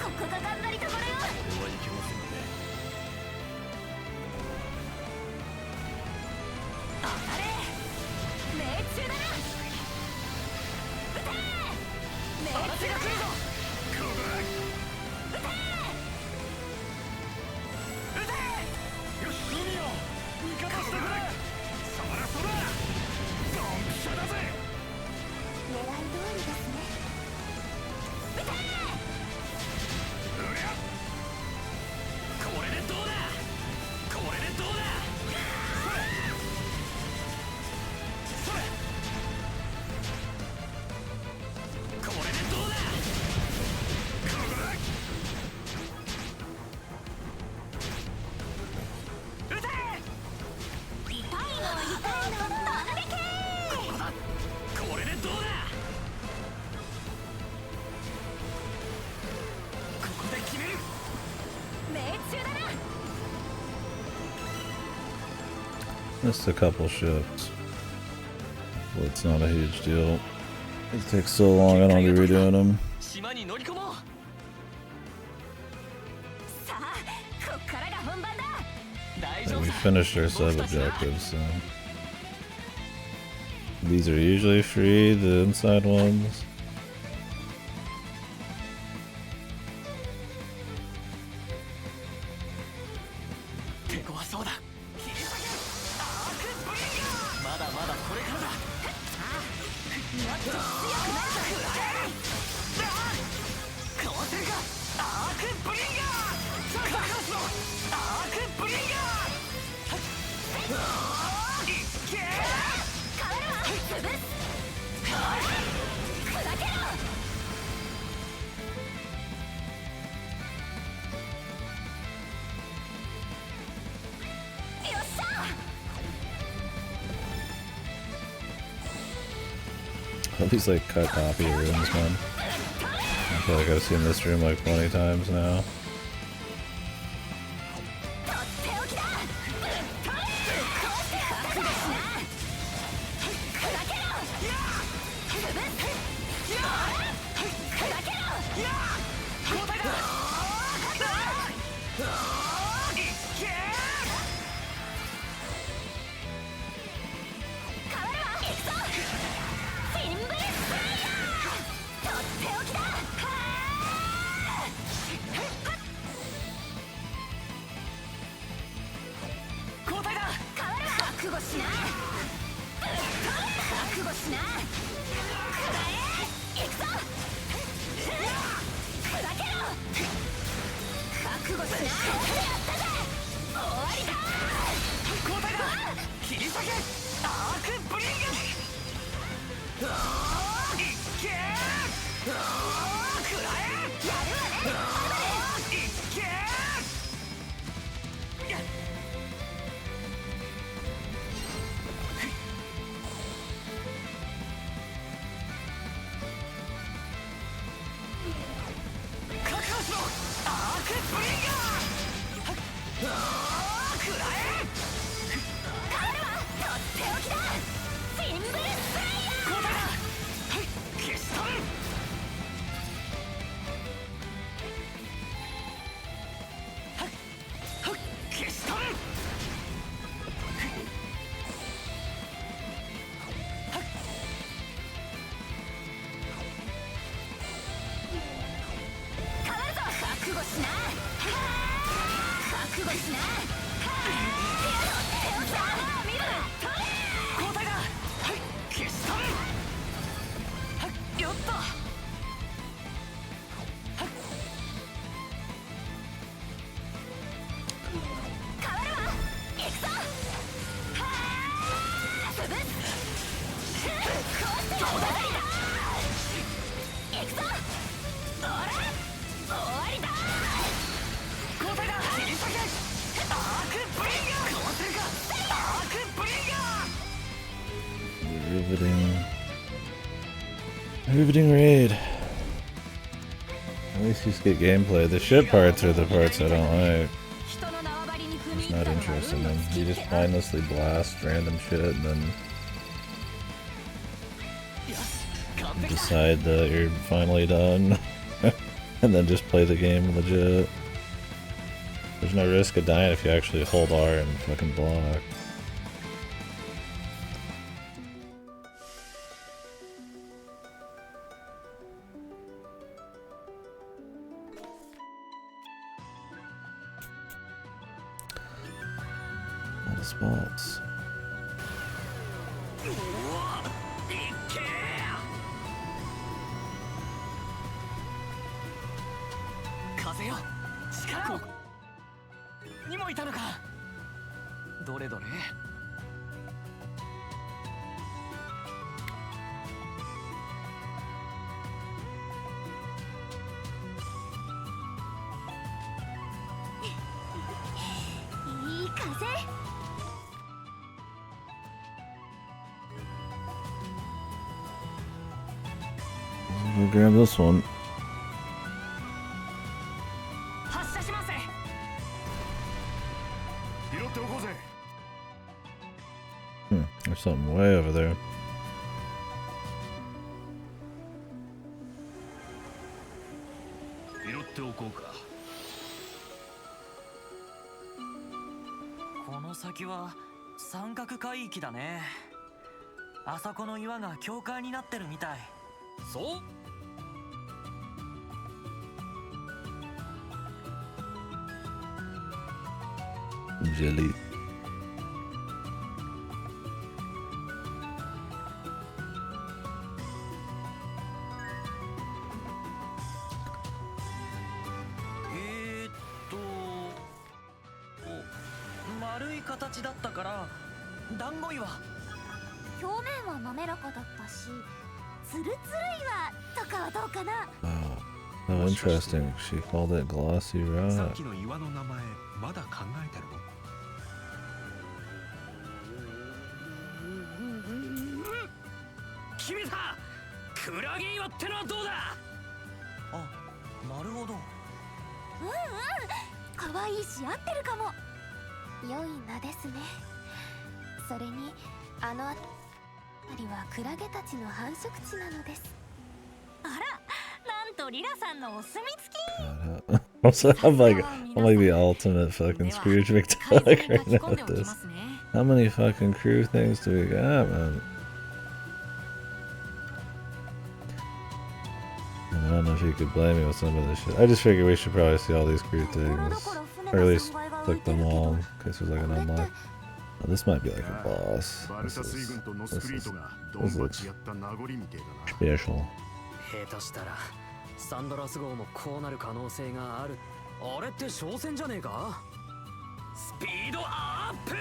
ここが頑張りところよ。これはいけませんね。当たれ命中だな。撃て命中だな。撃てよし海よ味方してくれそらそらドンピシャだぜ狙い通りですね。うりゃこれでどうだこれでどうだそれこれでどうだここだ撃て痛いのは痛いの飛んでけここだこれでどうだここで決める命中だな。 Missed a couple ships. Well, it's not a huge deal. It takes so long, I don't be redoing them. 島に乗り込もうさあこっからが本番だ。大 And 丈夫 we さ finished our sub objectives, so. These are usually free, the inside ones. 手強そうだ切り裂けアークブリンガーまだまだこれからだもっと強くなるぞかわせるかアークブリンガーさあカスのアークブリンガーいっけ変わるわ。潰す砕けろ。よっしゃ All these like cut copy rooms, man. I feel like I've seen this room like 20 times now. とっておきだ。ぶっ飛べ。こうして覚悟しな。砕けろ。潰す。砕けろ。交代だいっけ変わるわ。行くぞ。フィンブレスファイヤー。とっておきだ。はー交代だ変わるわ。覚悟しな。覚悟しな。くらえ。行くぞ。砕けろ。覚悟しな。やったぜ。終わりだ。交代だ切り裂けアークブリンガーいっけ食らえやるわね。いっけ確保しろアークブリンガー食らえ変わるわ。とっておきだ。フィンブレスファイヤー。交代だ消し去る Riveting raid. At least you get gameplay. The shit parts are the parts I don't like. It's not interesting in them. You just mindlessly blast random shit and then decide that you're finally done. And then just play the game legit. There's no risk of dying if you actually hold R and fucking block. All the spots. We'll grab this one. There's something way over there. Jelly. Oh, interesting. She called it glossy rock. I'm like the ultimate fucking Scrooge McDuck right now with this. How many fucking crew things do we got, man? I don't know if you could blame me with some of this shit. I just figured we should probably see all these crew things. Or at least click them all in case there's like an unlock. Oh, this might be like a boss. This looks special. サンドラス号もこうなる可能性がある。あれって商戦じゃねえか？スピードアップ！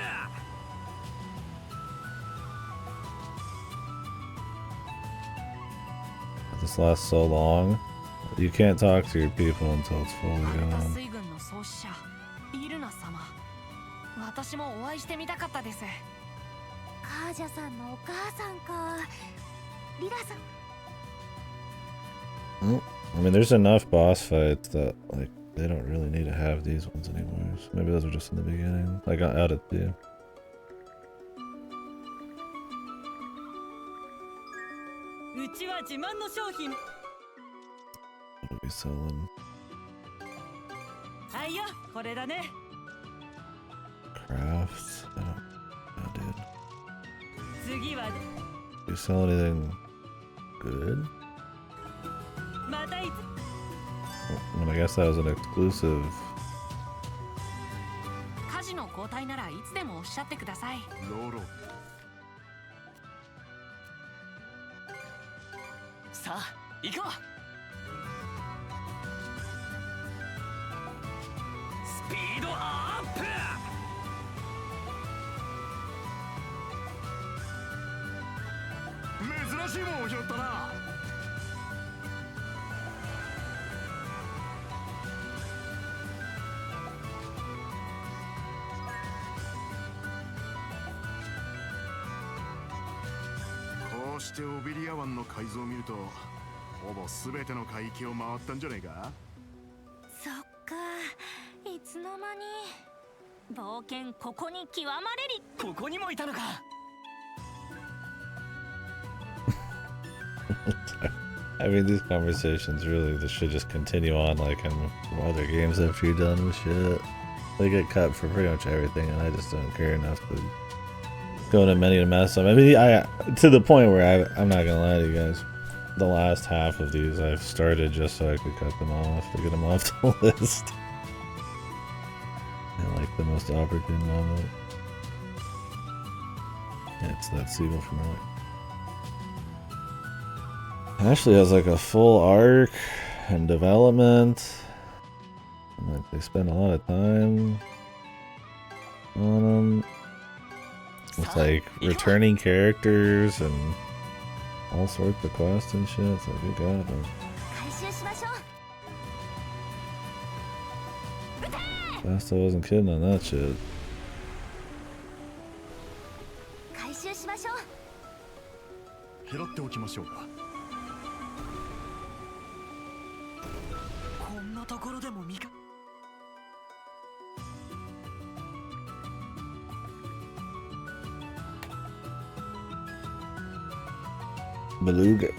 This lasts so long. You can't talk to your people until it's fully gone. 水軍の創始者イルナ様。私もお会いしてみたかったです。カージャさんのお母さんか。リラさん。I mean, there's enough boss fights that, like, they don't really need to have these ones anymore. So maybe those are just in the beginning. Like, out at the... What are we selling? Crafts? I don't know, dude. Do you sell anything good? I mean, I guess that was an exclusive. ジの交代ならいつでもおっしゃってください。ロロ。さあ行こう。スピードアップ。珍しいもんを拾ったな。こうしてオビリア湾の海図を見るとほぼ全ての海域を回ったんじゃねえか。そっか、いつの間に。冒険ここに極まれり。ここにもいたのか。I mean, these conversations really this should just continue on like in other games after you're done with shit. They get cut for pretty much everything, and I just don't care enough to go into many to mess them. I mean, I to the point where I'm not gonna lie to you guys. The last half of these I've started just so I could cut them off to get them off the list. I like the most opportune moment. Yeah, it's that seagull from earlier. Ashley has like a full arc and development, and like they spend a lot of time on them with like returning characters and all sorts of quests and shit. It's like, good god, man. Fast I wasn't kidding on that shit. 拾っておきましょうか。こんなところでも見か。Beluga.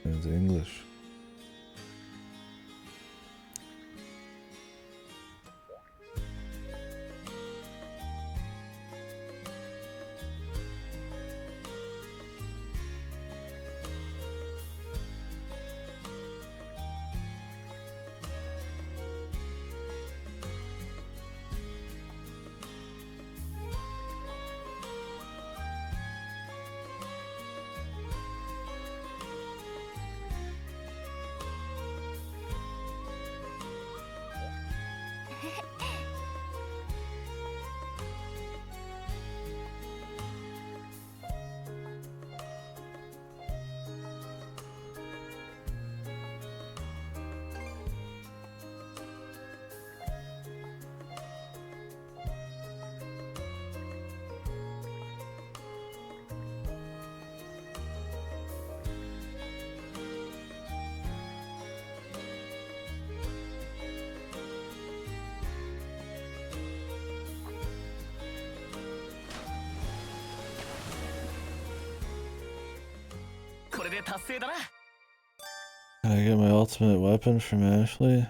It's English. Can I get my ultimate weapon from Ashley?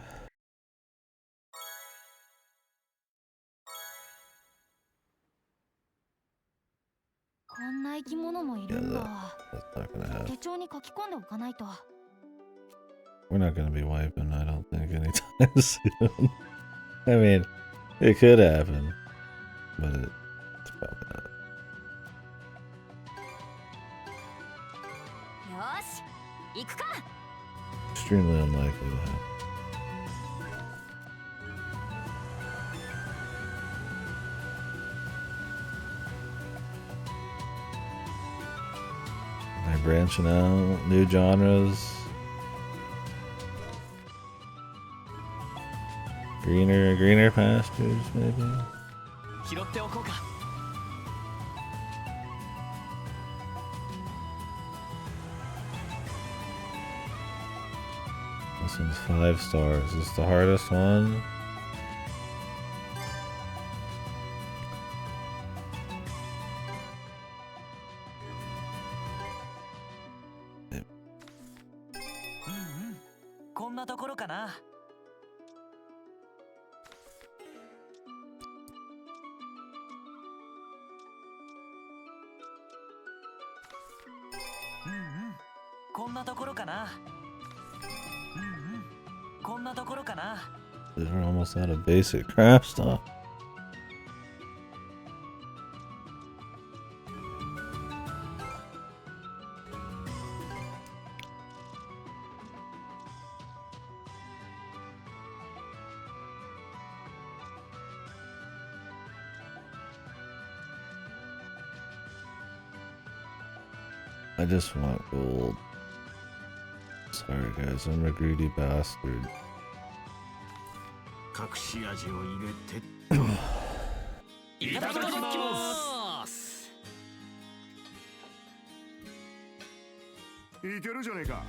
That's not gonna happen. We're not gonna be wiping, I don't think, anytime soon. I mean, it could happen, but it's probably not. Extremely unlikely to happen. Am I branching out? New genres? Greener pastures, maybe? This one's 5 stars. Is this the hardest one? We're almost out of basic craft stuff. I just want gold. Sorry guys, I'm a greedy bastard. 隠し味を入れていただきます。いけるじゃねえか。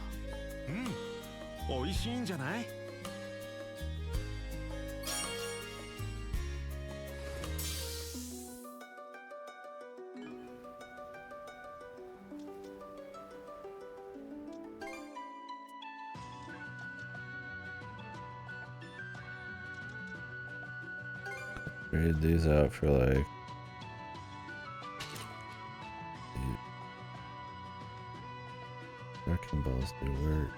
美味しいんじゃない？ Trade these out for like wrecking balls do work.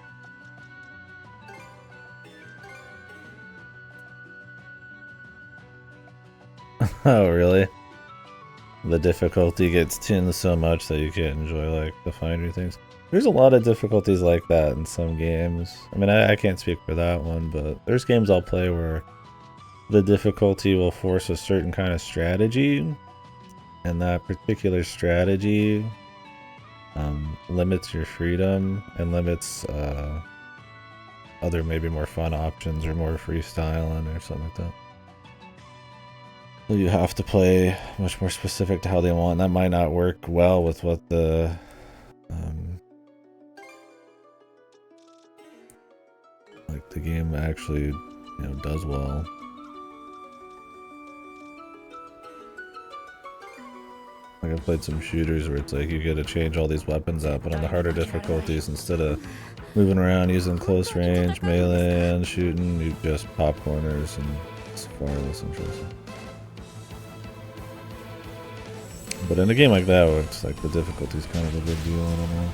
Oh really? The difficulty gets tuned so much that you can't enjoy like the finer things. There's a lot of difficulties like that in some games. I mean I can't speak for that one, but there's games I'll play where the difficulty will force a certain kind of strategy, and that particular strategy limits your freedom and limits other maybe more fun options or more freestyling or something like that. So you have to play much more specific to how they want. That might not work well with what the like the game actually does well. Like I've played some shooters where it's like you gotta change all these weapons out, but on the harder difficulties, instead of moving around using close range, melee, and shooting, you just pop corners, and it's far less interesting. But in a game like that, where it's like the difficulty's kind of a big deal, I don't know.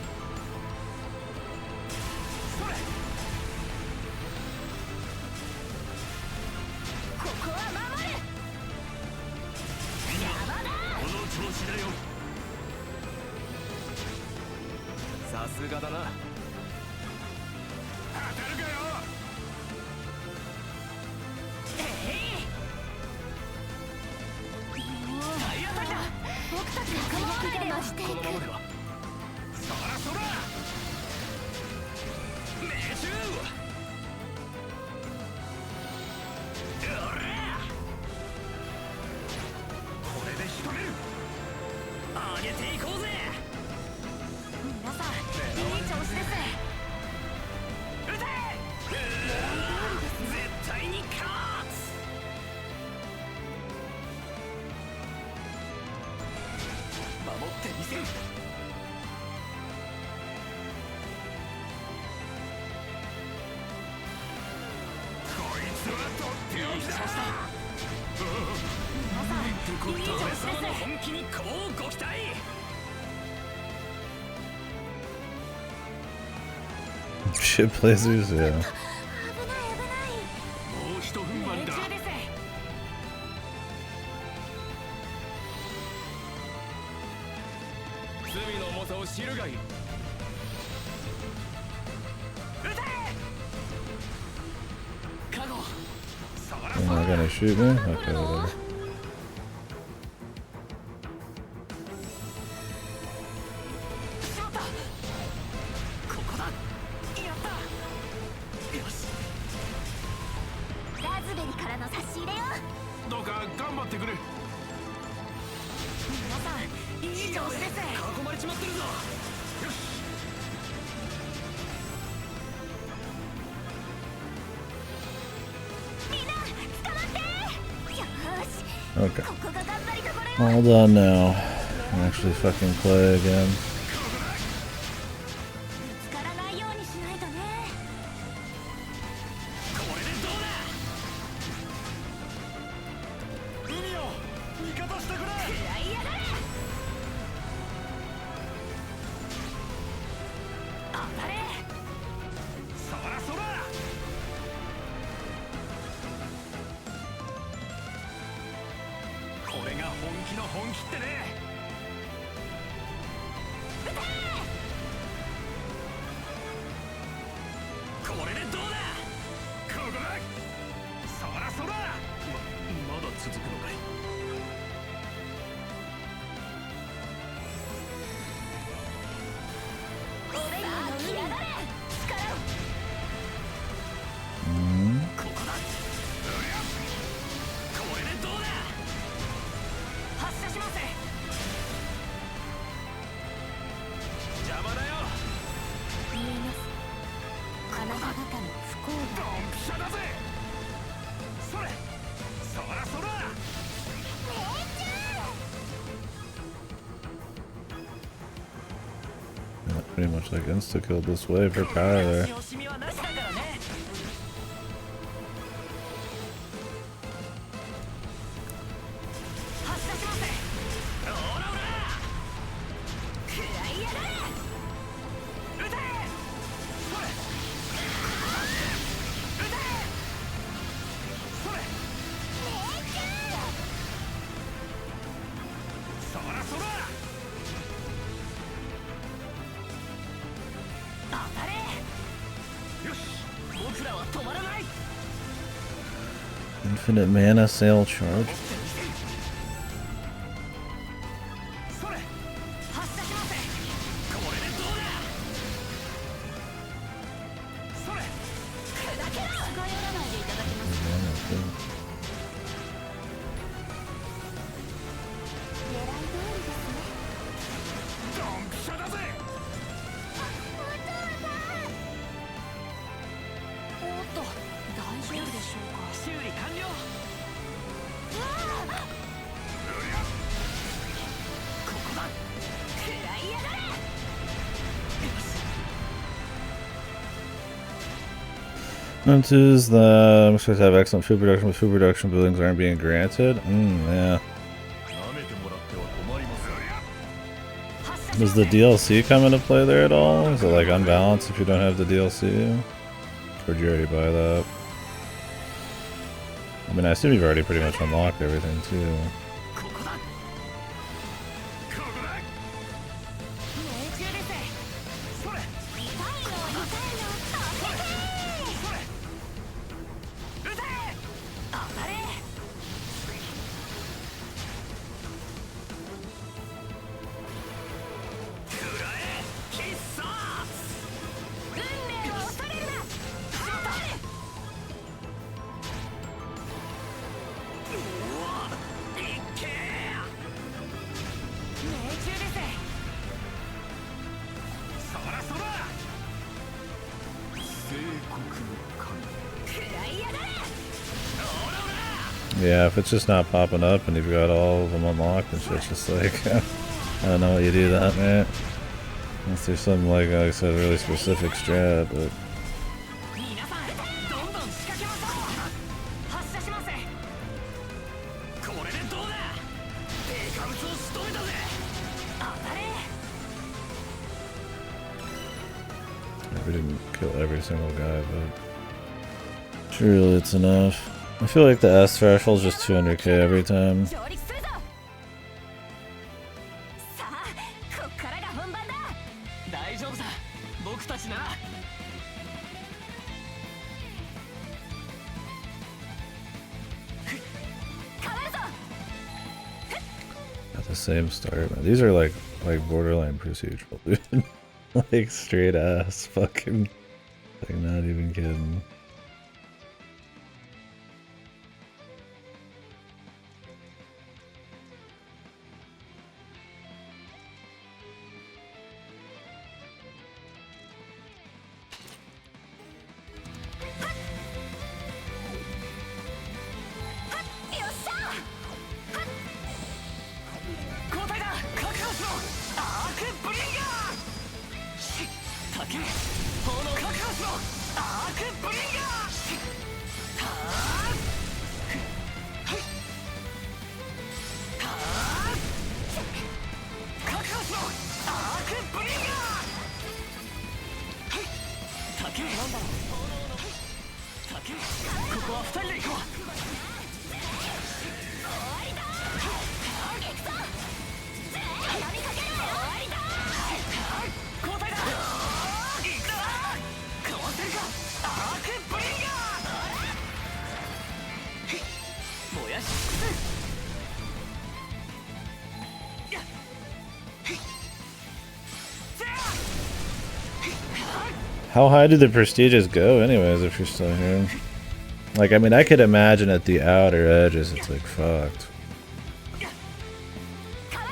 Shit blazers, yeah. Am I gonna shoot me? Okay, whatever. Okay. All done now. I can actually fucking play again. Pretty much like insta-killed this wave for power there. Infinite mana sail charge. Is the I'm supposed to have excellent food production, but food production buildings aren't being granted. Yeah. Does the DLC come into play there at all? Is it like unbalanced if you don't have the DLC? Or did you already buy that? I mean, I assume you've already pretty much unlocked everything too. Yeah, if it's just not popping up and you've got all of them unlocked and shit, just like, I don't know what you do that, man. Unless there's some, like I said, really specific strat, but... We didn't kill every single guy, but... surely it's enough. I feel like the S threshold is just 200k every time. At the same start, man. These are like borderline procedural, dude. Like straight ass fucking, like not even kidding. How high do the prestiges go anyways if you're still here? Like, I mean, I could imagine at the outer edges it's like fucked.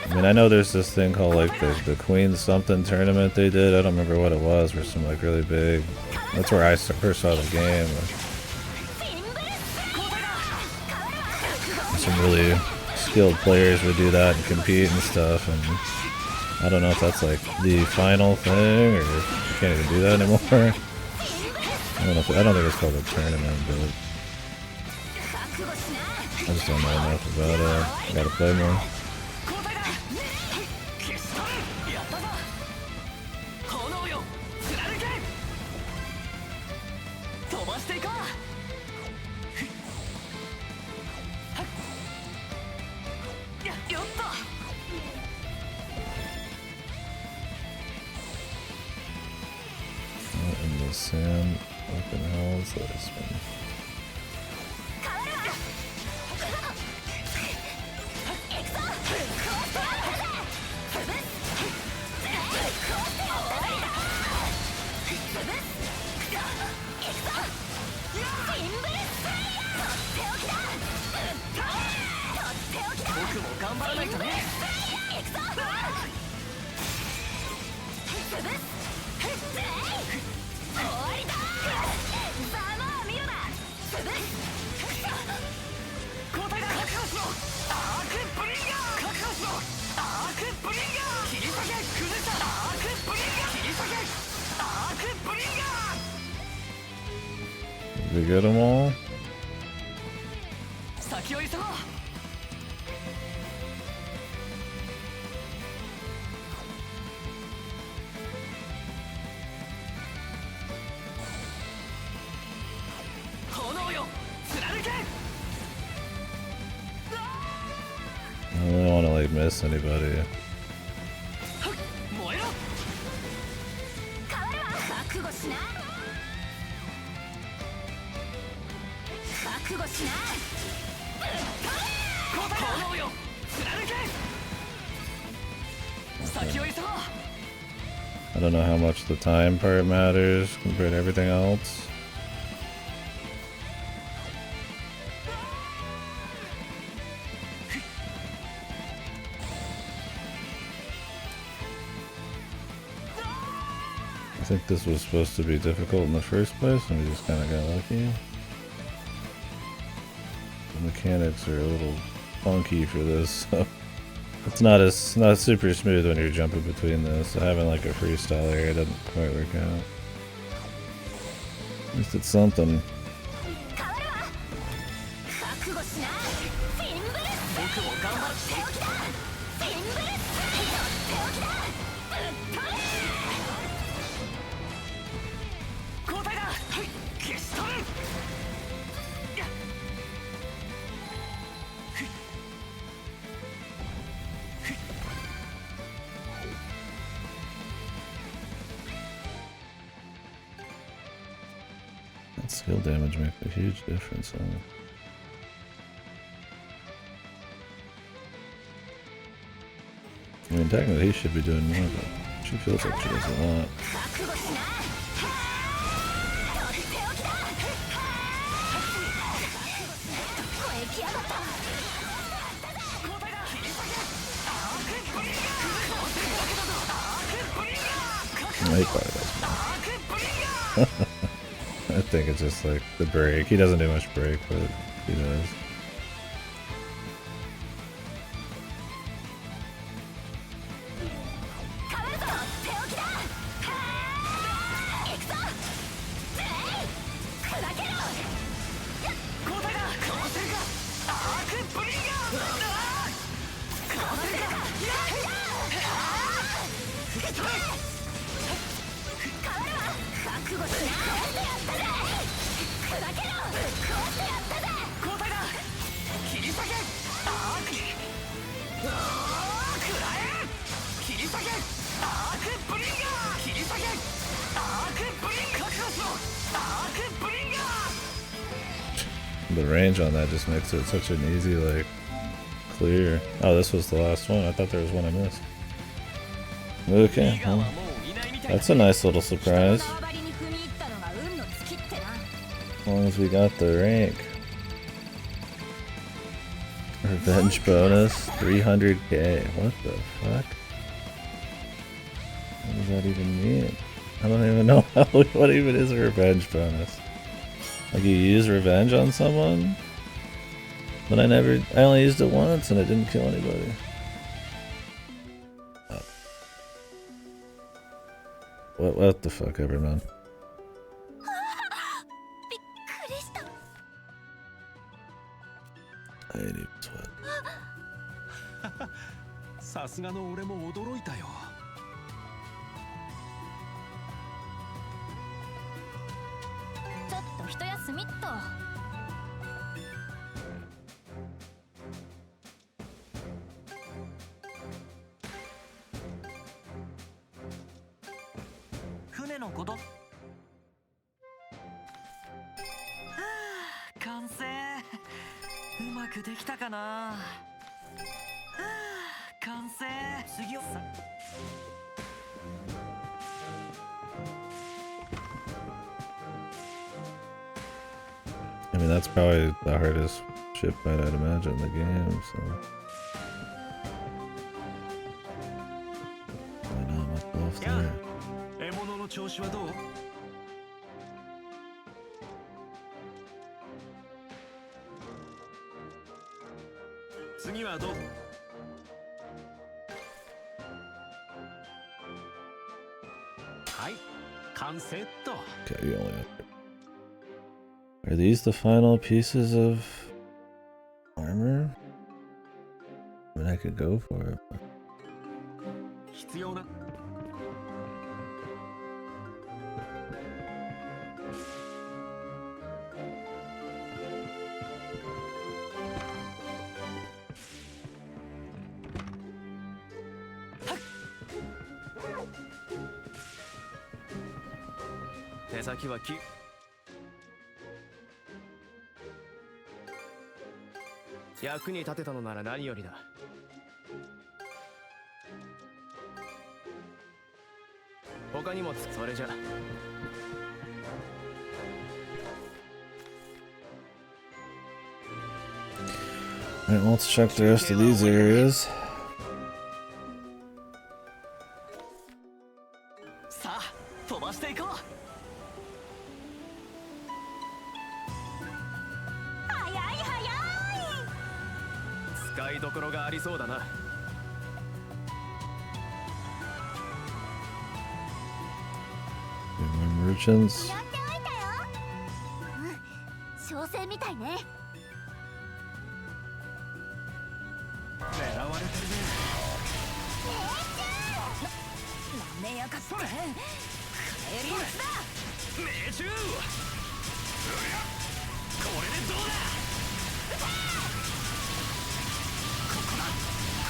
I mean, I know there's this thing called like the Queen something tournament they did. I don't remember what it was for some like really big. That's where I first saw the game. Some really skilled players would do that and compete and stuff. And I don't know if that's like the final thing or if you can't even do that anymore. I don't know. I don't think it's called a tournament, but I just don't know enough about it. I gotta play more. In the sand, what the hell is this one? Did we get them all? I don't want to like miss anybody. I don't know how much the time part matters compared to everything else. I think this was supposed to be difficult in the first place and we just kind of got lucky. The mechanics are a little funky for this, so it's not super smooth when you're jumping between this. So having like a freestyle area doesn't quite work out. At least it's something. That skill damage makes a huge difference on it. I mean, technically he should be doing more, but she feels like she does a lot. He probably does more. I think it's just like the break. He doesn't do much break, but he does. The range on that just makes it such an easy, like, clear. Oh, this was the last one. I thought there was one I missed. Okay, well, that's a nice little surprise. As long as we got the rank. Revenge bonus, 300k. What the fuck? What does that even mean? I don't even know what even is a revenge bonus. Like, you use revenge on someone? But I only used it once and it didn't kill anybody. Oh. What the fuck, everyone? I ain't even sweat. さすがの俺も驚いたよ。ちょっと一休みっと。船のこと。はあ、完成。うまくできたかな。はあ、完成。次をさ。I mean, that's probably the hardest ship I'd imagine in the game, so. Why not much off there? 獲物の調子はどう？次はどう？はい、完成っと。 Okay, you only have. Are these the final pieces of armor? I mean, I could go for it. But... 必要な。手先はき。役に立てたのなら何よりだ。他にもそれじゃ。Alright, well, let's check the rest of these areas. さあ、飛ばしていこう。使いどころがありそうだな。Merchants. 商船みたいね。狙われてるね。なめやかそれ。帰り道だ。命中。これでどうだ。ここだ。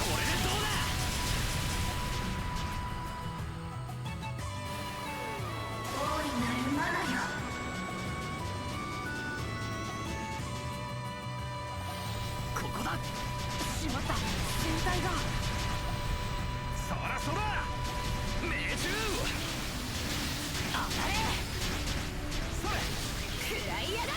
これでどうだ。大いなるマナよ。ここだ。しまった。船体が。そらそら。命中。当たれ。それ。食らいやがれ。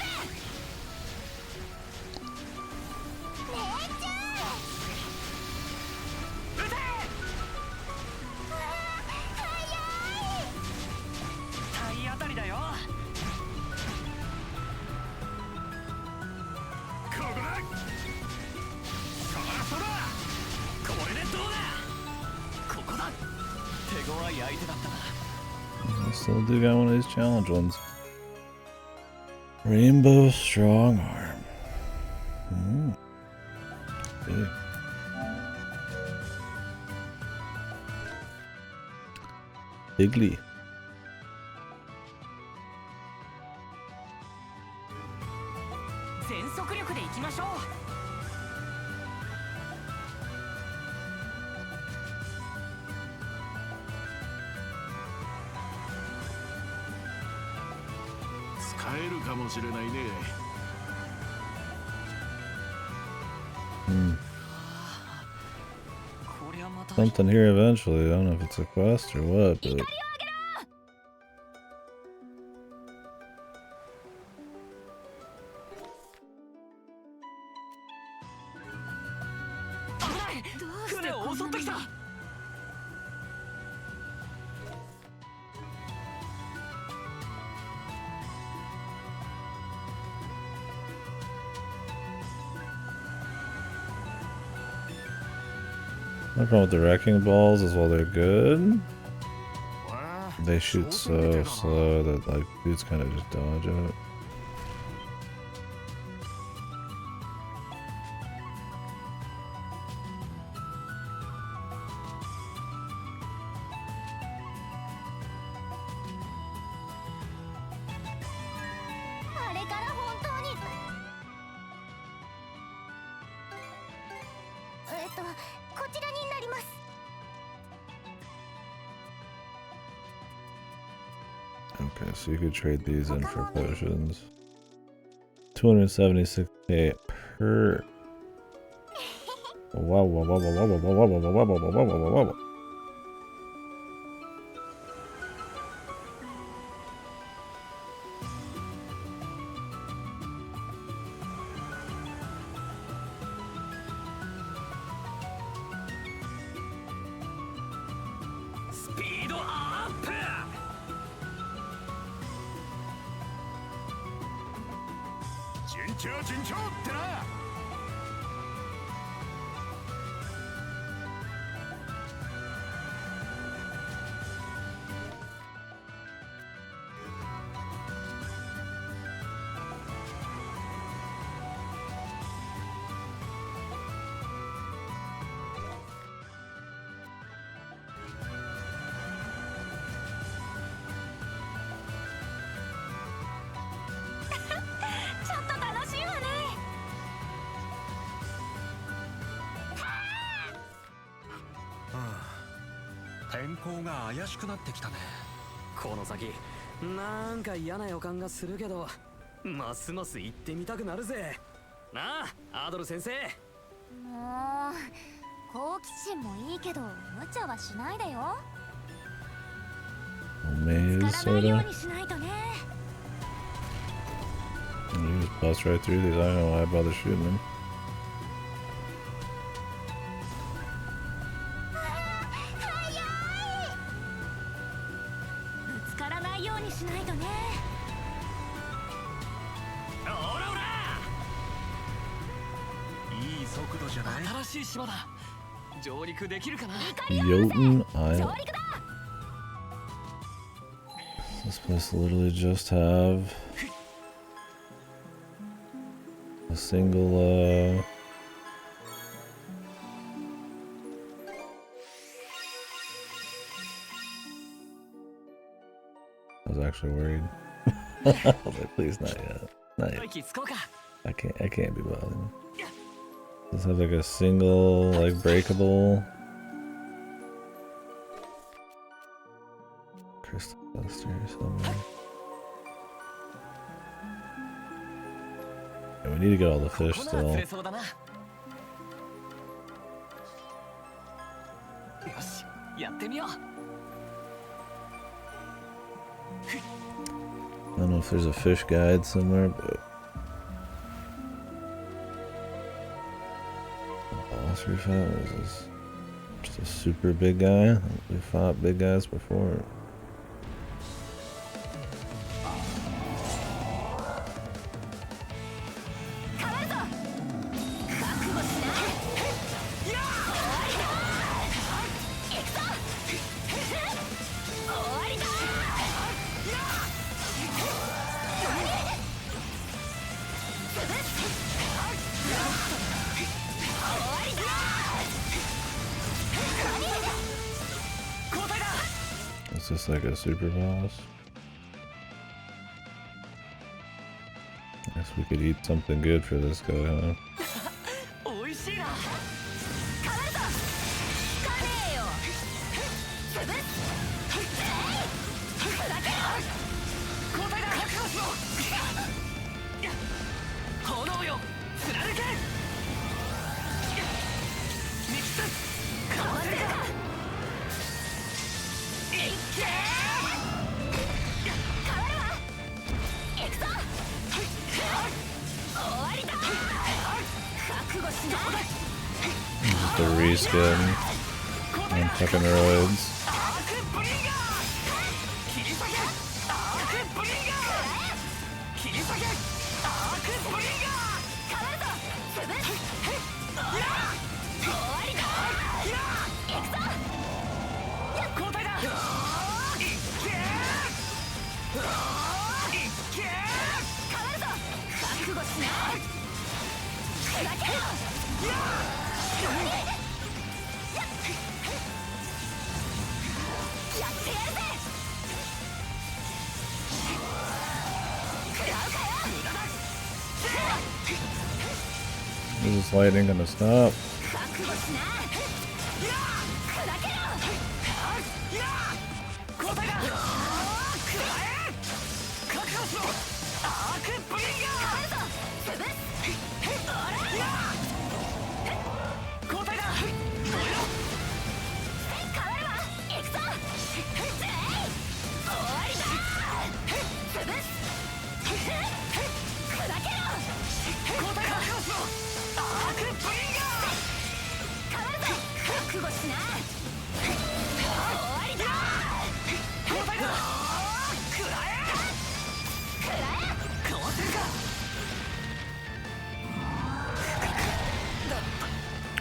体当たりだよ。ここだ。そらそら。これでどうだ。ここだ。手強い相手だったな。I still do got one of these challenge ones. Rainbow Strong Arm. Big. Bigly. 全速力で行きましょう。使えるかもしれないね。Something here eventually. I don't know if it's a quest or what, but. My problem with the wrecking balls is while they're good, they shoot so slow that like dudes kind of just dodge it. Okay, so you could trade these in for potions. 276k per. Wow, wow, wow, wow, wow, wow, wow, wow, wow, wow, wow, wow, wow.この先なんか嫌な予感がするけど、ますます行ってみたくなるぜ。なあ、アドル先生。もう好奇心もいいけど無茶はしないでよ。Maze, 使わないよ sorta. うにしないとね。 You just bust right through these. I don't know why I bother shooting them. ぶつからないようにしないとね。おらおら。いい速度じゃない。新しい島だ。上陸できるかな。 Jotun Island. This place literally just have a single I was actually worried. I was like, please not yet. Not yet. I can't be bothered. Does this have like a single like breakable crystal cluster or something? Yeah, we need to get all the fish still. よし、やってみよう。 I don't know if there's a fish guide somewhere, but the boss we fought was this just a super big guy. We fought big guys before. Is this like a super boss? Guess we could eat something good for this guy, huh? おいしいな。 こ Just a reskin on fucking roids. Is this lightning gonna stop?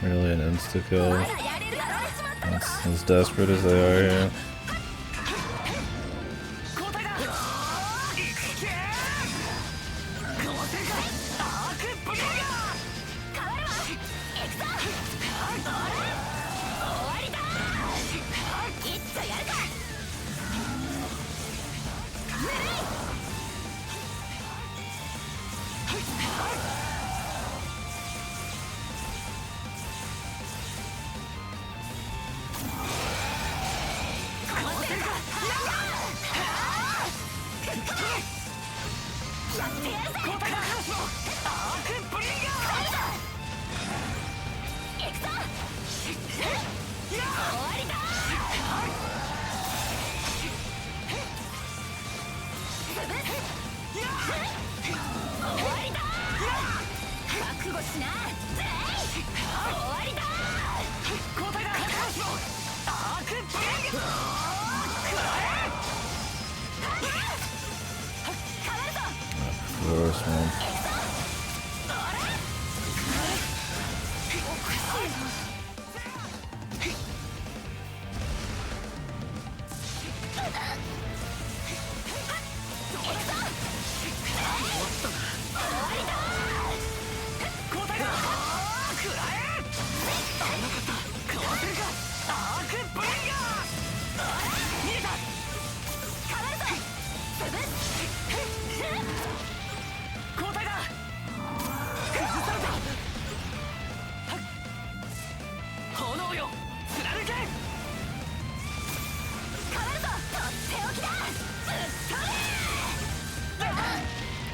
Really an insta-kill. That's as desperate as they are here.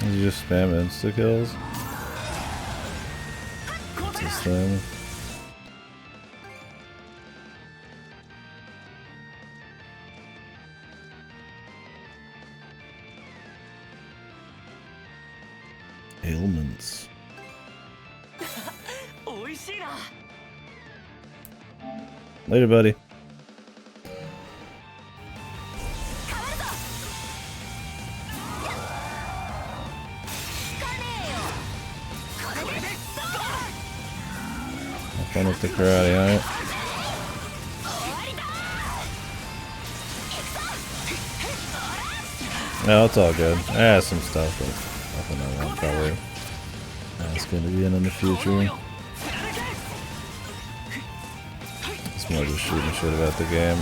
You just spam insta-kills? What's this thing? Ailments. Later, buddy. Fun with the karate, alright? No, it's all good. I have some stuff, but nothing I won't probably ask him again in the future. It's more just shooting shit about the game.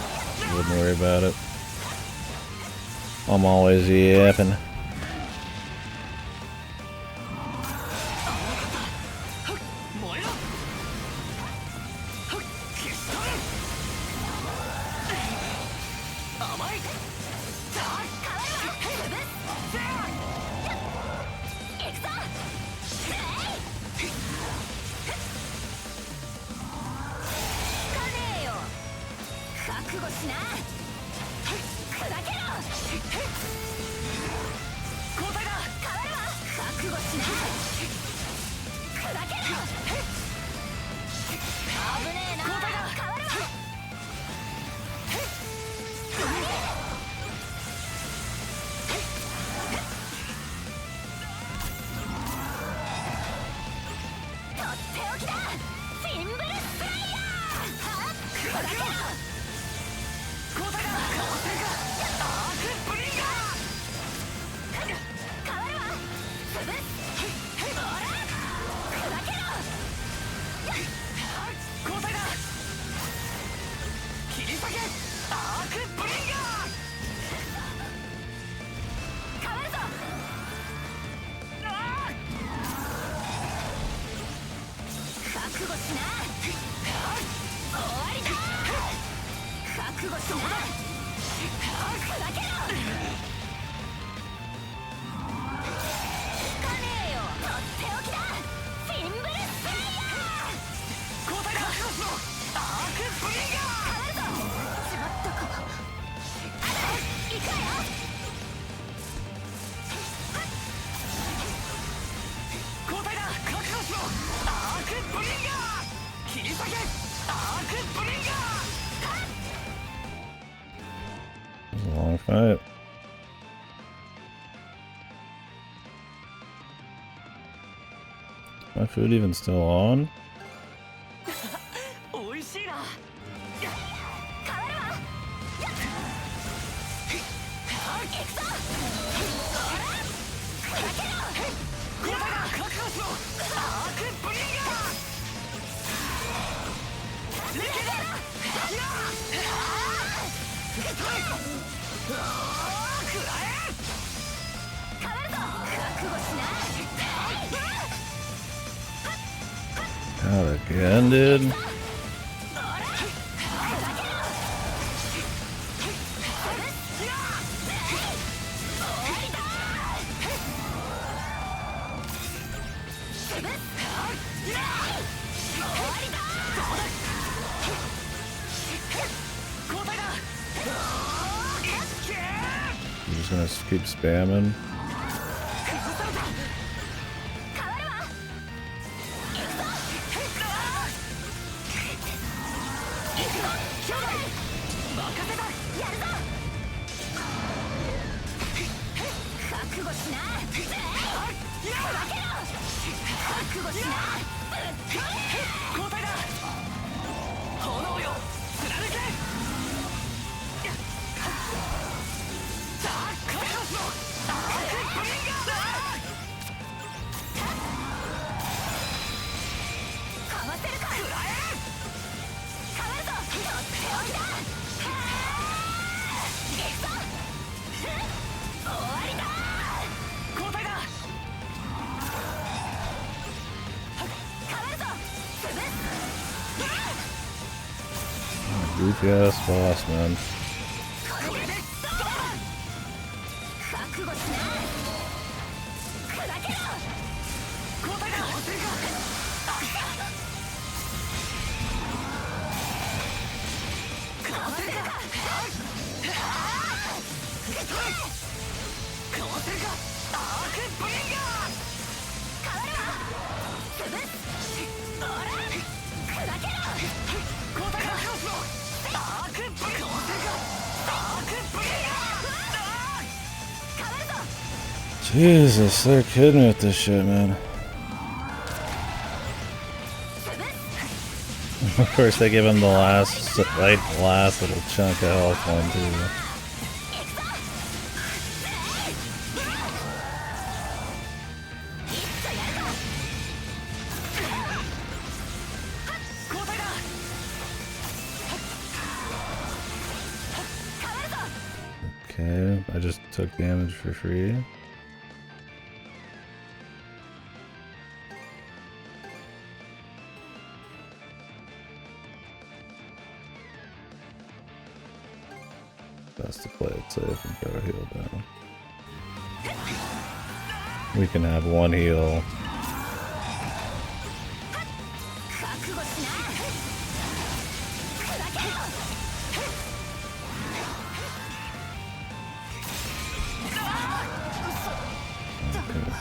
Wouldn't worry about it. I'm always yapping. っておきだ。フィンブルスライヤー。はっ砕けろ。交代だ。かわせるか。アークブリンガー。変わるわ。潰す。ほら砕けろ。交代だ。切り裂け。アークブリンガー。変わるぞ。覚悟しな。終わりだ。覚悟しな。砕けろ。かねえよ。とっておきだ。フィンブルスライヤー。交代だ。覚悟しろ。アークブリンガー。変わるぞ。しまったか。行くわよ。交代だ。覚悟しろ。アークブリンガー。切り裂け。アークブリンガー。It was a long fight. My food even still on? おいしいな。変わるわ。行くぞ。砕けろ。交代だ。覚悟しろ。アークブリンガー。レケだ。や食らえ。変わるぞ。覚悟しな。Not again, dude. 交代だ。 I'm just gonna keep spamming. 覚悟しな。覚悟しな。交代だ。炎よ貫け。さあ覚悟しろ。アークブリンガーだ。かわせるか。食らえ。変わるぞ。とっておきだ。行くぞ。終わりだ。交代だ。変わるぞ。潰す。Goofy ass boss, man. これでどうだ。覚悟しな。砕けろ。交代だ。忘れるか。かわせるか。かわせるか。アークブリンガー。変わるわ。潰す。ほら砕けろ。交代だ。覚悟しろ。アークブリンガー。かわせるか。アークブリンガー。変わるぞ。 Jesus, they're kidding me with this shit, man. Of course, they give him the last little chunk of health one too. 交代だ。 Okay, I just took damage for free. Best to play it safe and throw a heal down. We can have one heal. 覚悟しな。砕けろ。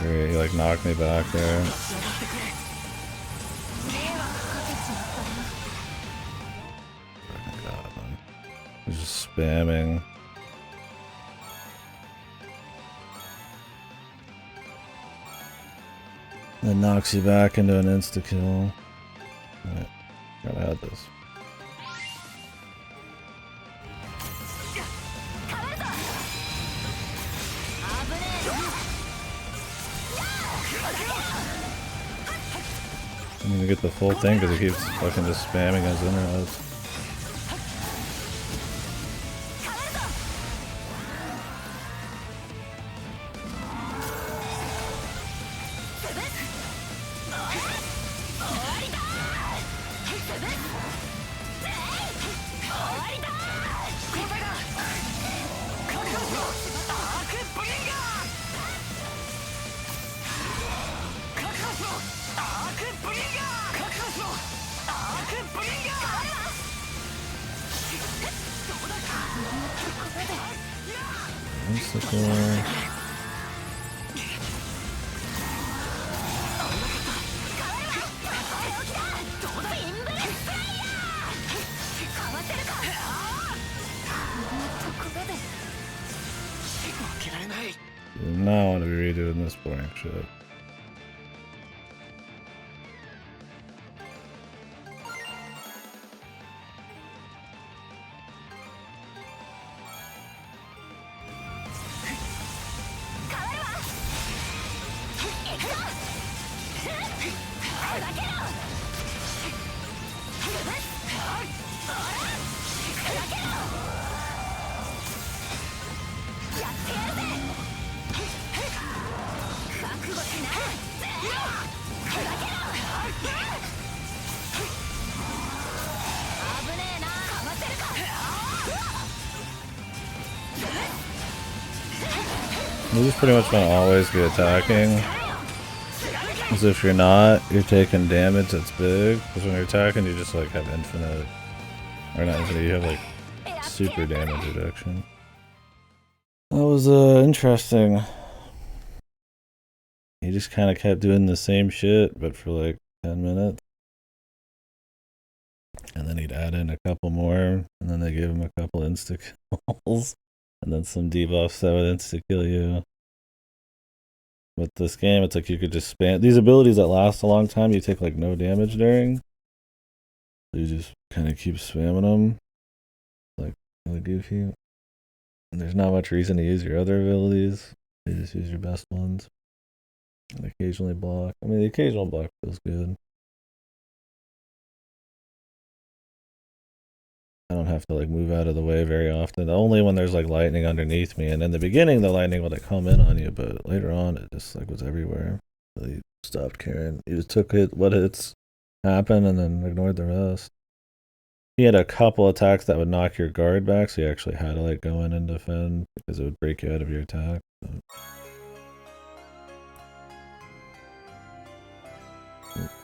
Great, he like knocked me back there. God, man. He's just spamming. That knocks you back into an insta-kill. Alright, gotta have this. I'm gonna get the full thing because he keeps fucking just spamming his internet. Do not want to be redoing this boring shit. You just pretty much want to always be attacking. Because if you're not, you're taking damage that's big. Because when you're attacking, you just like have infinite, or not infinite, you have like super damage reduction. That was interesting. He just kind of kept doing the same shit, but for like 10 minutes. And then he'd add in a couple more, and then they gave him a couple insta kills. And then some debuffs that would insta-kill you. With this game, it's like you could just spam these abilities that last a long time. You take like no damage during. So you just kind of keep spamming them, like really goofy. And there's not much reason to use your other abilities. You just use your best ones. And occasionally block. I mean, the occasional block feels good. I don't have to like move out of the way very often. Only when there's like lightning underneath me. And in the beginning, the lightning would like come in on you, but later on, it just like was everywhere. So you stopped caring. You just took it, what hits happened, and then ignored the rest. He had a couple attacks that would knock your guard back, so you actually had to like go in and defend because it would break you out of your attack. So.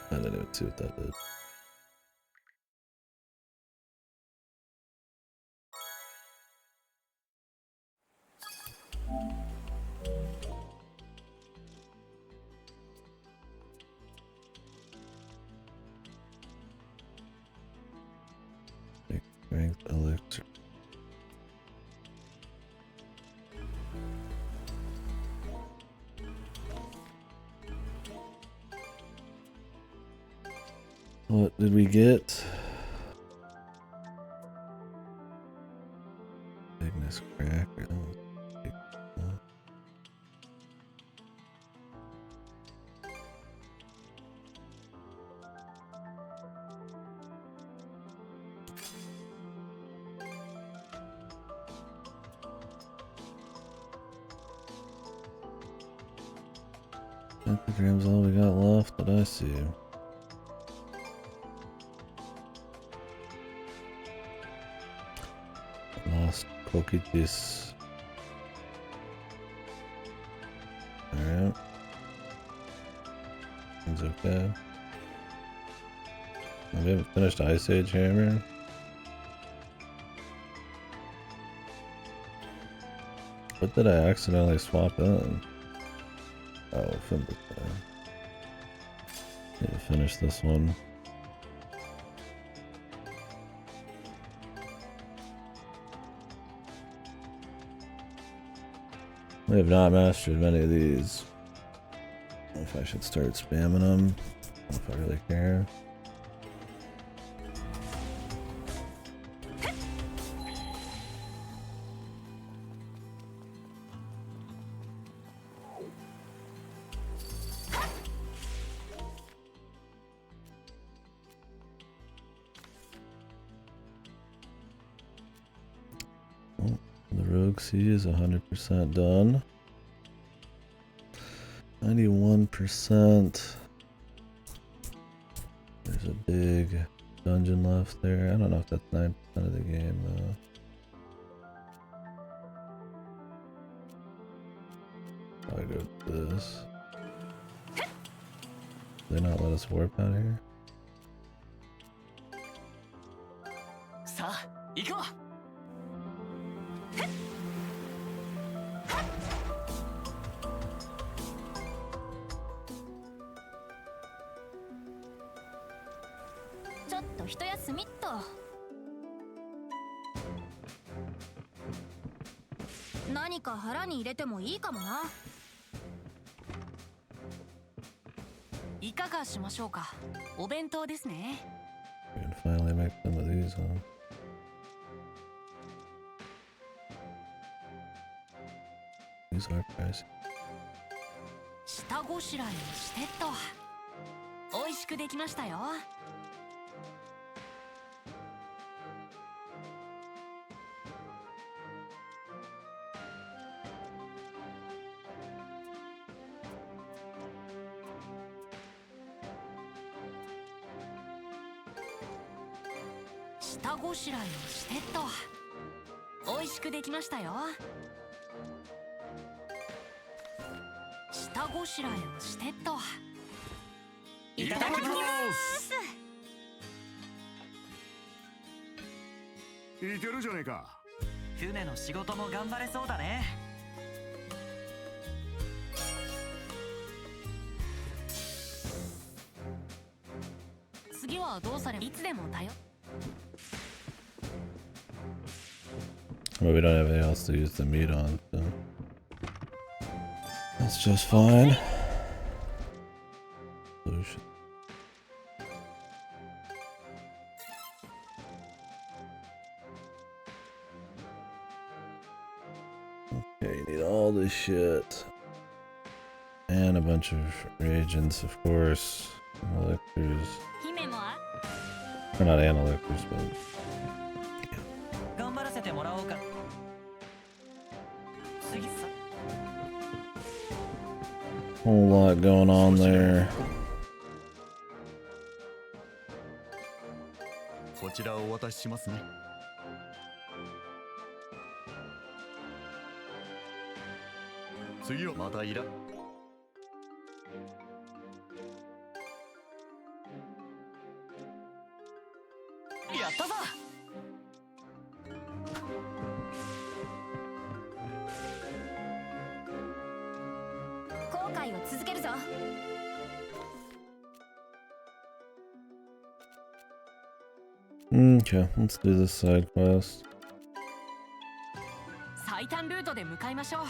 I didn't even see what that did. Strength elixir. What did we get? Ignis cracker. Pentagram's all we got left that I see. Lost Coquitis. Alright. Seems okay. We haven't finished Ice Age Hammer. What did I accidentally swap in? Oh, from the need to finish this one. We have not mastered many of these. I don't know if I should start spamming them. I don't know if I really care. Galaxy is 100% done. 91%. There's a big dungeon left there. I don't know if that's 9% of the game though. I go to this. Did they not let us warp out here? さあ行こう。ちょっと一休みっと。何か腹に入れてもいいかもな。いかがしましょうか。お弁当ですね。 We can finally make some of these, huh? These are pricey. 下ごしらえをしてっと。美味しくできましたよ。下ごしらえをしてっと。美味しくできましたよ。下ごしらえをしてっと。いただきます。いけるじゃねえか。船の仕事も頑張れそうだね。次はどうされいつでも頼。 Well, we don't have anything else to use the meat on, so that's just fine. Solution. Okay, you need all this shit. And a bunch of reagents, of course. Elixirs. Or not elixirs, but... 頑張らせてもらおうか。次さ。 Whole lot going on there. こちらをお渡ししますね。次はまたいら。やったぞ。後悔を続けるぞ。 Okay, let's do this side quest. 最短ルートで向かいましょう。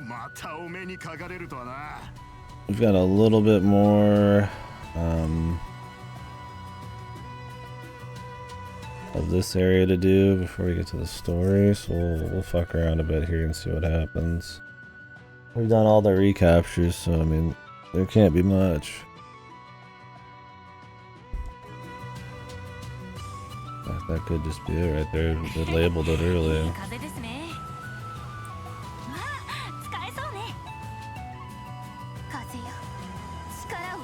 またお目にかかれるとはな。 We've got a little bit more of this area to do before we get to the story, so we'll fuck around a bit here and see what happens. We've done all the recaptures, so I mean, there can't be much. That could just be it right there. They labeled it earlier. 風ですね。まあ、使えそうね。風よ、力を。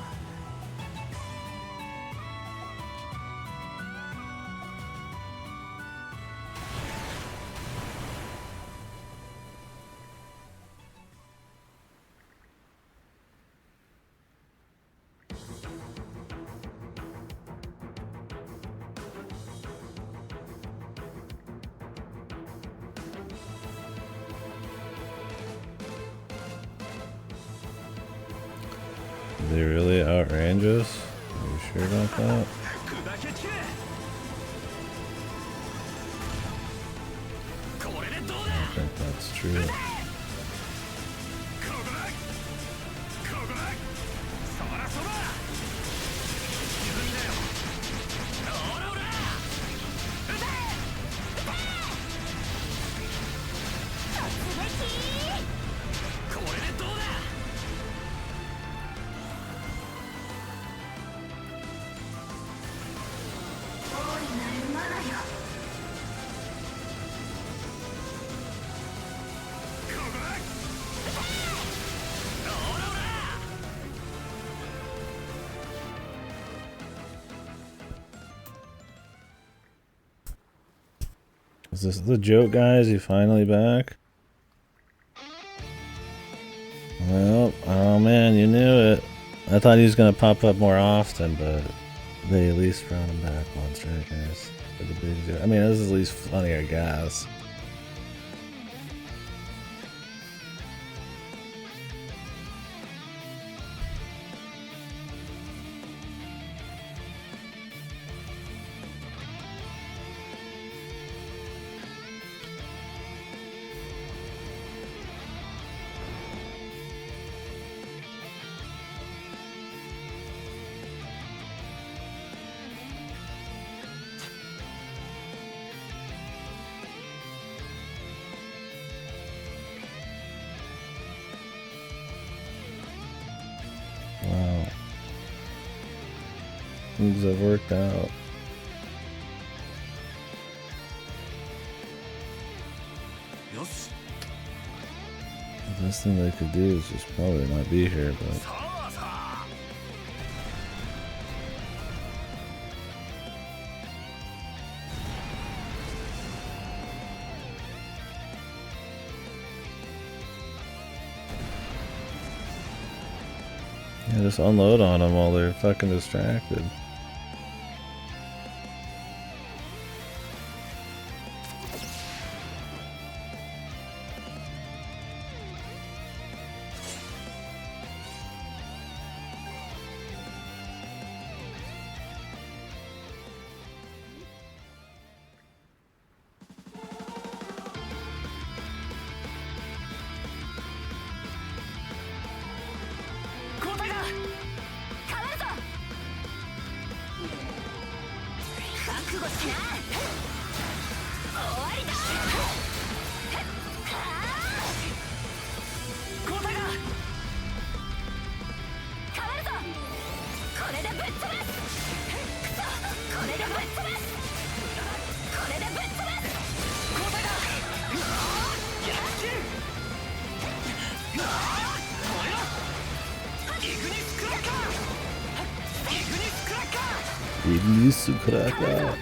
They really outrange us? Are you sure about that? I think that's true. Is this the joke, guys? You finally back? Well, oh man, you knew it. I thought he was gonna pop up more often, but they at least brought him back once, right, guys? For the big joke. I mean, this is at least funny, I guess. Wow. Things have worked out. The best thing they could do is just probably not be here, but... Yeah, just unload on them while they're fucking distracted. Ignis Cracker.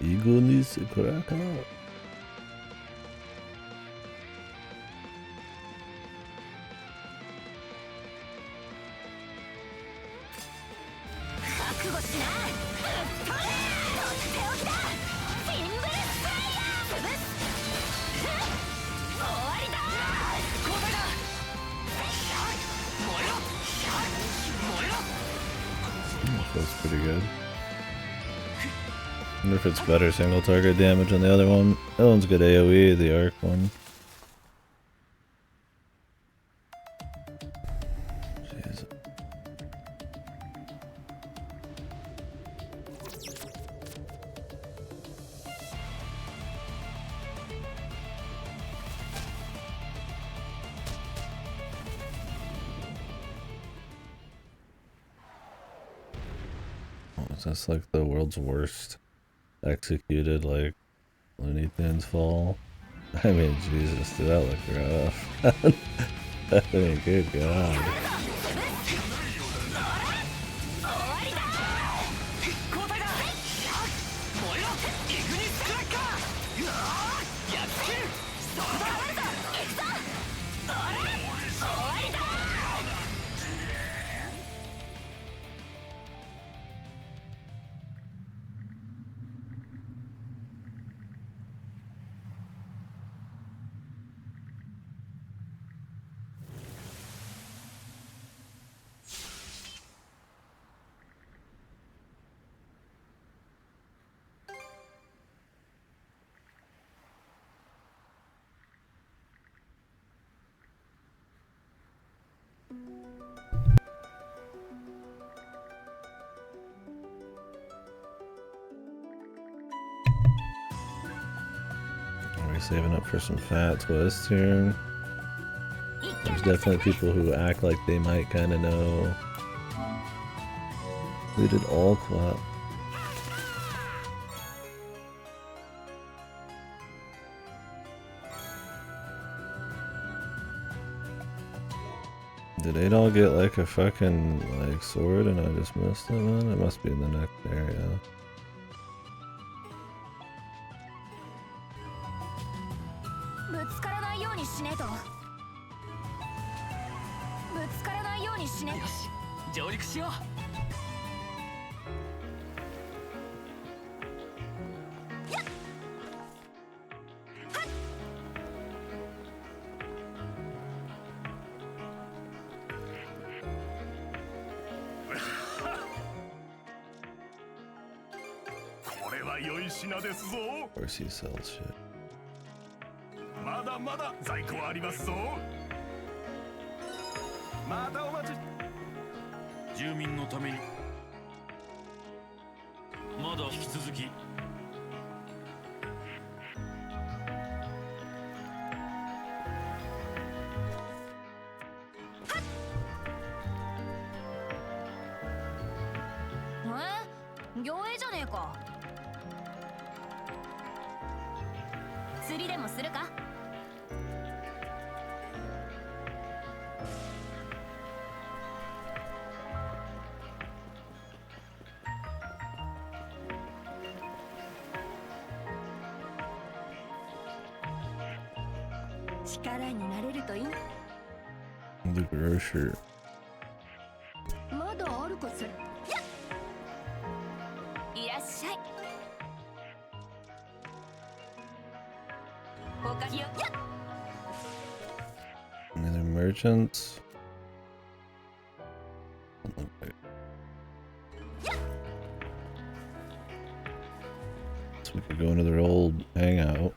Ignis Cracker. Feels pretty good. Wonder if it's better single target damage on the other one. That one's good AoE, the arc one. Jeez. That's like the world's worst executed, like, Looney Tunes fall. I mean, Jesus, dude, that looked rough. I mean, good God. Are we saving up for some fat twists here? There's definitely people who act like they might kind of know. We did all clap. Did Adol get like a fucking like sword and I just missed it, man? It must be in the next area. Of course he sells shit. まだまだ在庫はありますぞ。またお待ち。住民のためにまだ引き続き。魚影じゃねえか。釣りでもするか。力になれるといい。The grocer. まだあるかそれ。いらっしゃい。他によ。Any other merchants? So we could go into their old hangout.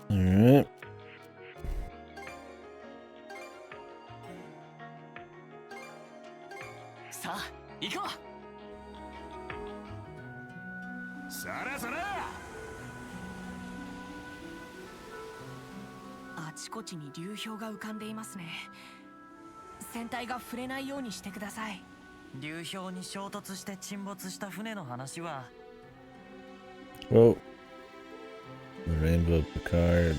Alright. Sa, 行こう。さらさら。あちこちに流氷が浮かんでいますね。船体が触れないようにしてください。流氷に衝突して沈没した船の話は。Oh. The Rainbow Picard.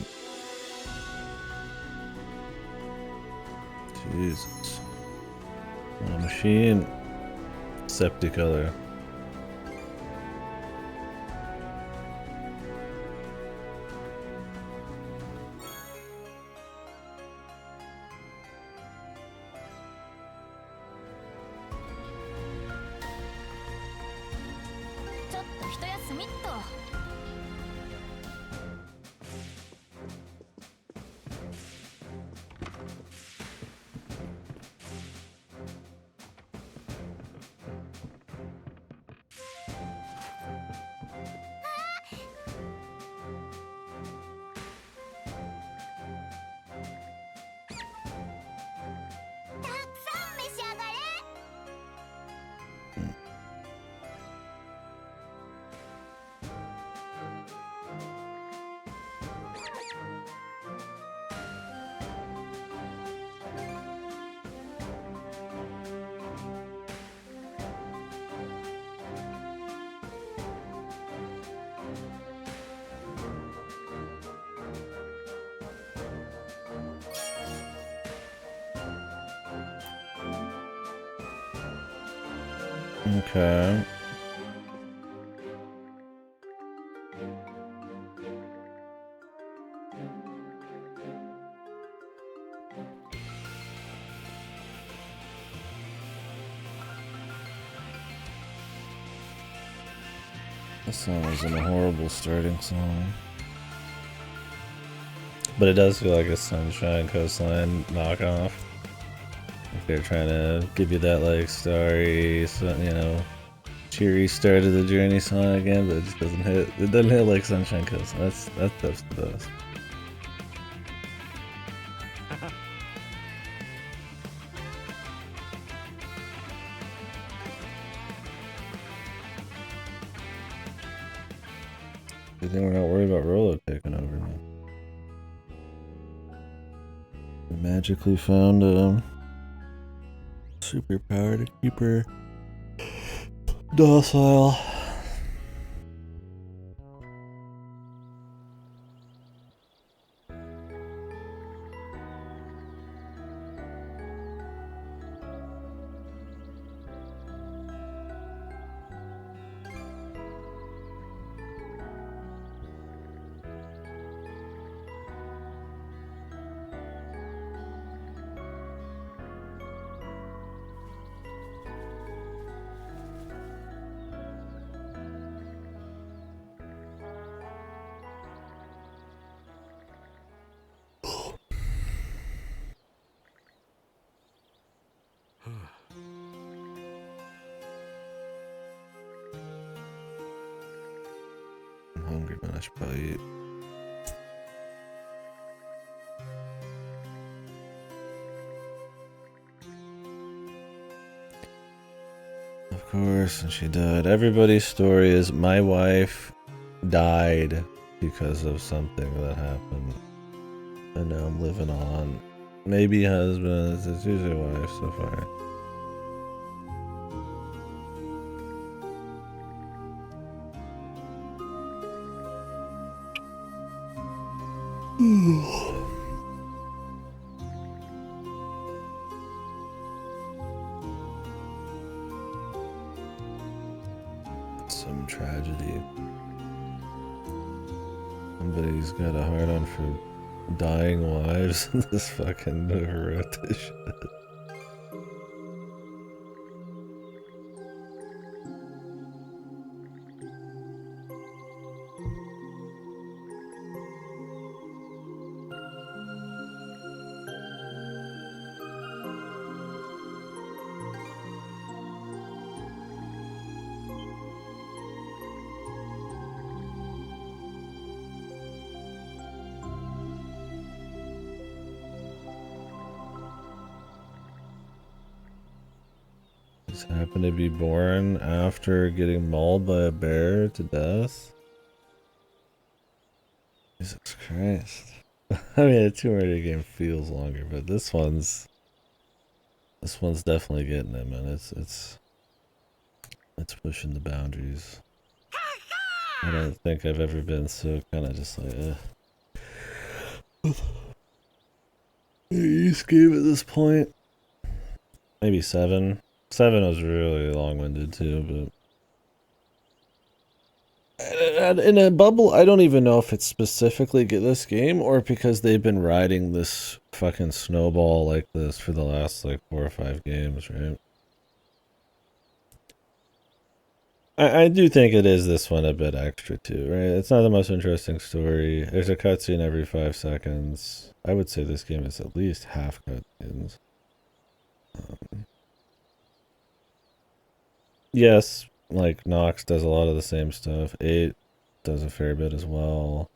Jesus. What a machine. Septicolor. Okay. This song isn't a horrible starting song. But it does feel like a Sunshine Coastline knockoff. If they're trying to give you that like starry, you know, cheery start of the journey song again, but it just doesn't hit. It doesn't hit like Sunshine Coastline. That's the best. You think we're not worried about Rolo taking over now? We magically found a superpower to keep her docile. I'm hungry, man. I should probably eat. Of course, and she died. Everybody's story is my wife died because of something that happened. And now I'm living on. Maybe husband, it's usually wife so far. Some tragedy. Somebody's got a hard on for dying wives. This fucking never wrote this shit. Just happened to be born after getting mauled by a bear to death. Jesus Christ. I mean, a Tomb Raider game feels longer, but this one's definitely getting it, man. It's pushing the boundaries. I don't think I've ever been so kind of just like, East game at this point. Maybe 7. 7 was really long-winded too, but in a bubble, I don't even know if it's specifically this game or because they've been riding this fucking snowball like this for the last like 4 or 5 games, right? I do think it is this one a bit extra too, right? It's not the most interesting story. There's a cutscene every 5 seconds. I would say this game is at least half cutscenes. Yes, like Nox does a lot of the same stuff. 8 does a fair bit as well.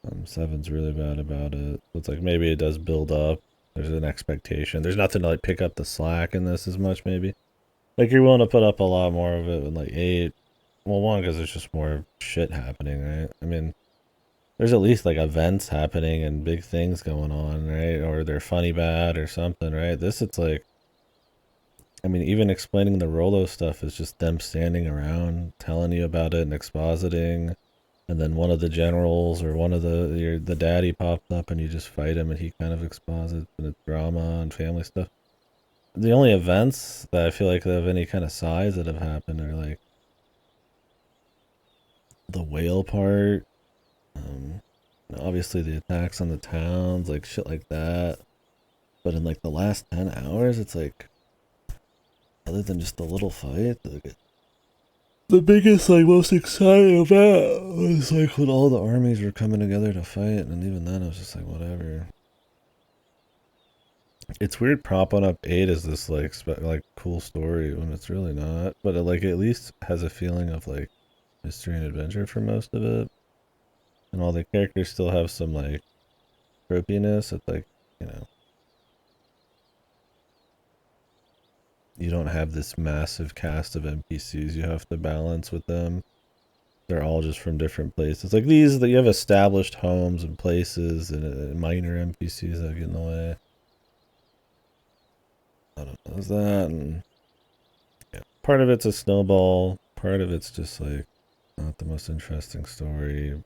7's really bad about it. It's like maybe it does build up. There's an expectation. There's nothing to like pick up the slack in this as much, maybe. Like you're willing to put up a lot more of it with like 8. Well, one, because there's just more shit happening, right? I mean, there's at least like events happening and big things going on, right? Or they're funny bad or something, right? This, it's like, I mean, even explaining the Rolo stuff is just them standing around, telling you about it and expositing. And then one of the generals or one of the daddy pops up and you just fight him and he kind of exposits and it's drama and family stuff. The only events that I feel like have any kind of size that have happened are like the whale part. Obviously the attacks on the towns, like shit like that. But in like the last 10 hours, it's like, other than just the little fight, the biggest, like, most exciting event was like when all the armies were coming together to fight, and even then I was just like, whatever. It's weird propping up 8 as this like cool story when it's really not, but it like at least has a feeling of like mystery and adventure for most of it, and all the characters still have some like tropiness. It's like, you know, you don't have this massive cast of NPCs you have to balance with them. they're all just from different places. Like these, that you have established homes and places and minor NPCs that get in the way. I don't know. There's that, and yeah, part of it's a snowball. Part of it's just like not the most interesting story.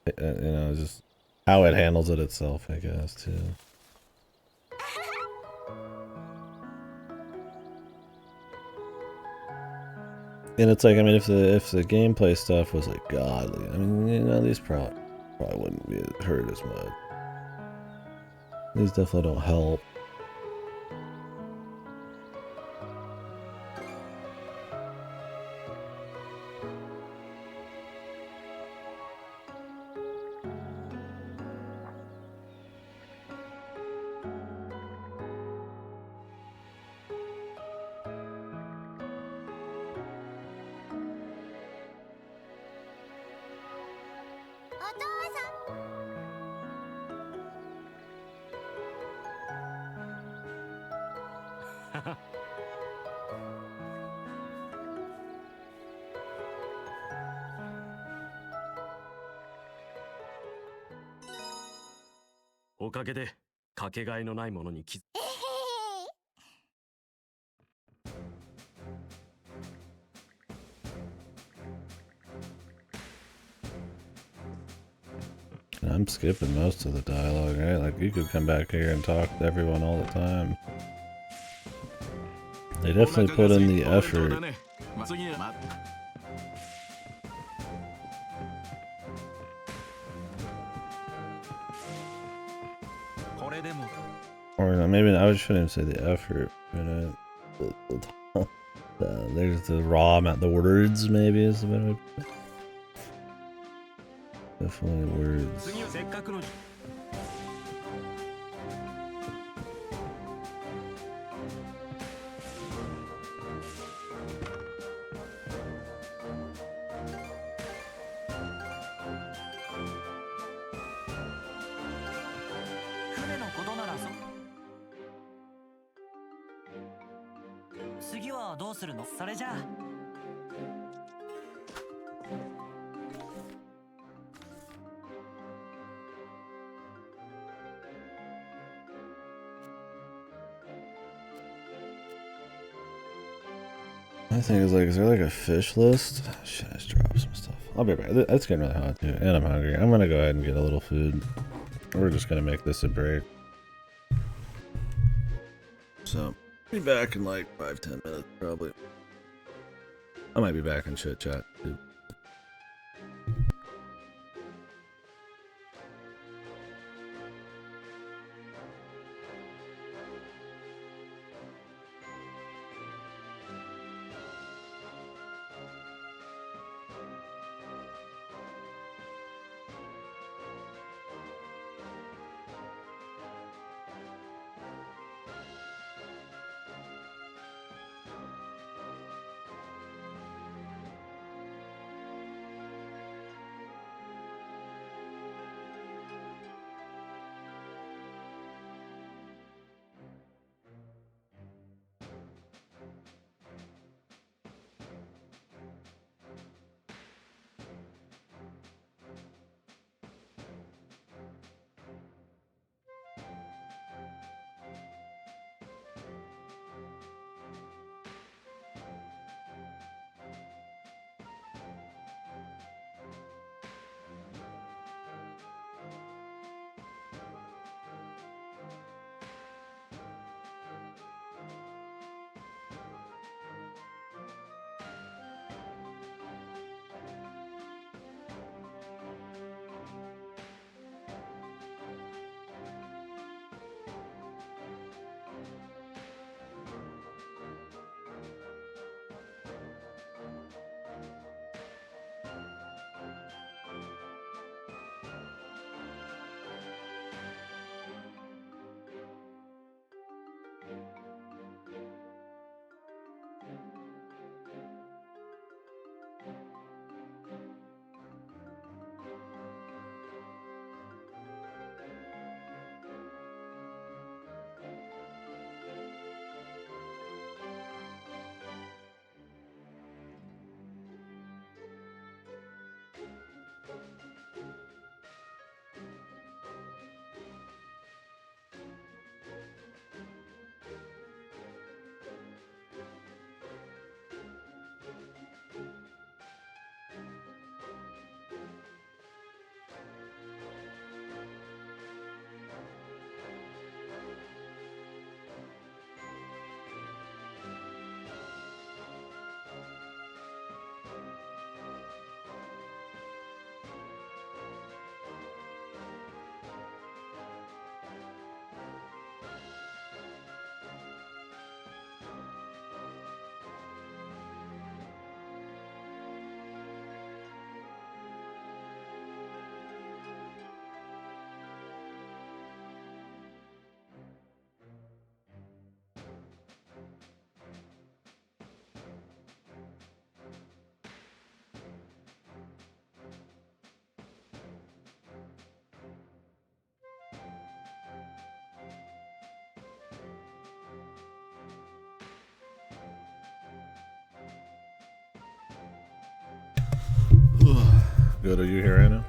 You know, just how it handles it itself, I guess, too. And it's like, I mean, if the gameplay stuff was like godly, I mean, you know, these probably wouldn't be hurt as much. These definitely don't help. I'm skipping most of the dialogue, right? Like, you could come back here and talk to everyone all the time. They definitely put in the effort. Or maybe I shouldn't say the effort, but there's the raw amount, the words maybe is the better way to put it. Definitely words. 次はどうするの？それじゃあ。My thing is like, is there like a fish list? Should I just drop some stuff? I'll be right back. It's getting really hot too, and I'm hungry. I'm gonna go ahead and get a little food. We're just gonna make this a break. So, be back in like 5-10 minutes probably. I might be back in chit chat too. Good, are you here right now?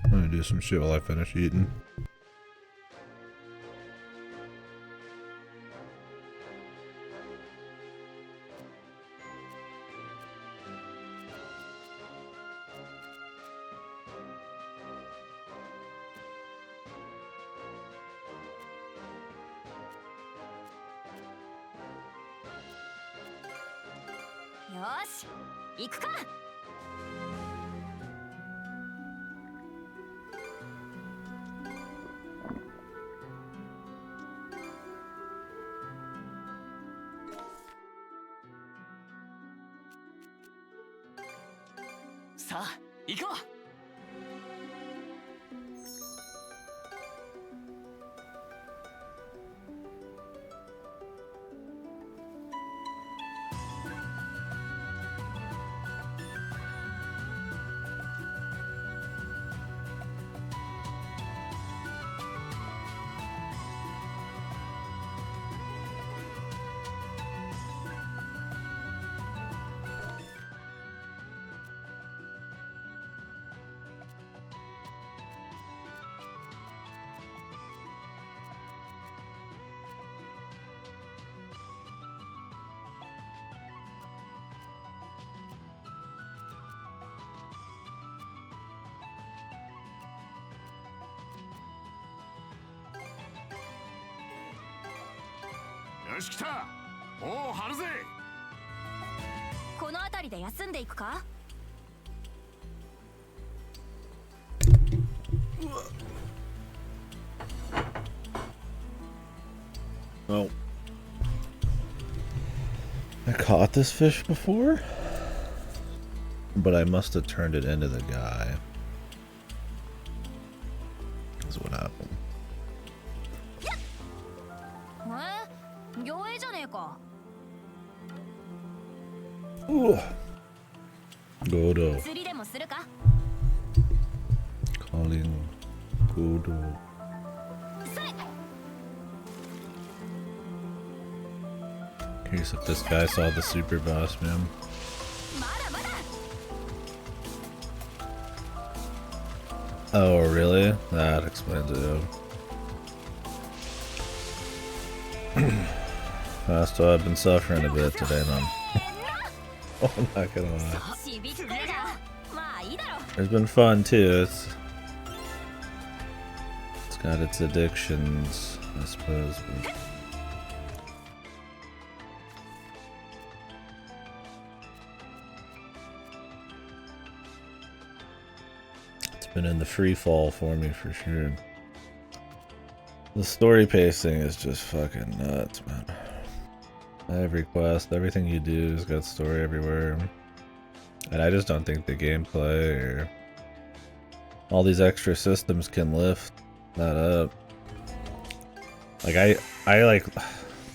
I'm gonna do some shit while I finish eating.よし行くか。さあ行こう。よし来た。もう張るぜ。この辺りで休んでいくか。Oh. I caught this fish before, but I must have turned it into the guy. That's what happened. 魚影じゃねえか。Godo. 釣りでもするか。 Calling Godo. Curious if this guy saw the super boss, man. Oh, really? That explains it. So I've been suffering a bit today, man. Oh, I'm not gonna lie. It's been fun too. It's got its addictions, I suppose. But... It's been in the free fall for me for sure. The story pacing is just fucking nuts, man. Every quest, everything you do has got story everywhere. And I just don't think the gameplay or all these extra systems can lift that up. Like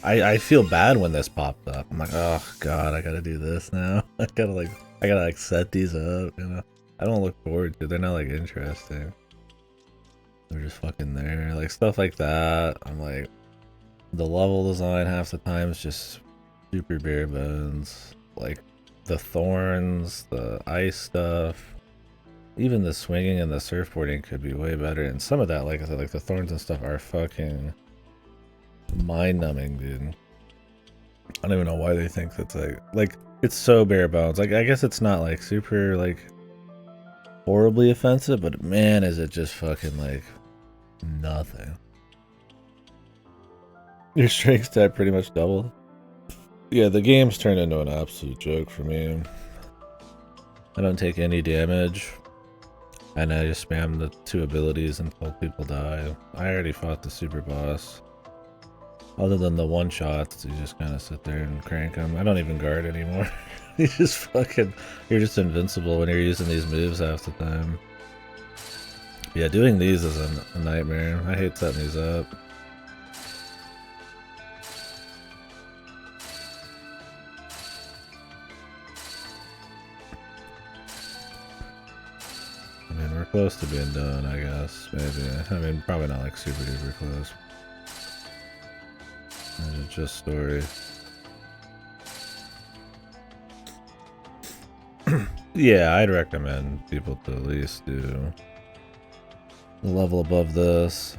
I feel bad when this popped up. I'm like, oh god, I gotta do this now. I gotta set these up, you know. I don't look forward to it. They're not like interesting. They're just fucking there. Like stuff like that. I'm like, the level design half the time is just super bare bones. Like the thorns, the ice stuff, even the swinging and the surfboarding could be way better. And some of that, like I said, like the thorns and stuff are fucking mind-numbing, dude. I don't even know why they think that's like it's so bare bones. Like I guess it's not like super like horribly offensive, but man, is it just fucking like nothing. Your strength stat pretty much doubled. Yeah, the game's turned into an absolute joke for me. I don't take any damage, and I just spam the 2 abilities until people die. I already fought the super boss. Other than the one-shots, you just kind of sit there and crank them. I don't even guard anymore. You just fucking... You're just invincible when you're using these moves half the time. Yeah, doing these is a nightmare. I hate setting these up. I mean, we're close to being done, I guess. Maybe. I mean, probably not like super duper close. It's just story. Yeah, I'd recommend people to at least do the level above this.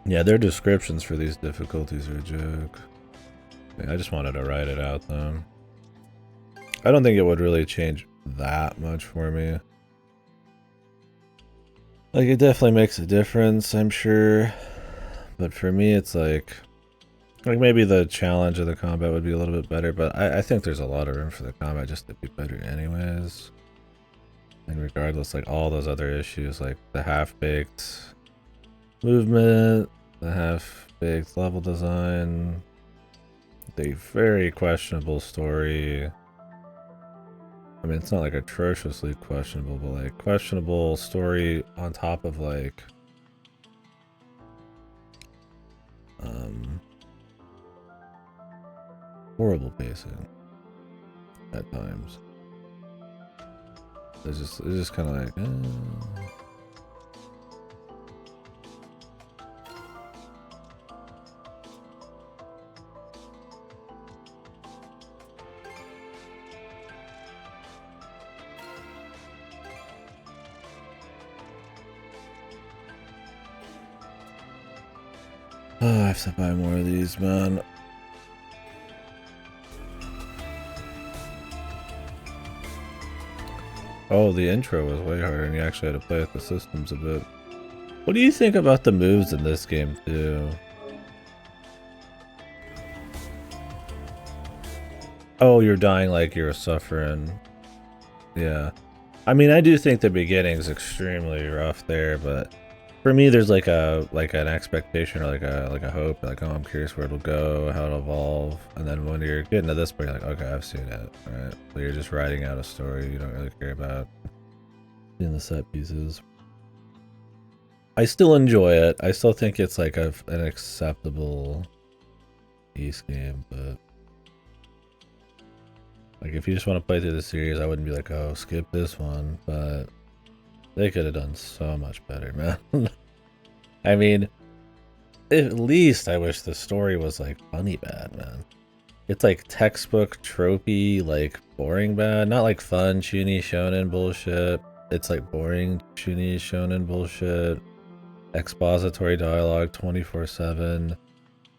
Yeah, their descriptions for these difficulties are a joke. Yeah, I just wanted to write it out though. I don't think it would really change that much for me. Like, it definitely makes a difference, I'm sure. But for me, it's like maybe the challenge of the combat would be a little bit better, but I think there's a lot of room for the combat just to be better anyways. And regardless, like all those other issues, like the half-baked movement, the half-baked level design, the very questionable story. I mean, it's not like atrociously questionable, but like questionable story on top of like horrible pacing at times. It's just kind of like Oh, I have to buy more of these, man. Oh, the intro was way harder, and you actually had to play with the systems a bit. What do you think about the moves in this game, too? Oh, you're dying like you're suffering. Yeah. I mean, I do think the beginning's extremely rough there, but for me, there's like an expectation or like a hope, like, oh, I'm curious where it'll go, how it'll evolve, and then when you're getting to this point, you're like, okay, I've seen it, right? So you're just writing out a story you don't really care about seeing the set pieces. I still enjoy it. I still think it's like an acceptable East game, but like if you just want to play through the series, I wouldn't be like, oh, skip this one, but they could have done so much better, man. I mean, at least I wish the story was like funny bad, man. It's like textbook tropey, like boring bad, not like fun chuny shonen bullshit. It's like boring chuny shonen bullshit. Expository dialogue 24/7.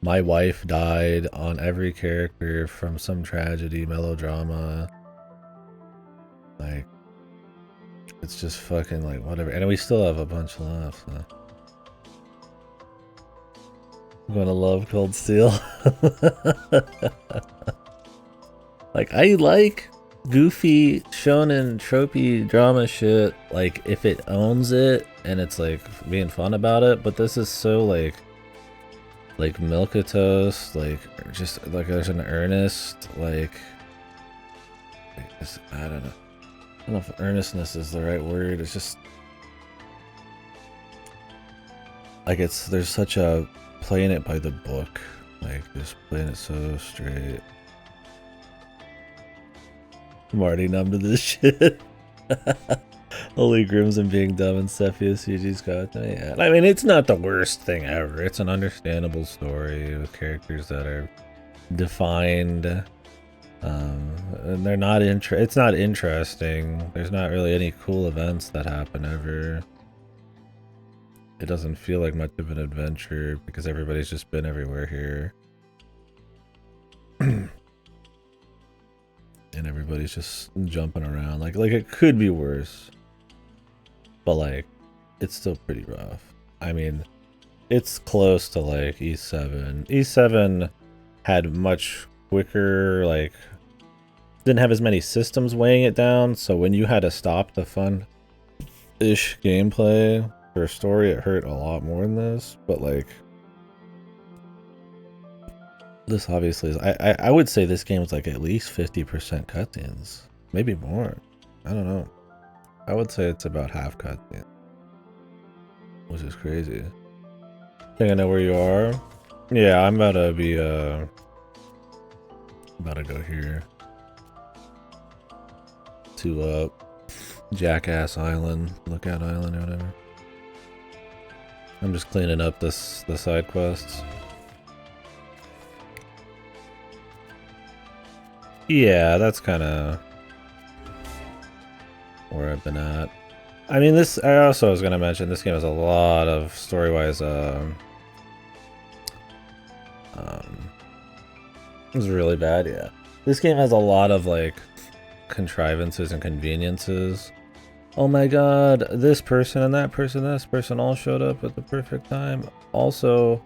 My wife died on every character from some tragedy, melodrama. Like, it's just fucking like whatever. And we still have a bunch left. So. I'm gonna love Cold Steel. Like, I like goofy shonen tropey drama shit, like if it owns it and it's like being fun about it, but this is so like milquetoast, like just like there's an earnest, like I don't know. I don't know if earnestness is the right word. It's just like there's such a playing it by the book, like just playing it so straight. I'm already numb to this shit. Holy Grimson being dumb and Cepheus CG's got me. Yeah. I mean, it's not the worst thing ever. It's an understandable story with characters that are defined. And they're not it's not interesting. There's not really any cool events that happen ever. It doesn't feel like much of an adventure because everybody's just been everywhere here. And everybody's just jumping around. Like it could be worse. But like, it's still pretty rough. I mean, it's close to like E7. E7 had much quicker, like, didn't have as many systems weighing it down, so when you had to stop the fun-ish gameplay for a story, it hurt a lot more than this, but like, this obviously is, I would say this game is like at least 50% cutscenes, maybe more. I don't know. I would say it's about half cutscene, which is crazy. I think I know where you are. Yeah, I'm about to be about to go here. 2 up. Jackass Island, Lookout Island, or whatever. I'm just cleaning up the side quests. Yeah, that's kind of where I've been at. I mean, this. I also was gonna mention this game has a lot of story-wise. It was really bad. Yeah, this game has a lot of like contrivances and conveniences. Oh my god, this person and that person, this person all showed up at the perfect time. Also,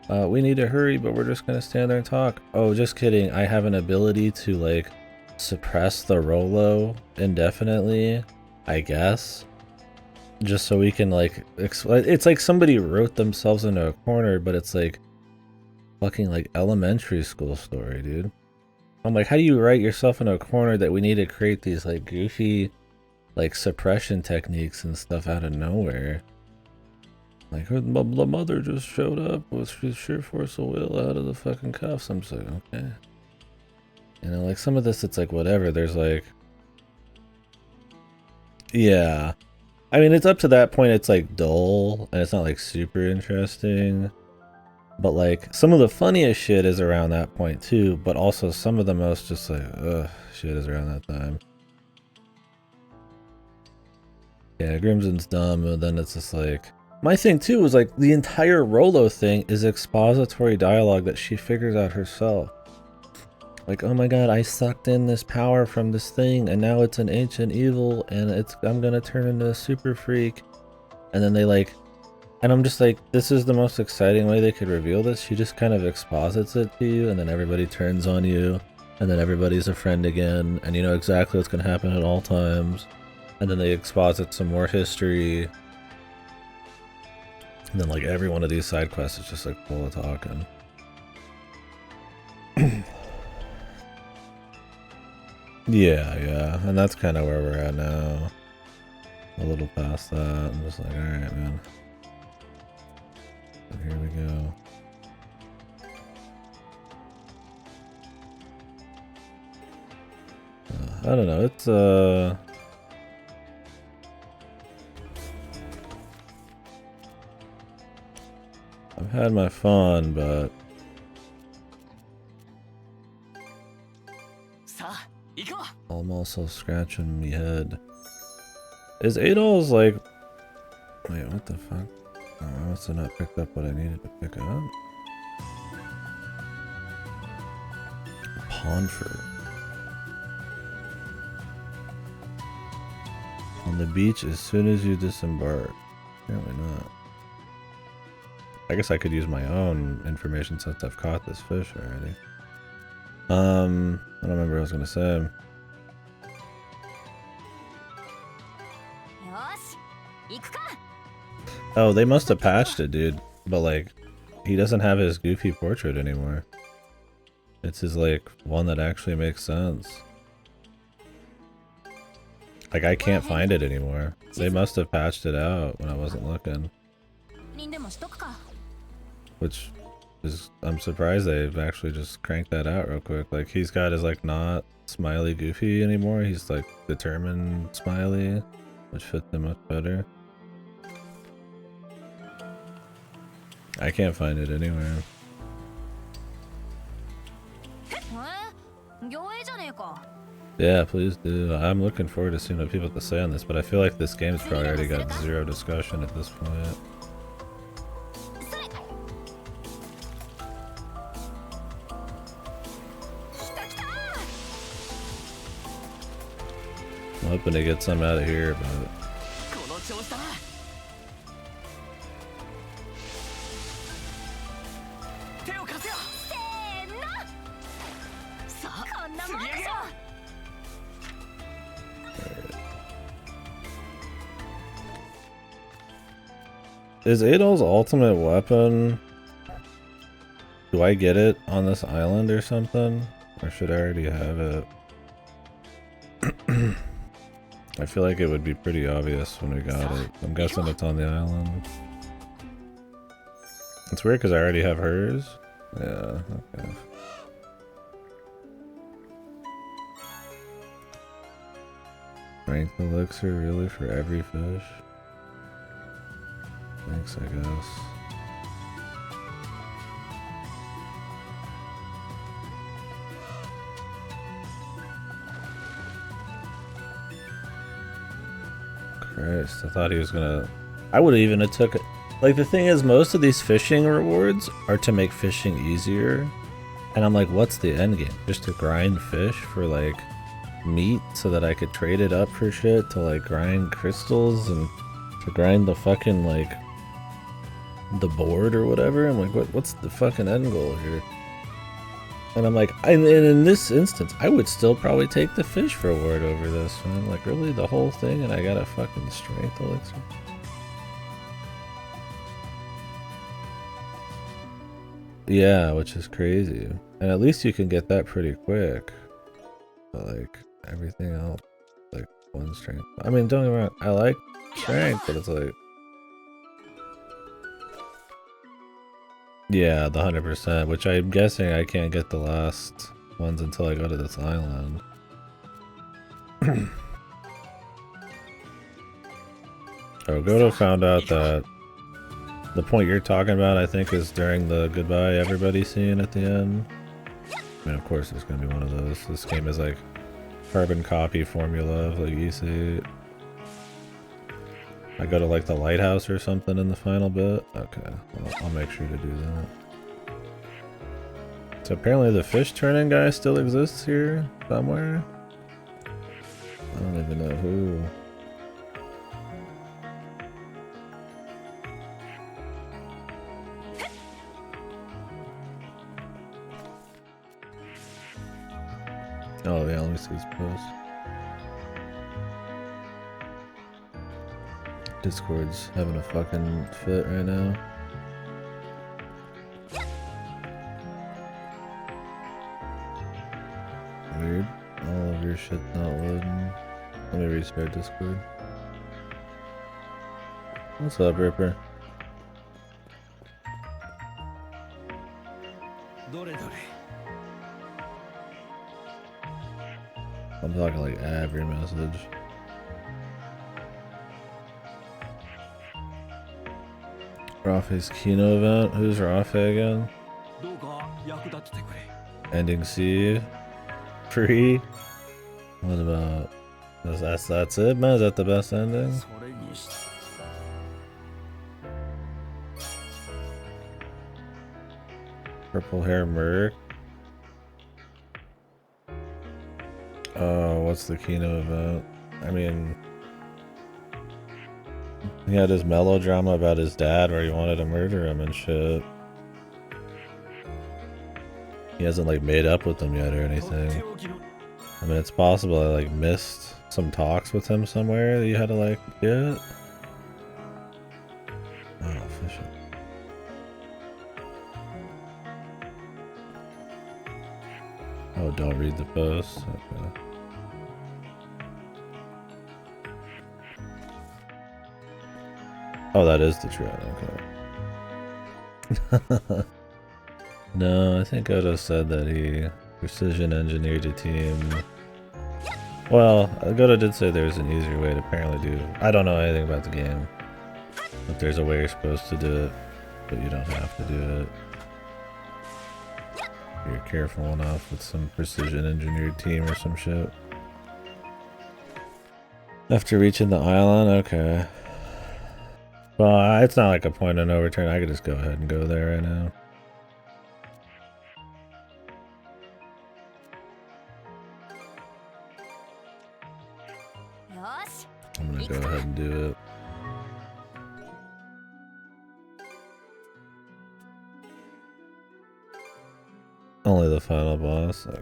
we need to hurry, but we're just gonna stand there and talk. Oh, just kidding. I have an ability to like suppress the Rolo indefinitely, I guess. Just so we can like it's like somebody wrote themselves into a corner, but it's like fucking like elementary school story, dude. I'm like, how do you write yourself into a corner that we need to create these like goofy like suppression techniques and stuff out of nowhere? Like, the mother just showed up with sheer force of will out of the fucking cuffs. I'm just like, okay. You know, like some of this, it's like whatever. There's like, yeah. I mean, it's up to that point, it's like dull, and it's not like super interesting. But like, some of the funniest shit is around that point too, but also some of the most just like, ugh, shit is around that time. Yeah, Grimson's dumb, and then it's just like... My thing too was like, the entire Rolo thing is expository dialogue that she figures out herself. Like, oh my god, I sucked in this power from this thing, and now it's an ancient evil, and I'm gonna turn into a super freak. And then they like... And I'm just like, this is the most exciting way they could reveal this. She just kind of exposits it to you, and then everybody turns on you, and then everybody's a friend again, and you know exactly what's gonna happen at all times. And then they exposit some more history. And then like every one of these side quests is just like full of talking. Yeah, and that's kind of where we're at now. A little past that. I'm just like, alright, man. So here we go. I don't know, it's I've had my fun, but I'm also scratching me head. Is Adol's like... Wait, what the fuck? Oh, I must have not picked up what I needed to pick up. Pawnford. On the beach as soon as you disembark. Apparently not. I guess I could use my own information since I've caught this fish already. I don't remember what I was gonna say. Oh, they must have patched it, dude. But like, he doesn't have his goofy portrait anymore. It's his like one that actually makes sense. Like, I can't find it anymore. They must have patched it out when I wasn't looking. Which is, I'm surprised they've actually just cranked that out real quick. Like, he's got his like not smiley goofy anymore. He's like determined smiley, which fits him much better. I can't find it anywhere. Yeah, please do. I'm looking forward to seeing what people have to say on this, but I feel like this game's probably already got zero discussion at this point. I'm hoping to get some out of here, but... Is Adol's ultimate weapon... Do I get it on this island or something? Or should I already have it? I feel like it would be pretty obvious when we got it. I'm guessing it's on the island. It's weird because I already have hers. Yeah, okay. Strength elixir, really, for every fish? Thanks, I guess. Christ, I thought he was gonna... I would even have took it. Like, the thing is, most of these fishing rewards are to make fishing easier. And I'm like, what's the end game? Just to grind fish for, like, meat so that I could trade it up for shit to, like, grind crystals and to grind the fucking, like, the board or whatever? I'm like, what's the fucking end goal here? And I'm like, and in this instance, I would still probably take the fish reward over this. And I'm like, really? The whole thing? And I got a fucking strength elixir? Yeah, which is crazy. And at least you can get that pretty quick. But like, everything else, like, one strength. I mean, don't get me wrong, I like strength, but it's like... Yeah, the 100%, which I'm guessing I can't get the last ones until I go to this island. Oh, Goto found out that the point you're talking about, I think, is during the goodbye everybody scene at the end. I mean, of course, there's gonna be one of those. This game is like carbon copy formula, like you see. I go to like the lighthouse or something in the final bit. Okay, well, I'll make sure to do that. So apparently the fish turning guy still exists here somewhere. I don't even know who. Oh yeah, let me see his post. Discord's having a fucking fit right now. Weird. All of your shit's not loading. Let me restart Discord. What's up, Ripper? I'm talking like every message. Rafe's Kino event? Who's Rafe again? Ending C? Free? What about... That's it, man? Is that the best ending? Purple hair Merc? Oh, what's the Kino event? I mean... He had his melodrama about his dad where he wanted to murder him and shit. He hasn't like made up with them yet or anything. I mean, it's possible I like missed some talks with him somewhere that you had to like get. Oh, fishing. Oh, don't read the post. Okay. Oh, that is the trend, okay. No, I think Odo said that he precision engineered a team. Well, Goto did say there's an easier way to apparently do... I don't know anything about the game. But there's a way you're supposed to do it, but you don't have to do it. If you're careful enough with some precision engineered team or some shit. After reaching the island? Okay. Well, it's not like a point of no return. I could just go ahead and go there right now. I'm gonna go ahead and do it. Only the final boss. Okay.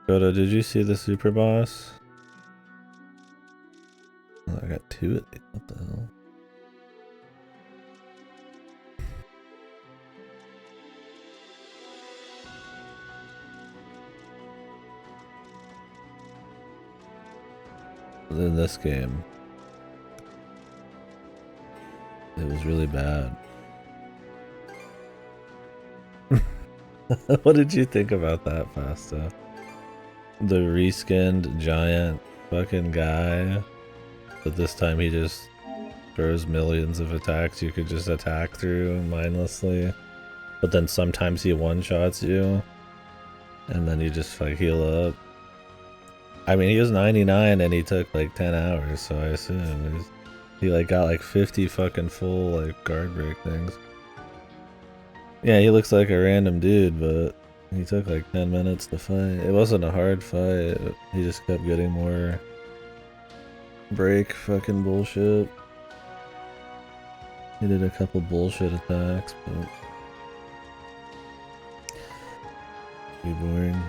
Goto, did you see the super boss? Oh, I got two of these. What the hell? In this game, it was really bad. What did you think about that, Fasta? The reskinned giant fucking guy, but this time he just throws millions of attacks you could just attack through mindlessly. But then sometimes he one-shots you, and then you just like heal up. I mean, he was 99 and he took like 10 hours, so I assume he like got like 50 fucking full like guard break things. Yeah, he looks like a random dude, but he took like 10 minutes to fight. It wasn't a hard fight. He just kept getting more break fucking bullshit. He did a couple bullshit attacks, but pretty boring.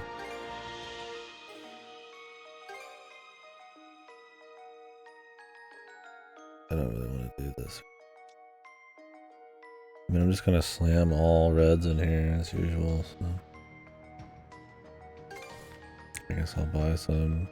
I don't really want to do this. I mean, I'm just gonna slam all reds in here as usual, so I guess I'll buy some.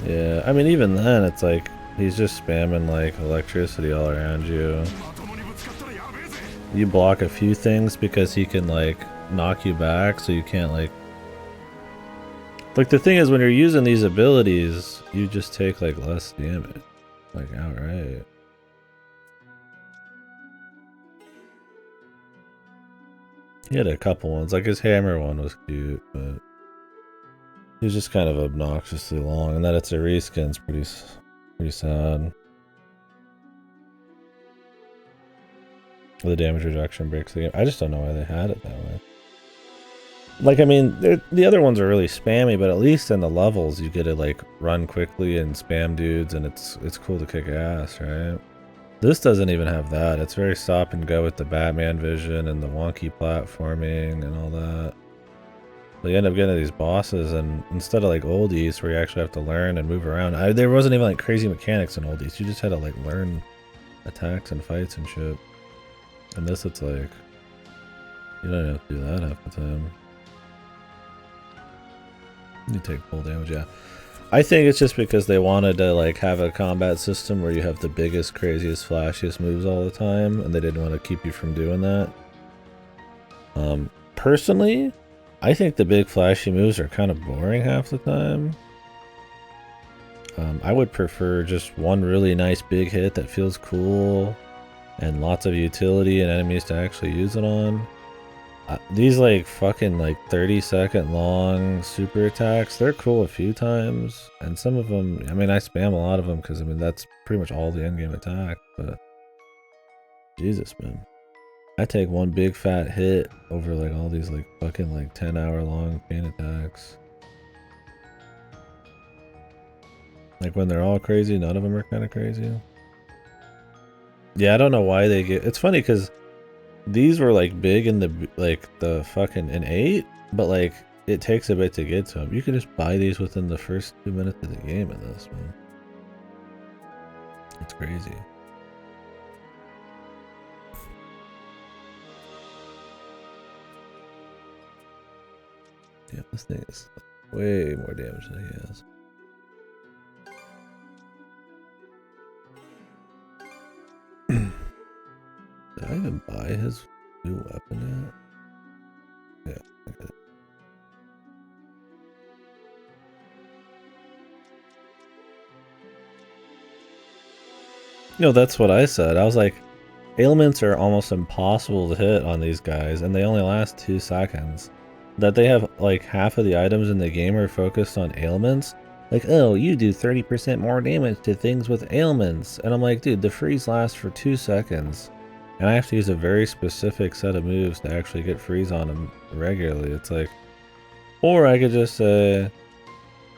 Yeah, I mean, even then, it's like, he's just spamming like electricity all around you. You block a few things because he can like knock you back, so you can't like the thing is, when you're using these abilities, you just take like less damage, like outright. He had a couple ones, like his hammer one was cute, but he was just kind of obnoxiously long, and that it's a reskin's pretty sad. The damage reduction breaks the game. I just don't know why they had it that way. Like, I mean, the other ones are really spammy, but at least in the levels you get to like run quickly and spam dudes, and it's cool to kick ass, right? This doesn't even have that. It's very stop and go with the Batman vision and the wonky platforming and all that. So you end up getting these bosses, and instead of like Old East where you actually have to learn and move around, there wasn't even like crazy mechanics in Old East. You just had to like learn attacks and fights and shit. And this, it's like, you don't have to do that half the time. You take full damage, yeah. I think it's just because they wanted to like have a combat system where you have the biggest, craziest, flashiest moves all the time, and they didn't want to keep you from doing that. Personally, I think the big flashy moves are kind of boring half the time. I would prefer just one really nice big hit that feels cool and lots of utility and enemies to actually use it on. These like fucking like 30-second long super attacks, they're cool a few times, and some of them, I mean, I spam a lot of them because I mean that's pretty much all the endgame attack, but Jesus, man, I take one big fat hit over like all these like fucking like 10-hour long pain attacks. Like when they're all crazy, none of them are kind of crazy. Yeah, I don't know why they get, it's funny because these were like big in the fucking in 8, but like it takes a bit to get to them. You can just buy these within the first 2 minutes of the game in this, man. It's crazy. Yeah, this thing is way more damage than he has. Did I even buy his new weapon yet? Yeah, I get it. No, that's what I said. I was like, ailments are almost impossible to hit on these guys, and they only last 2 seconds. That they have like half of the items in the game are focused on ailments. Like, oh, you do 30% more damage to things with ailments. And I'm like, dude, the freeze lasts for 2 seconds. And I have to use a very specific set of moves to actually get freeze on them regularly. It's like, or I could just say,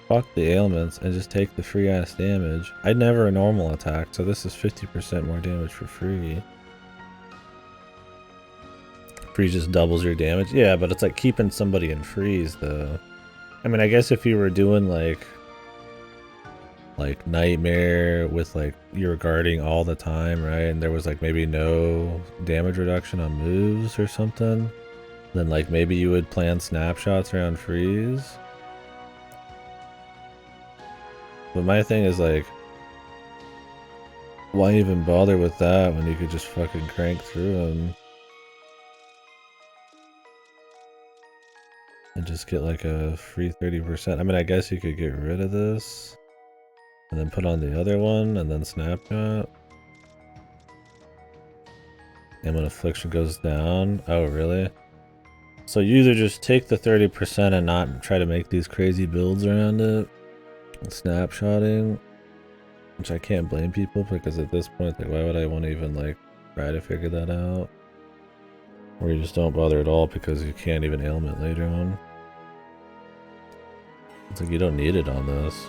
fuck the ailments and just take the free ass damage. I'd never a normal attack, so this is 50% more damage for free. Freeze just doubles your damage. Yeah, but it's like keeping somebody in freeze though. I mean, I guess if you were doing like Nightmare with like you're guarding all the time, right? And there was like maybe no damage reduction on moves or something, then like maybe you would plan snapshots around freeze. But my thing is like, why even bother with that when you could just fucking crank through them? and just get like a free 30%. I mean, I guess you could get rid of this and then put on the other one and then snapshot. And when affliction goes down, oh really? So you either just take the 30% and not try to make these crazy builds around it, snapshotting, which I can't blame people because at this point, like, why would I want to even like try to figure that out? Or you just don't bother at all because you can't even ailment later on. It's like you don't need it on this.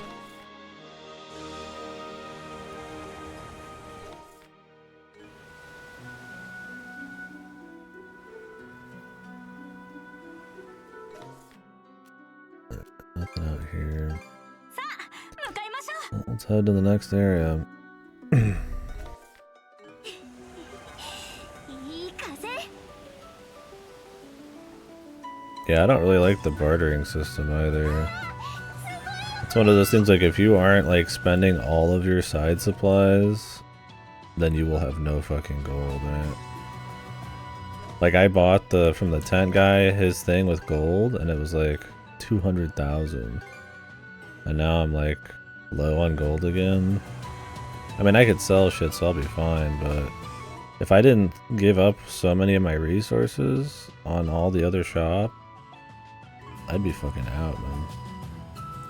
Nothing out here. Let's head to the next area. Yeah, I don't really like the bartering system either. It's one of those things like if you aren't like spending all of your side supplies, then you will have no fucking gold, right? Like I bought from the tent guy his thing with gold and it was like 200,000. And now I'm like low on gold again. I mean I could sell shit so I'll be fine, but if I didn't give up so many of my resources on all the other shop, I'd be fucking out, man.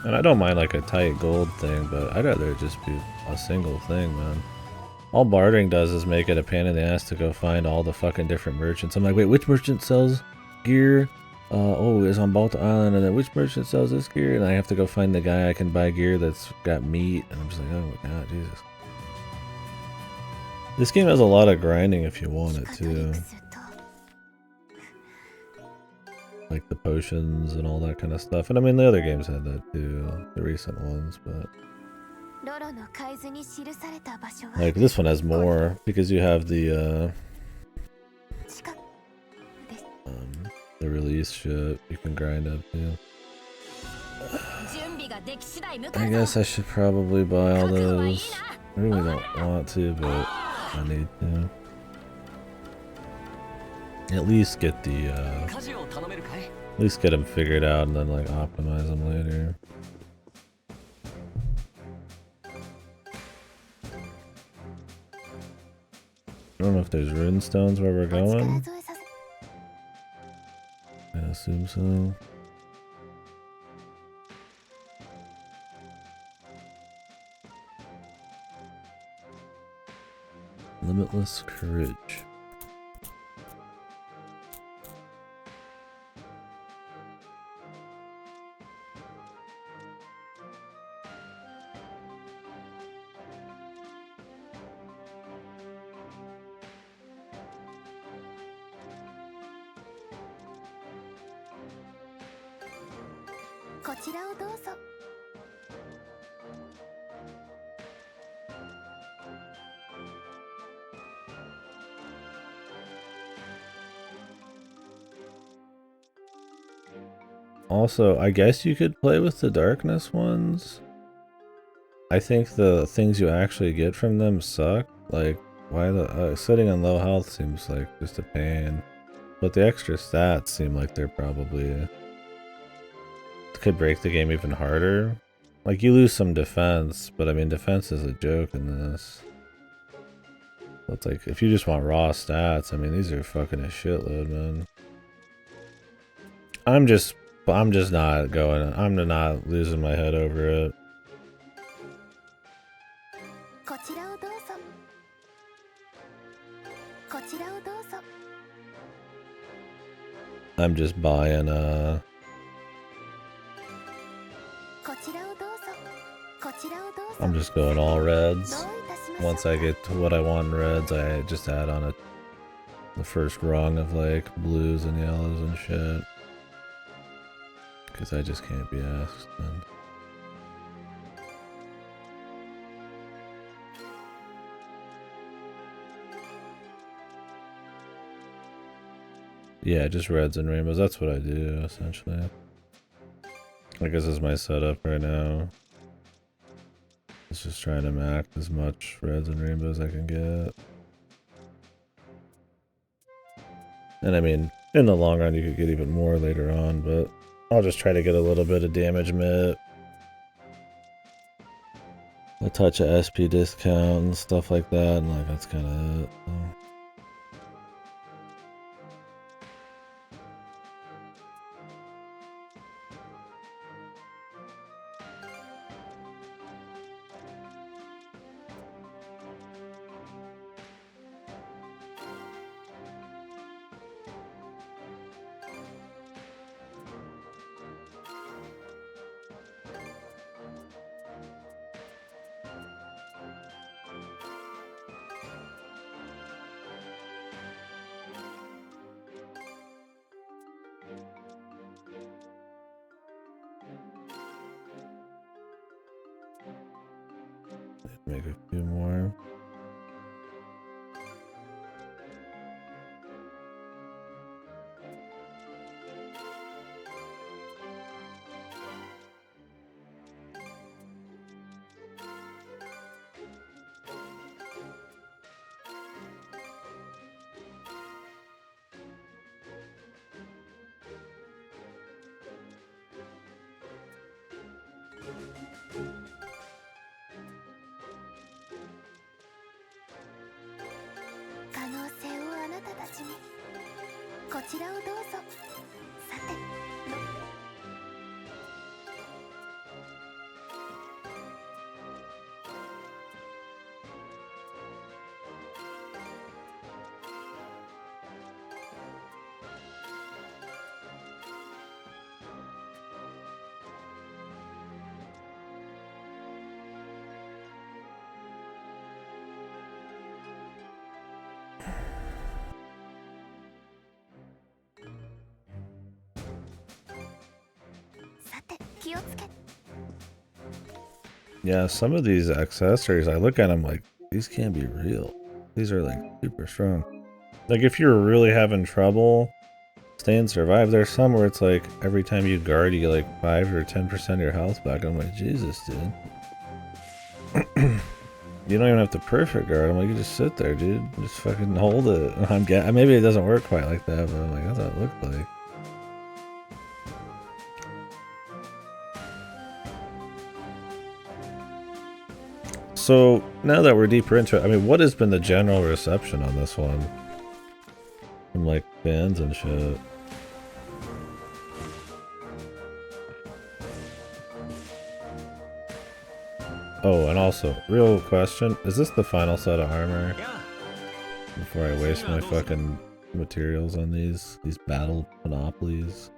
And I don't mind like a tight gold thing, but I'd rather it just be a single thing, man. All bartering does is make it a pain in the ass to go find all the fucking different merchants. I'm like, wait, which merchant sells gear? Oh, it's on Balta Island, and then which merchant sells this gear? And I have to go find the guy I can buy gear that's got meat, and I'm just like, oh my god, Jesus. This game has a lot of grinding if you want it to. Like the potions and all that kind of stuff. And I mean, the other games had that too, the recent ones, but... like this one has more, because you have the release shit you can grind up to. I guess I should probably buy all those. I really don't want to, but I need to. At least get the, at least get them figured out and then like optimize them later. I don't know if there's rune stones where we're going. I assume so. Limitless courage. Also, I guess you could play with the darkness ones. I think the things you actually get from them suck. Like, why the sitting on low health seems like just a pain. But the extra stats seem like they're probably could break the game even harder. Like you lose some defense, but I mean defense is a joke in this. So it's like if you just want raw stats, I mean these are fucking a shitload, man. I'm just not going. I'm not losing my head over it. I'm just buying I'm just going all reds. Once I get to what I want in reds, I just add on the first rung of like blues and yellows and shit. Because I just can't be asked, man. Yeah, just reds and rainbows. That's what I do, essentially. I guess this is my setup right now. It's just trying to max as much reds and rainbows I can get. And I mean, in the long run, you could get even more later on, but I'll just try to get a little bit of damage mid. A touch of SP discount and stuff like that, and like that's kind of it. So. Make a few more. Yeah, some of these accessories, I look at them like, these can't be real. These are like super strong. Like if you're really having trouble staying survive, there's some where it's like every time you guard you get like 5 or 10% of your health back. I'm like, Jesus, dude. You don't even have to perfect guard. I'm like, you just sit there, dude. Just fucking hold it. Maybe it doesn't work quite like that, but I'm like, that's what it looked like. So now that we're deeper into it, I mean, what has been the general reception on this one? From like fans and shit. Oh, and also, real question, is this the final set of armor? Before I waste my fucking materials on these battle monopolies.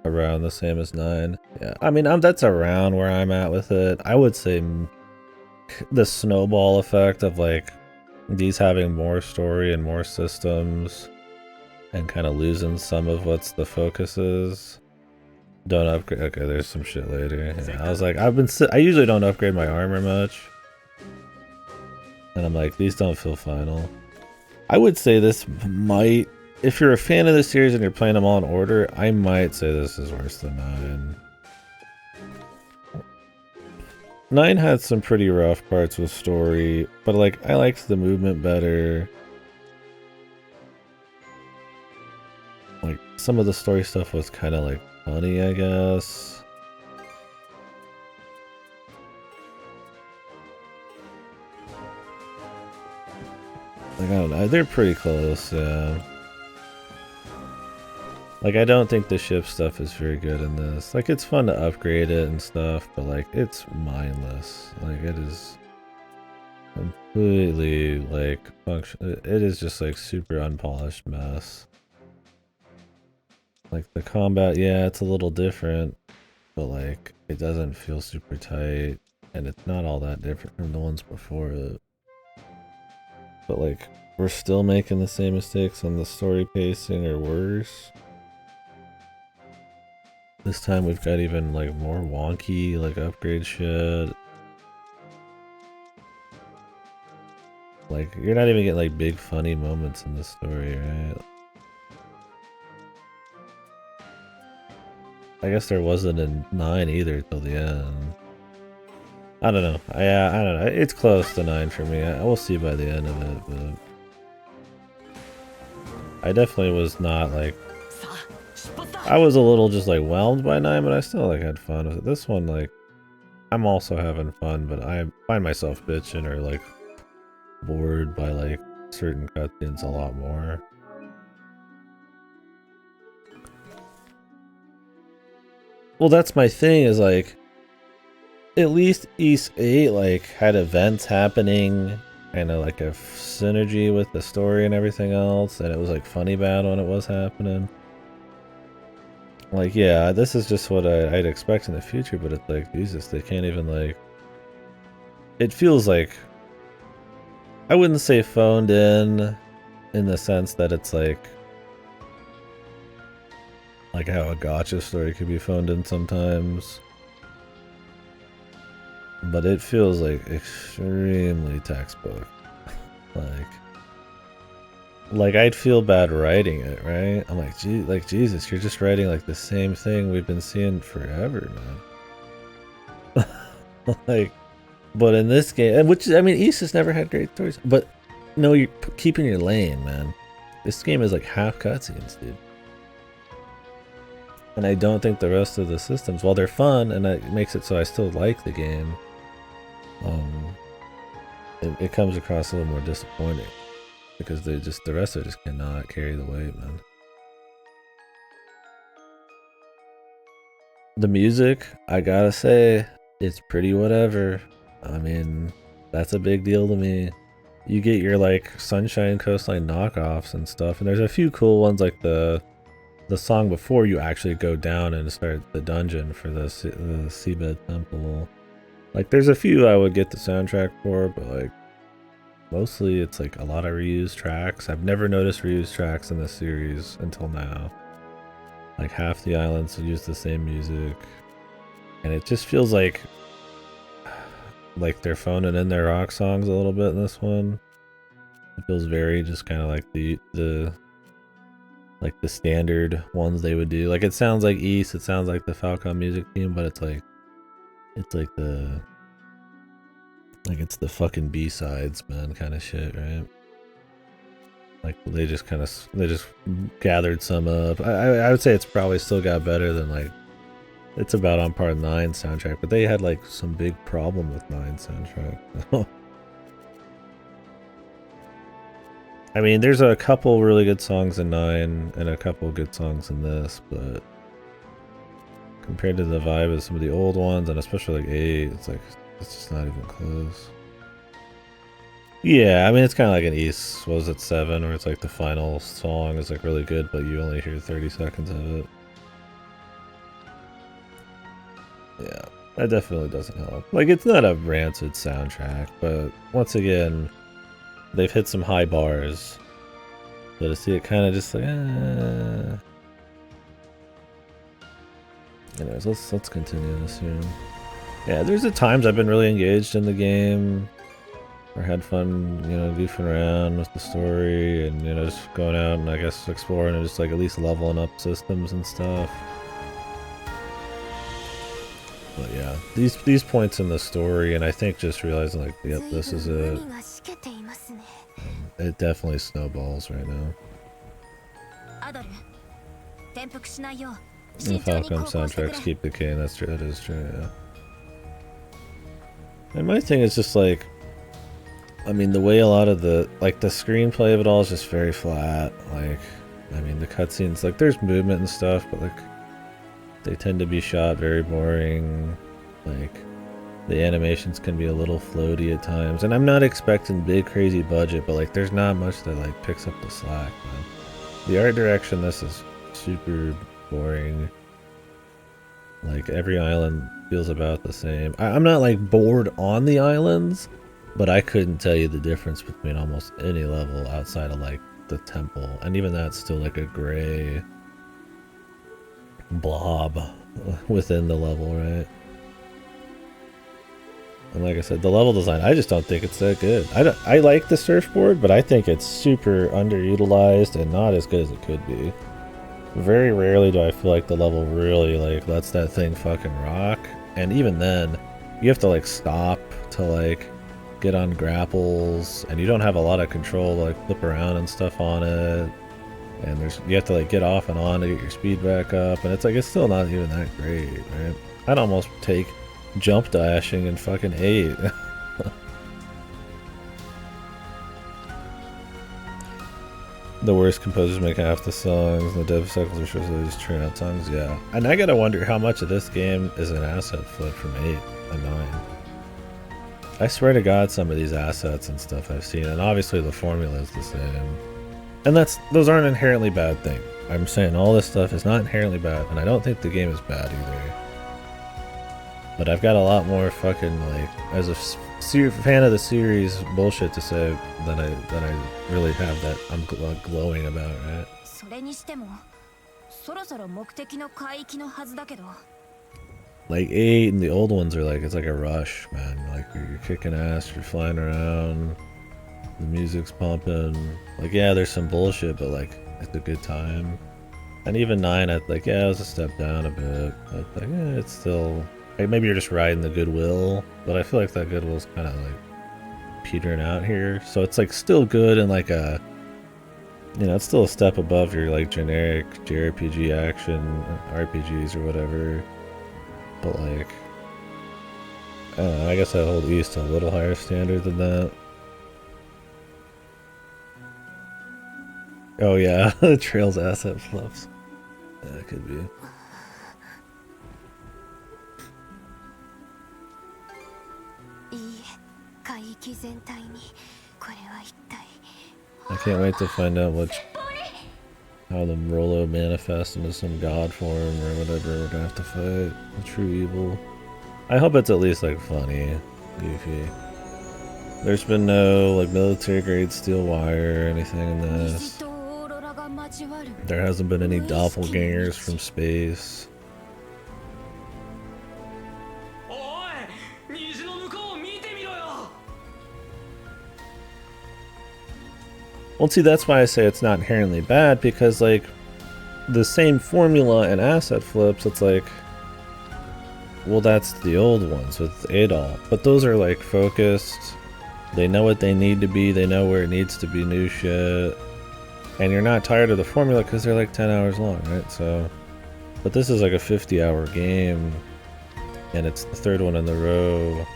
Around the same as 9. Yeah, I mean, that's around where I'm at with it. I would say the snowball effect of like these having more story and more systems and kind of losing some of what's the focus is. Don't upgrade. Okay, there's some shit later. Yeah, I was like, I usually don't upgrade my armor much. And I'm like, these don't feel final. I would say this might, if you're a fan of the series and you're playing them all in order, I might say this is worse than 9. 9 had some pretty rough parts with story, but like, I liked the movement better. Like, some of the story stuff was kind of like funny, I guess. Like, I don't know, they're pretty close, yeah. Like, I don't think the ship stuff is very good in this. Like, it's fun to upgrade it and stuff, but like, it's mindless. Like, it is completely, like, it is just like super unpolished mess. Like, the combat, yeah, it's a little different, but like, it doesn't feel super tight, and it's not all that different from the ones before it. But like, we're still making the same mistakes on the story pacing or worse. This time we've got even like more wonky like upgrade shit. Like, you're not even getting like big funny moments in the story, right? I guess there wasn't in 9 either till the end. I don't know. I don't know. It's close to 9 for me. I will see by the end of it, but I definitely was not like I was a little just like whelmed by 9, but I still like had fun with it. This one, like, I'm also having fun, but I find myself bitching or like bored by like certain cutscenes a lot more. Well, that's my thing, is like, at least East 8 like had events happening, kind of like a synergy with the story and everything else, and it was like funny bad when it was happening. Like, yeah, this is just what I'd expect in the future, but it's like, Jesus, they can't even like. It feels like, I wouldn't say phoned in the sense that it's like how a gotcha story could be phoned in sometimes. But it feels like extremely textbook. like I'd feel bad writing it, right? I'm like, gee, like, Jesus, you're just writing like the same thing we've been seeing forever, man. Like, but in this game, which, I mean, East has never had great stories, but no, you're keeping your lane, man. This game is like half cutscenes, dude. And I don't think the rest of the systems, while they're fun and it makes it so I still like the game, it comes across a little more disappointing because the rest of it just cannot carry the weight, man. The music, I gotta say, it's pretty whatever. I mean, that's a big deal to me. You get your like Sunshine Coastline knockoffs and stuff, and there's a few cool ones like the song before you actually go down and start the dungeon for the Seabed Temple. Like, there's a few I would get the soundtrack for, but like mostly it's like a lot of reused tracks. I've never noticed reused tracks in this series until now. Like, half the islands use the same music, and it just feels like they're phoning in their rock songs a little bit in this one. It feels very just kind of like the standard ones they would do. Like, it sounds like East, it sounds like the Falcon music theme, but it's like it's the fucking B-sides, man, kind of shit, right? Like, they just gathered some up. I would say it's probably still got better than like, it's about on par with 9 soundtrack, but they had like some big problem with 9 soundtrack. I mean, there's a couple really good songs in 9 and a couple good songs in this, but compared to the vibe of some of the old ones, and especially like 8, it's like, it's just not even close. Yeah, I mean, it's kind of like an East, what was it, 7, where it's like the final song is like really good, but you only hear 30 seconds of it. Yeah, that definitely doesn't help. Like, it's not a rancid soundtrack, but once again, they've hit some high bars. So to see it kind of just like, Anyways, let's continue this here. Yeah, there's at times I've been really engaged in the game, or had fun, goofing around with the story, and just going out and I guess exploring and just like at least leveling up systems and stuff. But yeah, these points in the story, and I think just realizing like, yep, this is it. It definitely snowballs right now. The Falcon soundtracks keep decaying, that's true, that is true, yeah. And my thing is just like, I mean, the way a lot of the screenplay of it all is just very flat. Like, I mean, the cutscenes, like, there's movement and stuff, but like, they tend to be shot very boring. Like, the animations can be a little floaty at times, and I'm not expecting big crazy budget, but like, there's not much that like picks up the slack, man. The art direction, this is super boring. Like, every island feels about the same. I'm not like bored on the islands, but I couldn't tell you the difference between almost any level outside of like the temple, and even that's still like a gray blob within the level, right? And like I said, the level design, I just don't think it's that good. I like the surfboard, but I think it's super underutilized and not as good as it could be. Very rarely do I feel like the level really like lets that thing fucking rock, and even then you have to like stop to like get on grapples, and you don't have a lot of control to like flip around and stuff on it. And you have to like get off and on to get your speed back up, and it's like it's still not even that great, right? I'd almost take jump dashing in fucking 8. The worst composers make half the songs, and the dev cycles are supposed to just turn out songs, yeah. And I gotta wonder how much of this game is an asset flip from 8 and 9. I swear to God, some of these assets and stuff I've seen, and obviously the formula is the same. And those aren't inherently bad things. I'm saying all this stuff is not inherently bad, and I don't think the game is bad either. But I've got a lot more fucking, like, as a fan of the series, bullshit to say than I really have that I'm glowing about, right? それにしても、そろそろ目的の海域のはずだけど。Like 8 and the old ones are like, it's like a rush, man. Like you're kicking ass, you're flying around, the music's pumping. Like, yeah, there's some bullshit, but like, it's a good time. And even 9, it was a step down a bit, but like, it's still, like, maybe you're just riding the goodwill, but I feel like that goodwill's kind of like petering out here. So it's like still good and like a, you know, it's still a step above your like generic JRPG action RPGs or whatever. But like, I don't know, I guess I hold East to a little higher standard than that. Oh yeah, the Trails asset fluffs. Yeah, it could be. I can't wait to find out how the Rolo manifests into some god form or whatever we're gonna have to fight. The true evil. I hope it's at least like funny, goofy. There's been no like military grade steel wire or anything in this. There hasn't been any doppelgangers from space. Well, see, that's why I say it's not inherently bad, because like the same formula and asset flips, it's like, well, that's the old ones with Adol, but those are like focused. They know what they need to be. They know where it needs to be new shit. And you're not tired of the formula because they're like 10 hours long, right? So, but this is like a 50-hour game, and it's the third one in a row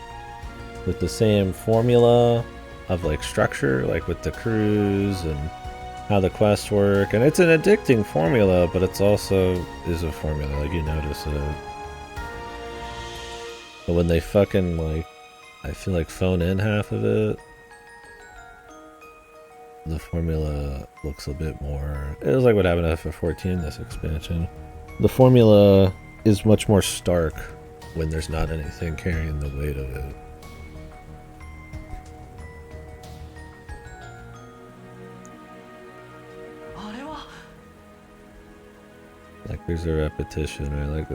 with the same formula of like structure, like with the crews and how the quests work. And it's an addicting formula, but it's also is a formula, like you notice it. But when they fucking like, I feel like phone in half of it, the formula looks a bit more, it was like what happened to FF14, this expansion. The formula is much more stark when there's not anything carrying the weight of it. Like there's a repetition, right? Like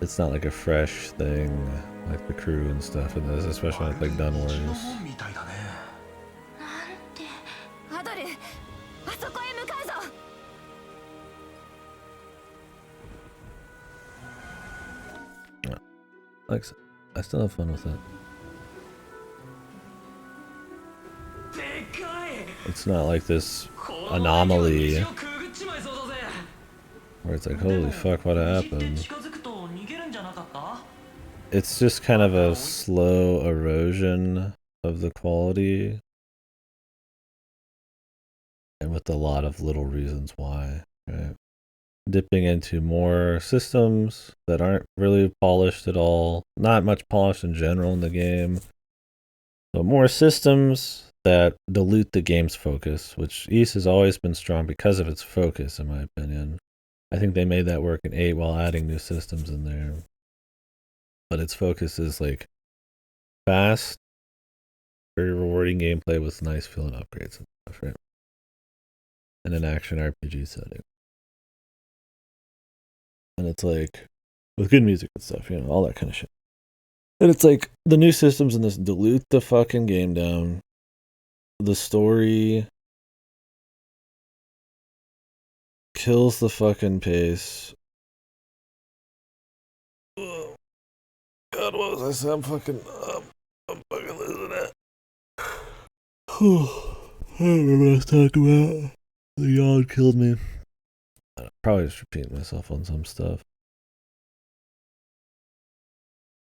it's not like a fresh thing, like the crew and stuff in this, especially with like Dun Wars. Like, I still have fun with it. It's not like this anomaly where it's like, holy fuck, what happened? It's just kind of a slow erosion of the quality, and with a lot of little reasons why, right? Dipping into more systems that aren't really polished at all, not much polish in general in the game, but more systems that dilute the game's focus, which East has always been strong because of its focus, in my opinion. I think they made that work in 8 while adding new systems in there. But its focus is like fast, very rewarding gameplay with nice feeling upgrades and stuff, right? In an action RPG setting. And it's like, with good music and stuff, you know, all that kind of shit. And it's like, the new systems in this dilute the fucking game down. The story kills the fucking pace. Oh, God, what was I saying? I'm fucking losing it. I don't remember what I was talking about. The yawn killed me. Probably just repeating myself on some stuff.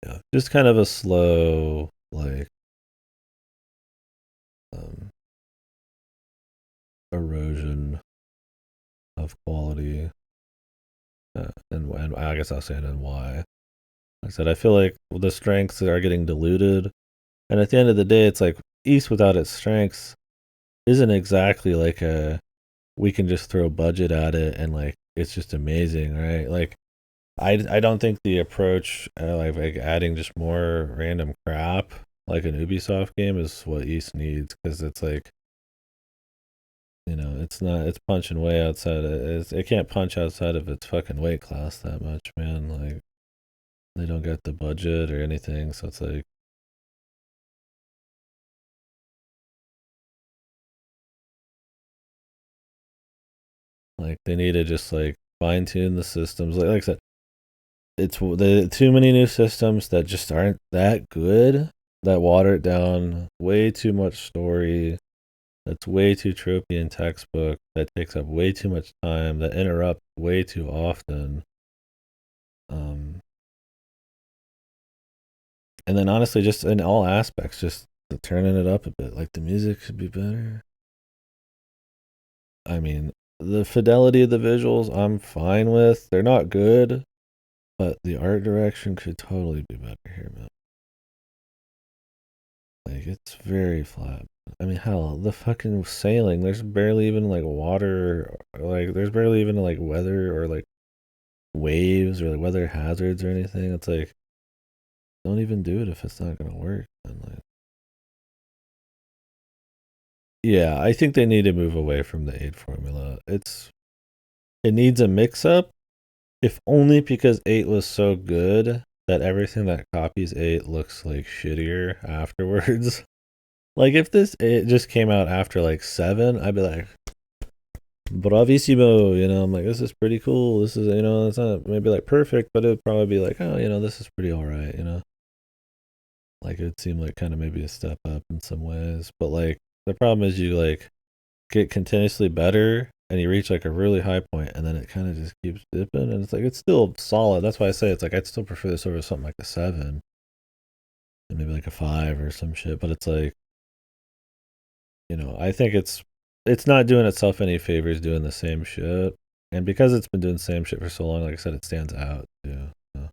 Yeah, just kind of a slow, like, erosion of quality. And I guess I'll say it and why. Like I said, I feel like the strengths are getting diluted. And at the end of the day, it's like East without its strengths isn't exactly like we can just throw budget at it and like it's just amazing, right? Like I don't think the approach like adding just more random crap like an Ubisoft game is what East needs, because it's like, it's punching way outside it can't punch outside of its fucking weight class that much, man. Like they don't get the budget or anything, so it's like they need to just like fine tune the systems. Like I said, it's the too many new systems that just aren't that good, that water it down. Way too much story. That's way too tropey and textbook. That takes up way too much time. That interrupt way too often. And then honestly, just in all aspects, just turning it up a bit. Like the music should be better. I mean, the fidelity of the visuals, I'm fine with. They're not good, but the art direction could totally be better here, man. Like, it's very flat. I mean, hell, the fucking sailing, there's barely even like water, like, there's barely even like weather or like waves or like weather hazards or anything. It's like, don't even do it if it's not gonna work. And like, yeah, I think they need to move away from the 8 formula. It needs a mix up, if only because 8 was so good that everything that copies 8 looks like shittier afterwards. Like if it just came out after like 7, I'd be like, bravissimo, I'm like, this is pretty cool. This is, it's not maybe like perfect, but it'd probably be like, oh, this is pretty alright. Like it would seem like kind of maybe a step up in some ways. But like the problem is you like get continuously better and you reach like a really high point and then it kind of just keeps dipping, and it's like it's still solid. That's why I say it's like I'd still prefer this over something like a 7 and maybe like a 5 or some shit. But it's like, I think it's not doing itself any favors doing the same shit. And because it's been doing the same shit for so long, like I said, it stands out too. So.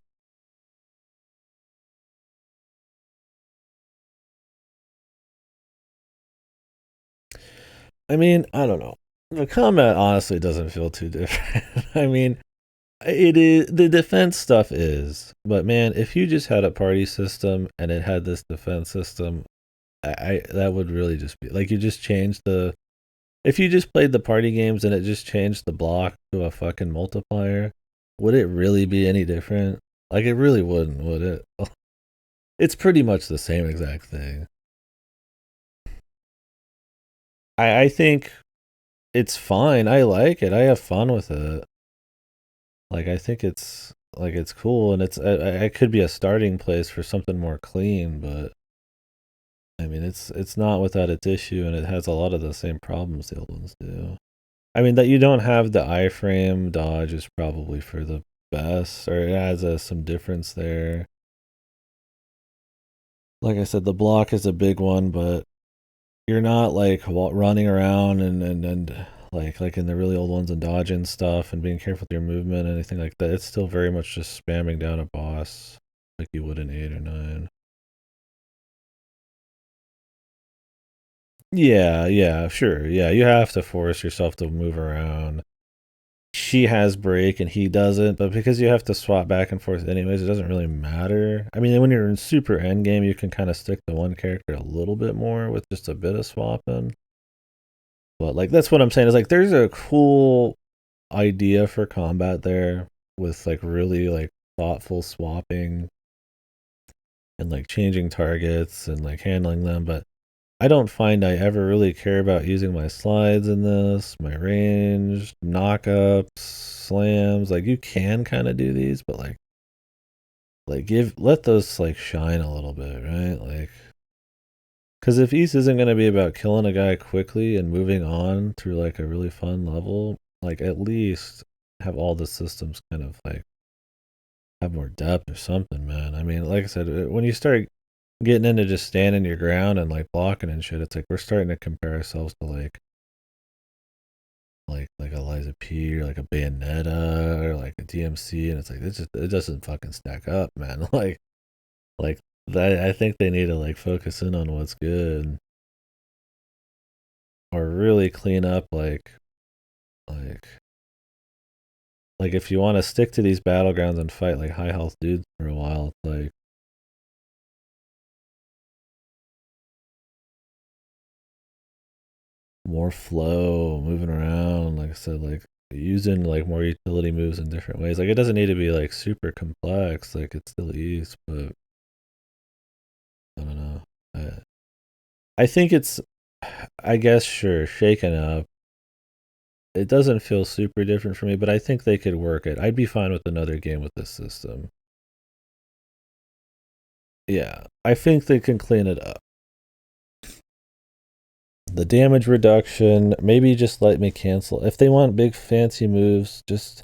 I mean, I don't know. The combat honestly doesn't feel too different. I mean, it is, the defense stuff is, but man, if you just had a party system and it had this defense system, I that would really just be like you just changed the. If you just played the party games and it just changed the block to a fucking multiplier, would it really be any different? Like it really wouldn't, would it? It's pretty much the same exact thing. I think it's fine. I like it. I have fun with it. Like I think it's cool, and it could be a starting place for something more clean, but I mean it's not without its issue, and it has a lot of the same problems the old ones do. I mean that you don't have the iframe dodge is probably for the best, or it adds some difference there. Like I said, the block is a big one, but you're not like running around and like in the really old ones and dodging stuff and being careful with your movement, anything like that. It's still very much just spamming down a boss like you would in 8 or 9. Yeah, sure. Yeah, you have to force yourself to move around. She has break and he doesn't, but because you have to swap back and forth anyways, it doesn't really matter. I mean, when you're in super endgame, you can kind of stick to one character a little bit more with just a bit of swapping. But like that's what I'm saying is like there's a cool idea for combat there with like really like thoughtful swapping and like changing targets and like handling them, but I don't find I ever really care about using my slides in this, my range, knockups, slams. Like you can kind of do these, but like let those like shine a little bit, right? Like Because if East isn't going to be about killing a guy quickly and moving on through like a really fun level, like at least have all the systems kind of like have more depth or something, man. I mean, like I said, when you start getting into just standing your ground and like blocking and shit, it's like we're starting to compare ourselves to like Eliza P or like a Bayonetta or like a DMC, and it's like it doesn't fucking stack up, man. like that. I think they need to like focus in on what's good, or really clean up like like if you want to stick to these battlegrounds and fight like high health dudes for a while, it's like more flow, moving around, like I said, like using like more utility moves in different ways. Like it doesn't need to be like super complex, like it's still easy, but I don't know. I think it's, I guess, sure, shaken up. It doesn't feel super different for me, but I think they could work it. I'd be fine with another game with this system. Yeah, I think they can clean it up. The damage reduction, maybe just let me cancel. If they want big fancy moves, just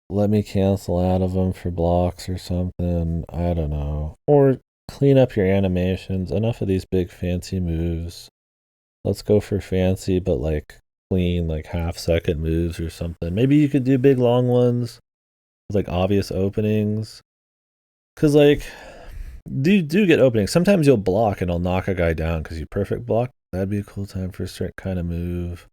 let me cancel out of them for blocks or something. I don't know. Or clean up your animations. Enough of these big fancy moves. Let's go for fancy, but like clean, like half-second moves or something. Maybe you could do big long ones with like obvious openings. Cause like do get openings. Sometimes you'll block and I'll knock a guy down because you perfect block. That'd be a cool time for a certain kind of move.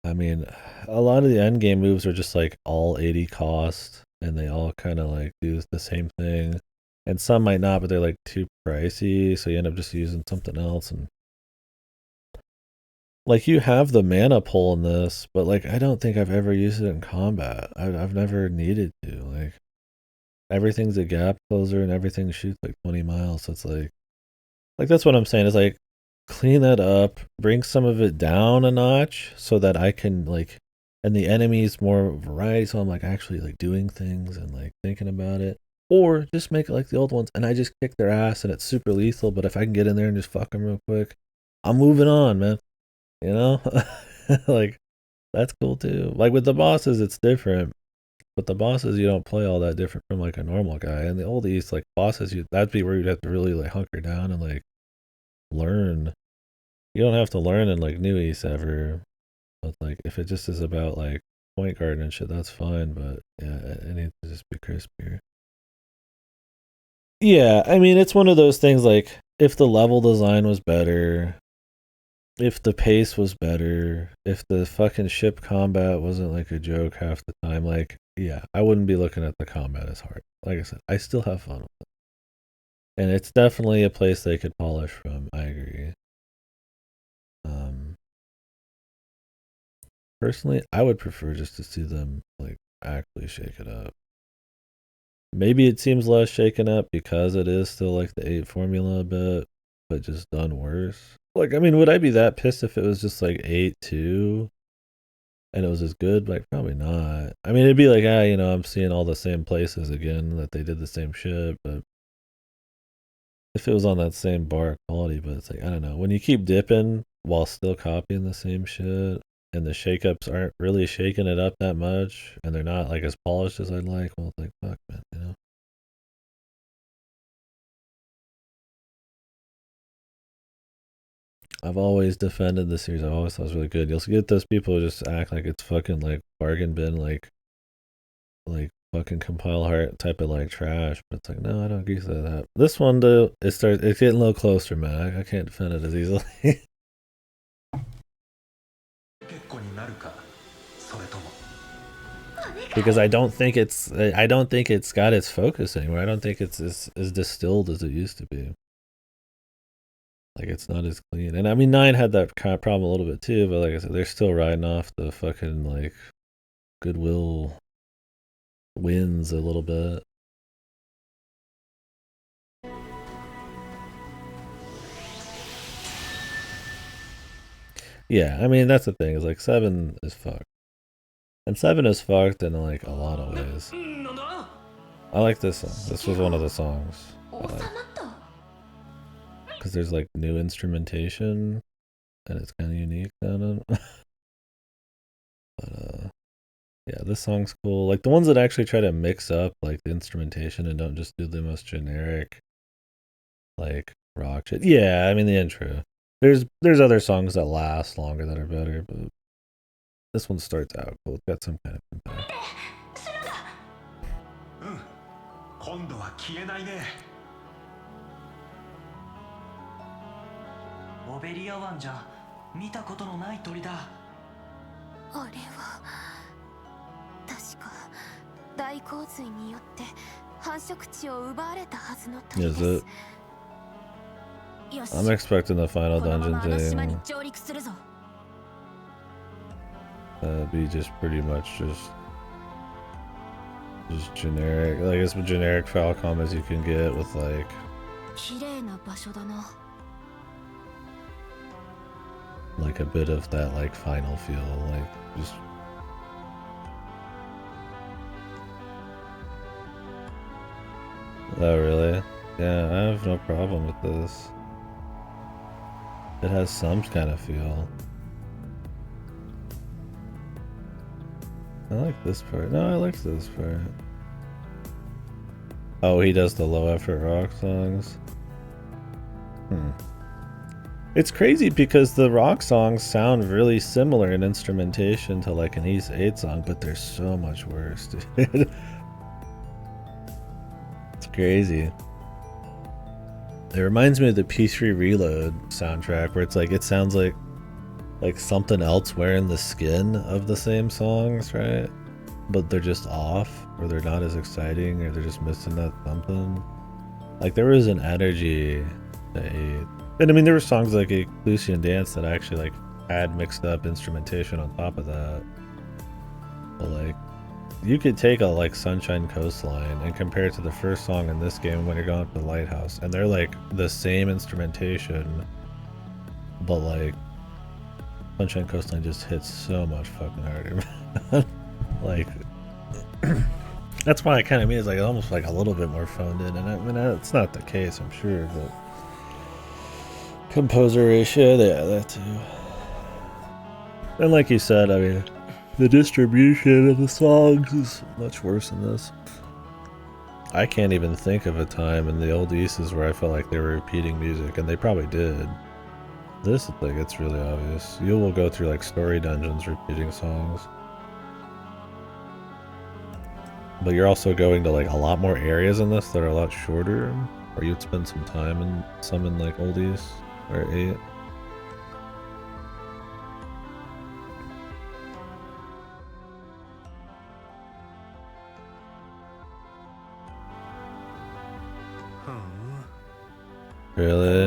I mean, a lot of the end game moves are just like all 80 cost, and they all kind of like do the same thing. And some might not, but they're like too pricey, so you end up just using something else. And like you have the mana pull in this, but like I don't think I've ever used it in combat. I've never needed to. Like everything's a gap closer, and everything shoots like 20 miles. So it's like that's what I'm saying is like clean that up, bring some of it down a notch so that I can like, and the enemies more variety, so I'm like actually like doing things and like thinking about it. Or just make it like the old ones and I just kick their ass and it's super lethal, but if I can get in there and just fuck them real quick, I'm moving on, man. You know? Like that's cool too. Like with the bosses it's different, but the bosses you don't play all that different from like a normal guy. And the old East like bosses, that'd be where you'd have to really like hunker down and like learn. You don't have to learn in like New East ever, but like if it just is about like point guard and shit, that's fine. But yeah, it needs to just be crispier. Yeah, I mean it's one of those things like if the level design was better, if the pace was better, if the fucking ship combat wasn't like a joke half the time, like yeah, I wouldn't be looking at the combat as hard. Like I said, I still have fun with it. And it's definitely a place they could polish from, I agree. Personally, I would prefer just to see them like actually shake it up. Maybe it seems less shaken up because it is still like the 8 formula a bit, but just done worse. Like, I mean, would I be that pissed if it was just like 8-2 and it was as good? Like, probably not. I mean, it'd be like, you know, I'm seeing all the same places again that they did the same shit, but if it was on that same bar quality, but it's like, I don't know. When you keep dipping while still copying the same shit, and the shakeups aren't really shaking it up that much, and they're not like as polished as I'd like, well, it's like, fuck, man, you know? I've always defended the series. I always thought it was really good. You'll get those people who just act like it's fucking like bargain bin, like fucking compile heart type of like trash. But it's like, no, I don't agree with that. This one, though, it's getting a little closer, man. I can't defend it as easily. Because I don't think it's got its focus anymore. I don't think it's as distilled as it used to be. Like it's not as clean. And I mean 9 had that kind of problem a little bit too, but like I said, they're still riding off the fucking like goodwill wins a little bit. Yeah, I mean that's the thing, is like 7 is fucked. And 7 is fucked in like a lot of ways. I like this song. This was one of the songs I like. because there's like new instrumentation and it's kind of unique. I don't know. But yeah, this song's cool. Like the ones that actually try to mix up like the instrumentation and don't just do the most generic like rock shit. Yeah, I mean the intro. There's other songs that last longer that are better, but this one starts out cool. It's got some kind of impact. 今度は消えないね。オベリア湾じゃ見たことのない鳥だ。あれは確か大洪水によって繁殖地を奪われたはずの鳥です。 Is it? I'm expecting the final dungeon thing be just pretty much just generic, like as generic Falcom as you can get with like a bit of that like final feel, like just oh really? Yeah, I have no problem with this. It has some kind of feel. I like this part. No, I like this part. Oh, he does the low effort rock songs. It's crazy because the rock songs sound really similar in instrumentation to like an East 8 song, but they're so much worse, dude. It's crazy. It reminds me of the P3 Reload soundtrack where it's like it sounds like something else wearing the skin of the same songs, right? But they're just off, or they're not as exciting, or they're just missing that something. Like there was an energy to 8. And I mean there were songs like Lucian Dance that actually like had mixed up instrumentation on top of that. But like you could take a like Sunshine Coastline and compare it to the first song in this game when you're going up to the lighthouse, and they're like the same instrumentation, but like Sunshine Coastline just hits so much fucking harder. Like that's why I kind of mean it's like almost like a little bit more phoned in, and I mean it's not the case, I'm sure, but composer ratio, yeah, that too. And like you said, I mean the distribution of the songs is much worse than this. I can't even think of a time in the old Easts where I felt like they were repeating music, and they probably did. This, like, it's really obvious. You will go through like story dungeons repeating songs. But you're also going to like a lot more areas in this that are a lot shorter, or you'd spend some time in some in like oldies or 8. Really?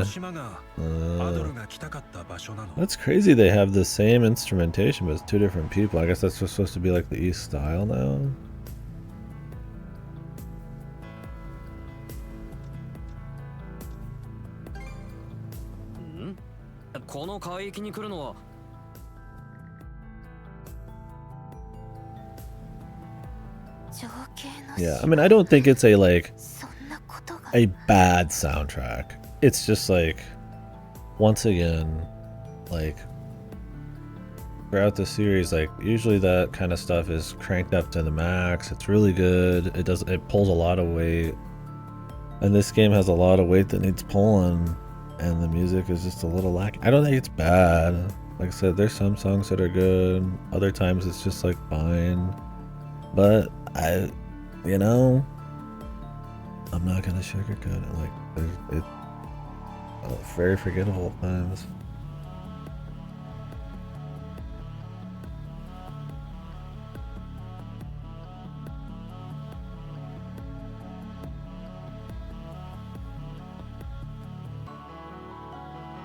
That's crazy they have the same instrumentation but it's 2 different people. I guess that's just supposed to be like the East style now. Yeah, I mean I don't think it's a like a bad soundtrack. It's just like, once again, like throughout the series, like usually that kind of stuff is cranked up to the max. It's really good. It pulls a lot of weight, and this game has a lot of weight that needs pulling, and the music is just a little lacking. I don't think it's bad. Like I said, there's some songs that are good. Other times it's just like fine, but I'm not gonna sugarcoat it. Like it's very forgettable at times.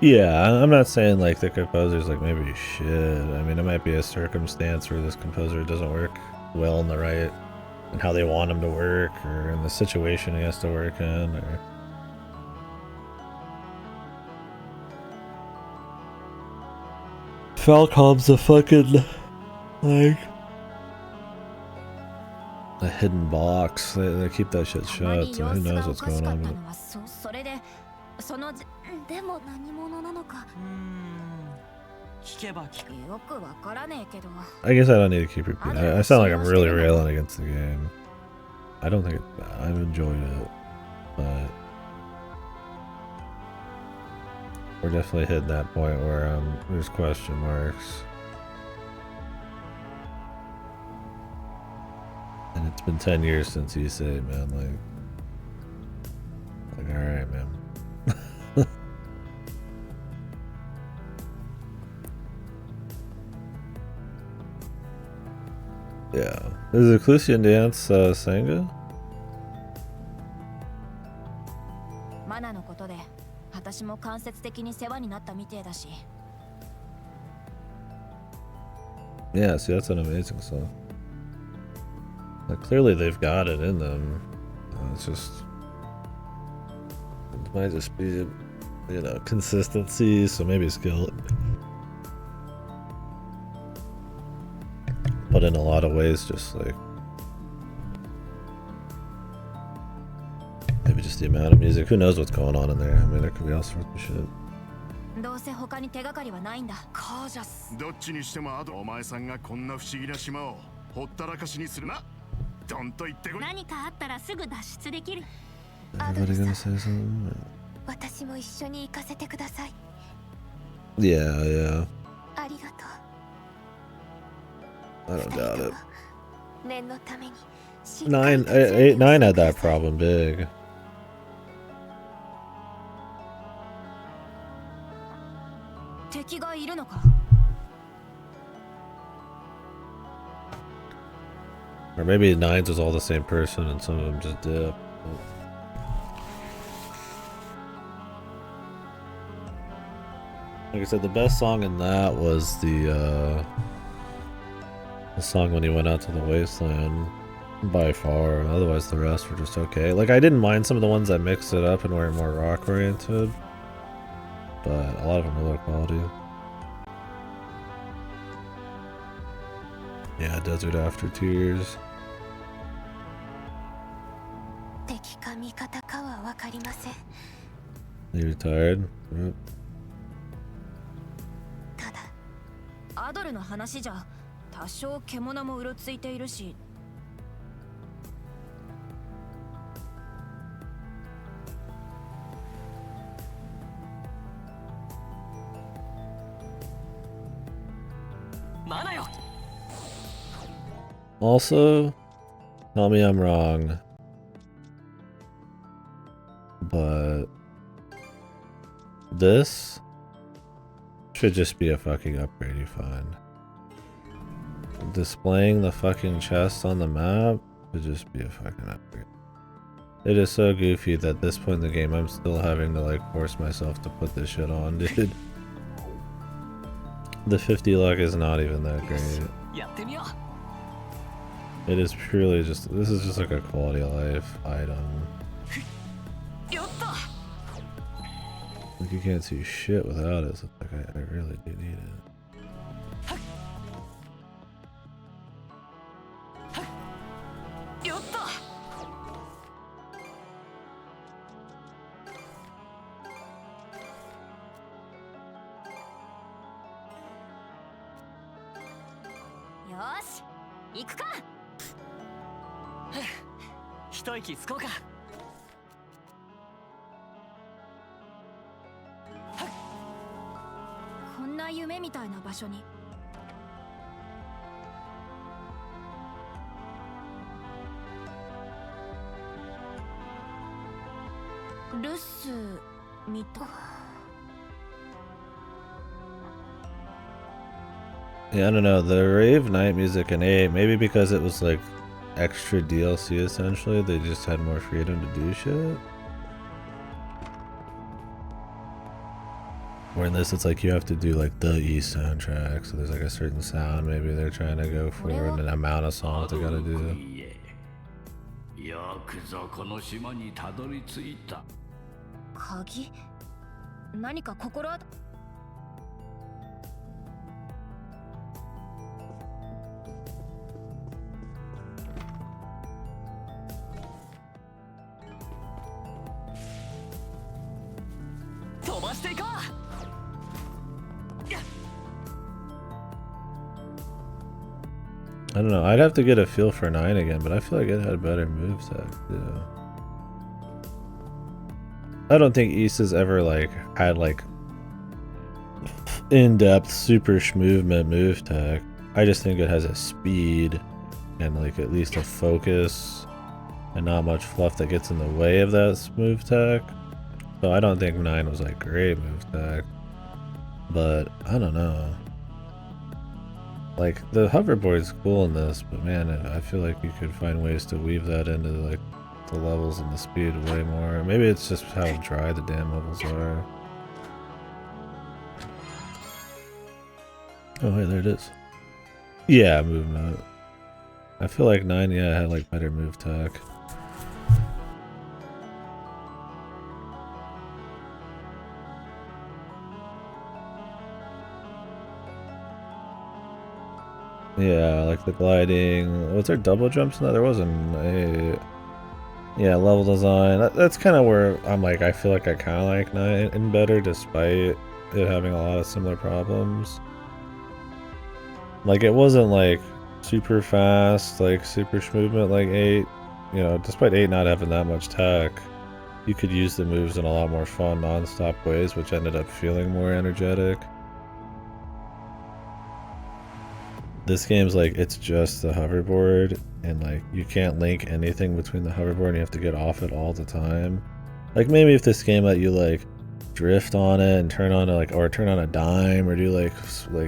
Yeah, I'm not saying like the composer's like maybe shit. I mean, it might be a circumstance where this composer doesn't work well in the right and how they want him to work, or in the situation he has to work in, or Falcom's a fucking like a hidden box. They keep that shit shut, so who knows what's going on with it. そのでも何者なのか聞けば聞く。よくわからねえけど。 I guess I don't need to keep repeating. I sound like I'm really railing against the game. I don't think it's bad. I've enjoyed it, but we're definitely hitting that point where there's question marks. And it's been 10 years since you say, man, like alright, man. Yeah. Is it Clusian dance Sanga? マナのことで私も間接的に世話になったみてえだし。 Yeah, see, that's an amazing song. Like, clearly they've got it in them. It's just, it might just be, you know, consistency, so maybe skill. But in a lot of ways, just like, maybe just the amount of music. Who knows what's going on in there? I mean, there could be all sorts of shit. どうせ他に手がかりはないんだ。カージャス。どっちにしてもお前さんがこんな不思議な島をほったらかしにするな。どんと言ってこい。何かあったらすぐ脱出できる。 Everybody gonna say something? 私も一緒に行かせてください。 Yeah, yeah. ありがとう。 I don't doubt it. 念のために。 9 had that problem big. 敵がいるのか。 Or maybe Nines was all the same person and some of them just dipped. Like I said, the best song in that was the song when he went out to the wasteland, by far. Otherwise the rest were just okay. Like, I didn't mind some of the ones that mixed it up and were more rock oriented, but a lot of them were low quality. Yeah, Desert After Tears. 敵か味方かはわかりません。 You tired? Yep. ただアドルの話じゃ多少獣もうろついているし。マナよ。 Also, tell me I'm wrong, but this should just be a fucking upgrade you find. Displaying the fucking chest on the map should just be a fucking upgrade. It is so goofy that at this point in the game I'm still having to like force myself to put this shit on, dude. The 50 luck is not even that great. やってみよう。 It is purely just, this is just like a quality of life item. やった。 Like, you can't see shit without it, so it's like, I really do need it. やった。 よし、行くか。一息つこうか。こんな夢みたいな場所に。留守みたい。 Yeah, I don't know, the Rave Night music in 8, maybe because it was like extra DLC essentially, they just had more freedom to do shit. Where in this it's like you have to do like the E soundtrack, so there's like a certain sound maybe they're trying to go for and an amount of songs they gotta do. よくぞこの島にたどり着いた。鍵？何か心当たり。 よわしていこう。 I don't know. I'd have to get a feel for 9 again, but I feel like it had better moveset too. I don't think Issa's ever like had like in-depth super movement move tech. I just think it has a speed and like at least a focus and not much fluff that gets in the way of that move tech. So I don't think 9 was like great move tech, but I don't know. Like the hoverboard's cool in this, but man, I feel like you could find ways to weave that into like the levels and the speed way more. Maybe it's just how dry the damn levels are. Oh, hey, there it is. Yeah, movement. I feel like 9, yeah, had like better move tech. Yeah, like the gliding. Was there double jumps in that? There wasn't a... Yeah, level design. That's kind of where I'm like, I feel like I kind of like 9 better despite it having a lot of similar problems. Like, it wasn't like super fast, like super movement like 8. You know, despite 8 not having that much tech, you could use the moves in a lot more fun, non-stop ways, which ended up feeling more energetic. This game's like, it's just the hoverboard, and like, you can't link anything between the hoverboard and you have to get off it all the time. Like, maybe if this game let you like drift on it and turn on like, or turn on a dime, or do like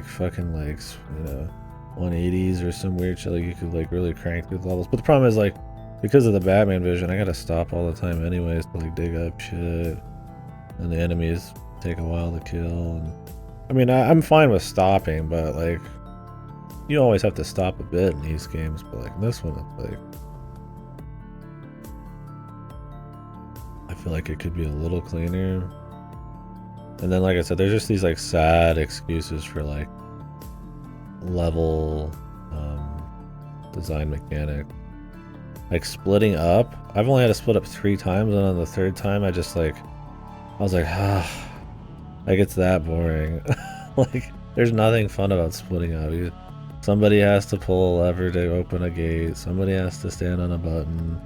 fucking like, you know, 180s or some weird shit, like you could like really crank through the levels. But the problem is like, because of the Batman vision, I gotta stop all the time anyways to like dig up shit, and the enemies take a while to kill. And I mean, I'm fine with stopping, but like, you always have to stop a bit in these games, but like in this one, it's like, I feel like it could be a little cleaner. And then, like I said, there's just these like sad excuses for like level design mechanic. Like splitting up, I've only had to split up 3 times, and on the 3rd time, I was like, ah, like it's that boring. Like, there's nothing fun about splitting up. Somebody has to pull a lever to open a gate. Somebody has to stand on a button.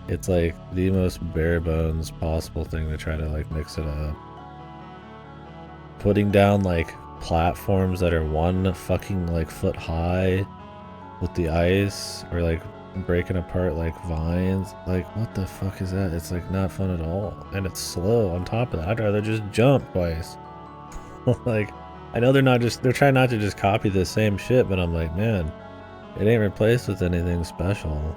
It's like the most bare bones possible thing to try to like mix it up. Putting down like platforms that are 1 fucking like foot high with the ice, or like breaking apart like vines. Like, what the fuck is that? It's like not fun at all. And it's slow on top of that. I'd rather just jump twice. Like, I know they're trying not to just copy the same shit, but I'm like, man, it ain't replaced with anything special.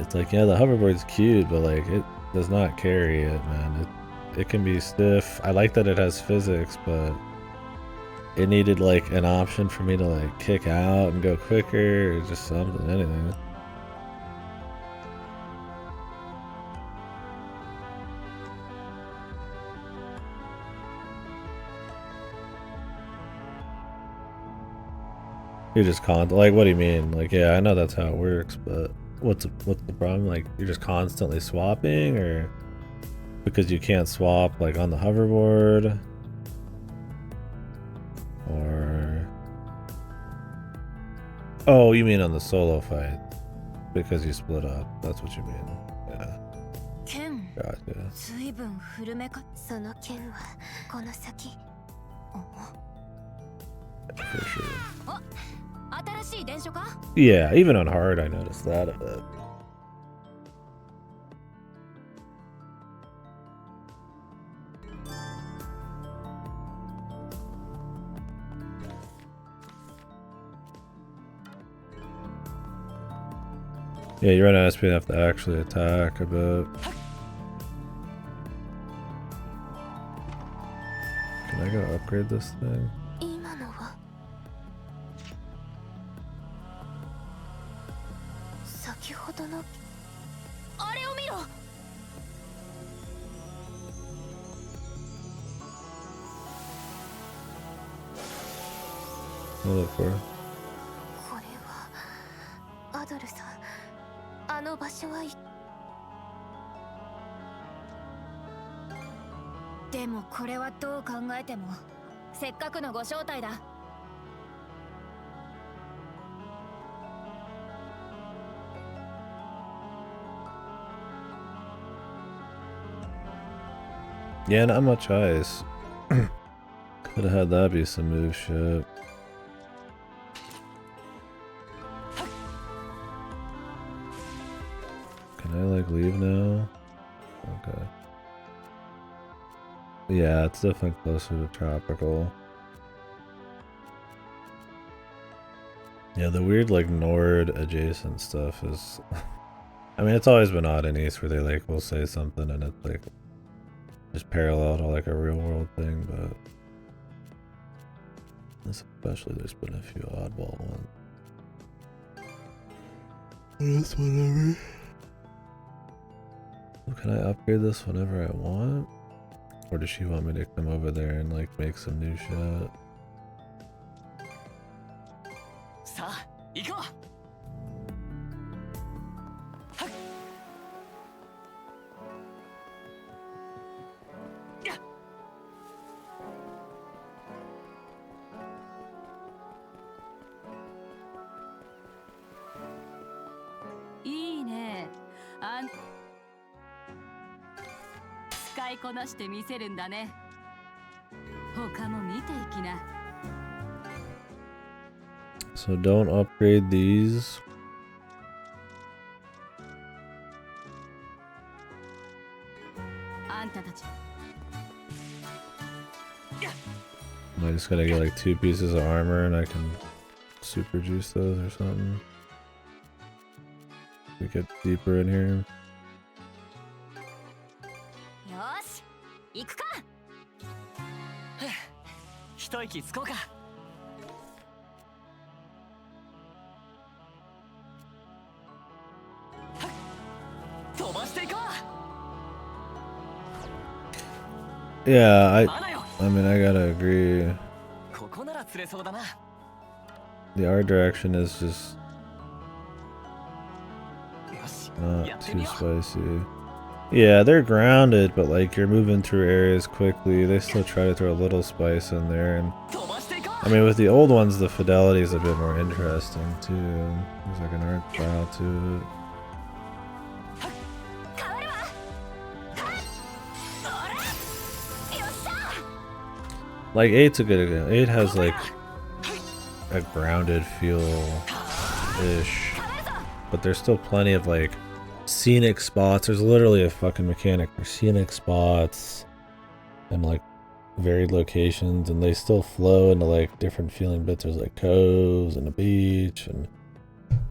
It's like, yeah, the hoverboard's cute, but like, it does not carry it, man. It can be stiff. I like that it has physics, but it needed like an option for me to like kick out and go quicker, or just something, anything. You're just like, what do you mean? Like, yeah, I know that's how it works, but what's the problem? Like, you're just constantly swapping, or because you can't swap like on the hoverboard, or oh, you mean on the solo fight because you split up? That's what you mean? Yeah. Gotcha. For sure. Yeah, even on hard, I noticed that a bit. Yeah, you run out of speed and have to actually attack a bit. Can I go upgrade this thing? I'll look for it. でもこれはどう考えてもせっかくのご招待だ。Yeah, not much ice. Could have had that be some move shit. Can I like leave now? Okay. Yeah, it's definitely closer to tropical. Yeah, the weird like Nord adjacent stuff is I mean it's always been odd in East where they like will say something and it's like just parallel to like a real world thing, but especially there's been a few oddball ones. It's whatever. Can I upgrade this whenever I want? Or does she want me to come over there and like make some new shit? さあ行こう。いいね。使いこなしてみせるんだね。他も見ていきな。So don't upgrade these. Am I just gonna get like 2 pieces of armor and I can super juice those or something? We get deeper in here. よし、行くか。一息つこうか。飛ばしていこう。Yeah, I mean I gotta agree. ここなら釣れそうだな。 The art direction is just not too spicy. Yeah, they're grounded, but like you're moving through areas quickly. They still try to throw a little spice in there, and I mean with the old ones the fidelity is a bit more interesting too. There's like an art style to it. Like 8's a good example. 8 has like a grounded feel-ish, but there's still plenty of like scenic spots. There's literally a fucking mechanic for scenic spots and like varied locations, and they still flow into like different feeling bits. There's like coves and a beach and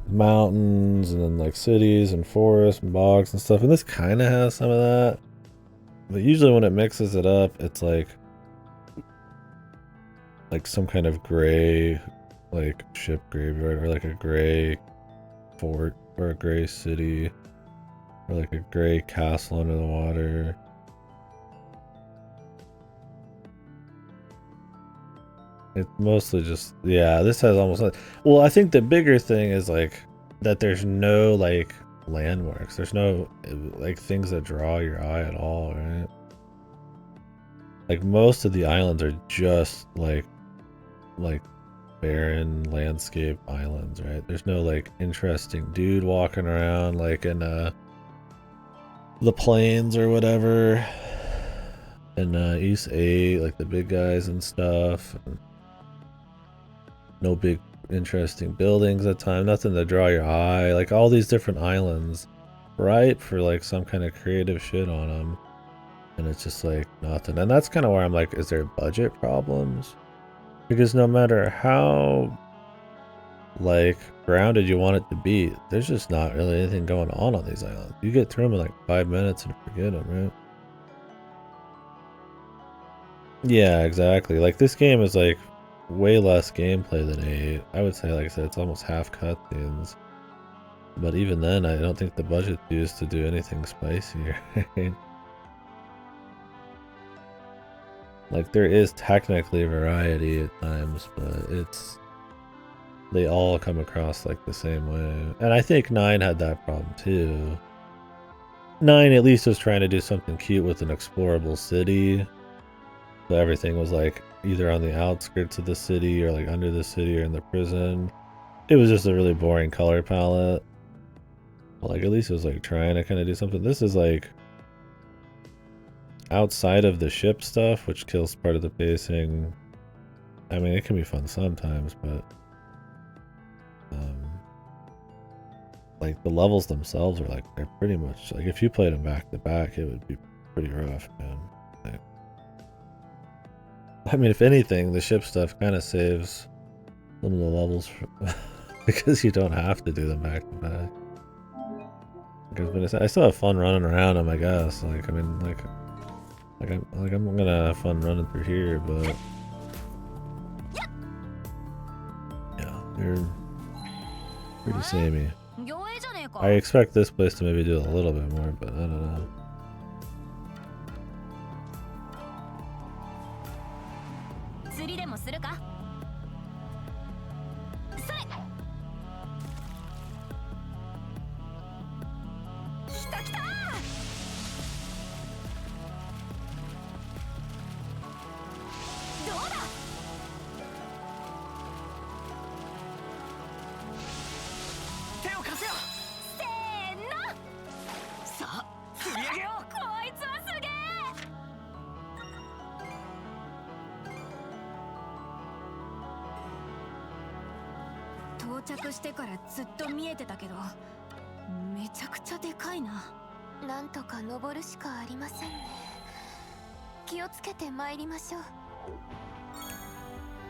mountains and then like cities and forests and bogs and stuff, and this kind of has some of that, but usually when it mixes it up it's like some kind of gray like ship graveyard or like a gray fort or a gray city or like a gray castle under the water. It's mostly just, yeah, this has almost like, well, I think the bigger thing is like that there's no like landmarks. There's no like things that draw your eye at all, right? Like most of the islands are just like barren landscape islands, right? There's no like interesting dude walking around like in the plains or whatever. And East 8, like the big guys and stuff. And no big interesting buildings at time, nothing to draw your eye. Like all these different islands, ripe for like some kind of creative shit on them. And it's just like nothing. And that's kind of where I'm like, is there budget problems? Because no matter how like grounded you want it to be, there's just not really anything going on these islands. You get through them in like 5 minutes and forget them, right? Yeah, exactly. Like this game is like way less gameplay than 8. I would say, like I said, it's almost half cutscenes. But even then, I don't think the budget's used to do anything spicy, right? Like there is technically variety at times, but they all come across like the same way. And I think 9 had that problem too. 9 at least was trying to do something cute with an explorable city. So everything was like either on the outskirts of the city or like under the city or in the prison. It was just a really boring color palette. But like at least it was like trying to kind of do something. This is like outside of the ship stuff, which kills part of the pacing. I mean, it can be fun sometimes, but like the levels themselves are like, they're pretty much like, if you played them back to back, it would be pretty rough, man. Like, I mean, if anything, the ship stuff kind of saves some of the levels because you don't have to do them back to back. Because I still have fun running around them, I guess. Like, I mean, I'm gonna have fun running through here, but yeah, they're pretty samey. I expect this place to maybe do a little bit more, but I don't know.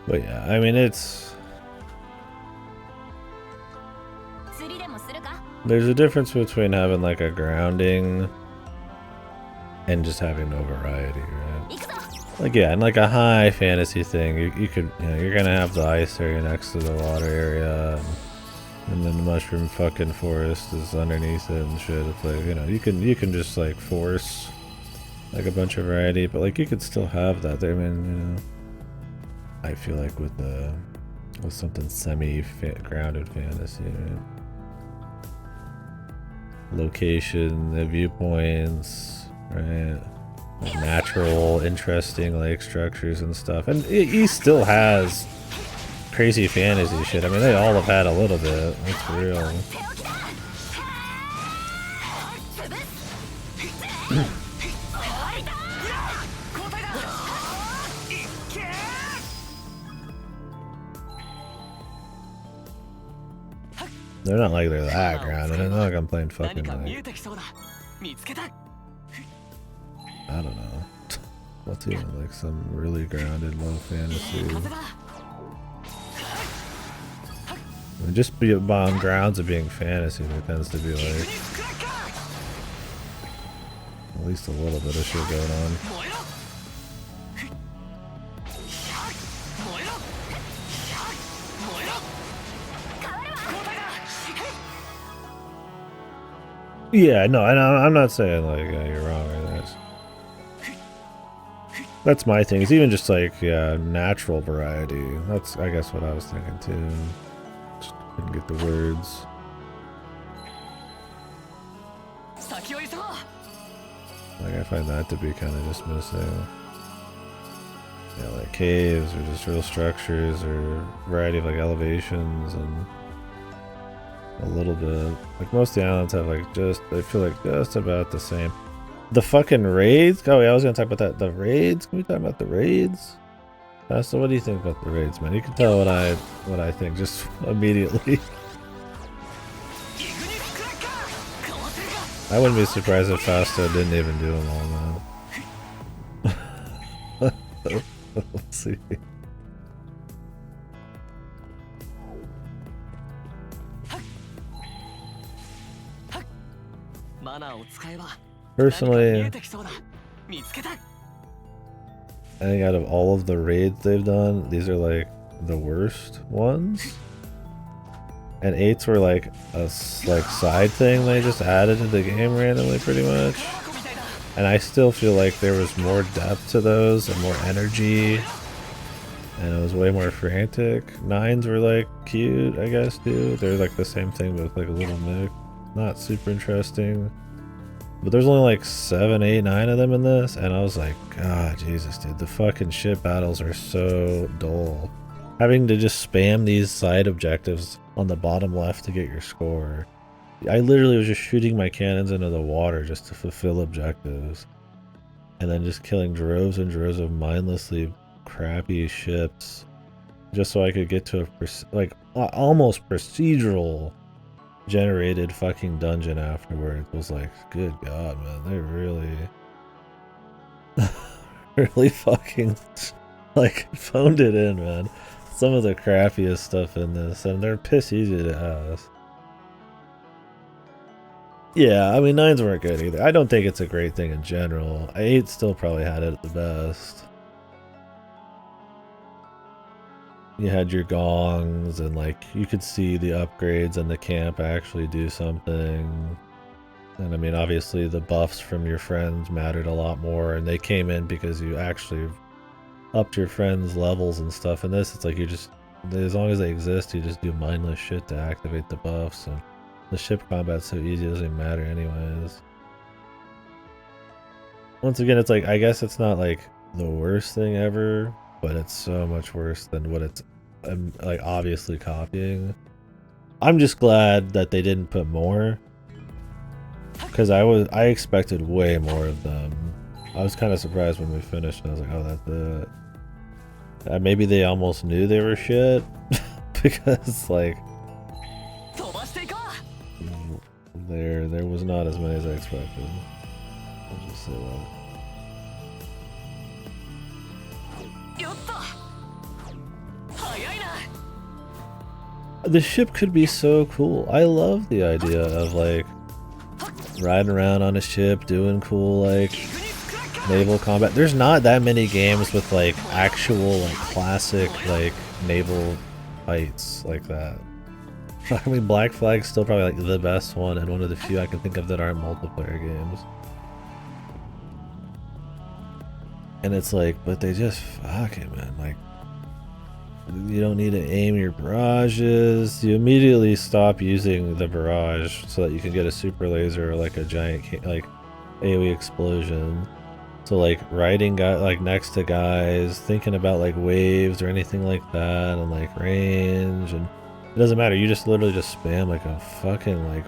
But yeah, I mean, there's a difference between having like a grounding and just having no variety, right? Like, yeah, and like a high fantasy thing, you could, you know, you're gonna have the ice area next to the water area, and then the mushroom fucking forest is underneath it and shit. It's like, you know, you can just like force like a bunch of variety, but like you could still have that there. I mean, you know, I feel like with something semi-grounded fantasy, right? Location, the viewpoints, right? Like natural, interesting like structures and stuff, and he still has crazy fantasy shit. I mean, they all have had a little bit. That's real. They're not like they're that grounded. It's not like I'm playing fucking like, I don't know. What's even like some really grounded low fantasy? I mean, just be on grounds of being fantasy, there tends to be like at least a little bit of shit going on. Yeah, no, and I'm not saying like you're wrong or that's my thing. It's even just like, yeah, natural variety. That's, I guess, what I was thinking too. Just couldn't get the words. Like, I find that to be kind of just missing. Yeah, like caves or just real structures or variety of like elevations and a little bit. Like most of the islands have like just, I feel like just about the same. The fucking raids? Oh yeah, I was gonna talk about that. The raids? Can we talk about the raids? So what do you think about the raids, man? You can tell what I think just immediately. I wouldn't be surprised if Fausto didn't even do them all, man. Let's see. Personally, I think out of all of the raids they've done, these are like the worst ones. And 8s were like a side thing they just added to the game randomly, pretty much. And I still feel like there was more depth to those and more energy, and it was way more frantic. 9s were like cute, I guess, too. They're like the same thing, but with like a little mix. Not super interesting. But there's only like 7, 8, 9 of them in this, and I was like, God, Jesus, dude, the fucking ship battles are so dull. Having to just spam these side objectives on the bottom left to get your score. I literally was just shooting my cannons into the water just to fulfill objectives. And then just killing droves and droves of mindlessly crappy ships. Just so I could get to a, almost procedural generated fucking dungeon afterwards. It was like, good God, man, they really really fucking like phoned it in, man. Some of the crappiest stuff in this, and they're piss easy to ask. Yeah, I mean 9s weren't good either. I don't think it's a great thing in general. 8 still probably had it at the best. You had your gongs, and like you could see the upgrades and the camp actually do something. And I mean, obviously the buffs from your friends mattered a lot more, and they came in because you actually upped your friends' levels and stuff. And this, it's like you just, as long as they exist, you just do mindless shit to activate the buffs, and the ship combat's so easy, it doesn't even matter anyways. Once again, it's like, I guess it's not like the worst thing ever, but it's so much worse than what it's like obviously copying. I'm just glad that they didn't put more, because I expected way more of them. I was kind of surprised when we finished, and I was like, oh, that's it. Maybe they almost knew they were shit, because like there was not as many as I expected. I'll just say that. The ship could be so cool. I love the idea of like riding around on a ship, doing cool like naval combat. There's not that many games with like actual like classic like naval fights like that. I mean, Black Flag's still probably like the best one, and one of the few I can think of that aren't multiplayer games. And it's like, but they just fuck it, man. Like, you don't need to aim your barrages. You immediately stop using the barrage so that you can get a super laser or like a giant like AoE explosion. So like riding like next to guys, thinking about like waves or anything like that, and like range, and it doesn't matter. You just literally just spam like a fucking like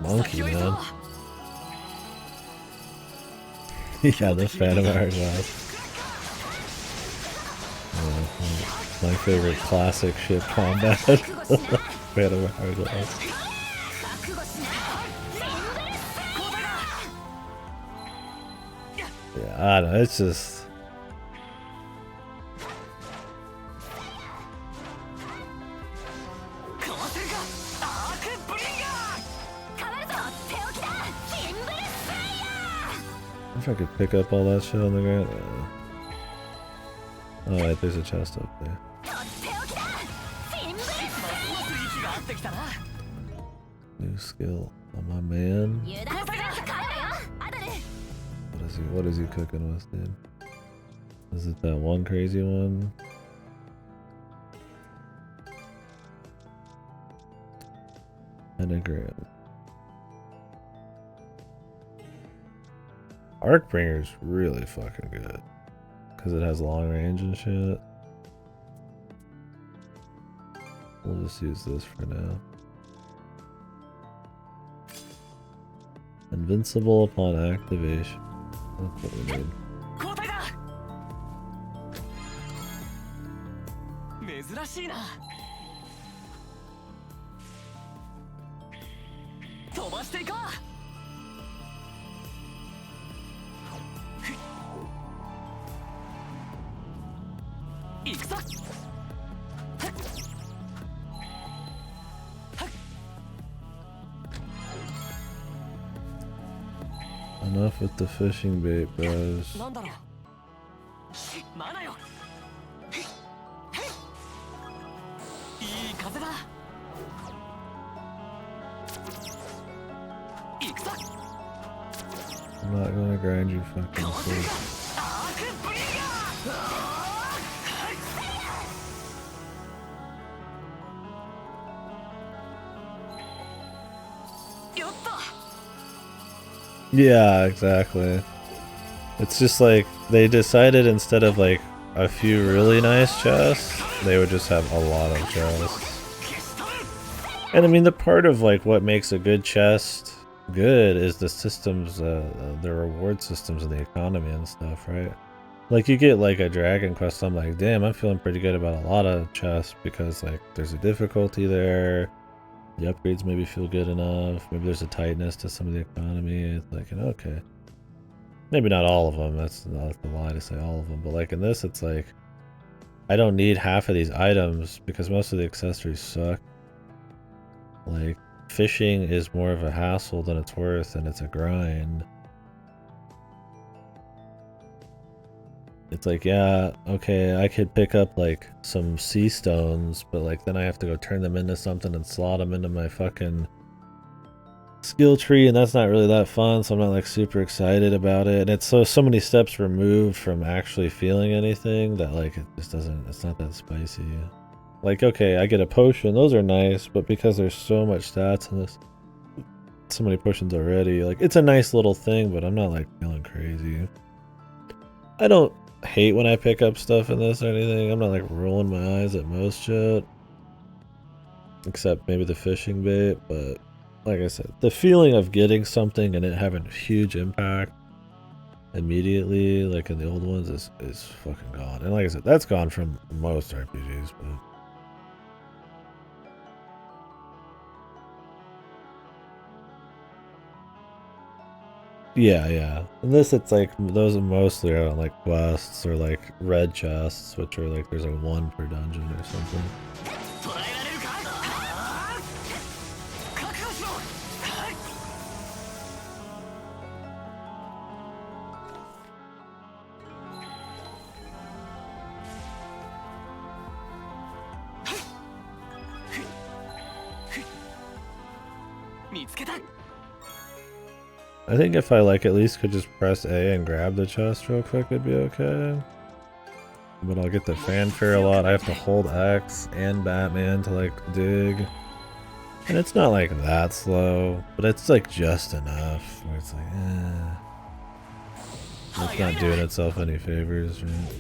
monkey, man. Yeah, the Phantom Hourglass. My favorite classic ship combat. Phantom Hourglass. Yeah, I don't know, it's just... If I could pick up all that shit on the ground. Oh wait, there's a chest up there. New skill on my man. What is he cooking with, dude? Is it that one crazy one? Pentagram. Arcbringer's really fucking good, because it has long range and shit. We'll just use this for now. Invincible upon activation. That's what we need. Enough with the fishing bait, bros. I'm not gonna grind you fucking fool. Yeah, exactly. It's just like they decided instead of like a few really nice chests, they would just have a lot of chests. And I mean, the part of like what makes a good chest good is the systems, the reward systems and the economy and stuff, right? Like you get like a Dragon Quest, I'm like, damn, I'm feeling pretty good about a lot of chests because like there's a difficulty there. The upgrades maybe feel good enough. Maybe there's a tightness to some of the economy. It's like, okay. Maybe not all of them. That's not a lie to say all of them. But like in this, it's like, I don't need half of these items because most of the accessories suck. Like, fishing is more of a hassle than it's worth, and it's a grind. It's like, yeah, okay, I could pick up like some sea stones, but like then I have to go turn them into something and slot them into my fucking skill tree, and that's not really that fun, so I'm not like super excited about it. And it's so many steps removed from actually feeling anything that like it just doesn't, it's not that spicy. Like, okay, I get a potion, those are nice, but because there's so much stats in this, so many potions already, like it's a nice little thing, but I'm not like feeling crazy. I don't hate when I pick up stuff in this or anything. I'm not like rolling my eyes at most shit, except maybe the fishing bait. But like I said, the feeling of getting something and it having huge impact immediately, like in the old ones, is fucking gone. And like I said, that's gone from most RPGs. But yeah. In this, it's like those mostly are on like quests or like red chests, which are like there's a 1 per dungeon or something. I think if I like at least could just press A and grab the chest real quick, it'd be okay. But I'll get the fanfare a lot. I have to hold X and Batman to like dig. And it's not like that slow, but it's like just enough where it's like, it's not doing itself any favors, right?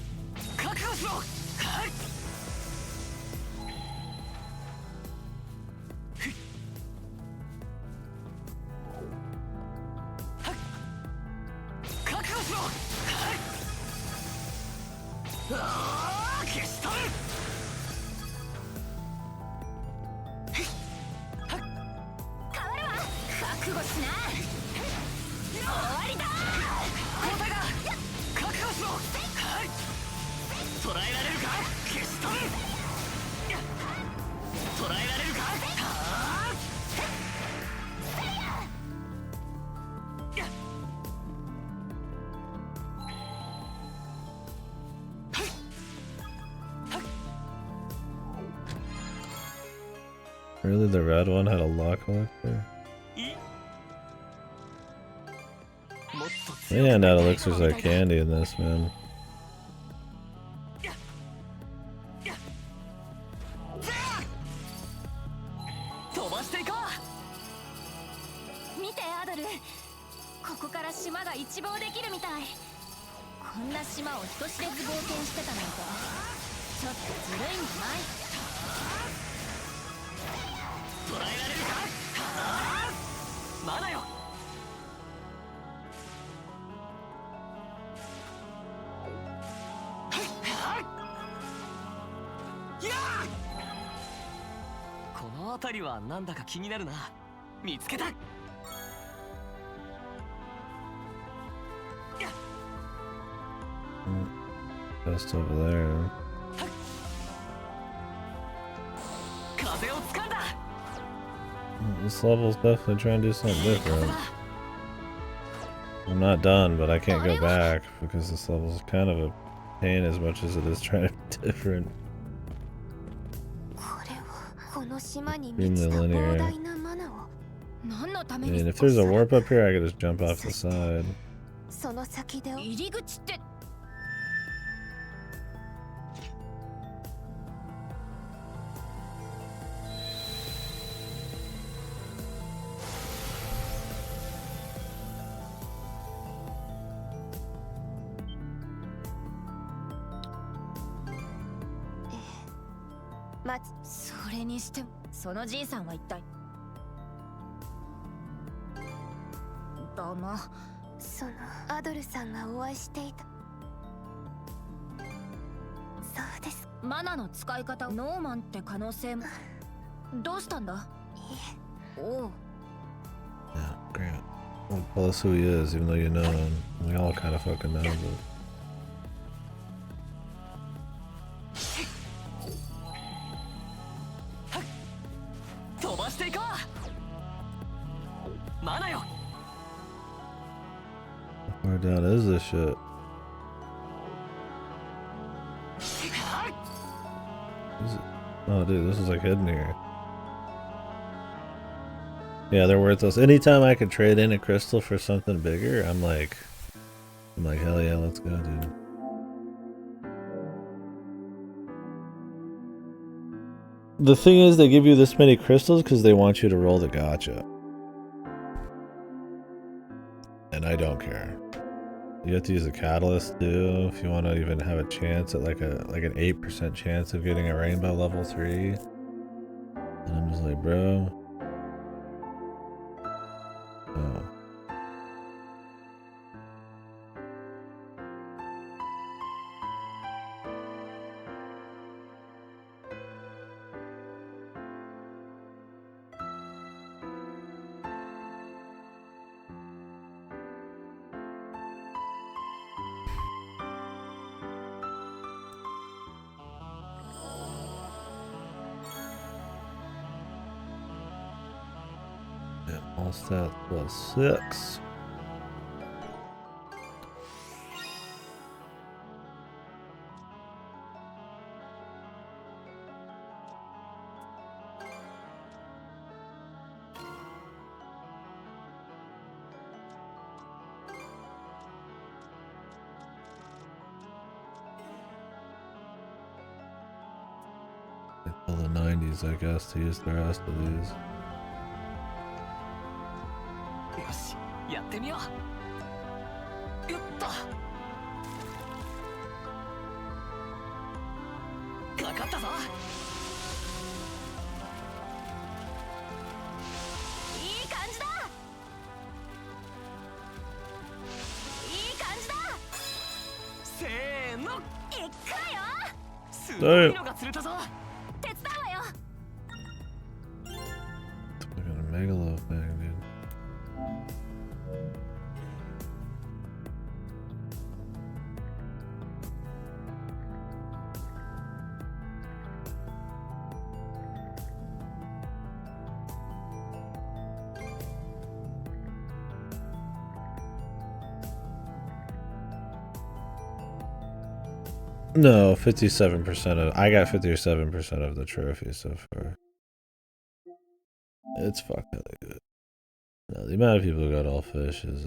Really, the red one had a lock collector? They hand out elixirs like candy in this, man. Just over there. This level's definitely trying to do something different. I'm not done, but I can't go back because this level's kind of a pain as much as it is trying to be different. Being the linear. I mean, if there's a warp up here, I could just jump off the side. まそれにしてもそのじいさんは一体だな。そのアドルさんがお会いしていた。そうです。マナの使い方ノーマンって可能性も。どうしたんだ？おう。 Yeah, Grant. Well, tell us who he is, even though you know him. We all kind of fucking know, but. 飛ばしていこう。マナよ。 Where down is this shit? Is it? Oh, dude, this is like hidden here. Yeah, they're worthless. Anytime I could trade in a crystal for something bigger, I'm like, hell yeah, let's go, dude. The thing is, they give you this many crystals because they want you to roll the gacha. And I don't care. You have to use a catalyst too if you want to even have a chance at like an 8% chance of getting a rainbow level 3. And I'm just like, bro. Oh. Yeah, all stats plus 6. Until the 90s, I guess, to use the rest of these. よし、やってみよう。よっと。かかったぞ。いい感じだ。いい感じだ。せーの。いくらよ。すごいのが釣れたぞ。手伝うわよ。 Look at a megalo thing, dude. No, 57% of I got 57% of the trophy so far. It's fucking good. No, the amount of people who got all fish is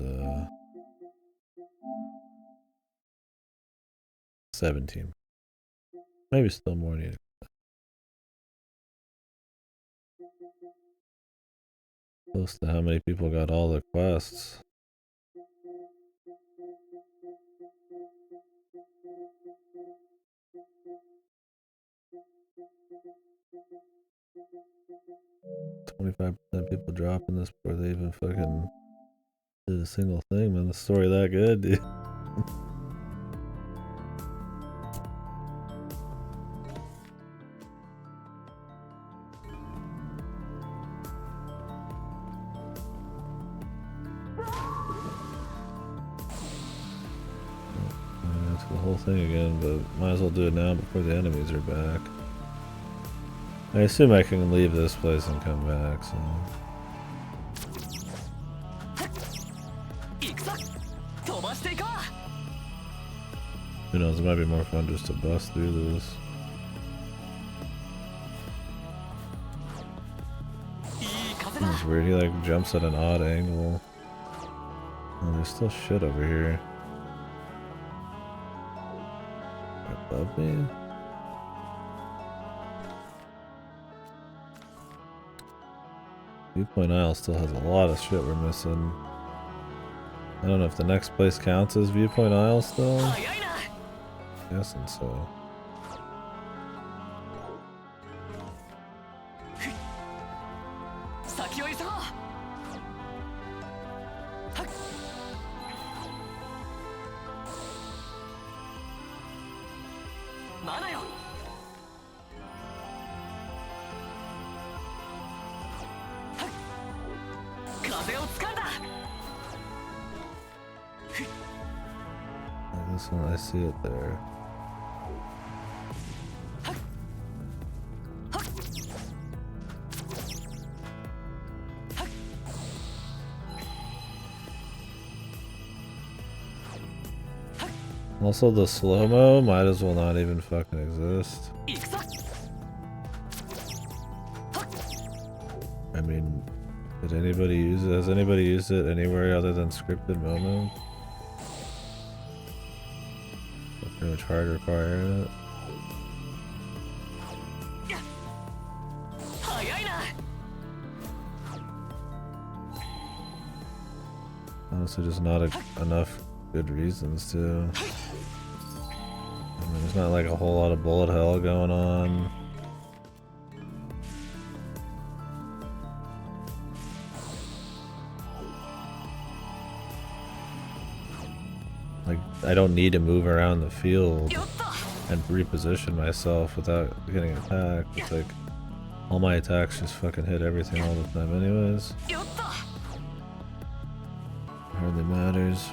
17. Maybe still more needed. Close to how many people got all the quests. %, people dropping this before they even fucking did a single thing, man. The story that good, dude. That's the whole thing again, but might as well do it now before the enemies are back. I assume I can leave this place and come back, so. Who knows, it might be more fun just to bust through this. It's weird, he like jumps at an odd angle. Oh, there's still shit over here. Above me? Viewpoint Isle still has a lot of shit we're missing. I don't know if the next place counts as Viewpoint Isle still. Guessing so. This one, I see it there. Also, the slow-mo might as well not even fucking exist. I mean, did anybody use it? Has anybody used it anywhere other than scripted moments? So pretty much hard requiring it. Honestly, just not enough good reasons to. I mean, there's not like a whole lot of bullet hell going on. Like, I don't need to move around the field and reposition myself without getting attacked. It's like, all my attacks just fucking hit everything all the time anyways. Hardly matters.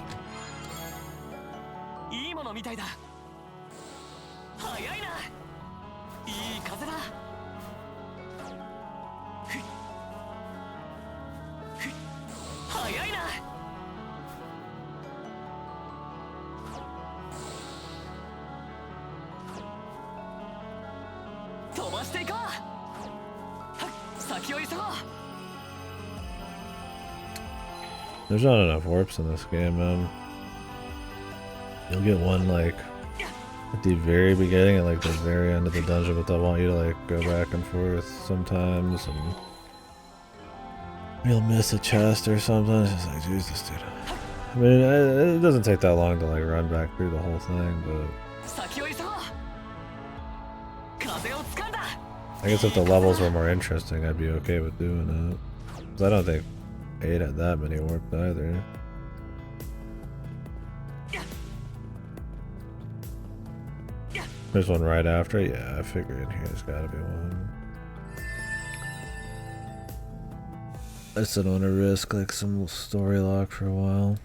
There's not enough warps in this game, man. You'll get one like at the very beginning and like the very end of the dungeon, but they'll want you to like go back and forth sometimes, and you'll miss a chest or something. It's just like, Jesus, dude. I mean, it doesn't take that long to like run back through the whole thing, but I guess if the levels were more interesting, I'd be okay with doing it. 'Cause I don't think 8 had that many warped either. There's one right after? Yeah, I figured in here there's gotta be one. I just don't want to risk like some story lock for a while.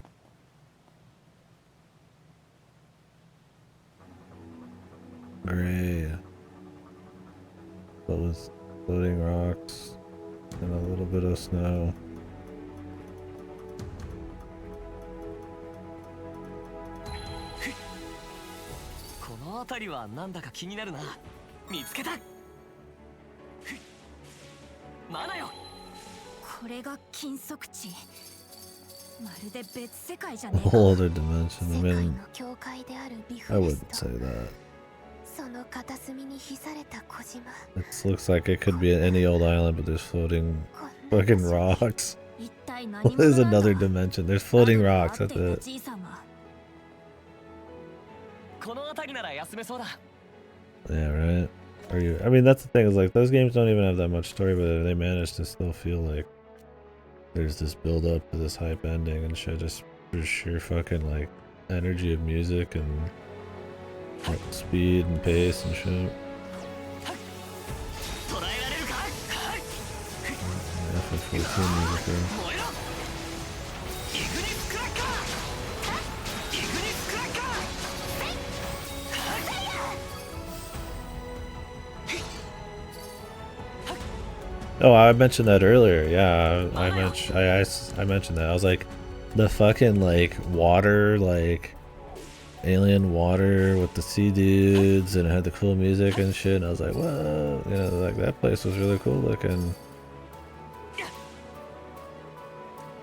Gray. But with floating rocks and a little bit of snow. A whole other dimension. I mean, I wouldn't say that. It looks like it could be any old island, but there's floating fucking rocks. There's another dimension. There's floating rocks, that's it. Yeah, right? Are you? I mean, that's the thing, is like, those games don't even have that much story, but they manage to still feel like there's this build up to this hype ending and shit, just for sheer fucking like energy of music and like, speed and pace and shit. FF14 music there. Oh, I mentioned that earlier. Yeah, I mentioned that. I was like, the fucking like water, like alien water with the sea dudes, and it had the cool music and shit. And I was like, whoa, you know, like that place was really cool looking.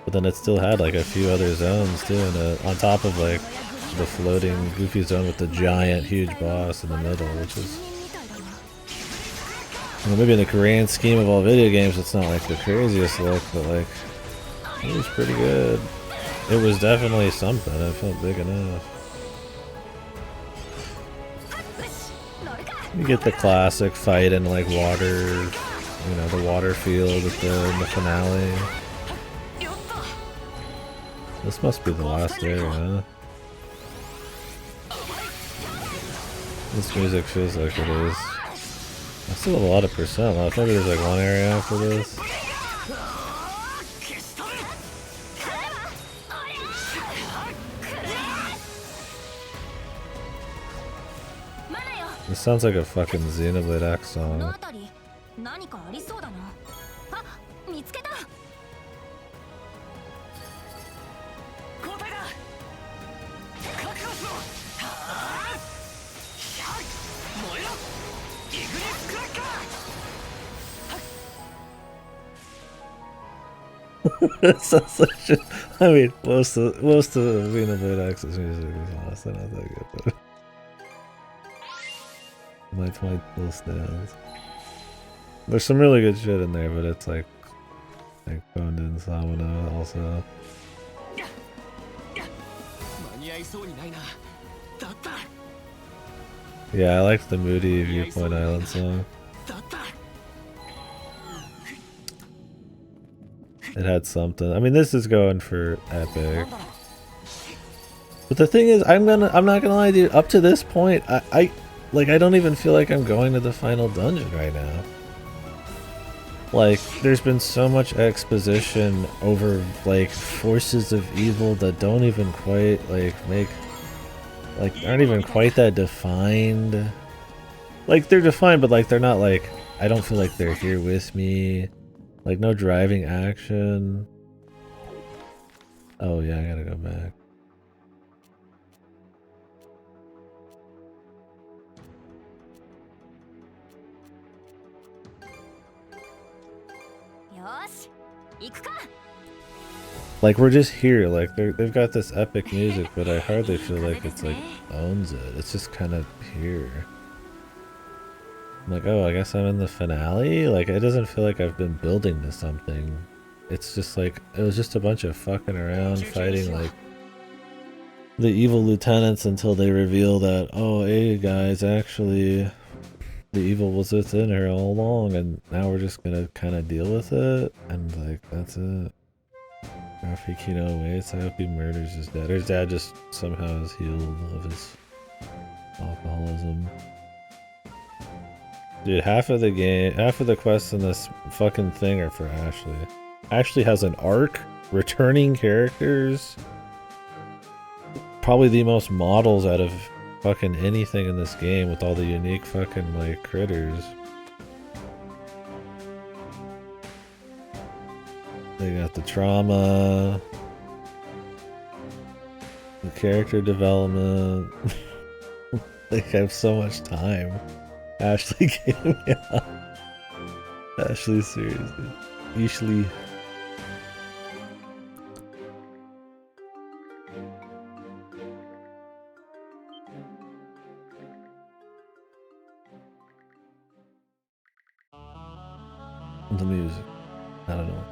But then it still had like a few other zones too, and on top of like the floating goofy zone with the giant huge boss in the middle, which is. Well, maybe in the grand scheme of all video games, it's not like the craziest look, but like, it was pretty good. It was definitely something. It felt big enough. You get the classic fight in like water, you know, the water field in the finale. This must be the last area, huh? This music feels like it is. I still have a lot of percent left. Maybe there's like one area after this. This sounds like a fucking Xenoblade X この song. 辺り何かありそうだな。あ、見つけた。交代だ。覚悟しろ。はあ。燃えろ。イグニスクラッカー。 It sounds like shit. I mean, most of Xenoblade X's music is honestly not that good, but my point still stands. There's some really good shit in there, but it's like Boned and Samana also. 間に合いそうにないな。だった。 Yeah, I liked the moody Viewpoint Island song. だった。 It had something. I mean, this is going for epic. But the thing is, I'm not gonna lie, dude. Up to this point, I don't even feel like I'm going to the final dungeon right now. Like, there's been so much exposition over like forces of evil that don't even quite aren't even quite that defined. Like, they're defined, but like they're not like, I don't feel like they're here with me. Like, no driving action. Oh yeah, I gotta go back. Like, we're just here, like they've got this epic music, but I hardly feel like it's like owns it. It's just kind of here. I'm like, oh, I guess I'm in the finale? Like, it doesn't feel like I've been building to something. It's just like, it was just a bunch of fucking around fighting like the evil lieutenants until they reveal that, oh, hey guys, actually the evil was within her all along, and now we're just gonna kind of deal with it, and like, that's it. Rafiki waits. I hope he murders his dad. Or his dad just somehow is healed of his alcoholism. Dude, half of the quests in this fucking thing are for Ashley. Ashley has an arc, returning characters. Probably the most models out of fucking anything in this game with all the unique fucking like critters. They got the trauma, the character development. They have so much time. Ashley came out. Ashley, seriously. Ashley. The music. I don't know.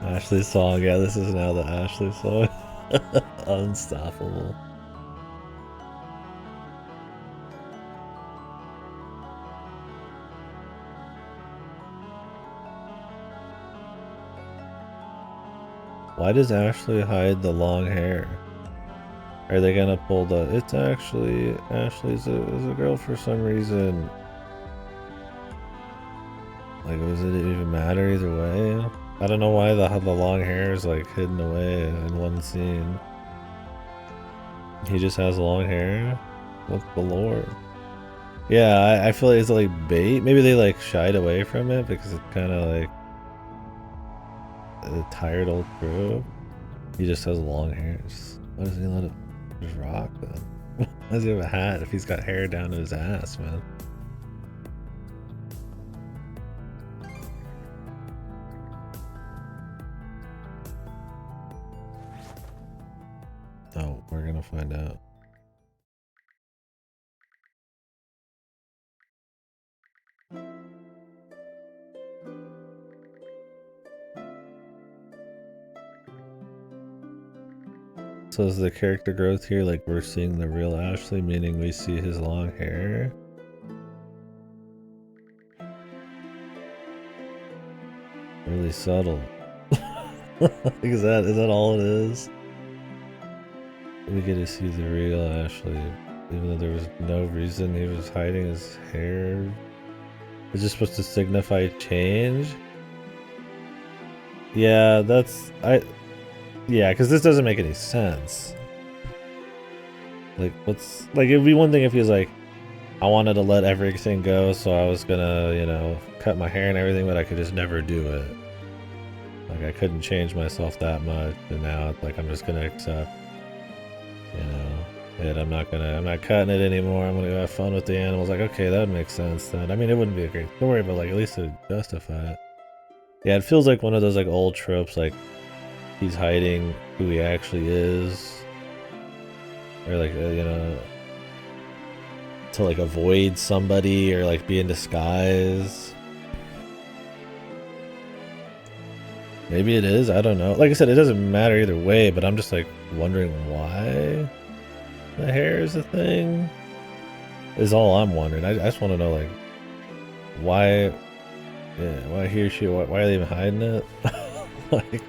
Ashley's song, yeah, this is now the Ashley song. Unstoppable. Why does Ashley hide the long hair? Are they gonna pull the, it's actually, Ashley's a girl for some reason. Like, does it even matter either way? I don't know why the long hair is like hidden away in one scene. He just has long hair? What's the lore? Yeah, I feel like it's like bait. Maybe they like shied away from it because it's kind of like a tired old crew. He just has long hair. Why doesn't he let it just rock then? Why does he have a hat if he's got hair down to his ass, man? Oh, we're gonna find out. So is the character growth here like we're seeing the real Ashley, meaning we see his long hair? Really subtle. Is that all it is? We get to see the real Ashley, even though there was no reason he was hiding his hair. Is this supposed to signify change? Yeah, that's yeah, because this doesn't make any sense. Like, what's like? It'd be one thing if he was like, I wanted to let everything go, so I was gonna, you know, cut my hair and everything, but I could just never do it. Like, I couldn't change myself that much, and now it's like I'm just gonna accept, you know, that I'm not cutting it anymore. I'm gonna go have fun with the animals. Like, okay, that would make sense then. I mean, it wouldn't be a great story, but like at least it justify it. Yeah, it feels like one of those like old tropes, like he's hiding who he actually is, or like you know, to like avoid somebody or like be in disguise. Maybe it is, I don't know. Like I said, it doesn't matter either way, but I'm just like wondering why the hair is a thing. Is all I'm wondering. I just want to know like why, yeah, why he or she, why are they even hiding it? Like,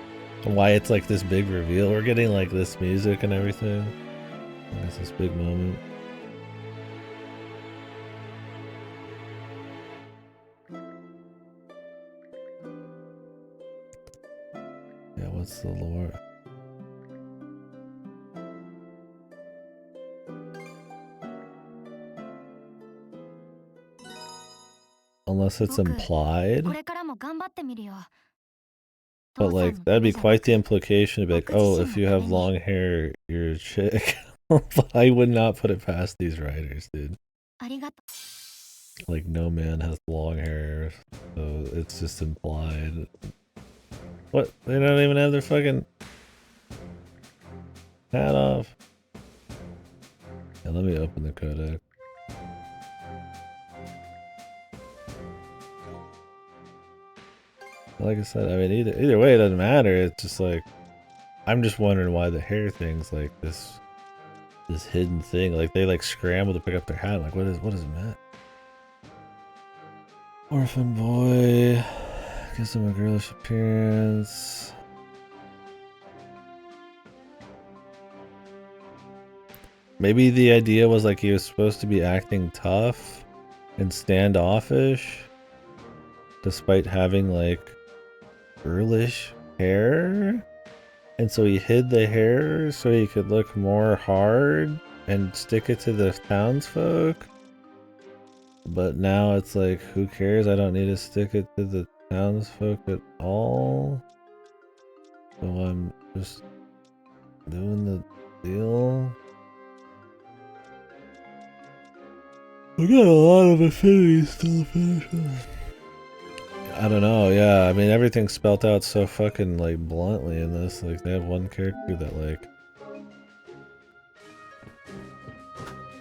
why it's like this big reveal. We're getting like this music and everything. It's this big moment. Yeah, what's the lore? Unless it's implied. But like, that'd be quite the implication to be like, oh, if you have long hair, you're a chick. But I would not put it past these writers, dude. Like, no man has long hair, so it's just implied. What? They don't even have their fucking hat off. Yeah, let me open the codex. Like I said, I mean, either way, it doesn't matter. It's just like, I'm just wondering why the hair thing's like this hidden thing. Like they like scramble to pick up their hat. Like what is it meant? Orphan boy gives him a girlish appearance. Maybe the idea was like he was supposed to be acting tough and standoffish, despite having like girlish hair. And so he hid the hair so he could look more hard and stick it to the townsfolk. But now it's like, who cares? I don't need to stick it to the townsfolk at all. So I'm just doing the deal. We got a lot of affinities still finish. I don't know, yeah. I mean, everything's spelt out so fucking, like, bluntly in this. Like, they have one character that, like...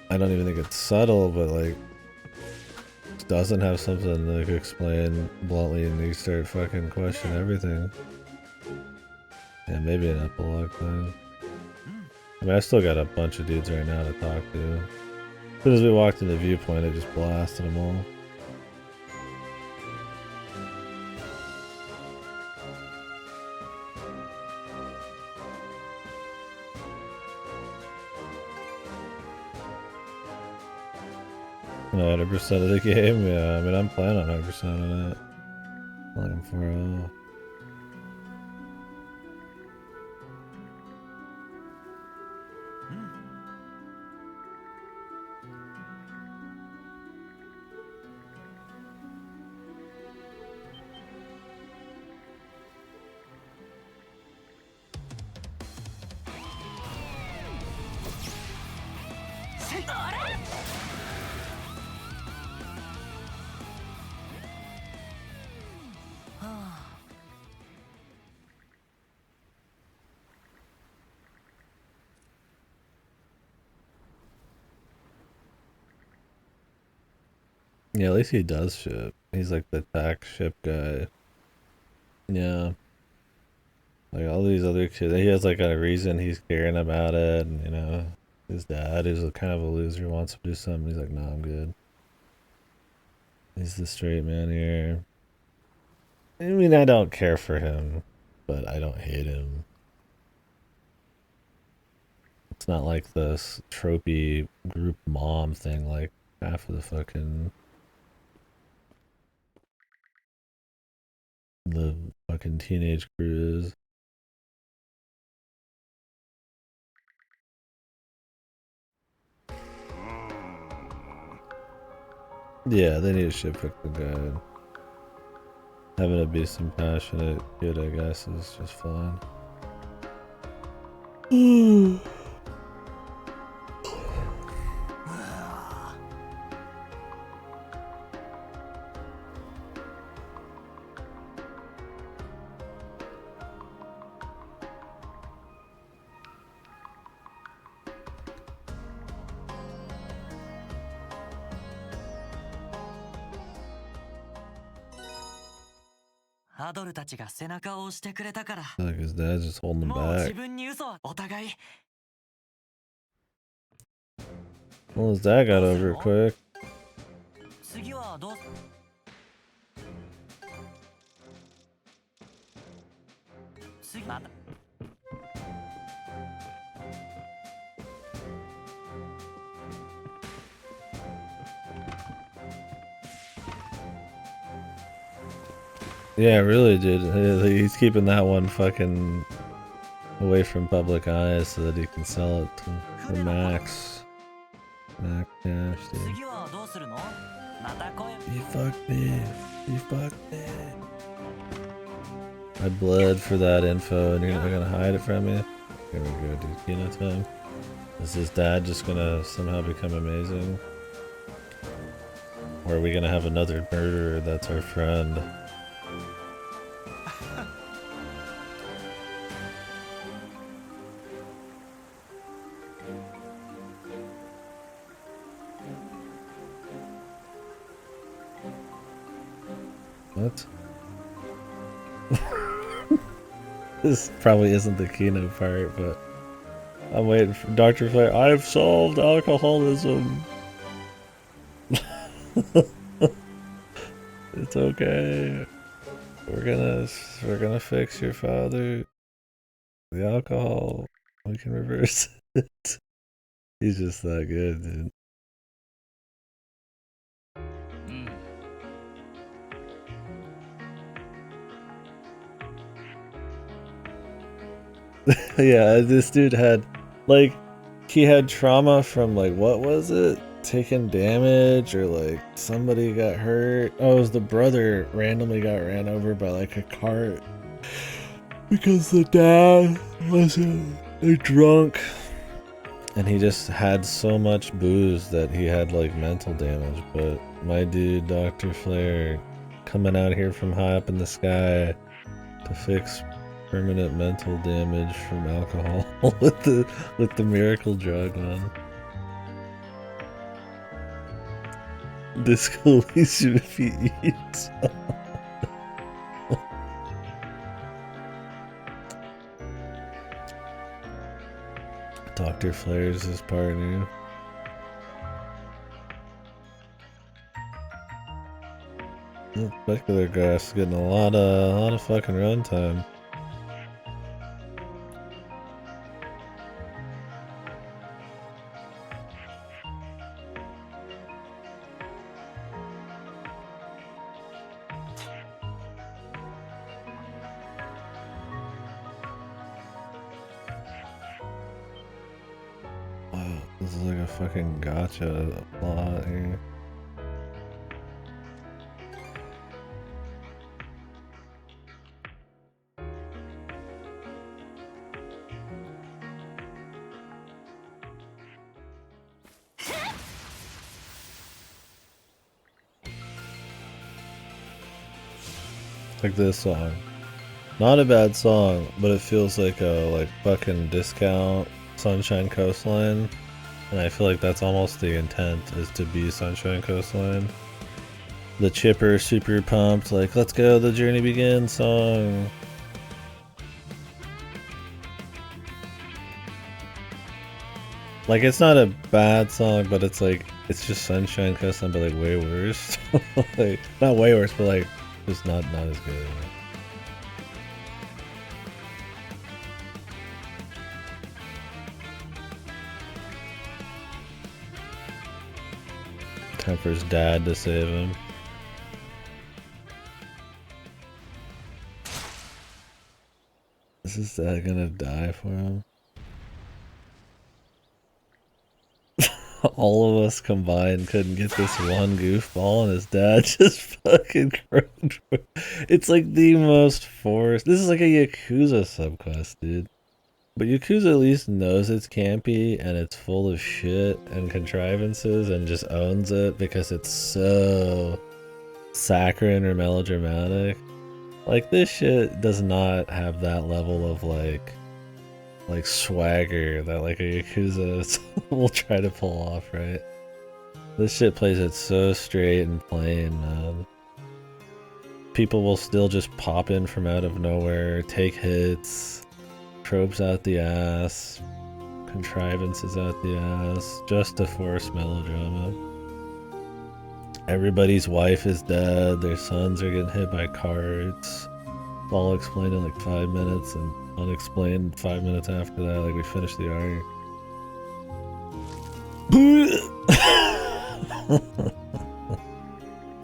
I don't even think it's subtle, but, like... doesn't have something, like, explain bluntly and you start fucking questioning everything. Yeah, maybe an epilogue thing. I mean, I still got a bunch of dudes right now to talk to. As soon as we walked in the viewpoint, I just blasted them all. No, 100% of the game? Yeah, I mean, I'm planning on 100% on it. Looking for a... Yeah, at least he does ship. He's like the tax ship guy. Yeah. Like all these other kids, he has like a reason he's caring about it, and you know, his dad is a kind of a loser, wants to do something. He's like, "No, I'm good." He's the straight man here. I mean, I don't care for him, but I don't hate him. It's not like this tropey group mom thing like half of the fucking the fucking teenage crew is. Yeah, they need a ship fucking guide. Having it be some passionate kid, I guess, is just fine. Like his dad's just holding him back. Well, his dad got over it quick. Yeah, really, dude. He's keeping that one fucking away from public eyes so that he can sell it for max cash, dude. You fucked me. You fucked me. I bled for that info and you're gonna hide it from me? Here we go, dude. Kino time. Is his dad just gonna somehow become amazing? Or are we gonna have another murderer that's our friend? What? This probably isn't the keynote part, but I'm waiting for Dr. Flair. I've solved alcoholism. It's okay. We're gonna fix your father. The alcohol. We can reverse it. He's just that good, dude. Yeah, this dude had, like, he had trauma from, like, what was it? Taking damage, or, like, somebody got hurt. Oh, it was the brother randomly got ran over by, like, a cart. Because the dad was a drunk. And he just had so much booze that he had, like, mental damage. But my dude, Dr. Flair, coming out here from high up in the sky to fix permanent mental damage from alcohol with the miracle drug, man. Discolation if he eats. Dr. Flair's his partner. The specular grass is getting a lot of fucking runtime. Wow, this is like a fucking gotcha plot here. Like this song. Not a bad song, but it feels like a fucking discount Sunshine Coastline. And I feel like that's almost the intent, is to be Sunshine Coastline. The chipper, super pumped, like, let's go, the journey begins song. Like, it's not a bad song, but it's like, it's just Sunshine Coastline, but like way worse. Like, not way worse, but like, just not as good. Time for his dad to save him. Is his dad gonna die for him? All of us combined couldn't get this one goofball, and his dad just fucking croaked. It's like the most forced. This is like a Yakuza subquest, dude. But Yakuza at least knows it's campy and it's full of shit and contrivances and just owns it because it's so saccharine or melodramatic. Like, this shit does not have that level of like swagger that like a Yakuza will try to pull off, right? This shit plays it so straight and plain, man. People will still just pop in from out of nowhere, take hits, tropes out the ass, contrivances out the ass, just to force melodrama. Everybody's wife is dead, their sons are getting hit by carts. All explained in like 5 minutes and unexplained 5 minutes after that, like we finished the arc.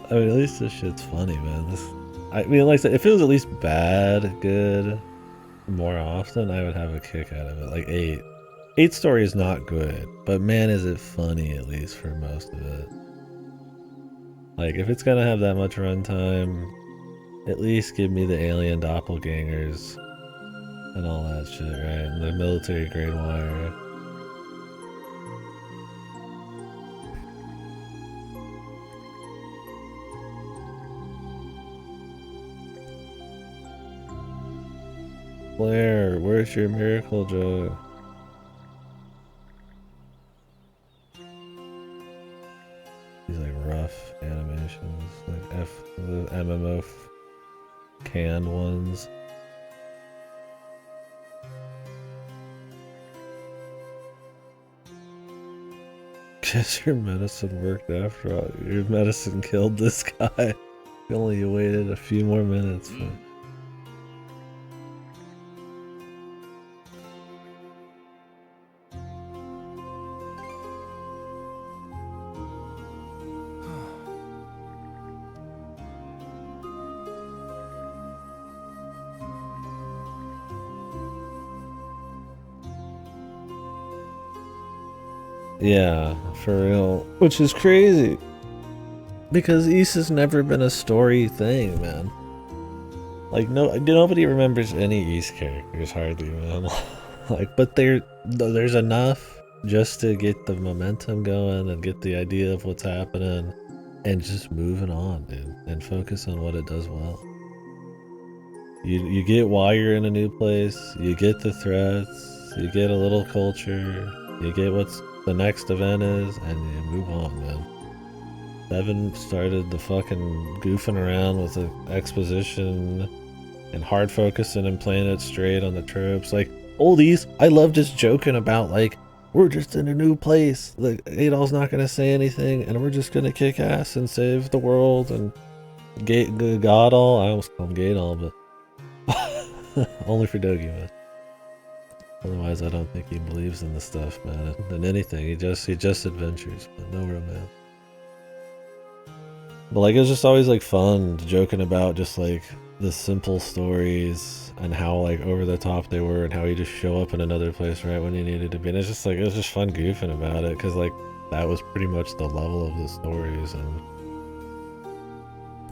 I mean, at least this shit's funny, man. I mean, like I said, if it was at least bad, good, more often, I would have a kick out of it. Like 8. 8 story is not good, but man, is it funny at least for most of it. Like, if it's gonna have that much runtime, at least give me the alien doppelgangers and all that shit, right? And the military grade wire. Blair, where's your miracle drug? These like rough animations, like the MMO canned ones. Guess your medicine worked after all. Your medicine killed this guy. Only you waited a few more minutes for. Yeah, for real. Which is crazy. Because Ys has never been a story thing, man. Like, nobody remembers any Ys characters, hardly, man. Like, but there's enough just to get the momentum going and get the idea of what's happening and just moving on, dude. And focus on what it does well. You get why you're in a new place, you get the threats, you get a little culture, you get what's the next event is, and you move on, man. 7 started the fucking goofing around with the exposition and hard focusing and playing it straight on the tropes. Like, oldies, I love just joking about, like, we're just in a new place. Like, Adol's not gonna say anything, and we're just gonna kick ass and save the world. And Godal, I almost call him Gadal, but only for Dogi, man. Otherwise, I don't think he believes in the stuff, man. In anything, he just adventures, but no romance. But like, it was just always like fun joking about just like the simple stories and how like over the top they were, and how he just show up in another place right when he needed to be. And it's just like, it was just fun goofing about it, because like that was pretty much the level of the stories. And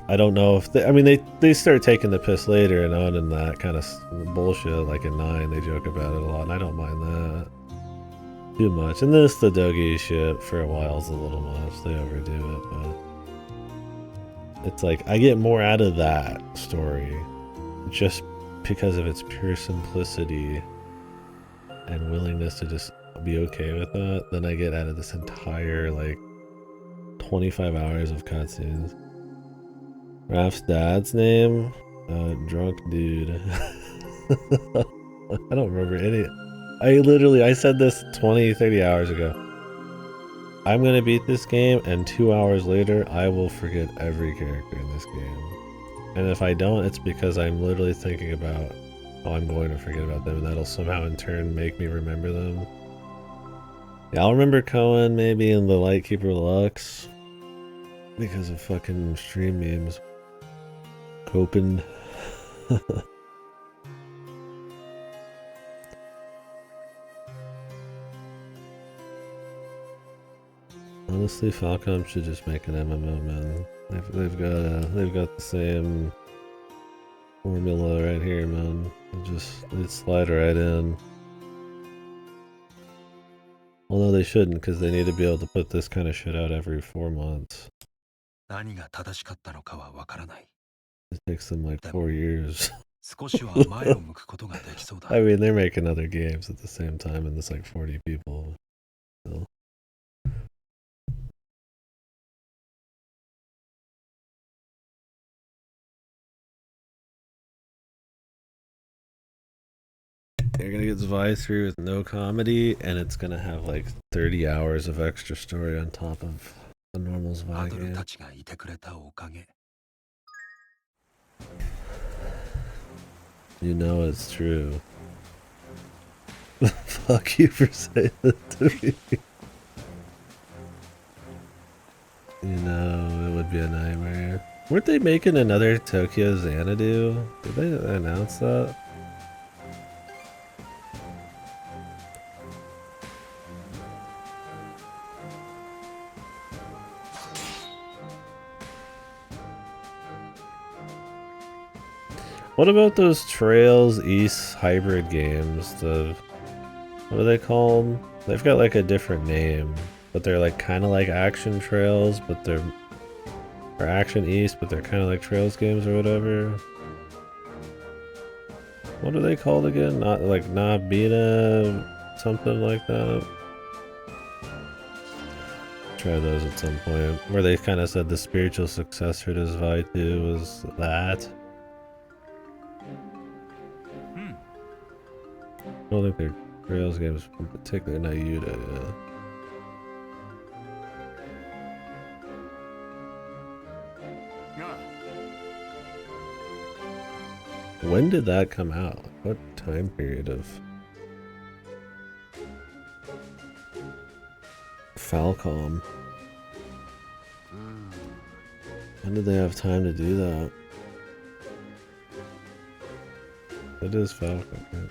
I don't know if they start taking the piss later and on in that kind of bullshit. Like in 9, they joke about it a lot, and I don't mind that too much. And this, the Dogi shit for a while is a little much. They overdo it, but it's like I get more out of that story just because of its pure simplicity and willingness to just be okay with that than I get out of this entire like 25 hours of cutscenes. Raph's dad's name? Drunk dude. I don't remember any. I said this 20-30 hours ago. I'm gonna beat this game, and 2 hours later, I will forget every character in this game. And if I don't, it's because I'm literally thinking about how I'm going to forget about them, and that'll somehow in turn make me remember them. Yeah, I'll remember Cohen maybe in the Lightkeeper Lux because of fucking stream memes. Copen. Honestly, Falcom should just make an MMO, man. They've got the same formula right here, man. They slide right in. Although they shouldn't, because they need to be able to put this kind of shit out every 4 months. It takes them like 4 years. I mean, they're making other games at the same time, and there's like 40 people. So. You're gonna get Zwei 3 with no comedy, and it's gonna have like 30 hours of extra story on top of the normal Zwei game. You know it's true. Fuck you for saying that to me. You know, it would be a nightmare. Weren't they making another Tokyo Xanadu? Did they announce that? What about those Trails East hybrid games? What are they called? They've got like a different name, but they're like kind of like Action Trails, but or Action East, but they're kind of like Trails games or whatever. What are they called again? Not like Nabina, something like that. Try those at some point. Where they kind of said the spiritual successor to Zwei 2 was that. I don't think they're Trails games in particular, not Yuta, yeah. When did that come out? What time period of Falcom? When did they have time to do that? It is Falcom, right?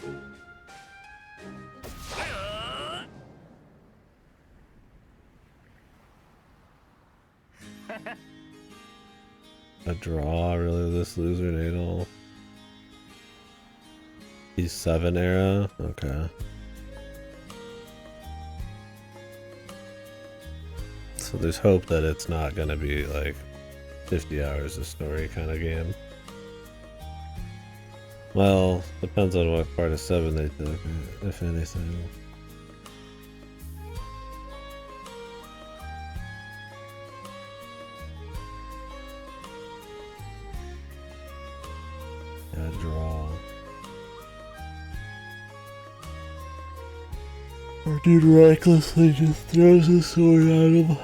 A draw, really? This loser Nadal? He's 7 era? Okay. So there's hope that it's not gonna be like 50 hours of story kind of game. Well, depends on what part of 7 they took, if anything. Yeah, draw. Or dude recklessly just throws his sword at him.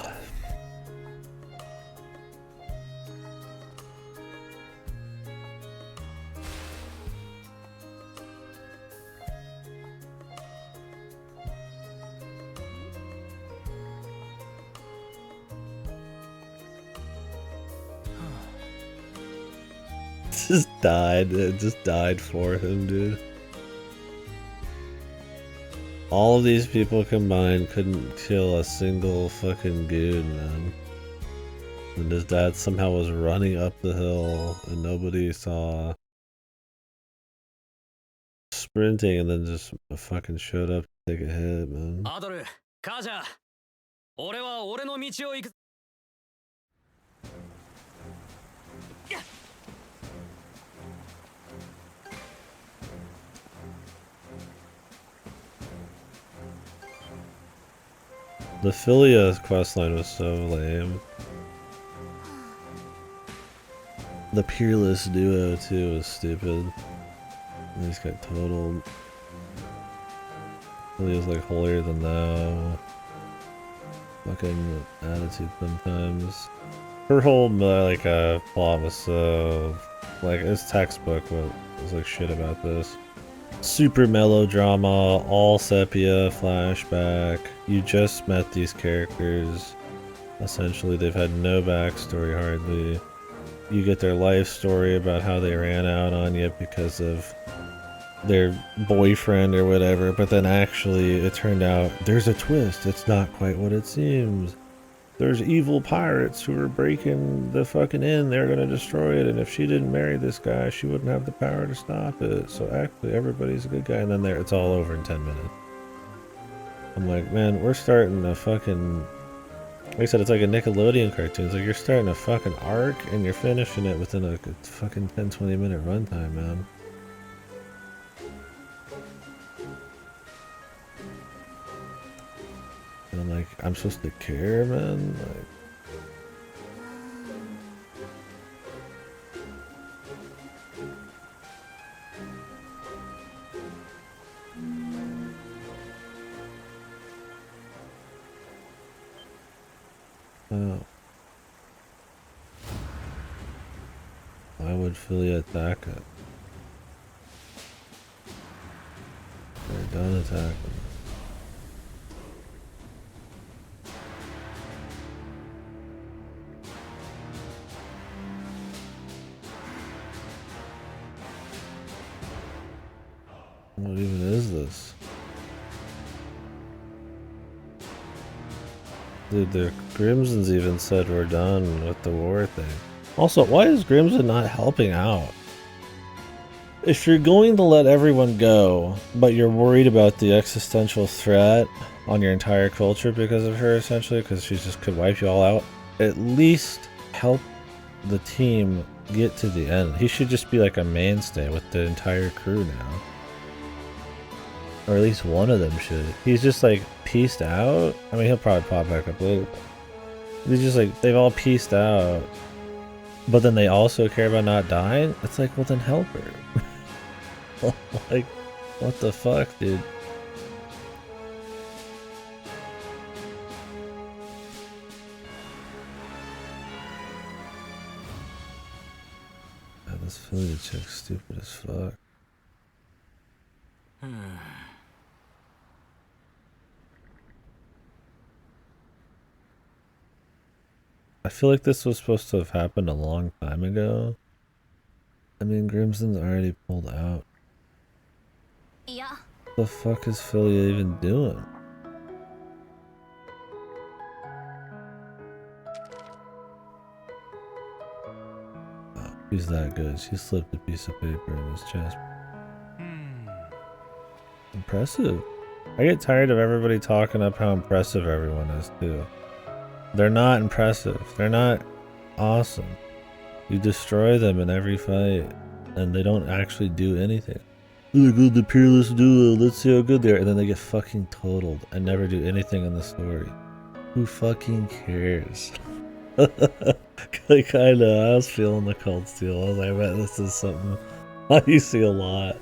Just died. It just died for him, dude. All of these people combined couldn't kill a single fucking goon, man. And his dad somehow was running up the hill and nobody saw. Sprinting and then just fucking showed up to take a hit, man. Adol, Kaja, 俺は俺の道を行く。The Philia questline was so lame. The Peerless duo too was stupid. They just got totaled. Philia's like holier than thou. Fucking attitude sometimes. Her whole like plot was so like it's textbook what was like shit about this. Super melodrama, all sepia, flashback. You just met these characters. Essentially, they've had no backstory hardly. You get their life story about how they ran out on you because of their boyfriend or whatever, but then actually it turned out there's a twist. It's not quite what it seems. there's evil pirates who are breaking the fucking inn. They're gonna destroy it, and if she didn't marry this guy, she wouldn't have the power to stop it. So actually, everybody's a good guy. And then it's all over in 10 minutes. I'm like, man, we're starting a fucking... Like I said, it's like a Nickelodeon cartoon. It's like you're starting a fucking arc, and you're finishing it within a fucking 10-20 minute runtime, man. And I'm like, I'm supposed to care, man? Like... Oh. Why would Philly attack it? They're done attacking. What even is this? Dude, the Grimson's even said we're done with the war thing. Also, why is Grimson not helping out? If you're going to let everyone go, but you're worried about the existential threat on your entire culture because of her, essentially, because she just could wipe you all out, at least help the team get to the end. He should just be like a mainstay with the entire crew now. Or at least one of them should. He's just like pieced out. I mean, he'll probably pop back up later. He's just like, they've all pieced out. But then they also care about not dying? It's like, well then help her. Like, what the fuck, dude? God, this Philly chick's stupid as fuck. I feel like this was supposed to have happened a long time ago. I mean, Grimson's already pulled out. Yeah. What the fuck is Philly even doing? Oh, she's that good. She slipped a piece of paper in his chest. Impressive. I get tired of everybody talking up how impressive everyone is, too. They're not impressive. They're not awesome. You destroy them in every fight, and they don't actually do anything. Look at the peerless duo, let's see how good they are. And then they get fucking totaled and never do anything in the story. Who fucking cares? Like, I know, I was feeling the Cold Steel. I was like, I bet this is something I see a lot.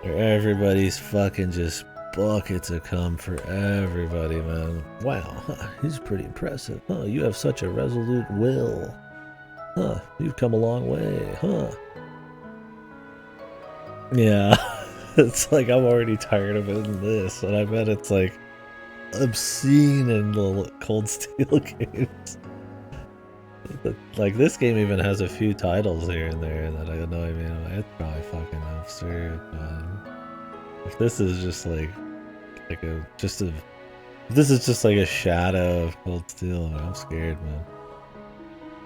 Where everybody's fucking just buckets of cum for everybody, man. Wow, huh, he's pretty impressive. Huh, you have such a resolute will. Huh, you've come a long way, huh? Yeah, it's like I'm already tired of it in this, and I bet it's like obscene in the Cold Steel games. Like, this game even has a few titles here and there that I know, I mean, it's probably fucking absurd, man. If this is just like a, this is just like a shadow of Cold Steel, I'm scared, man.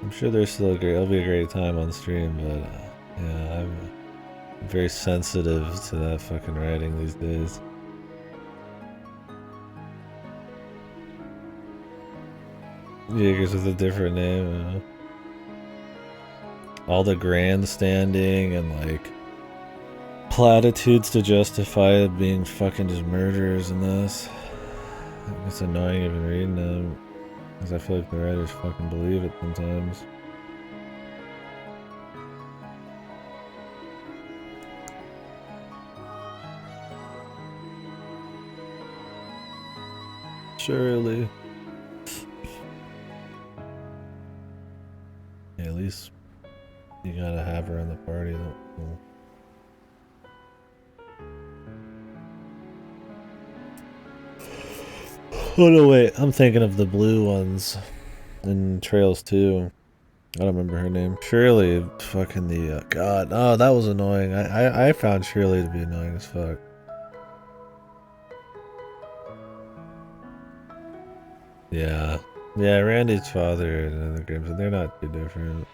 I'm sure there's still a great, it'll be a great time on stream, but yeah, I'm very sensitive to that fucking writing these days. Jaegers with a different name. All the grandstanding and like platitudes to justify it being fucking just murderers in this. It's annoying even reading them because I feel like the writers fucking believe it sometimes. Surely. Yeah, at least you gotta have her in the party. Though. Oh no, wait, I'm thinking of the blue ones in Trails 2. I don't remember her name. Shirley, fucking the, God, oh, that was annoying. I found Shirley to be annoying as fuck. Yeah, Yeah, Randy's father and the grandson, they're not too different.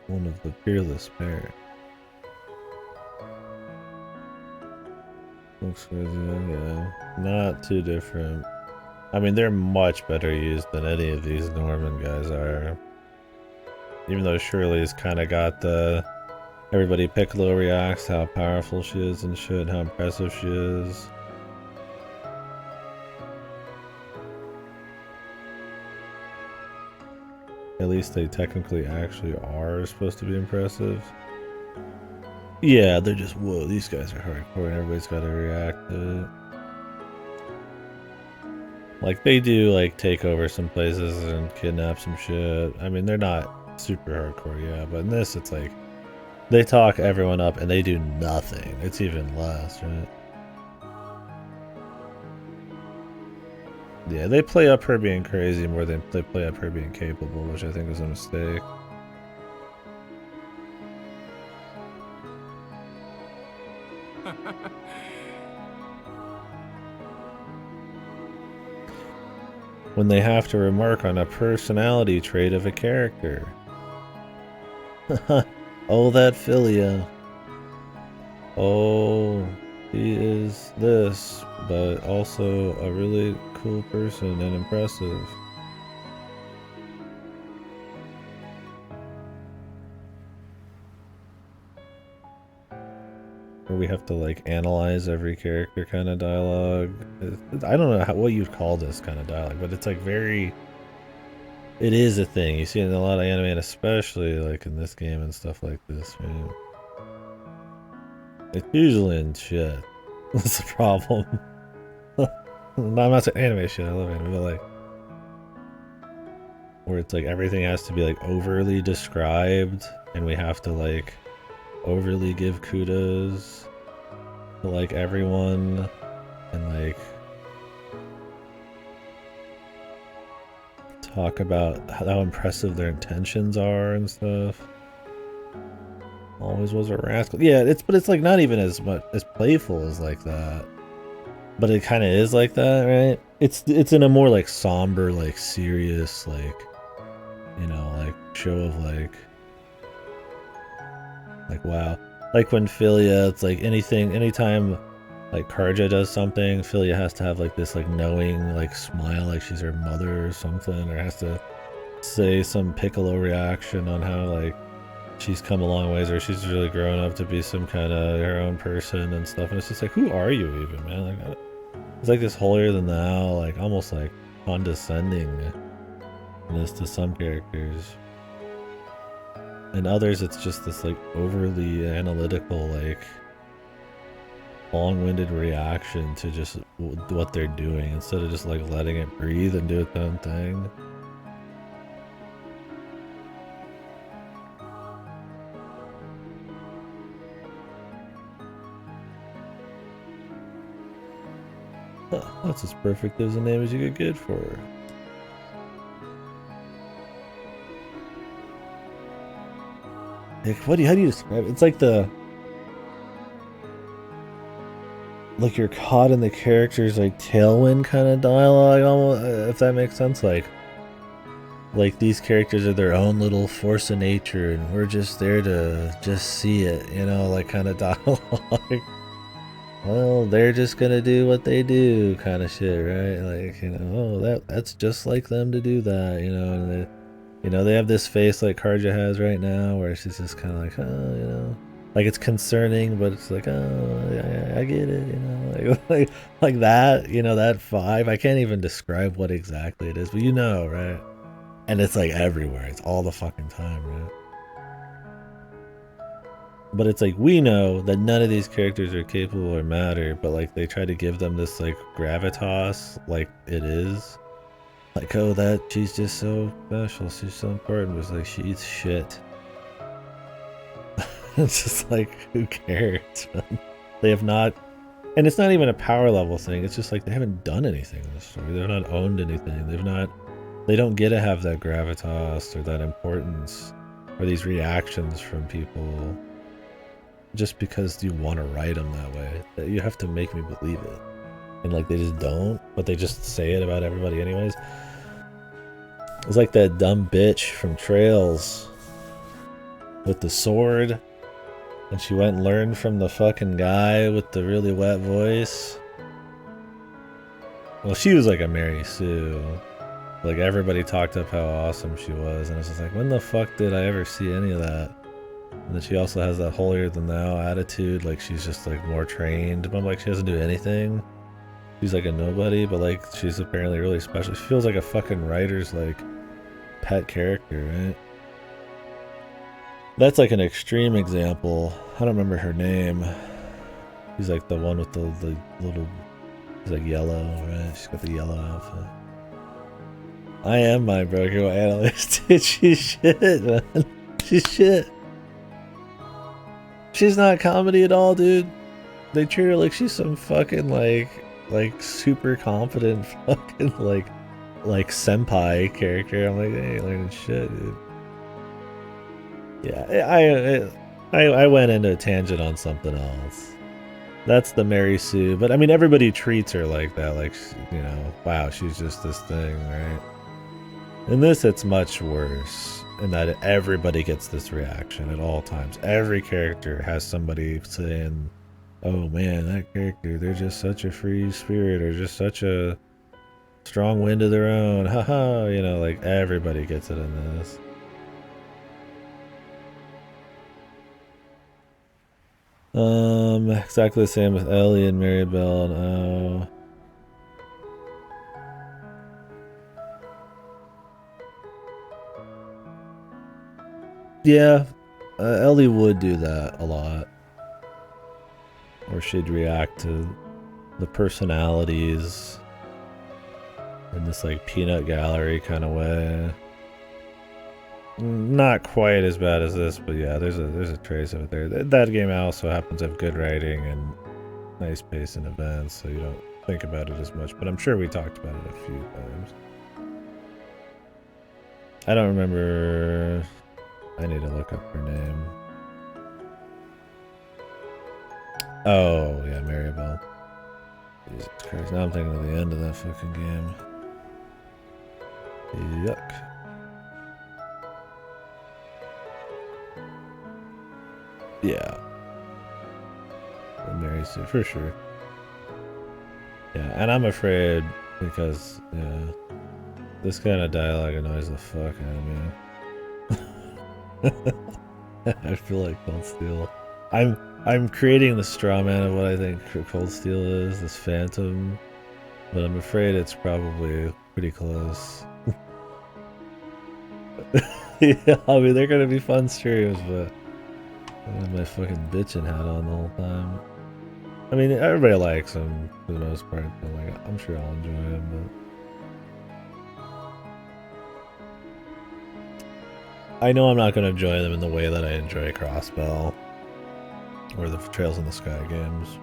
One of the fearless pair. Looks crazy, yeah. Not too different. I mean, they're much better used than any of these Norman guys are. Even though Shirley's kind of got the... Everybody Piccolo reacts, how powerful she is and shit, how impressive she is. At least they technically actually are supposed to be impressive. Yeah, they're just, whoa, these guys are hardcore and everybody's got to react to it. Like, they do, like, take over some places and kidnap some shit. I mean, they're not super hardcore, yeah, but in this, it's like, they talk everyone up and they do nothing. It's even less, right? Yeah, they play up her being crazy more than they play up her being capable, which I think is a mistake. When they have to remark on a personality trait of a character. Oh, that Philia. Oh, he is this, but also a really cool person and impressive. Where we have to like analyze every character kind of dialogue. I don't know what you'd call this kind of dialogue, but it's like very... It is a thing. You see it in a lot of anime, and especially like in this game and stuff like this, man. It's usually in shit. That's the problem. I'm not saying anime shit, I love anime, but like... Where it's like everything has to be like overly described, and we have to like overly give kudos to like everyone, and like talk about how impressive their intentions are and stuff. Always was a rascal. Yeah, but it's like not even as much as playful as like that. But it kind of is like that, right? It's in a more like somber, like serious, like, you know, like show of like wow. Like when Philia, it's like anytime like Karja does something, Philia has to have like this like knowing like smile like she's her mother or something, or has to say some Piccolo reaction on how like she's come a long ways, or she's really grown up to be some kind of her own person and stuff. And it's just like, who are you even, man? Like, it's like this holier than thou, like almost like condescending this to some characters. And others, it's just this like overly analytical, like long-winded reaction to just what they're doing instead of just like letting it breathe and do its own thing. That's as perfect as a name as you could get for her. Like, how do you describe it? It's like like you're caught in the character's like tailwind kind of dialogue, almost, if that makes sense. Like these characters are their own little force of nature, and we're just there to just see it, you know, like kind of dialogue. Well, they're just gonna do what they do, kind of shit, right? Like, you know, oh, that's just like them to do that, you know, and they have this face like Karja has right now, where she's just kind of like, oh, you know, like it's concerning, but it's like, oh, I get it, you know, like that, you know, that vibe. I can't even describe what exactly it is, but you know, right? And it's like everywhere. It's all the fucking time, right? But it's like, we know that none of these characters are capable or matter, but like they try to give them this like gravitas, like it is. Like, oh, that she's just so special, she's so important. It was like, she eats shit. It's just like, who cares? They have not, and it's not even a power level thing. It's just like they haven't done anything in this story. They've not owned anything. They don't get to have that gravitas or that importance or these reactions from people just because you want to write them that way. That you have to make me believe it. And like they just don't, but they just say it about everybody anyways. It's like that dumb bitch from Trails with the sword, and she went and learned from the fucking guy with the really wet voice. Well, she was like a Mary Sue. Like everybody talked up how awesome she was, and I was just like, when the fuck did I ever see any of that? And then she also has that holier than thou attitude, like she's just like more trained, but I'm like, she doesn't do anything. She's like a nobody, but like she's apparently really special. She feels like a fucking writer's like pet character, right? That's like an extreme example. I don't remember her name. She's like the one with the little, she's like yellow, right? She's got the yellow outfit. I am my broker analyst. Dude, she's shit, man. She's shit. She's not comedy at all, dude. They treat her like she's some fucking like super confident fucking like senpai character. I'm like, hey, learning shit, dude. Yeah, I went into a tangent on something else. That's the Mary Sue, but I mean everybody treats her like that, like, you know, wow, she's just this thing, right? In this, it's much worse in that everybody gets this reaction at all times. Every character has somebody saying, oh man, that character, they're just such a free spirit, or just such a strong wind of their own, haha, you know, like everybody gets it in this. Exactly the same with Ellie and Maribel and oh. Yeah, Ellie would do that a lot. Or she'd react to the personalities in this like peanut gallery kind of way. Not quite as bad as this, but yeah, there's a trace of it there. That game also happens to have good writing and nice pace and events, so you don't think about it as much. But I'm sure we talked about it a few times. I don't remember. I need to look up her name. Oh yeah, Maribel. Jesus Christ! Now I'm thinking of the end of that fucking game. Yuck. Yeah. Mary Sue, for sure. Yeah, and I'm afraid because, yeah, this kind of dialogue annoys the fuck out of me. I feel like Cold Steel. I'm creating the straw man of what I think Cold Steel is, this phantom, but I'm afraid it's probably pretty close. Yeah, I mean, they're gonna be fun streams, but I have my fucking bitching hat on the whole time. I mean, everybody likes them for the most part, but like, I'm sure I'll enjoy them, but I know I'm not gonna enjoy them in the way that I enjoy Crossbell or the Trails in the Sky games.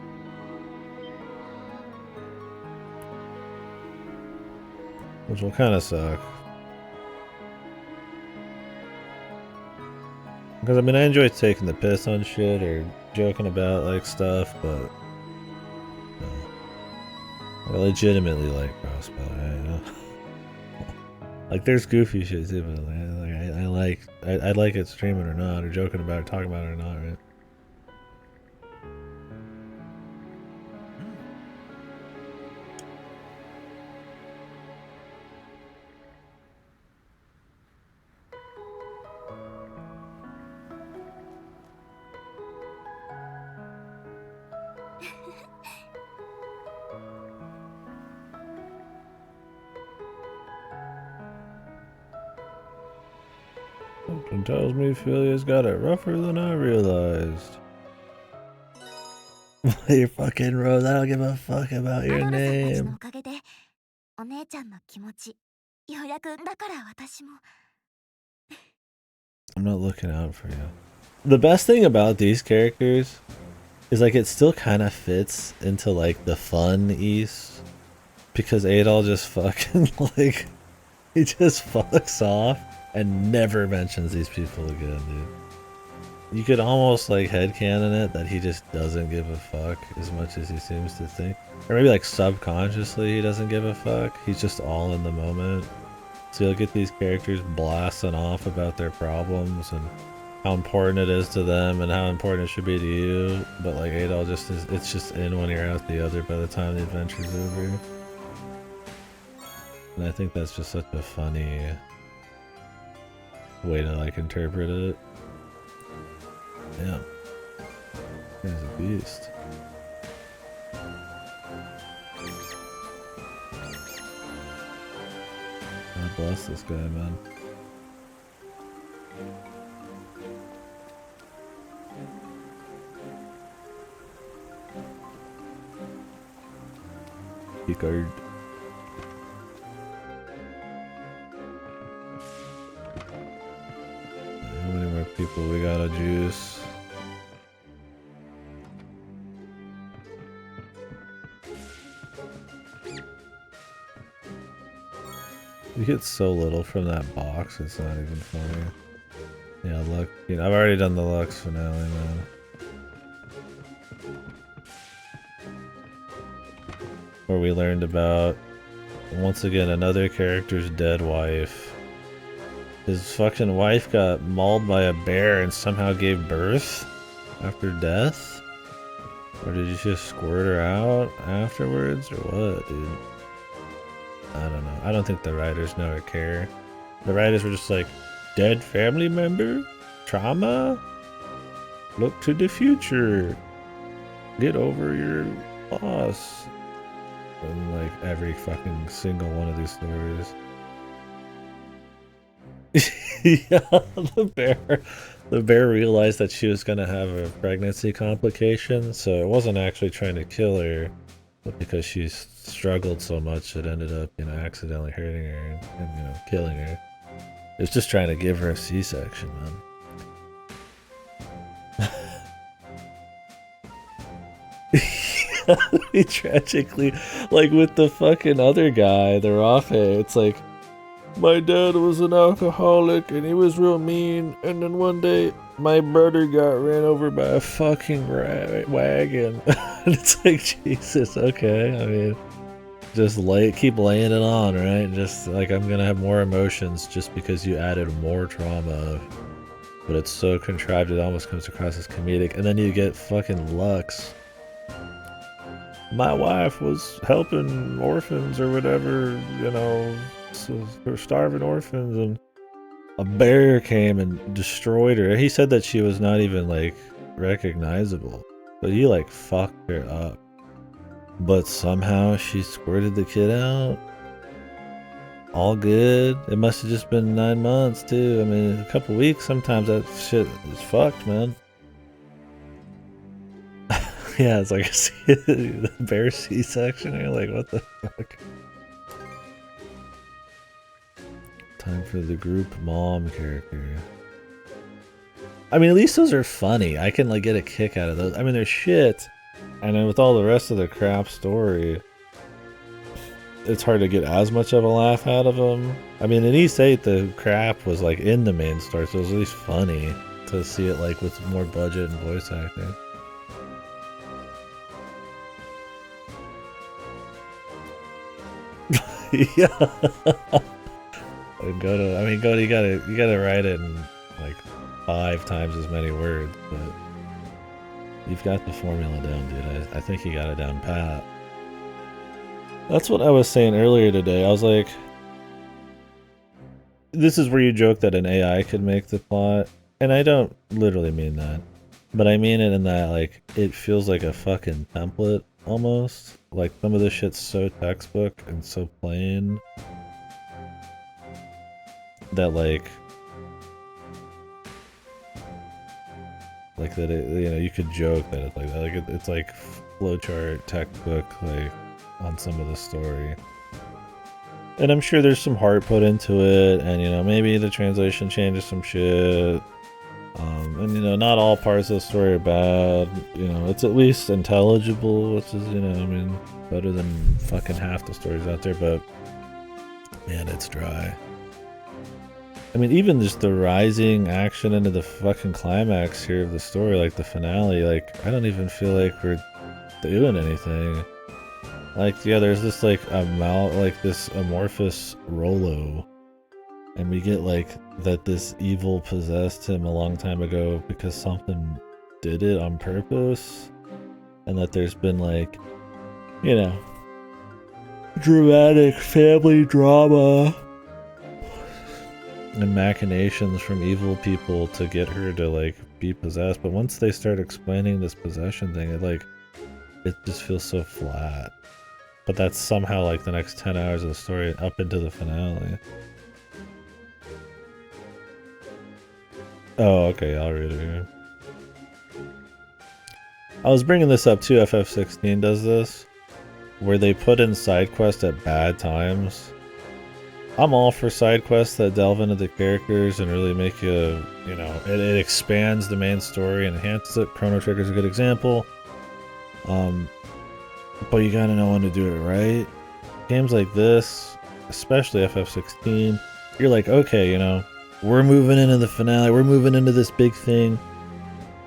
Which will kind of suck. Because, I mean, I enjoy taking the piss on shit or joking about, like, stuff, but no. I legitimately like Crossbow, right? You know? Like, there's goofy shit, too, but I like it streaming or not, or joking about it, talking about it or not, right? Something tells me Philia's got it rougher than I realized. Your fucking Rose, I don't give a fuck about your name. I'm not looking out for you. The best thing about these characters is like it still kind of fits into like the fun East because Adol just fucking like he just fucks off and never mentions these people again, dude. You could almost like headcanon it that he just doesn't give a fuck as much as he seems to think. Or maybe like subconsciously he doesn't give a fuck. He's just all in the moment. So you'll get these characters blasting off about their problems and how important it is to them and how important it should be to you. But like Adol just is, it's just in one ear out the other by the time the adventure's over. And I think that's just such a funny way to like interpret it. Yeah. He's a beast. God bless this guy, man. Picard. How many more people we gotta juice? You get so little from that box, it's not even funny. Yeah, look, you know, I've already done the Lux finale, man. Where we learned about, once again, another character's dead wife. His fucking wife got mauled by a bear and somehow gave birth after death? Or did you just squirt her out afterwards, or what, dude? I don't know. I don't think the writers know or care. The writers were just like, dead family member? Trauma? Look to the future. Get over your loss. And like every fucking single one of these stories. Yeah, the bear realized that she was gonna have a pregnancy complication, so it wasn't actually trying to kill her, but because she struggled so much, it ended up, you know, accidentally hurting her and you know, killing her. It was just trying to give her a C-section, man. He tragically, like with the fucking other guy, the Rafe, it's like, my dad was an alcoholic and he was real mean, and then one day my brother got ran over by a fucking wagon. And it's like, Jesus, okay, I mean, just keep laying it on, right? Just like, I'm gonna have more emotions just because you added more trauma. But it's so contrived it almost comes across as comedic. And then you get fucking Lux. My wife was helping orphans or whatever, you know, for starving orphans, and a bear came and destroyed her. He said that she was not even like recognizable, but he like fucked her up. But somehow she squirted the kid out. All good. It must have just been 9 months too. I mean, a couple weeks. Sometimes that shit is fucked, man. Yeah, it's like the bear C-section. You're like, what the fuck? Time for the group mom character. I mean, at least those are funny. I can like get a kick out of those. I mean, they're shit. And then with all the rest of the crap story, it's hard to get as much of a laugh out of them. I mean, in East 8, the crap was like in the main story, so it was at least funny to see it like with more budget and voice acting. Yeah. And you gotta write it in like 5 times as many words, but you've got the formula down, dude. I think you got it down pat. That's what I was saying earlier today. I was like, this is where you joke that an AI could make the plot, and I don't literally mean that, but I mean it in that like it feels like a fucking template almost. Like some of this shit's so textbook and so plain that like that it, you know, you could joke that it's like that. Like it's like flowchart textbook like on some of the story. And I'm sure there's some heart put into it, and you know, maybe the translation changes some shit. And you know, not all parts of the story are bad. You know, it's at least intelligible, which is, you know, I mean, better than fucking half the stories out there. But man, it's dry. I mean, even just the rising action into the fucking climax here of the story, like the finale, like I don't even feel like we're doing anything. Like, yeah, there's this like this amorphous Rolo, and we get like that this evil possessed him a long time ago because something did it on purpose, and that there's been like, you know, dramatic family drama and machinations from evil people to get her to like be possessed. But once they start explaining this possession thing, it just feels so flat. But that's somehow like the next 10 hours of the story up into the finale. Oh, okay, I'll read it here. I was bringing this up too. FF16 does this, where they put in side quests at bad times. I'm all for side quests that delve into the characters and really make you, you know, it expands the main story and enhances it. Chrono Trigger's a good example. But you gotta know when to do it right. Games like this, especially FF16, you're like, okay, you know, we're moving into the finale, we're moving into this big thing.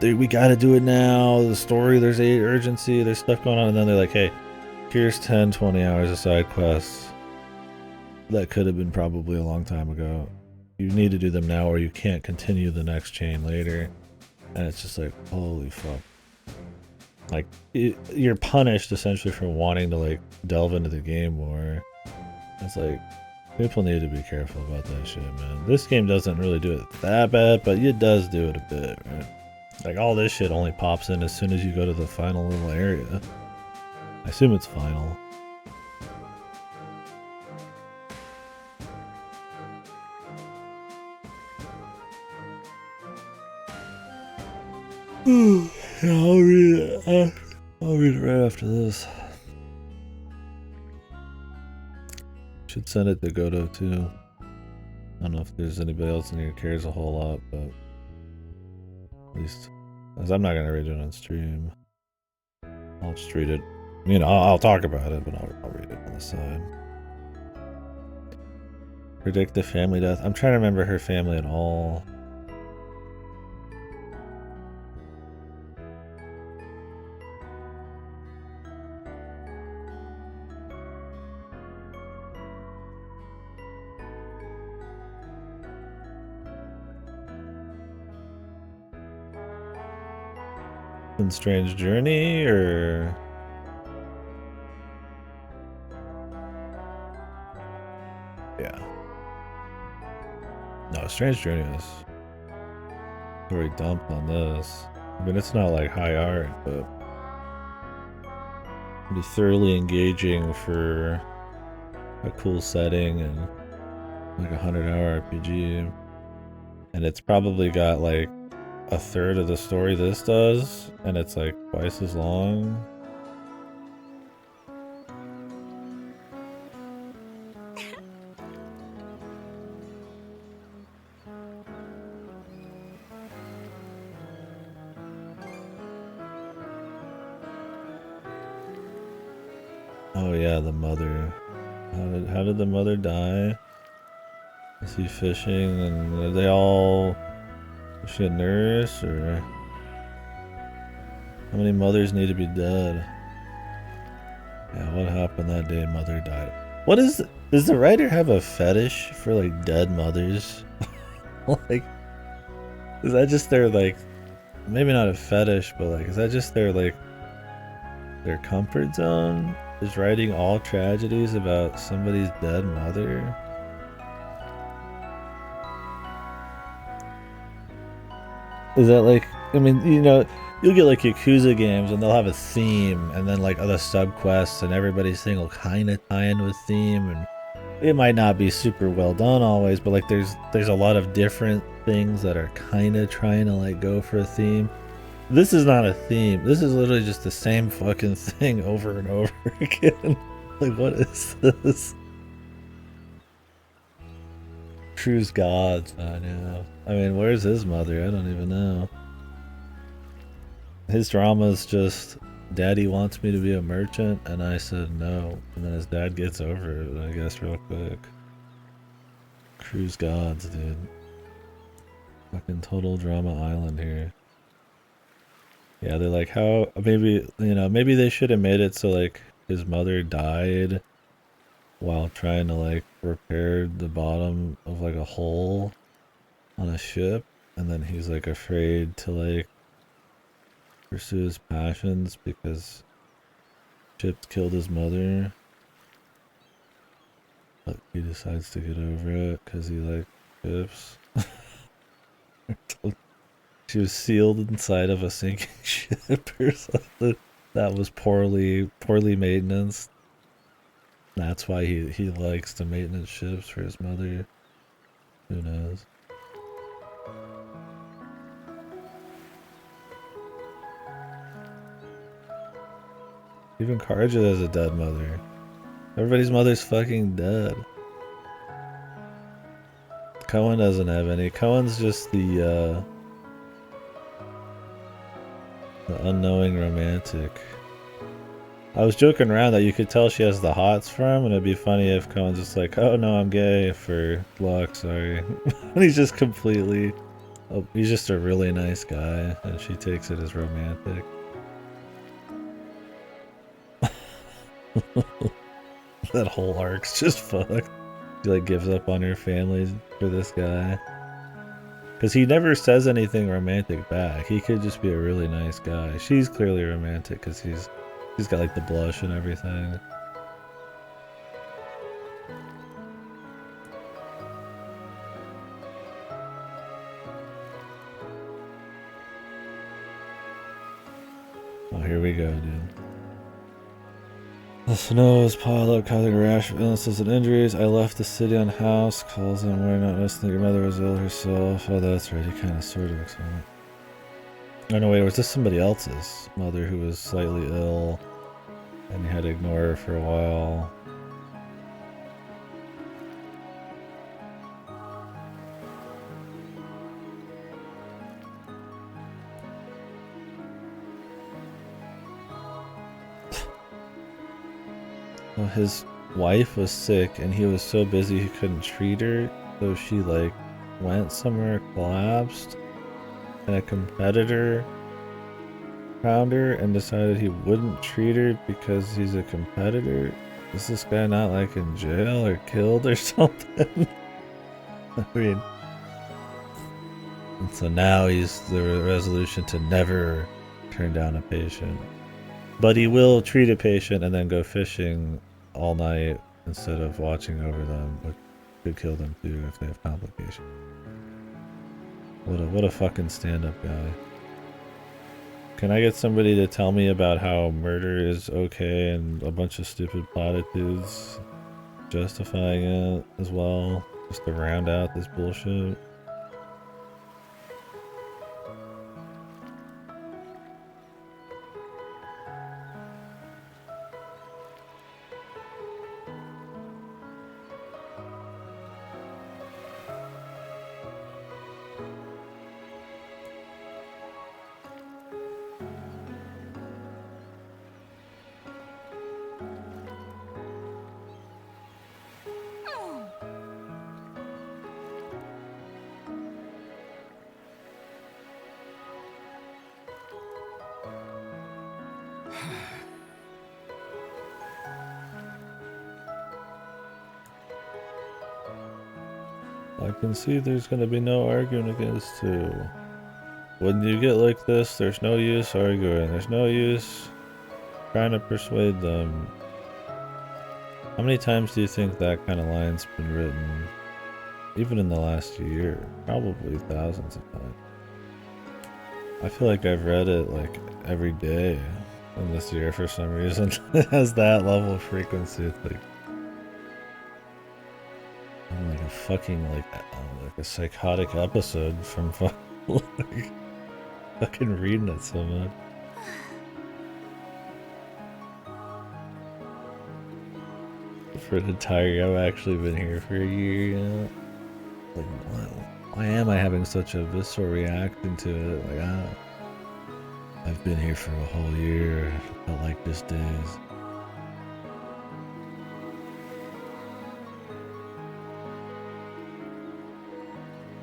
We gotta do it now. The story, there's urgency, there's stuff going on, and then they're like, hey, here's 10, 20 hours of side quests. That could have been probably a long time ago. You need to do them now or you can't continue the next chain later. And it's just like, holy fuck. Like, you're punished essentially for wanting to like delve into the game more. It's like, people need to be careful about that shit, man. This game doesn't really do it that bad, but it does do it a bit, right? Like, all this shit only pops in as soon as you go to the final little area. I assume it's final. Yeah, I'll read it. I'll read it right after this. Should send it to Godo too. I don't know if there's anybody else in here who cares a whole lot, but at least, as I'm not gonna read it on stream, I'll just read it. You know, I'll talk about it, but I'll read it on the side. Predict the family death. I'm trying to remember her family at all. Strange Journey, or yeah, no, Strange Journey is very dumped on this. I mean, it's not like high art, but pretty thoroughly engaging for a cool setting and like 100-hour RPG. And it's probably got like a third of the story this does, and it's like twice as long. Oh yeah, the mother. How did the mother die? Is he fishing, and are they all... Is she a nurse, or how many mothers need to be dead? Yeah, what happened that day mother died? What is... Does the writer have a fetish for like dead mothers? Like, is that just their like, maybe not a fetish, but like, is that just their like, their comfort zone? Is writing all tragedies about somebody's dead mother? Is that like, I mean, you know, you'll get like Yakuza games and they'll have a theme and then like other subquests and everybody's thing will kind of tie in with theme, and it might not be super well done always, but like there's a lot of different things that are kind of trying to like go for a theme. This is not a theme. This is literally just the same fucking thing over and over again. Like, what is this? Cruise gods, I know. I mean, where's his mother? I don't even know. His drama's just, Daddy wants me to be a merchant, and I said no. And then his dad gets over it, I guess, real quick. Cruise gods, dude. Fucking total drama island here. Yeah, they're like, how, maybe, you know, maybe they should have made it so, like, his mother died while trying to, like, repair the bottom of, like, a hole on a ship, and then he's, like, afraid to, like, pursue his passions because ships killed his mother. But he decides to get over it because he likes ships. She was sealed inside of a sinking ship or something. That was poorly maintenance. That's why he likes to maintenance ships for his mother. Who knows? Even Karja has a dead mother. Everybody's mother's fucking dead. Cohen doesn't have any. Cohen's just the unknowing romantic. I was joking around that you could tell she has the hots for him, and it'd be funny if Cohen's just like, oh no, I'm gay for luck, sorry. He's just completely, he's just a really nice guy, and she takes it as romantic. That whole arc's just fucked. She like gives up on her family for this guy. Because he never says anything romantic back. He could just be a really nice guy. She's clearly romantic because he's got like the blush and everything. Oh, here we go, dude. The snow is piled up, causing a rash of illnesses and injuries. I left the city unhoused. Calls in where not noticing that your mother was ill herself. Oh, that's right. He kind of sort of explained it. Oh, no, wait. Was this somebody else's mother who was slightly ill and you had to ignore her for a while? Well, his wife was sick and he was so busy he couldn't treat her, so she like went somewhere, collapsed, and a competitor found her and decided he wouldn't treat her because he's a competitor. Is this guy not like in jail or killed or something? I mean, and so now he's the resolution to never turn down a patient. But he will treat a patient and then go fishing all night instead of watching over them, which could kill them too if they have complications. What a fucking stand-up guy. Can I get somebody to tell me about how murder is okay and a bunch of stupid platitudes justifying it as well, just to round out this bullshit? I can see there's gonna be no arguing against two. When you get like this, there's no use arguing. There's no use trying to persuade them. How many times do you think that kind of line's been written? Even in the last year? Probably thousands of times. I feel like I've read it like every day in this year for some reason. It has that level of frequency. It's like I'm like a fucking like a psychotic episode from like, fucking reading it so much. For an entire year, I've actually been here for a year, yeah. Like, why am I having such a visceral reaction to it? Like, I've been here for a whole year. It felt like just days.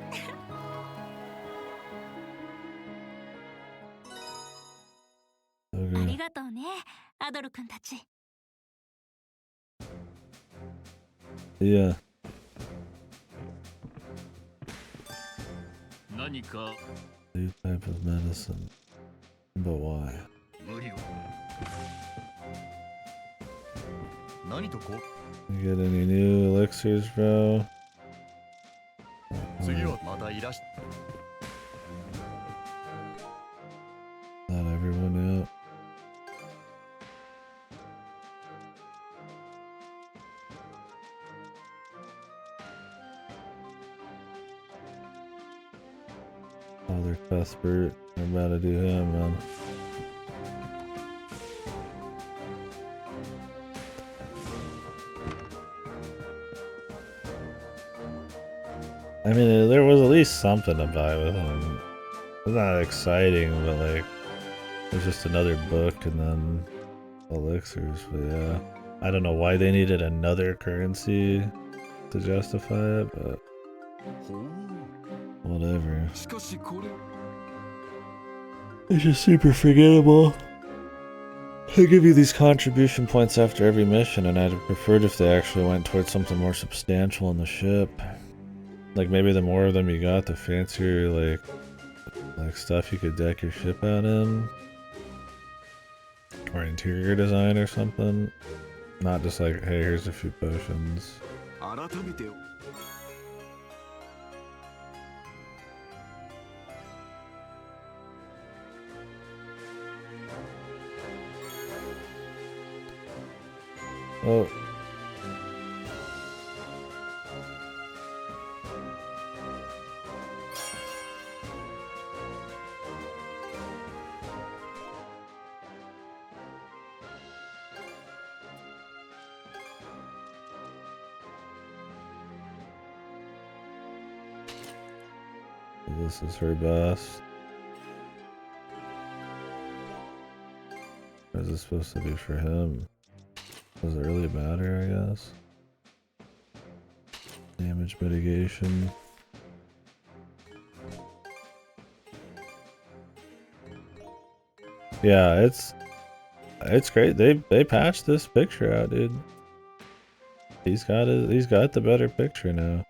Okay. ありがとうね、アドル君たち。Yeah. 何か New type of medicine. But why? 無理を何とこ You get any new elixirs, bro? 次はまたいらし Not everyone out. Father Cuthbert, we're about to do him, man. I mean, there was at least something to buy with him. It's not exciting, but like, it's just another book and then elixirs, but yeah. I don't know why they needed another currency to justify it, but whatever. It's just super forgettable. They give you these contribution points after every mission, and I'd have preferred if they actually went towards something more substantial in the ship. Like maybe the more of them you got, the fancier like stuff you could deck your ship out in, or interior design or something. Not just like, hey, here's a few potions. Oh. This is her best. Or is this supposed to be for him? Does it really matter, I guess? Damage mitigation. Yeah, it's great. They patched this picture out, dude. He's got the better picture now.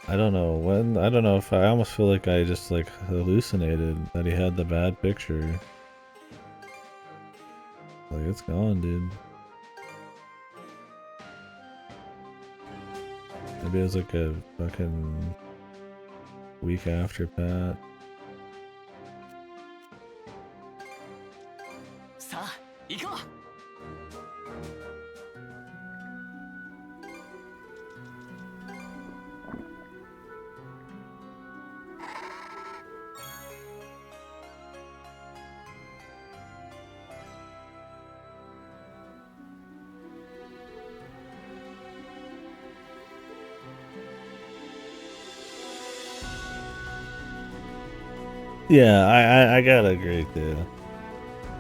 I don't know when. I don't know if I almost feel like I just like hallucinated that he had the bad picture. Like it's gone, dude. Maybe it was like a fucking week after Pat. さあ行こう Yeah, I gotta agree too.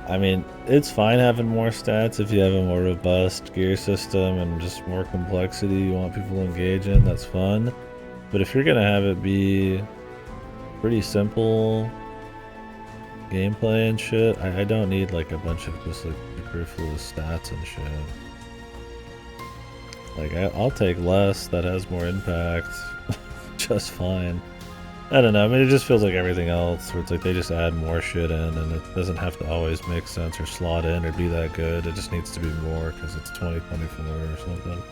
I mean, it's fine having more stats if you have a more robust gear system and just more complexity you want people to engage in, that's fun. But if you're gonna have it be pretty simple gameplay and shit, I don't need like a bunch of just like superfluous stats and shit. Like, I'll take less that has more impact just fine. I don't know, I mean, it just feels like everything else, where it's like they just add more shit in, and it doesn't have to always make sense or slot in or be that good. It just needs to be more, because it's 2024 or something.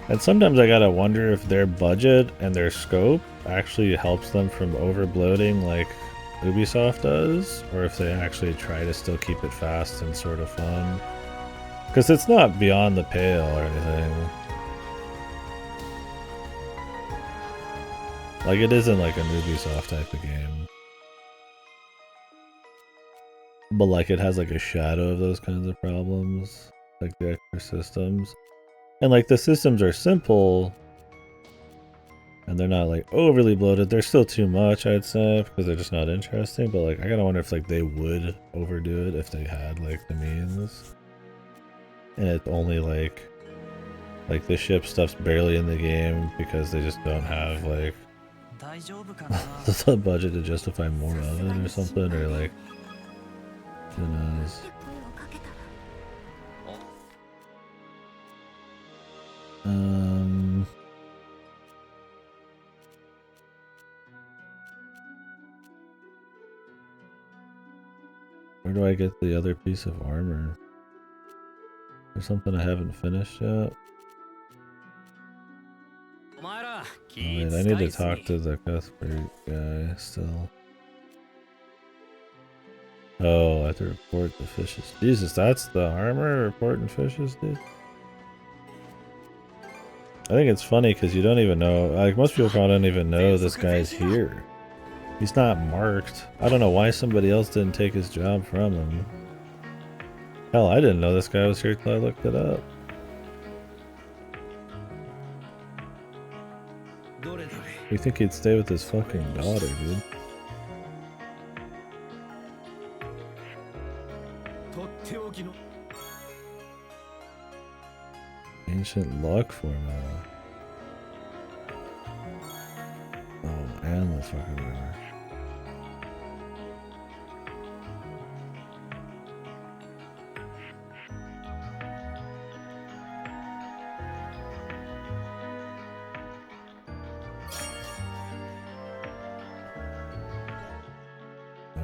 And sometimes I gotta wonder if their budget and their scope actually helps them from over-bloating like Ubisoft does, or if they actually try to still keep it fast and sort of fun. Because it's not beyond the pale or anything. Like, it isn't like an Ubisoft type of game. But, like, it has, like, a shadow of those kinds of problems. Like, the extra systems. And like the systems are simple and they're not like overly bloated. They're still too much, I'd say, because they're just not interesting. But like I gotta wonder if like they would overdo it if they had like the means. And it's only like the ship stuff's barely in the game because they just don't have like the budget to justify more of it or something, or like who knows. Where do I get the other piece of armor? There's something I haven't finished yet. Wait, I need to talk to the Cuthbert guy still. Oh, I have to report the fishes. Jesus, that's the armor? Reporting fishes, dude? I think it's funny because you don't even know, like most people probably don't even know this guy's here. He's not marked. I don't know why somebody else didn't take his job from him. Hell, I didn't know this guy was here till I looked it up. You think he'd stay with his fucking daughter, dude? Ancient luck formula. Oh, and the fucking river.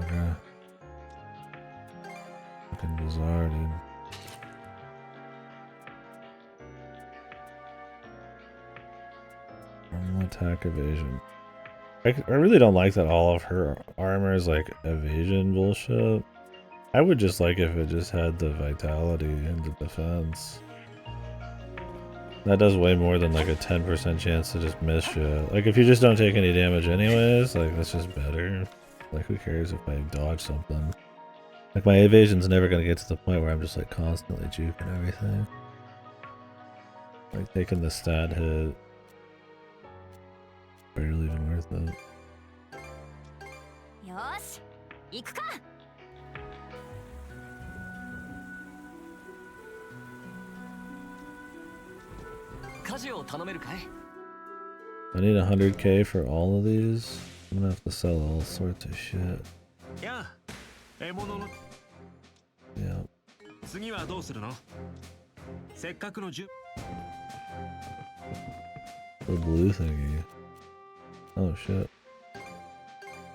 Okay. Fucking bizarre, dude. Attack evasion. I really don't like that all of her armor is like evasion bullshit. I would just like if it just had the vitality and the defense. That does way more than like a 10% chance to just miss shit. Like if you just don't take any damage anyways, like that's just better. Like who cares if I dodge something? Like my evasion's never gonna get to the point where I'm just like constantly juking everything. Like taking the stat hit. Barely even worth it. Yosh, iku ka? I need 100k for all of these. I'm gonna have to sell all sorts of shit. Yeah. The blue thingy. Oh shit.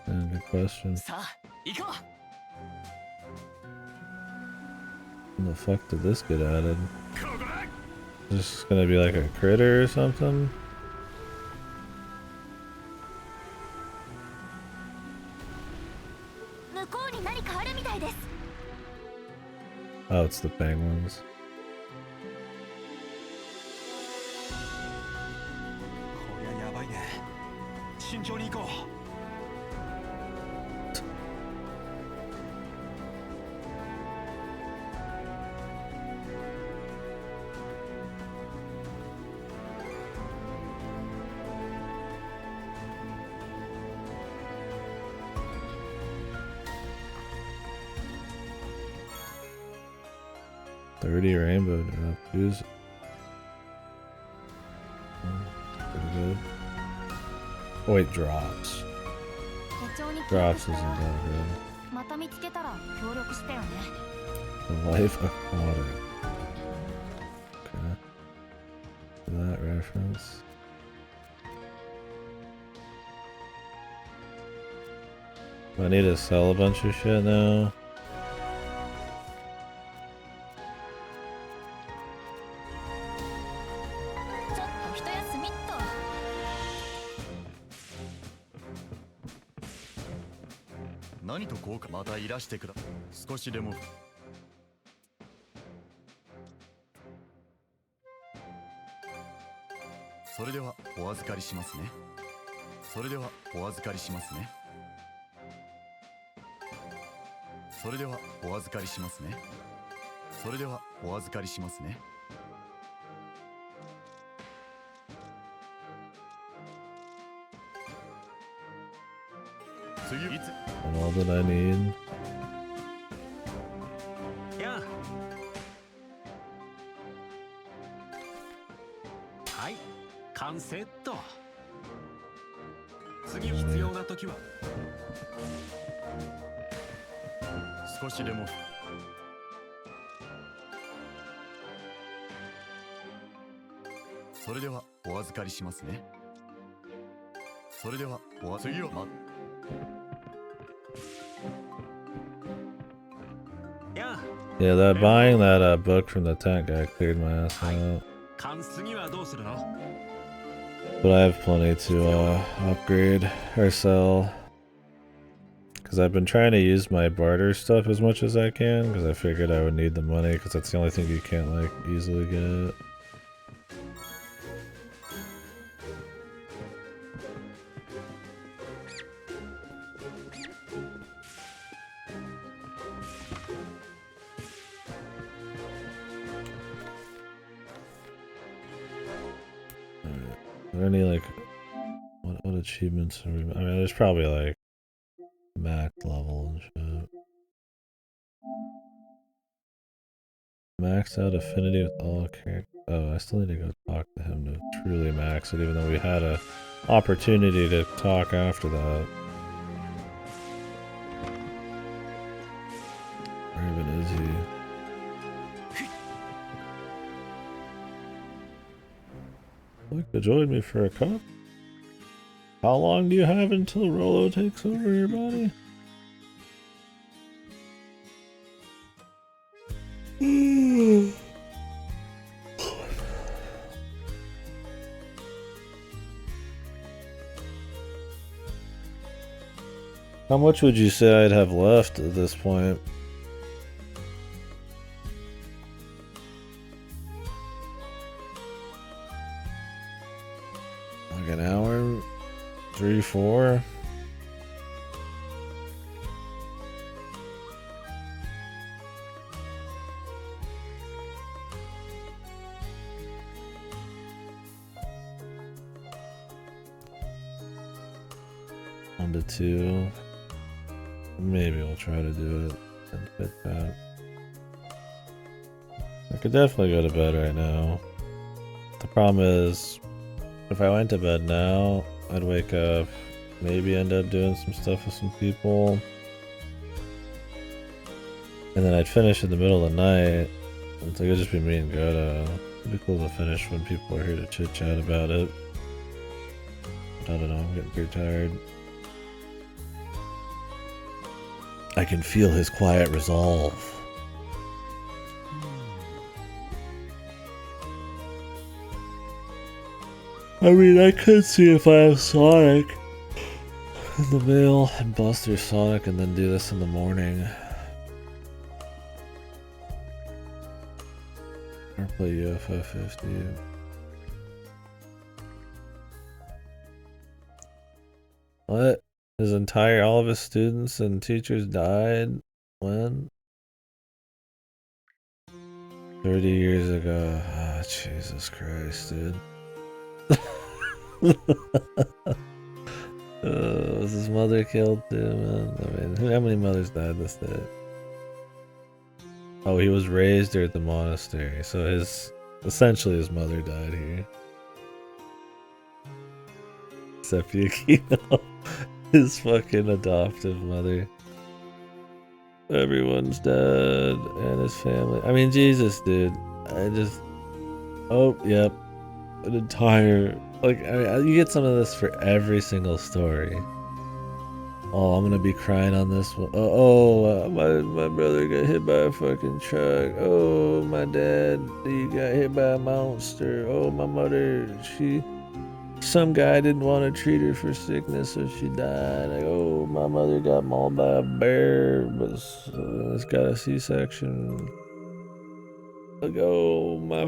Yeah, good question. When the fuck did this get added? Is this gonna be like a critter or something? Oh, it's the penguins. $30 rainbow drop. Use it. Pretty good. Oh wait, drops. Drops isn't that good. The life of water. Okay. That reference. I need to sell a bunch of shit now. And all that I need. やあはい完成っと次必要な時は少しでもそれではお預かりしますね。それでは次をやあ Yeah, that buying that book from the tent guy cleared my ass out. 次はどうするの But I have plenty to upgrade or sell. Because I've been trying to use my barter stuff as much as I can. Because I figured I would need the money. Because that's the only thing you can't like easily get. Are there any like what achievements are we, I mean there's probably like max level and shit. Max out affinity with all characters. Oh, I still need to go talk to him to truly max it, even though we had a opportunity to talk after that. Where even is he? Like to join me for a cup? How long do you have until Rolo takes over your body? How much would you say I'd have left at this point? Like an hour? 3, 4? One to 2. Maybe we'll try to do it and fit that. I could definitely go to bed right now. The problem is, if I went to bed now, I'd wake up, maybe end up doing some stuff with some people, and then I'd finish in the middle of the night. It's like it'd just be me and Goto. It'd be cool to finish when people are here to chit chat about it. I don't know, I'm getting pretty tired. I can feel his quiet resolve. I mean, I could see if I have Sonic in the mail and bust through Sonic and then do this in the morning. Or play UFO 50. What? All of his students and teachers died? When? 30 years ago. Oh, Jesus Christ, dude. Was his mother killed too, man? I mean, how many mothers died this day? Oh, he was raised here at the monastery, so essentially his mother died here. Except Yukino, his fucking adoptive mother. Everyone's dead, and his family. I mean, Jesus, dude. Oh, yep. An entire, like, I mean, you get some of this for every single story. Oh, I'm gonna be crying on this one. My brother got hit by a fucking truck. Oh, my dad, he got hit by a monster. Oh, my mother, some guy didn't want to treat her for sickness, so she died. Like, oh, my mother got mauled by a bear, but it's got a C-section. Like, oh, my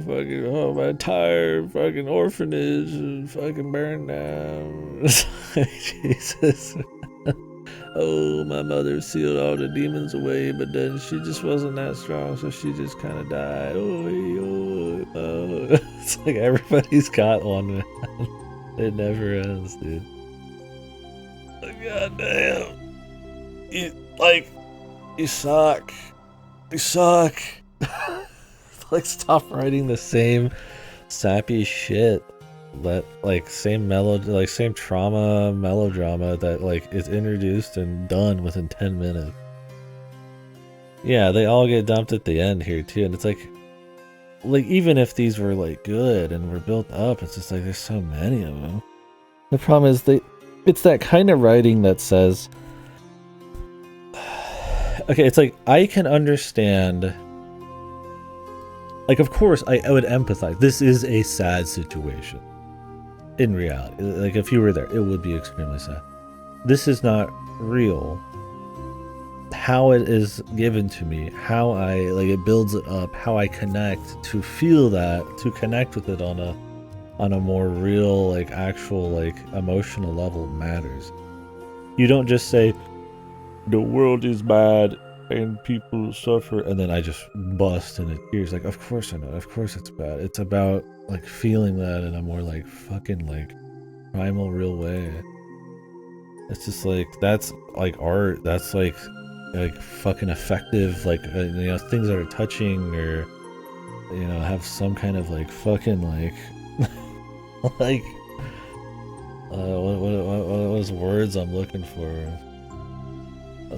entire fucking orphanage is fucking burned down. It's like, Jesus. Oh, my mother sealed all the demons away, but then she just wasn't that strong, so she just kind of died. Oh. It's like everybody's got one, man. It never ends, dude. Oh, God damn. like, you suck. You suck. Like, stop writing the same sappy shit. That, like, same same trauma melodrama that, like, is introduced and done within 10 minutes. Yeah, they all get dumped at the end here too, and it's like even if these were like good and were built up, it's just like there's so many of them. The problem is it's that kind of writing that says, okay, it's like I can understand. Like, of course, I would empathize. This is a sad situation. In reality, like if you were there, it would be extremely sad. This is not real. How it is given to me, how I like it builds it up, how I connect to feel that, to connect with it on a more real, like actual, like emotional level matters. You don't just say the world is bad and people suffer and then I just bust into tears. Like, of course I know, of course it's bad. It's about like feeling that in a more like fucking like primal real way. It's just like that's like art. That's like fucking effective, like you know, things that are touching or you know have some kind of like fucking like like what was words I'm looking for?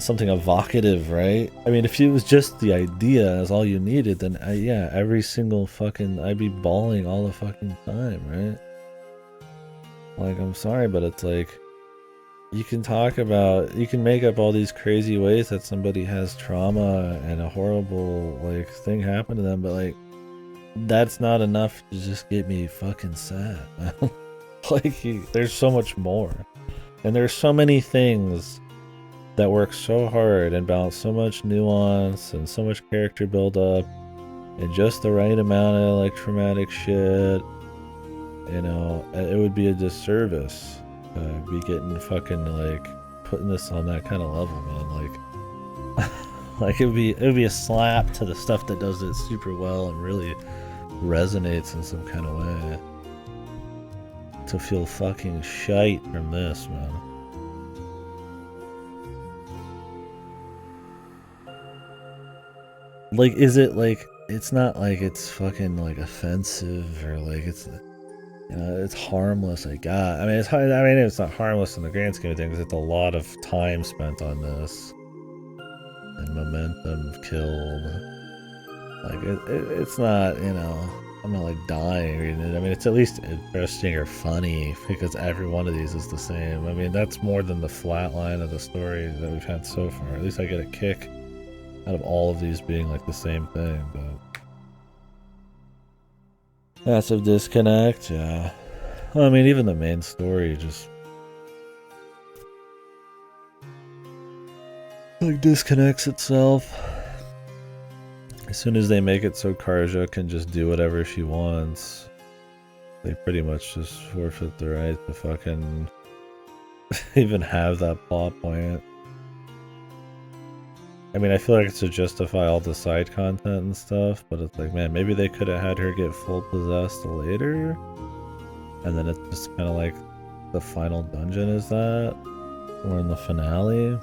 Something evocative, right? I mean, if it was just the idea as all you needed, then yeah, every single fucking I'd be bawling all the fucking time, right? Like, I'm sorry, but it's like you can make up all these crazy ways that somebody has trauma and a horrible like thing happen to them, but like that's not enough to just get me fucking sad, man. Like there's so much more, and there's so many things that work so hard and balance so much nuance and so much character build up and just the right amount of like traumatic shit. You know, it would be a disservice be getting fucking like putting this on that kind of level, man. Like like it would be a slap to the stuff that does it super well and really resonates in some kind of way. To feel fucking shite from this, man. Like, is it like it's not like it's fucking like offensive or like it's you know, it's harmless, I got. I mean, it's not harmless in the grand scheme of things. It's a lot of time spent on this, and momentum killed. Like, it's not, you know, I'm not like dying reading it. I mean, it's at least interesting or funny because every one of these is the same. I mean, that's more than the flat line of the story that we've had so far. At least I get a kick out of all of these being like the same thing, but. Massive disconnect, yeah. Well, I mean, even the main story just like disconnects itself. As soon as they make it so Karja can just do whatever she wants, they pretty much just forfeit the right to fucking even have that plot point. I mean, I feel like it's to justify all the side content and stuff, but it's like, man, maybe they could have had her get full possessed later, and then it's just kind of like the final dungeon is that, or in the finale.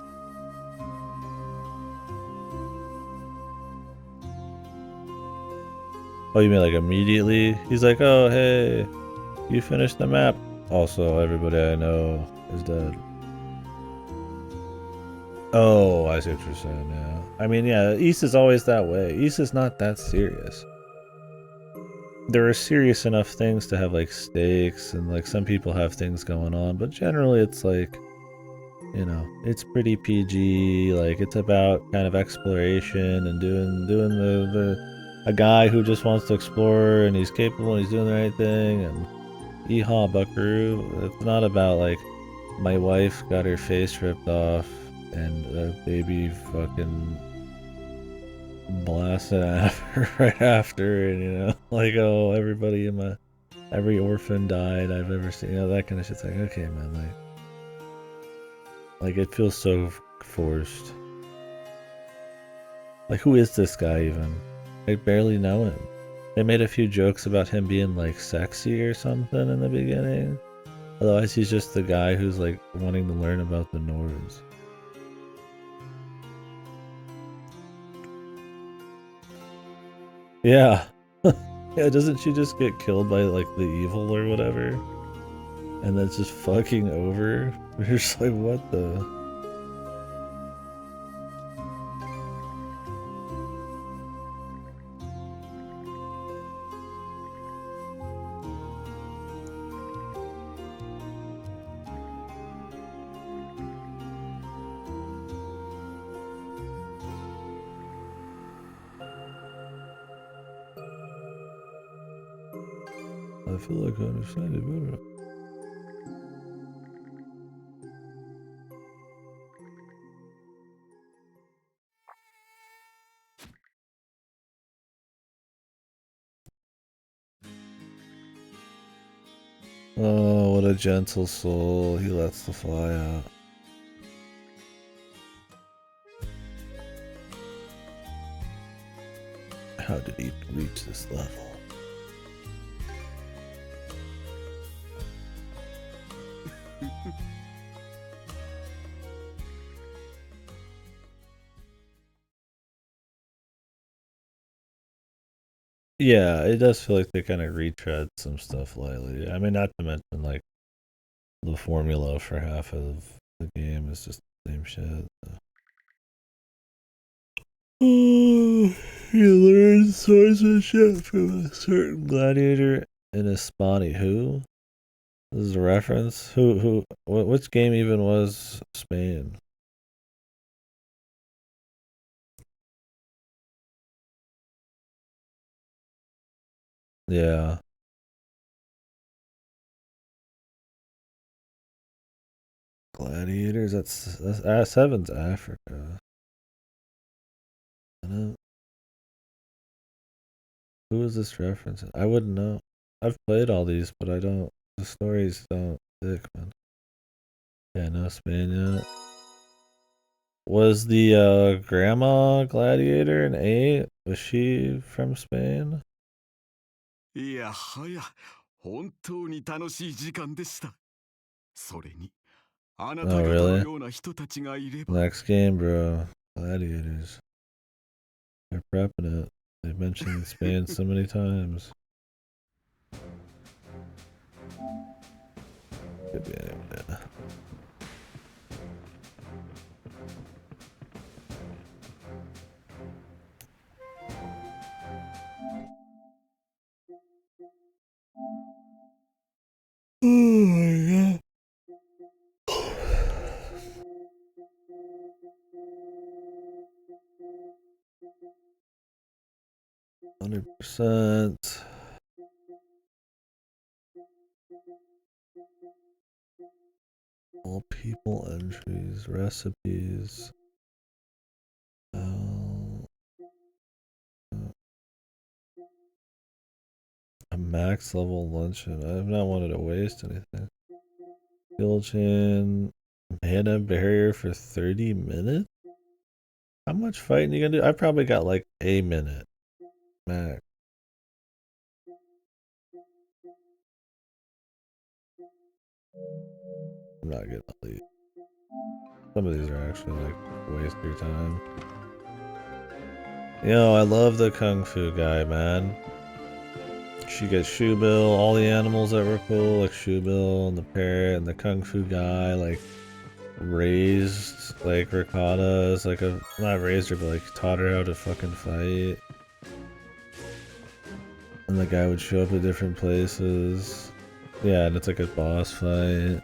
Oh, you mean like immediately? He's like, oh, hey, you finished the map. Also, everybody I know is dead. Oh, I see what you're saying, yeah. I mean, yeah, East is always that way. East is not that serious. There are serious enough things to have, like, stakes, and, like, some people have things going on, but generally it's, like, you know, it's pretty PG, like, it's about kind of exploration and doing a guy who just wants to explore, and he's capable, and he's doing the right thing, and yeehaw, buckaroo. It's not about, like, my wife got her face ripped off, and the baby fucking blasted right after, and you know, like, oh, every orphan died I've ever seen, you know, that kind of shit's like, okay, man, like it feels so forced. Like, who is this guy even? I barely know him. They made a few jokes about him being like sexy or something in the beginning. Otherwise, he's just the guy who's like wanting to learn about the Nords. Yeah. Yeah, doesn't she just get killed by like the evil or whatever? And that's just fucking over? You're just like, what the? I feel like I understand it better. Oh, what a gentle soul. He lets the fly out. How did he reach this level? Yeah, it does feel like they kind of retread some stuff lightly. I mean, not to mention, like, the formula for half of the game is just the same shit. He learns swordsmanship from a certain gladiator in Hispani. Who? This is a reference? Which game even was Spain? Yeah. Gladiators? That's Seven's Africa. Who is this reference? I wouldn't know. I've played all these, but I don't. The stories don't stick, man. Yeah, no Spain yet. Was the grandma gladiator an 8? Was she from Spain? いやはや、本当に楽しい時間でした。それに、あな Oh, た方の really? ような人たちがいれば。Next game, bro. Gladiators. They're prepping it. They've mentioned Spain so many times. Could be anyone, yeah. Oh my god. 100%. All people entries, recipes. A max level luncheon. I've not wanted to waste anything. Skill chain. Mana barrier for 30 minutes? How much fighting you gonna do? I probably got like a minute max. I'm not getting all these. Some of these are actually like waste your time. Yo, I love the Kung Fu guy, man. She gets Shubil, all the animals that were cool, like Shubil and the parrot and the Kung Fu guy, like raised like Ricotta as like a not raised her but like taught her how to fucking fight. And the guy would show up at different places. Yeah, and it's like a boss fight.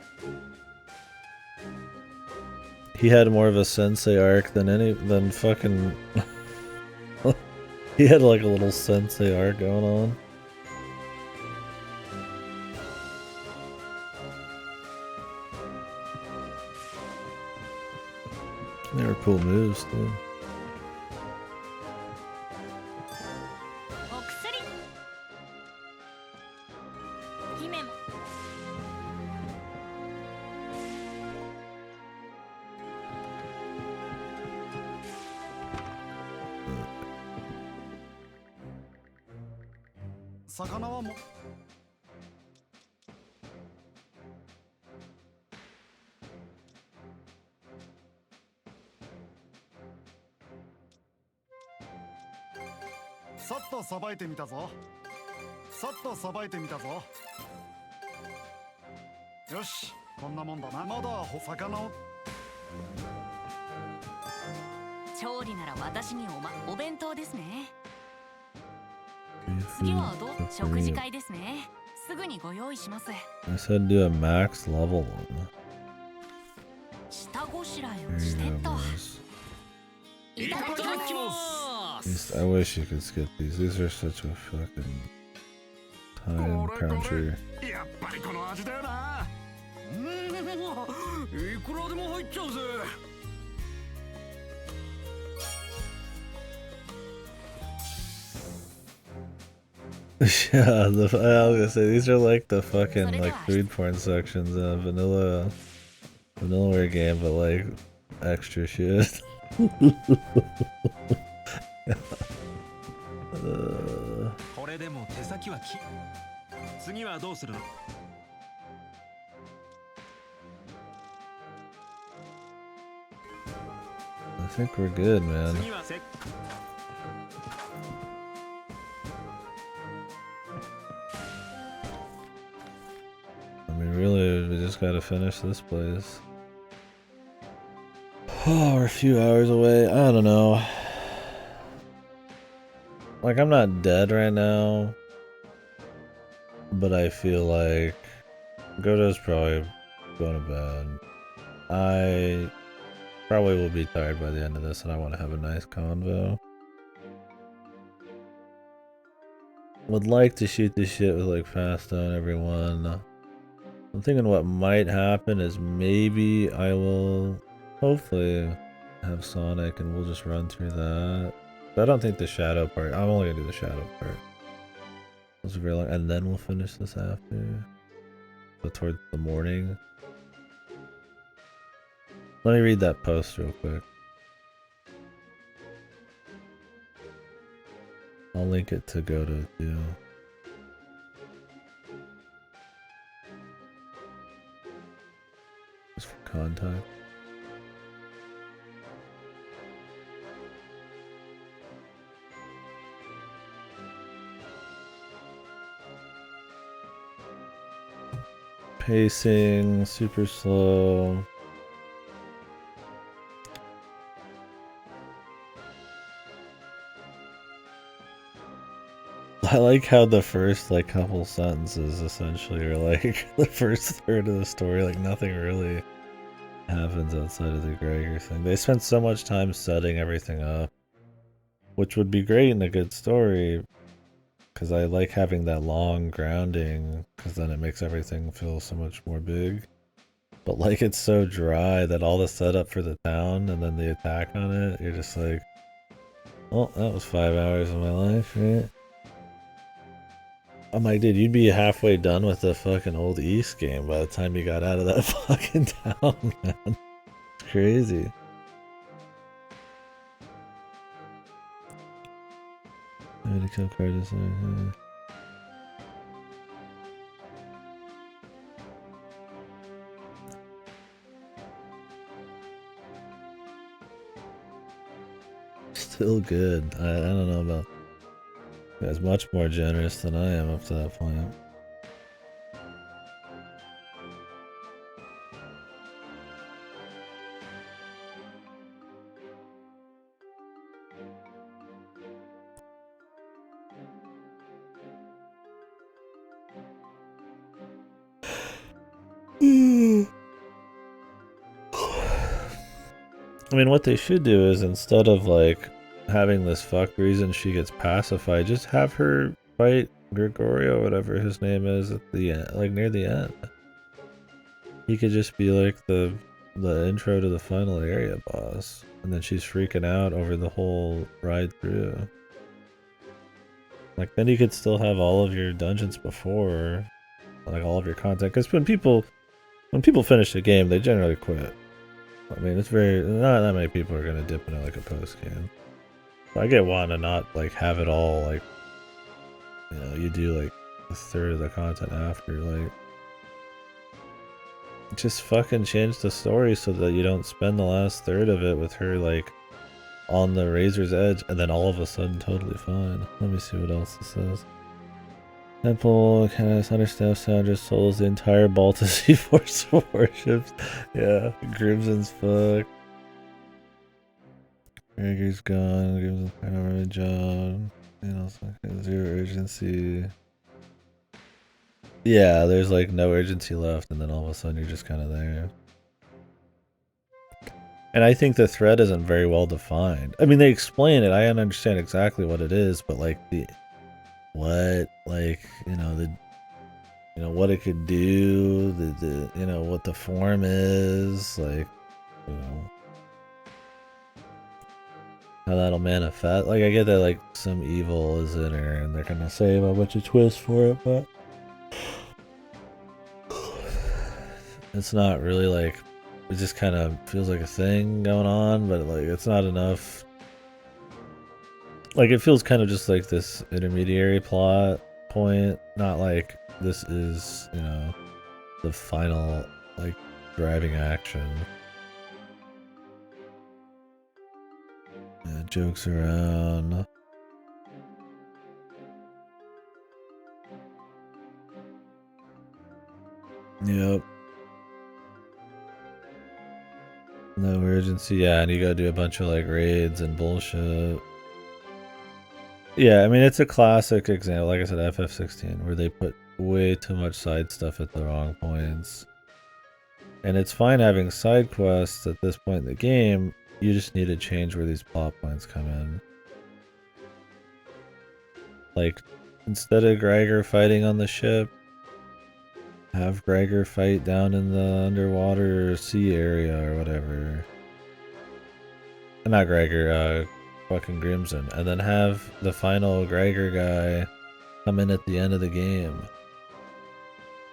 He had more of a sensei arc than fucking he had like a little sensei arc going on. They were cool moves too. さっとさばいてみたぞ。さっとさばいてみたぞ。よし、こんなもんだな。まだ魚を。調理なら私にお弁当ですね。次は食事会ですね。すぐにご用意します。 I said do a max level one. 下ごしらえをしてと。いただきます。 I wish you could skip these. These are such a fucking time cruncher. やっぱりこの味だよな。いくらでも入っちゃうぜ。Yeah, I was gonna say these are like the fucking like food porn sections in a vanillaware game, but like extra shit. uh, これでも手先は次はどうするの？ I think we're good, man. I mean, really, we just gotta finish this place. Oh, we're a few hours away. I don't know. Like, I'm not dead right now, but I feel like Goto's probably going to bed. I probably will be tired by the end of this, and I want to have a nice convo. Would like to shoot this shit with like fast on everyone. I'm thinking what might happen is maybe I will hopefully have Sonic and we'll just run through that. But I don't think the shadow part, I'm only gonna do the shadow part. It's very long, and then we'll finish this after. So towards the morning. Let me read that post real quick. I'll link it to Goto too. Just for contact. Pacing, super slow. I like how the first like couple sentences essentially are like the first third of the story, like nothing really happens outside of the Gregor thing. They spent so much time setting everything up, which would be great in a good story, because I like having that long grounding, because then it makes everything feel so much more big. But like it's so dry that all the setup for the town and then the attack on it, you're just like, well, that was 5 hours of my life, right? I'm like, dude, you'd be halfway done with the fucking old East game by the time you got out of that fucking town, man. It's crazy. I had to kill Cardis. Still good. I don't know about... You guys much more generous than I am up to that point. I mean, what they should do is instead of like having this fuck reason she gets pacified, just have her fight Gregorio, whatever his name is, at the end, like near the end. He could just be like the intro to the final area boss, and then she's freaking out over the whole ride through. Like then you could still have all of your dungeons before, like all of your content. Because when people finish a game, they generally quit. I mean, it's not that many people are gonna dip into like a post game. I get wanting to not like have it all like, you know, you do like a third of the content after, like just fucking change the story so that you don't spend the last third of it with her like on the razor's edge, and then all of a sudden totally fine. Let me see what else it says. Temple kind of understaffed sound just souls the entire Baltus Force warships. Yeah, Grimson's fuck. Gregor's gone. Grimson's kind of a job. You know, zero urgency. Yeah, there's like no urgency left, and then all of a sudden you're just kind of there. And I think the threat isn't very well defined. I mean, they explain it. I understand exactly what it is, but like what it could do, what the form is, like, how that'll manifest. Like, I get that, like, some evil is in her, and they're gonna save a bunch of twists for it, but it's not really like, it just kind of feels like a thing going on, but like, it's not enough. Like, it feels kind of just like this intermediary plot point, not like this is, the final, like, driving action. Yeah, jokes around. Yep. No urgency, yeah, and you gotta do a bunch of, like, raids and bullshit. Yeah, I mean, it's a classic example, like I said, FF16, where they put way too much side stuff at the wrong points. And it's fine having side quests at this point in the game, you just need to change where these plot points come in. Like, instead of Gregor fighting on the ship, have Gregor fight down in the underwater sea area or whatever. Not Gregor, fucking Grimson. And then have the final Gregor guy come in at the end of the game.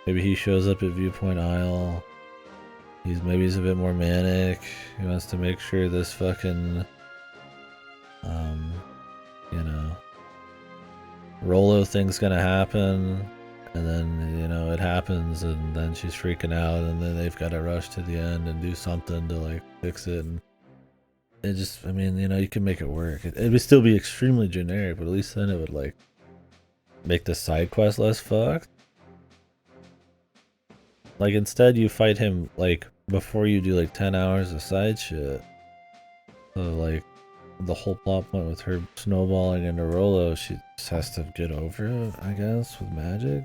Maybe he shows up at Viewpoint Isle. Maybe he's a bit more manic. He wants to make sure this fucking, Rolo thing's gonna happen. And then, it happens, and then she's freaking out, and then they've got to rush to the end and do something to, like, fix it. And it just, I mean, you can make it work. It would still be extremely generic, but at least then it would, like, make the side quest less fucked. Like, instead you fight him, like, before you do, like, 10 hours of side shit. So, like, the whole plot point with her snowballing into Rolo, she just has to get over it, I guess, with magic.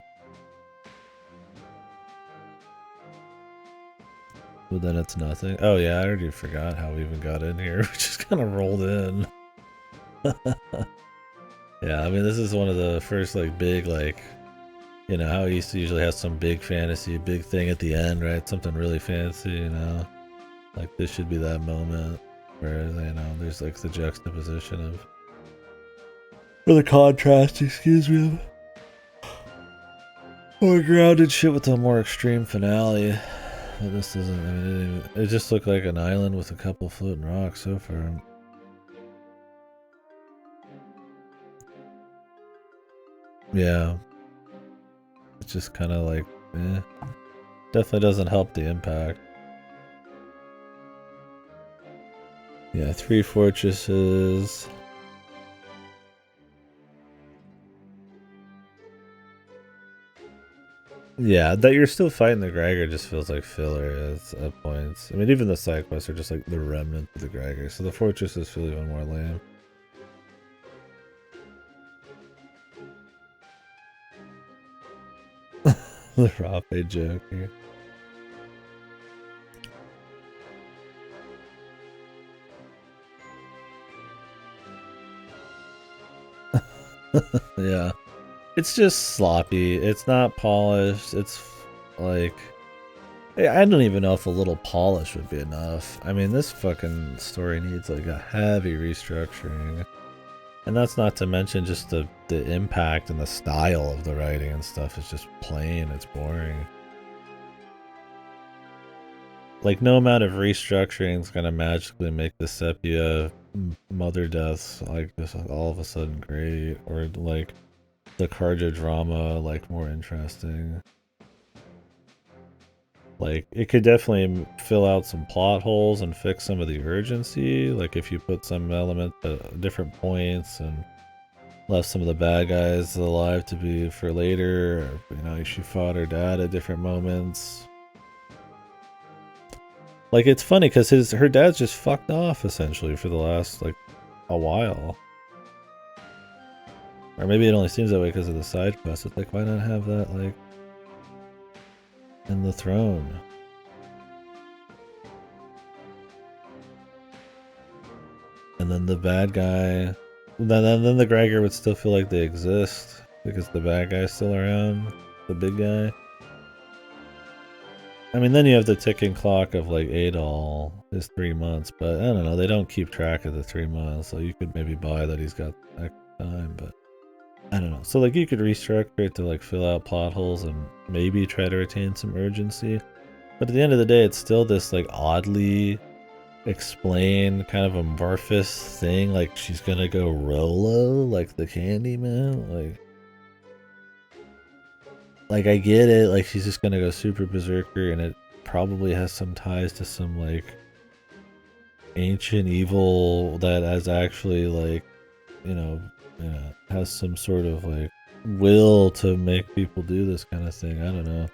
But then it's nothing. Oh yeah, I already forgot how we even got in here. We just kind of rolled in. Yeah, I mean, this is one of the first, like, big, like, how he usually has some big fantasy, big thing at the end, right? Something really fancy, Like, this should be that moment where, there's, like, the juxtaposition of... Or the contrast, excuse me. More grounded shit with a more extreme finale. But this doesn't, I mean, it just looked like an island with a couple floating rocks so far. Yeah. It's just kind of like, definitely doesn't help the impact. Yeah, 3 fortresses. Yeah, that you're still fighting the Gregor just feels like filler at points. I mean, even the side quests are just like the remnant of the Gregor, so the fortresses feel even more lame. The Rape joke here. Yeah. It's just sloppy. It's not polished. It's like... I don't even know if a little polish would be enough. I mean, this fucking story needs like a heavy restructuring. And that's not to mention just the impact and the style of the writing and stuff is just plain. It's boring. Like, no amount of restructuring is gonna magically make the sepia mother deaths like just all of a sudden great, or like the Carja drama like more interesting. Like, it could definitely fill out some plot holes and fix some of the urgency. Like, if you put some element at different points and left some of the bad guys alive to be for later. Or, you know, she fought her dad at different moments. Like, it's funny because her dad's just fucked off essentially for the last like a while. Or maybe it only seems that way because of the side quest. It's like, why not have that like in the throne? And then the bad guy, then the Gregor would still feel like they exist because the bad guy's still around, the big guy. I mean, then you have the ticking clock of like Adol is 3 months, but I don't know. They don't keep track of the 3 months, so you could maybe buy that he's got extra time, but I don't know. So like you could restructure it to like fill out plot holes and maybe try to retain some urgency, but at the end of the day, it's still this like oddly explained kind of amorphous thing. Like she's gonna go Rolo, like the Candyman, like I get it, like she's just gonna go super berserker and it probably has some ties to some like ancient evil that has actually like, you know, has some sort of like will to make people do this kind of thing. I don't know.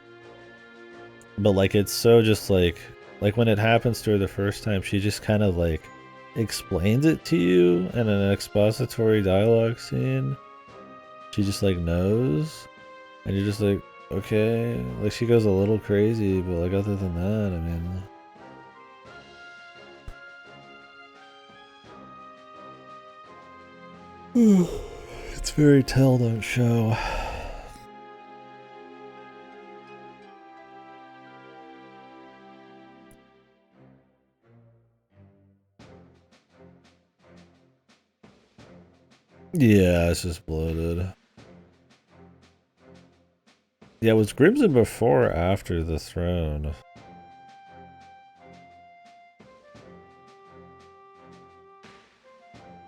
But like it's so just like when it happens to her the first time, she just kind of like explains it to you in an expository dialogue scene. She just like knows. And you're just like, okay, like she goes a little crazy, but like other than that, I mean, it's very tell don't show. Yeah, it's just bloated. Yeah, was Grimson before or after the throne?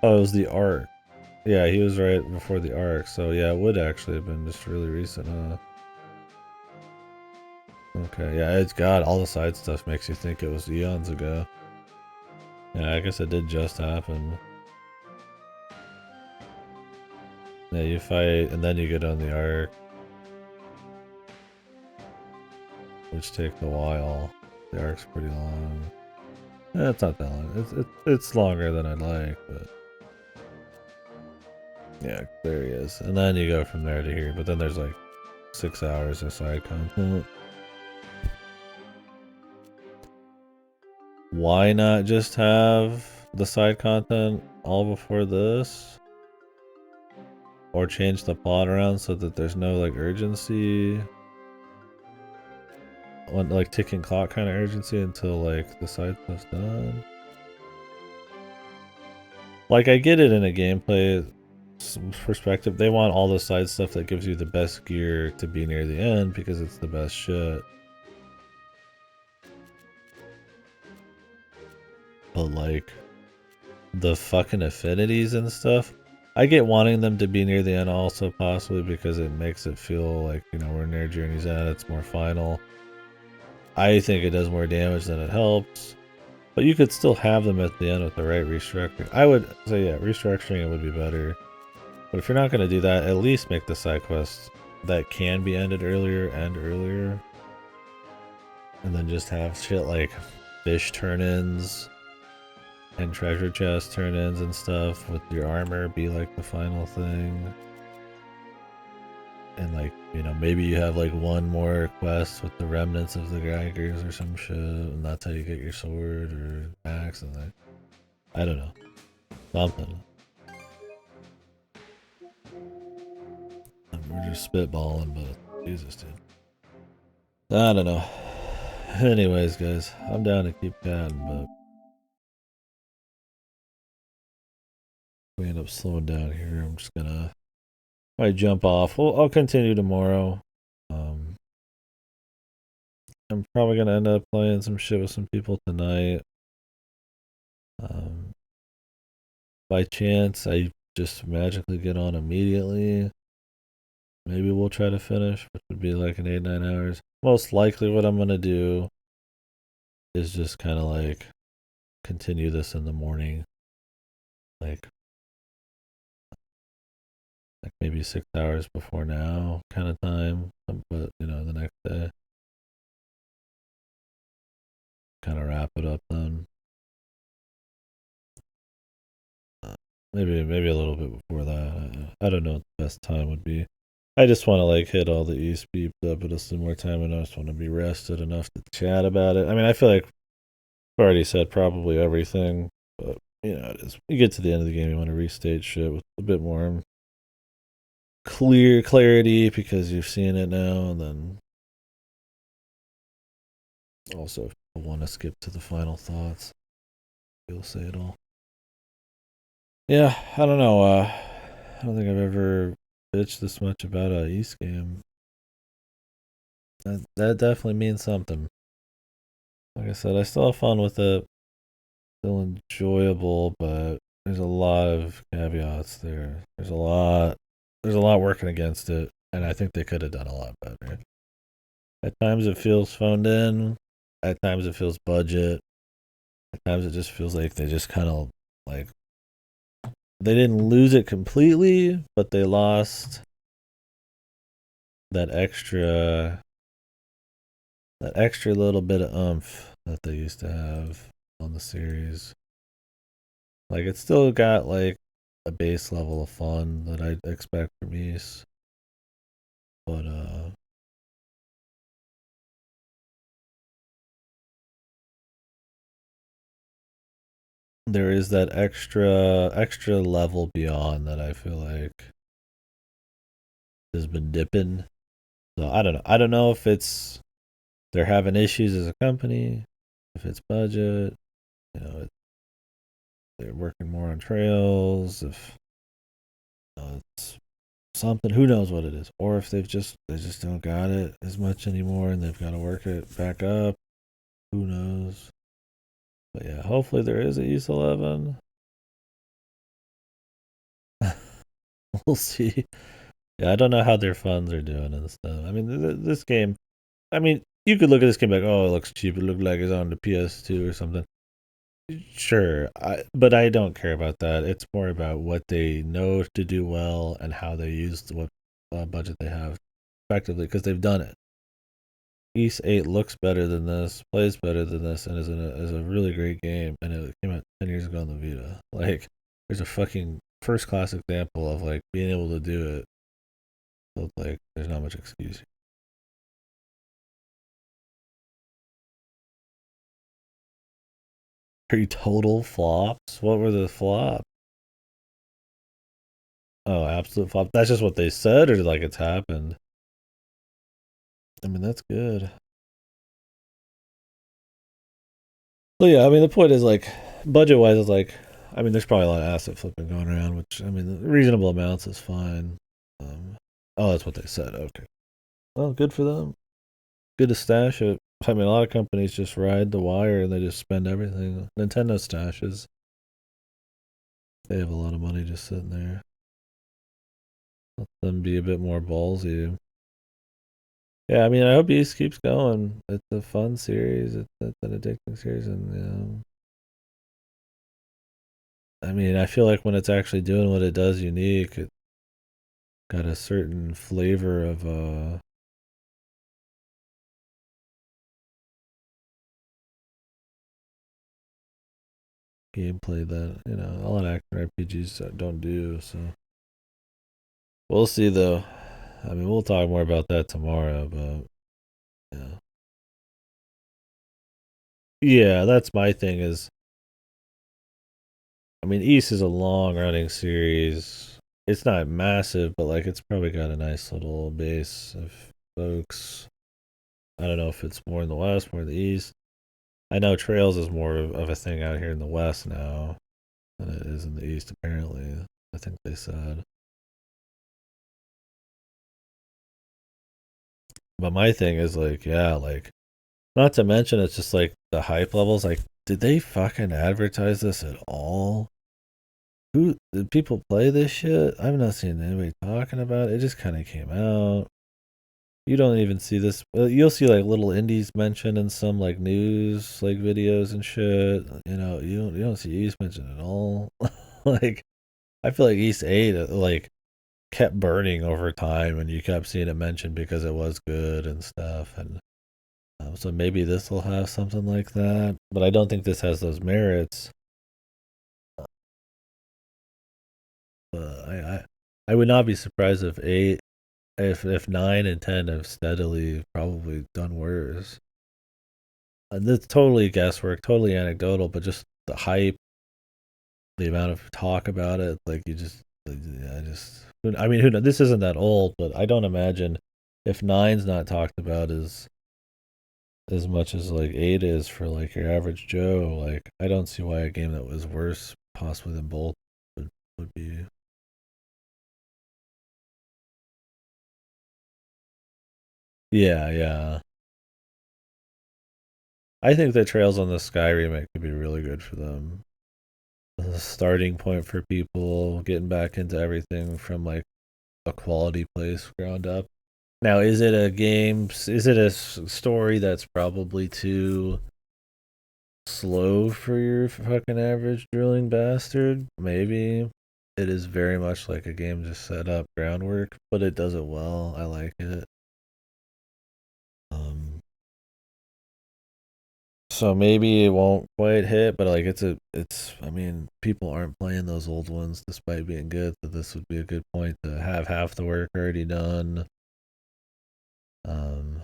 Oh, it was the arc. Yeah, he was right before the arc, so yeah, it would actually have been just really recent, huh? Okay, yeah, it's got all the side stuff makes you think it was eons ago. Yeah, I guess it did just happen. Yeah, you fight, and then you get on the arc. Which takes a while. The arc's pretty long. It's not that long. It's longer than I'd like, but... Yeah, there he is. And then you go from there to here, but then there's like 6 hours of side content. Why not just have the side content all before this? Or change the plot around so that there's no like urgency? Like ticking clock kind of urgency until like the side stuff's done? Like I get it in a gameplay perspective. They want all the side stuff that gives you the best gear to be near the end because it's the best shit. But like the fucking affinities and stuff, I get wanting them to be near the end also possibly because it makes it feel like, you know, we're near Journey's End, it's more final. I think it does more damage than it helps. But you could still have them at the end with the right restructuring. I would say, yeah, restructuring it would be better. But if you're not going to do that, at least make the side quests that can be ended earlier and earlier. And then just have shit like fish turn-ins and treasure chest turn-ins and stuff with your armor be like the final thing. And like, you know, maybe you have like one more quest with the remnants of the Geigers or some shit, and that's how you get your sword or axe and like, I don't know. Something. We're just spitballing, but Jesus, dude. I don't know. Anyways, guys, I'm down to keep chatting, but we end up slowing down here. I'm just gonna might jump off. Well, I'll continue tomorrow. I'm probably gonna end up playing some shit with some people tonight. By chance, I just magically get on immediately. maybe we'll try to finish, which would be like an 8-9 hours. Most likely, what I'm gonna do is just kind of like continue this in the morning, like maybe 6 hours before now, kind of time. But the next day, kind of wrap it up then. Maybe a little bit before that. I don't know what the best time would be. I just want to like hit all the East beeps up at a similar time, and I just want to be rested enough to chat about it. I mean, I feel like I've already said probably everything, but it is. You get to the end of the game, you want to restate shit with a bit more clarity because you've seen it now, and then also if you want to skip to the final thoughts, you'll say it all. Yeah, I don't know. I don't think I've ever bitched this much about a East game. That definitely means something. Like I said, I still have fun with it. Still enjoyable, but there's a lot of caveats there. There's a lot working against it, and I think they could have done a lot better. At times it feels phoned in. At times it feels budget. At times it just feels like they just kind of like they didn't lose it completely, but they lost that extra little bit of oomph that they used to have on the series. Like it's still got like a base level of fun that I expect from East, but there is that extra level beyond that I feel like has been dipping. So I don't know. I don't know if it's they're having issues as a company, if it's budget, they're working more on trails, if it's something, who knows what it is, or if they just don't got it as much anymore and they've got to work it back up. Who knows? But yeah, hopefully there is a East 11. We'll see. Yeah, I don't know how their funds are doing and stuff. I mean, this game. I mean, you could look at this game like, oh, it looks cheap. It looked like it's on the PS2 or something. Sure, but I don't care about that. It's more about what they know to do well and how they use what budget they have effectively because they've done it. East 8 looks better than this, plays better than this, and is a really great game. And it came out 10 years ago on the Vita. Like, there's a fucking first class example of like being able to do it. So it's like there's not much excuse. Three total flops. What were the flops? Oh, absolute flop. That's just what they said, or like it's happened. I mean, that's good. Well, yeah, I mean, the point is like, budget wise, it's like, I mean, there's probably a lot of asset flipping going around, which, I mean, reasonable amounts is fine. Oh, that's what they said. Okay. Well, good for them. Good to stash it. I mean, a lot of companies just ride the wire and they just spend everything. Nintendo stashes. They have a lot of money just sitting there. Let them be a bit more ballsy. Yeah, I mean, I hope East keeps going. It's a fun series. It's an addicting series, and I mean, I feel like when it's actually doing what it does unique, it got a certain flavor of gameplay that a lot of action RPGs don't do. So we'll see, though. I mean, we'll talk more about that tomorrow, but yeah, yeah, that's my thing. Is I mean, East is a long running series. It's not massive, but like it's probably got a nice little base of folks. I don't know if it's more in the West, more in the East. I know Trails is more of a thing out here in the West now than it is in the East, apparently. I think they said. But my thing is like, yeah, like, not to mention it's just like the hype levels. Like, did they fucking advertise this at all? who did people play this shit? I've not seen anybody talking about it. It just kind of came out. You don't even see this. You'll see like little indies mentioned in some like news like videos and shit. You don't see East mentioned at all. Like I feel like East 8 like kept burning over time, and you kept seeing it mentioned because it was good and stuff. And so maybe this will have something like that, but I don't think this has those merits. I would not be surprised if 8, if 9 and 10 have steadily probably done worse. And it's totally guesswork, totally anecdotal, but just the hype, the amount of talk about it, like you just, I just, I mean, who knows? This isn't that old, but I don't imagine if nine's not talked about as much as like 8 is for like your average Joe. Like, I don't see why a game that was worse, possibly than both, would be. Yeah, yeah. I think the Trails on the Sky remake could be really good for them. A starting point for people getting back into everything from like a quality place ground up. Now, is it a game? Is it a story that's probably too slow for your fucking average drilling bastard? Maybe. It is very much like a game just set up groundwork, but it does it well. I like it. Um, so maybe it won't quite hit, but like it's. I mean, people aren't playing those old ones despite being good. So this would be a good point to have half the work already done. Um,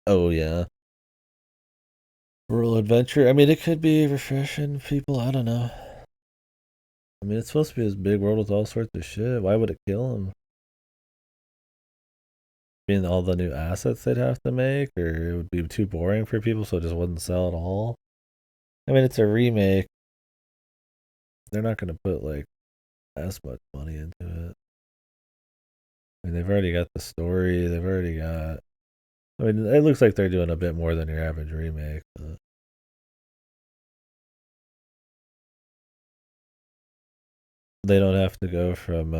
oh yeah, rural adventure. I mean, it could be refreshing. People, I don't know. I mean, it's supposed to be this big world with all sorts of shit. Why would it kill them? Being all the new assets they'd have to make, or it would be too boring for people, so it just wouldn't sell at all. I mean, it's a remake. They're not going to put like as much money into it. I mean, they've already got the story. They've already got. I mean, it looks like they're doing a bit more than your average remake, but they don't have to go from.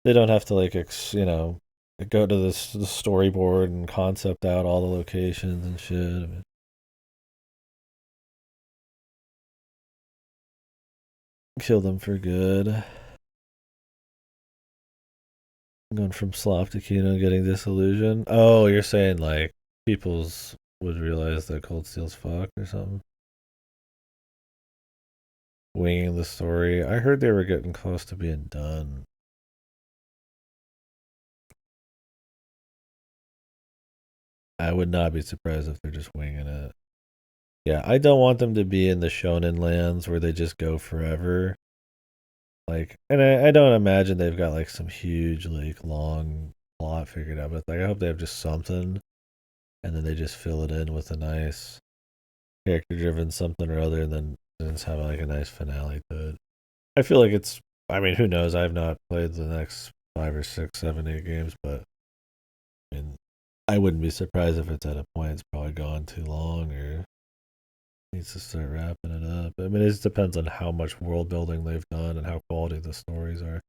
They don't have to like go to this the storyboard and concept out all the locations and shit. I mean, kill them for good. Going from slop to Kino, getting disillusioned. Oh, you're saying like people's would realize that Cold Steel's fucked or something. Winging the story. I heard they were getting close to being done. I would not be surprised if they're just winging it. Yeah, I don't want them to be in the shonen lands where they just go forever. Like, and I don't imagine they've got like some huge, like, long plot figured out, but like, I hope they have just something, and then they just fill it in with a nice character driven something or other, and then just have like a nice finale to it. I feel like it's, I mean, who knows? I've not played the next 5 or 6, 7, 8 games, but I mean, I wouldn't be surprised if it's at a point it's probably gone too long or needs to start wrapping it up. I mean, it just depends on how much world building they've done and how quality the stories are.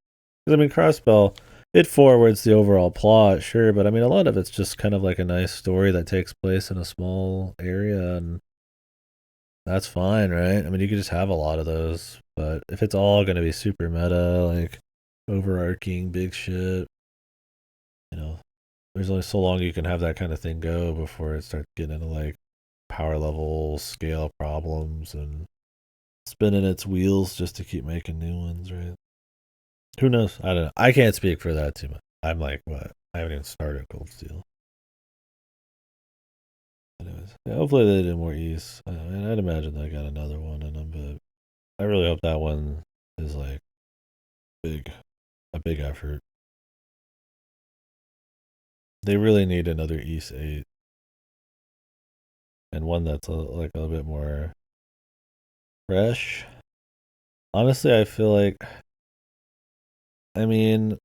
Because, I mean, Crossbell, it forwards the overall plot, sure, but I mean, a lot of it's just kind of like a nice story that takes place in a small area, and that's fine, right? I mean, you could just have a lot of those, but if it's all going to be super meta, like overarching big shit, you know, there's only so long you can have that kind of thing go before it starts getting into like power level scale problems and spinning its wheels just to keep making new ones, right? Who knows? I don't know. I can't speak for that too much. I'm like, what? I haven't even started Cold Steel. Anyways, yeah, hopefully they did more East. I mean, I'd imagine they got another one in them, but I really hope that one is like big, a big effort. They really need another East 8 and one that's like a little bit more fresh. Honestly, I feel like, I mean,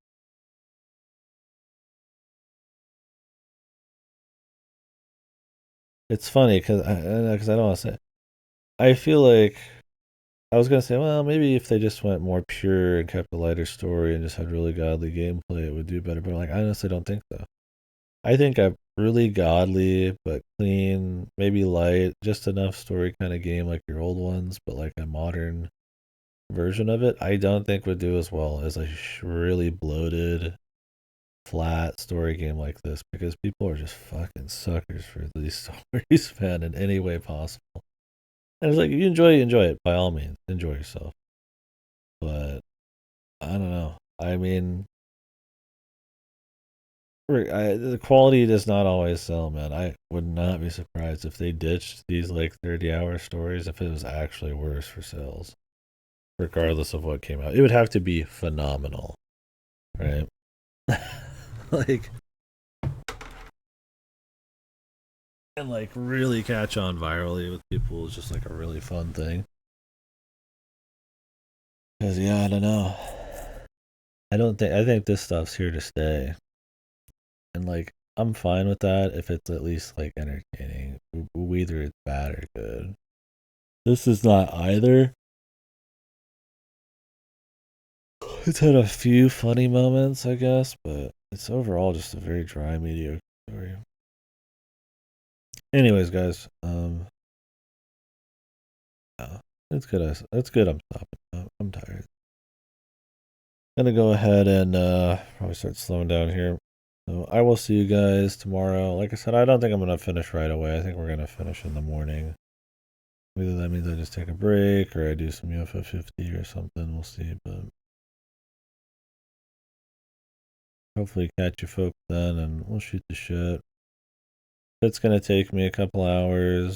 it's funny because I don't want to say. I feel like I was gonna say, well, maybe if they just went more pure and kept a lighter story and just had really godly gameplay, it would do better. But like, I honestly don't think so. I think a really godly but clean, maybe light, just enough story kind of game like your old ones, but like a modern version of it, I don't think would do as well as a really bloated, flat story game like this because people are just fucking suckers for these stories, man, in any way possible. And it's like, if you enjoy it by all means, enjoy yourself. But I don't know. I mean, the quality does not always sell, man. I would not be surprised if they ditched these like 30-hour stories if it was actually worse for sales, regardless of what came out. It would have to be phenomenal, right? Like, and like really catch on virally with people is just like a really fun thing. Because, yeah, I don't know. I think this stuff's here to stay. And like, I'm fine with that if it's at least like entertaining. Whether it's bad or good. This is not either. It's had a few funny moments, I guess, but it's overall just a very dry, mediocre story. Anyways, guys, yeah, it's good. It's good. I'm stopping. I'm tired. Gonna go ahead and probably start slowing down here. So I will see you guys tomorrow. Like I said, I don't think I'm gonna finish right away. I think we're gonna finish in the morning. Whether that means I just take a break or I do some UFO 50 or something, we'll see. But hopefully catch you folks then and we'll shoot the shit. It's gonna take me a couple hours.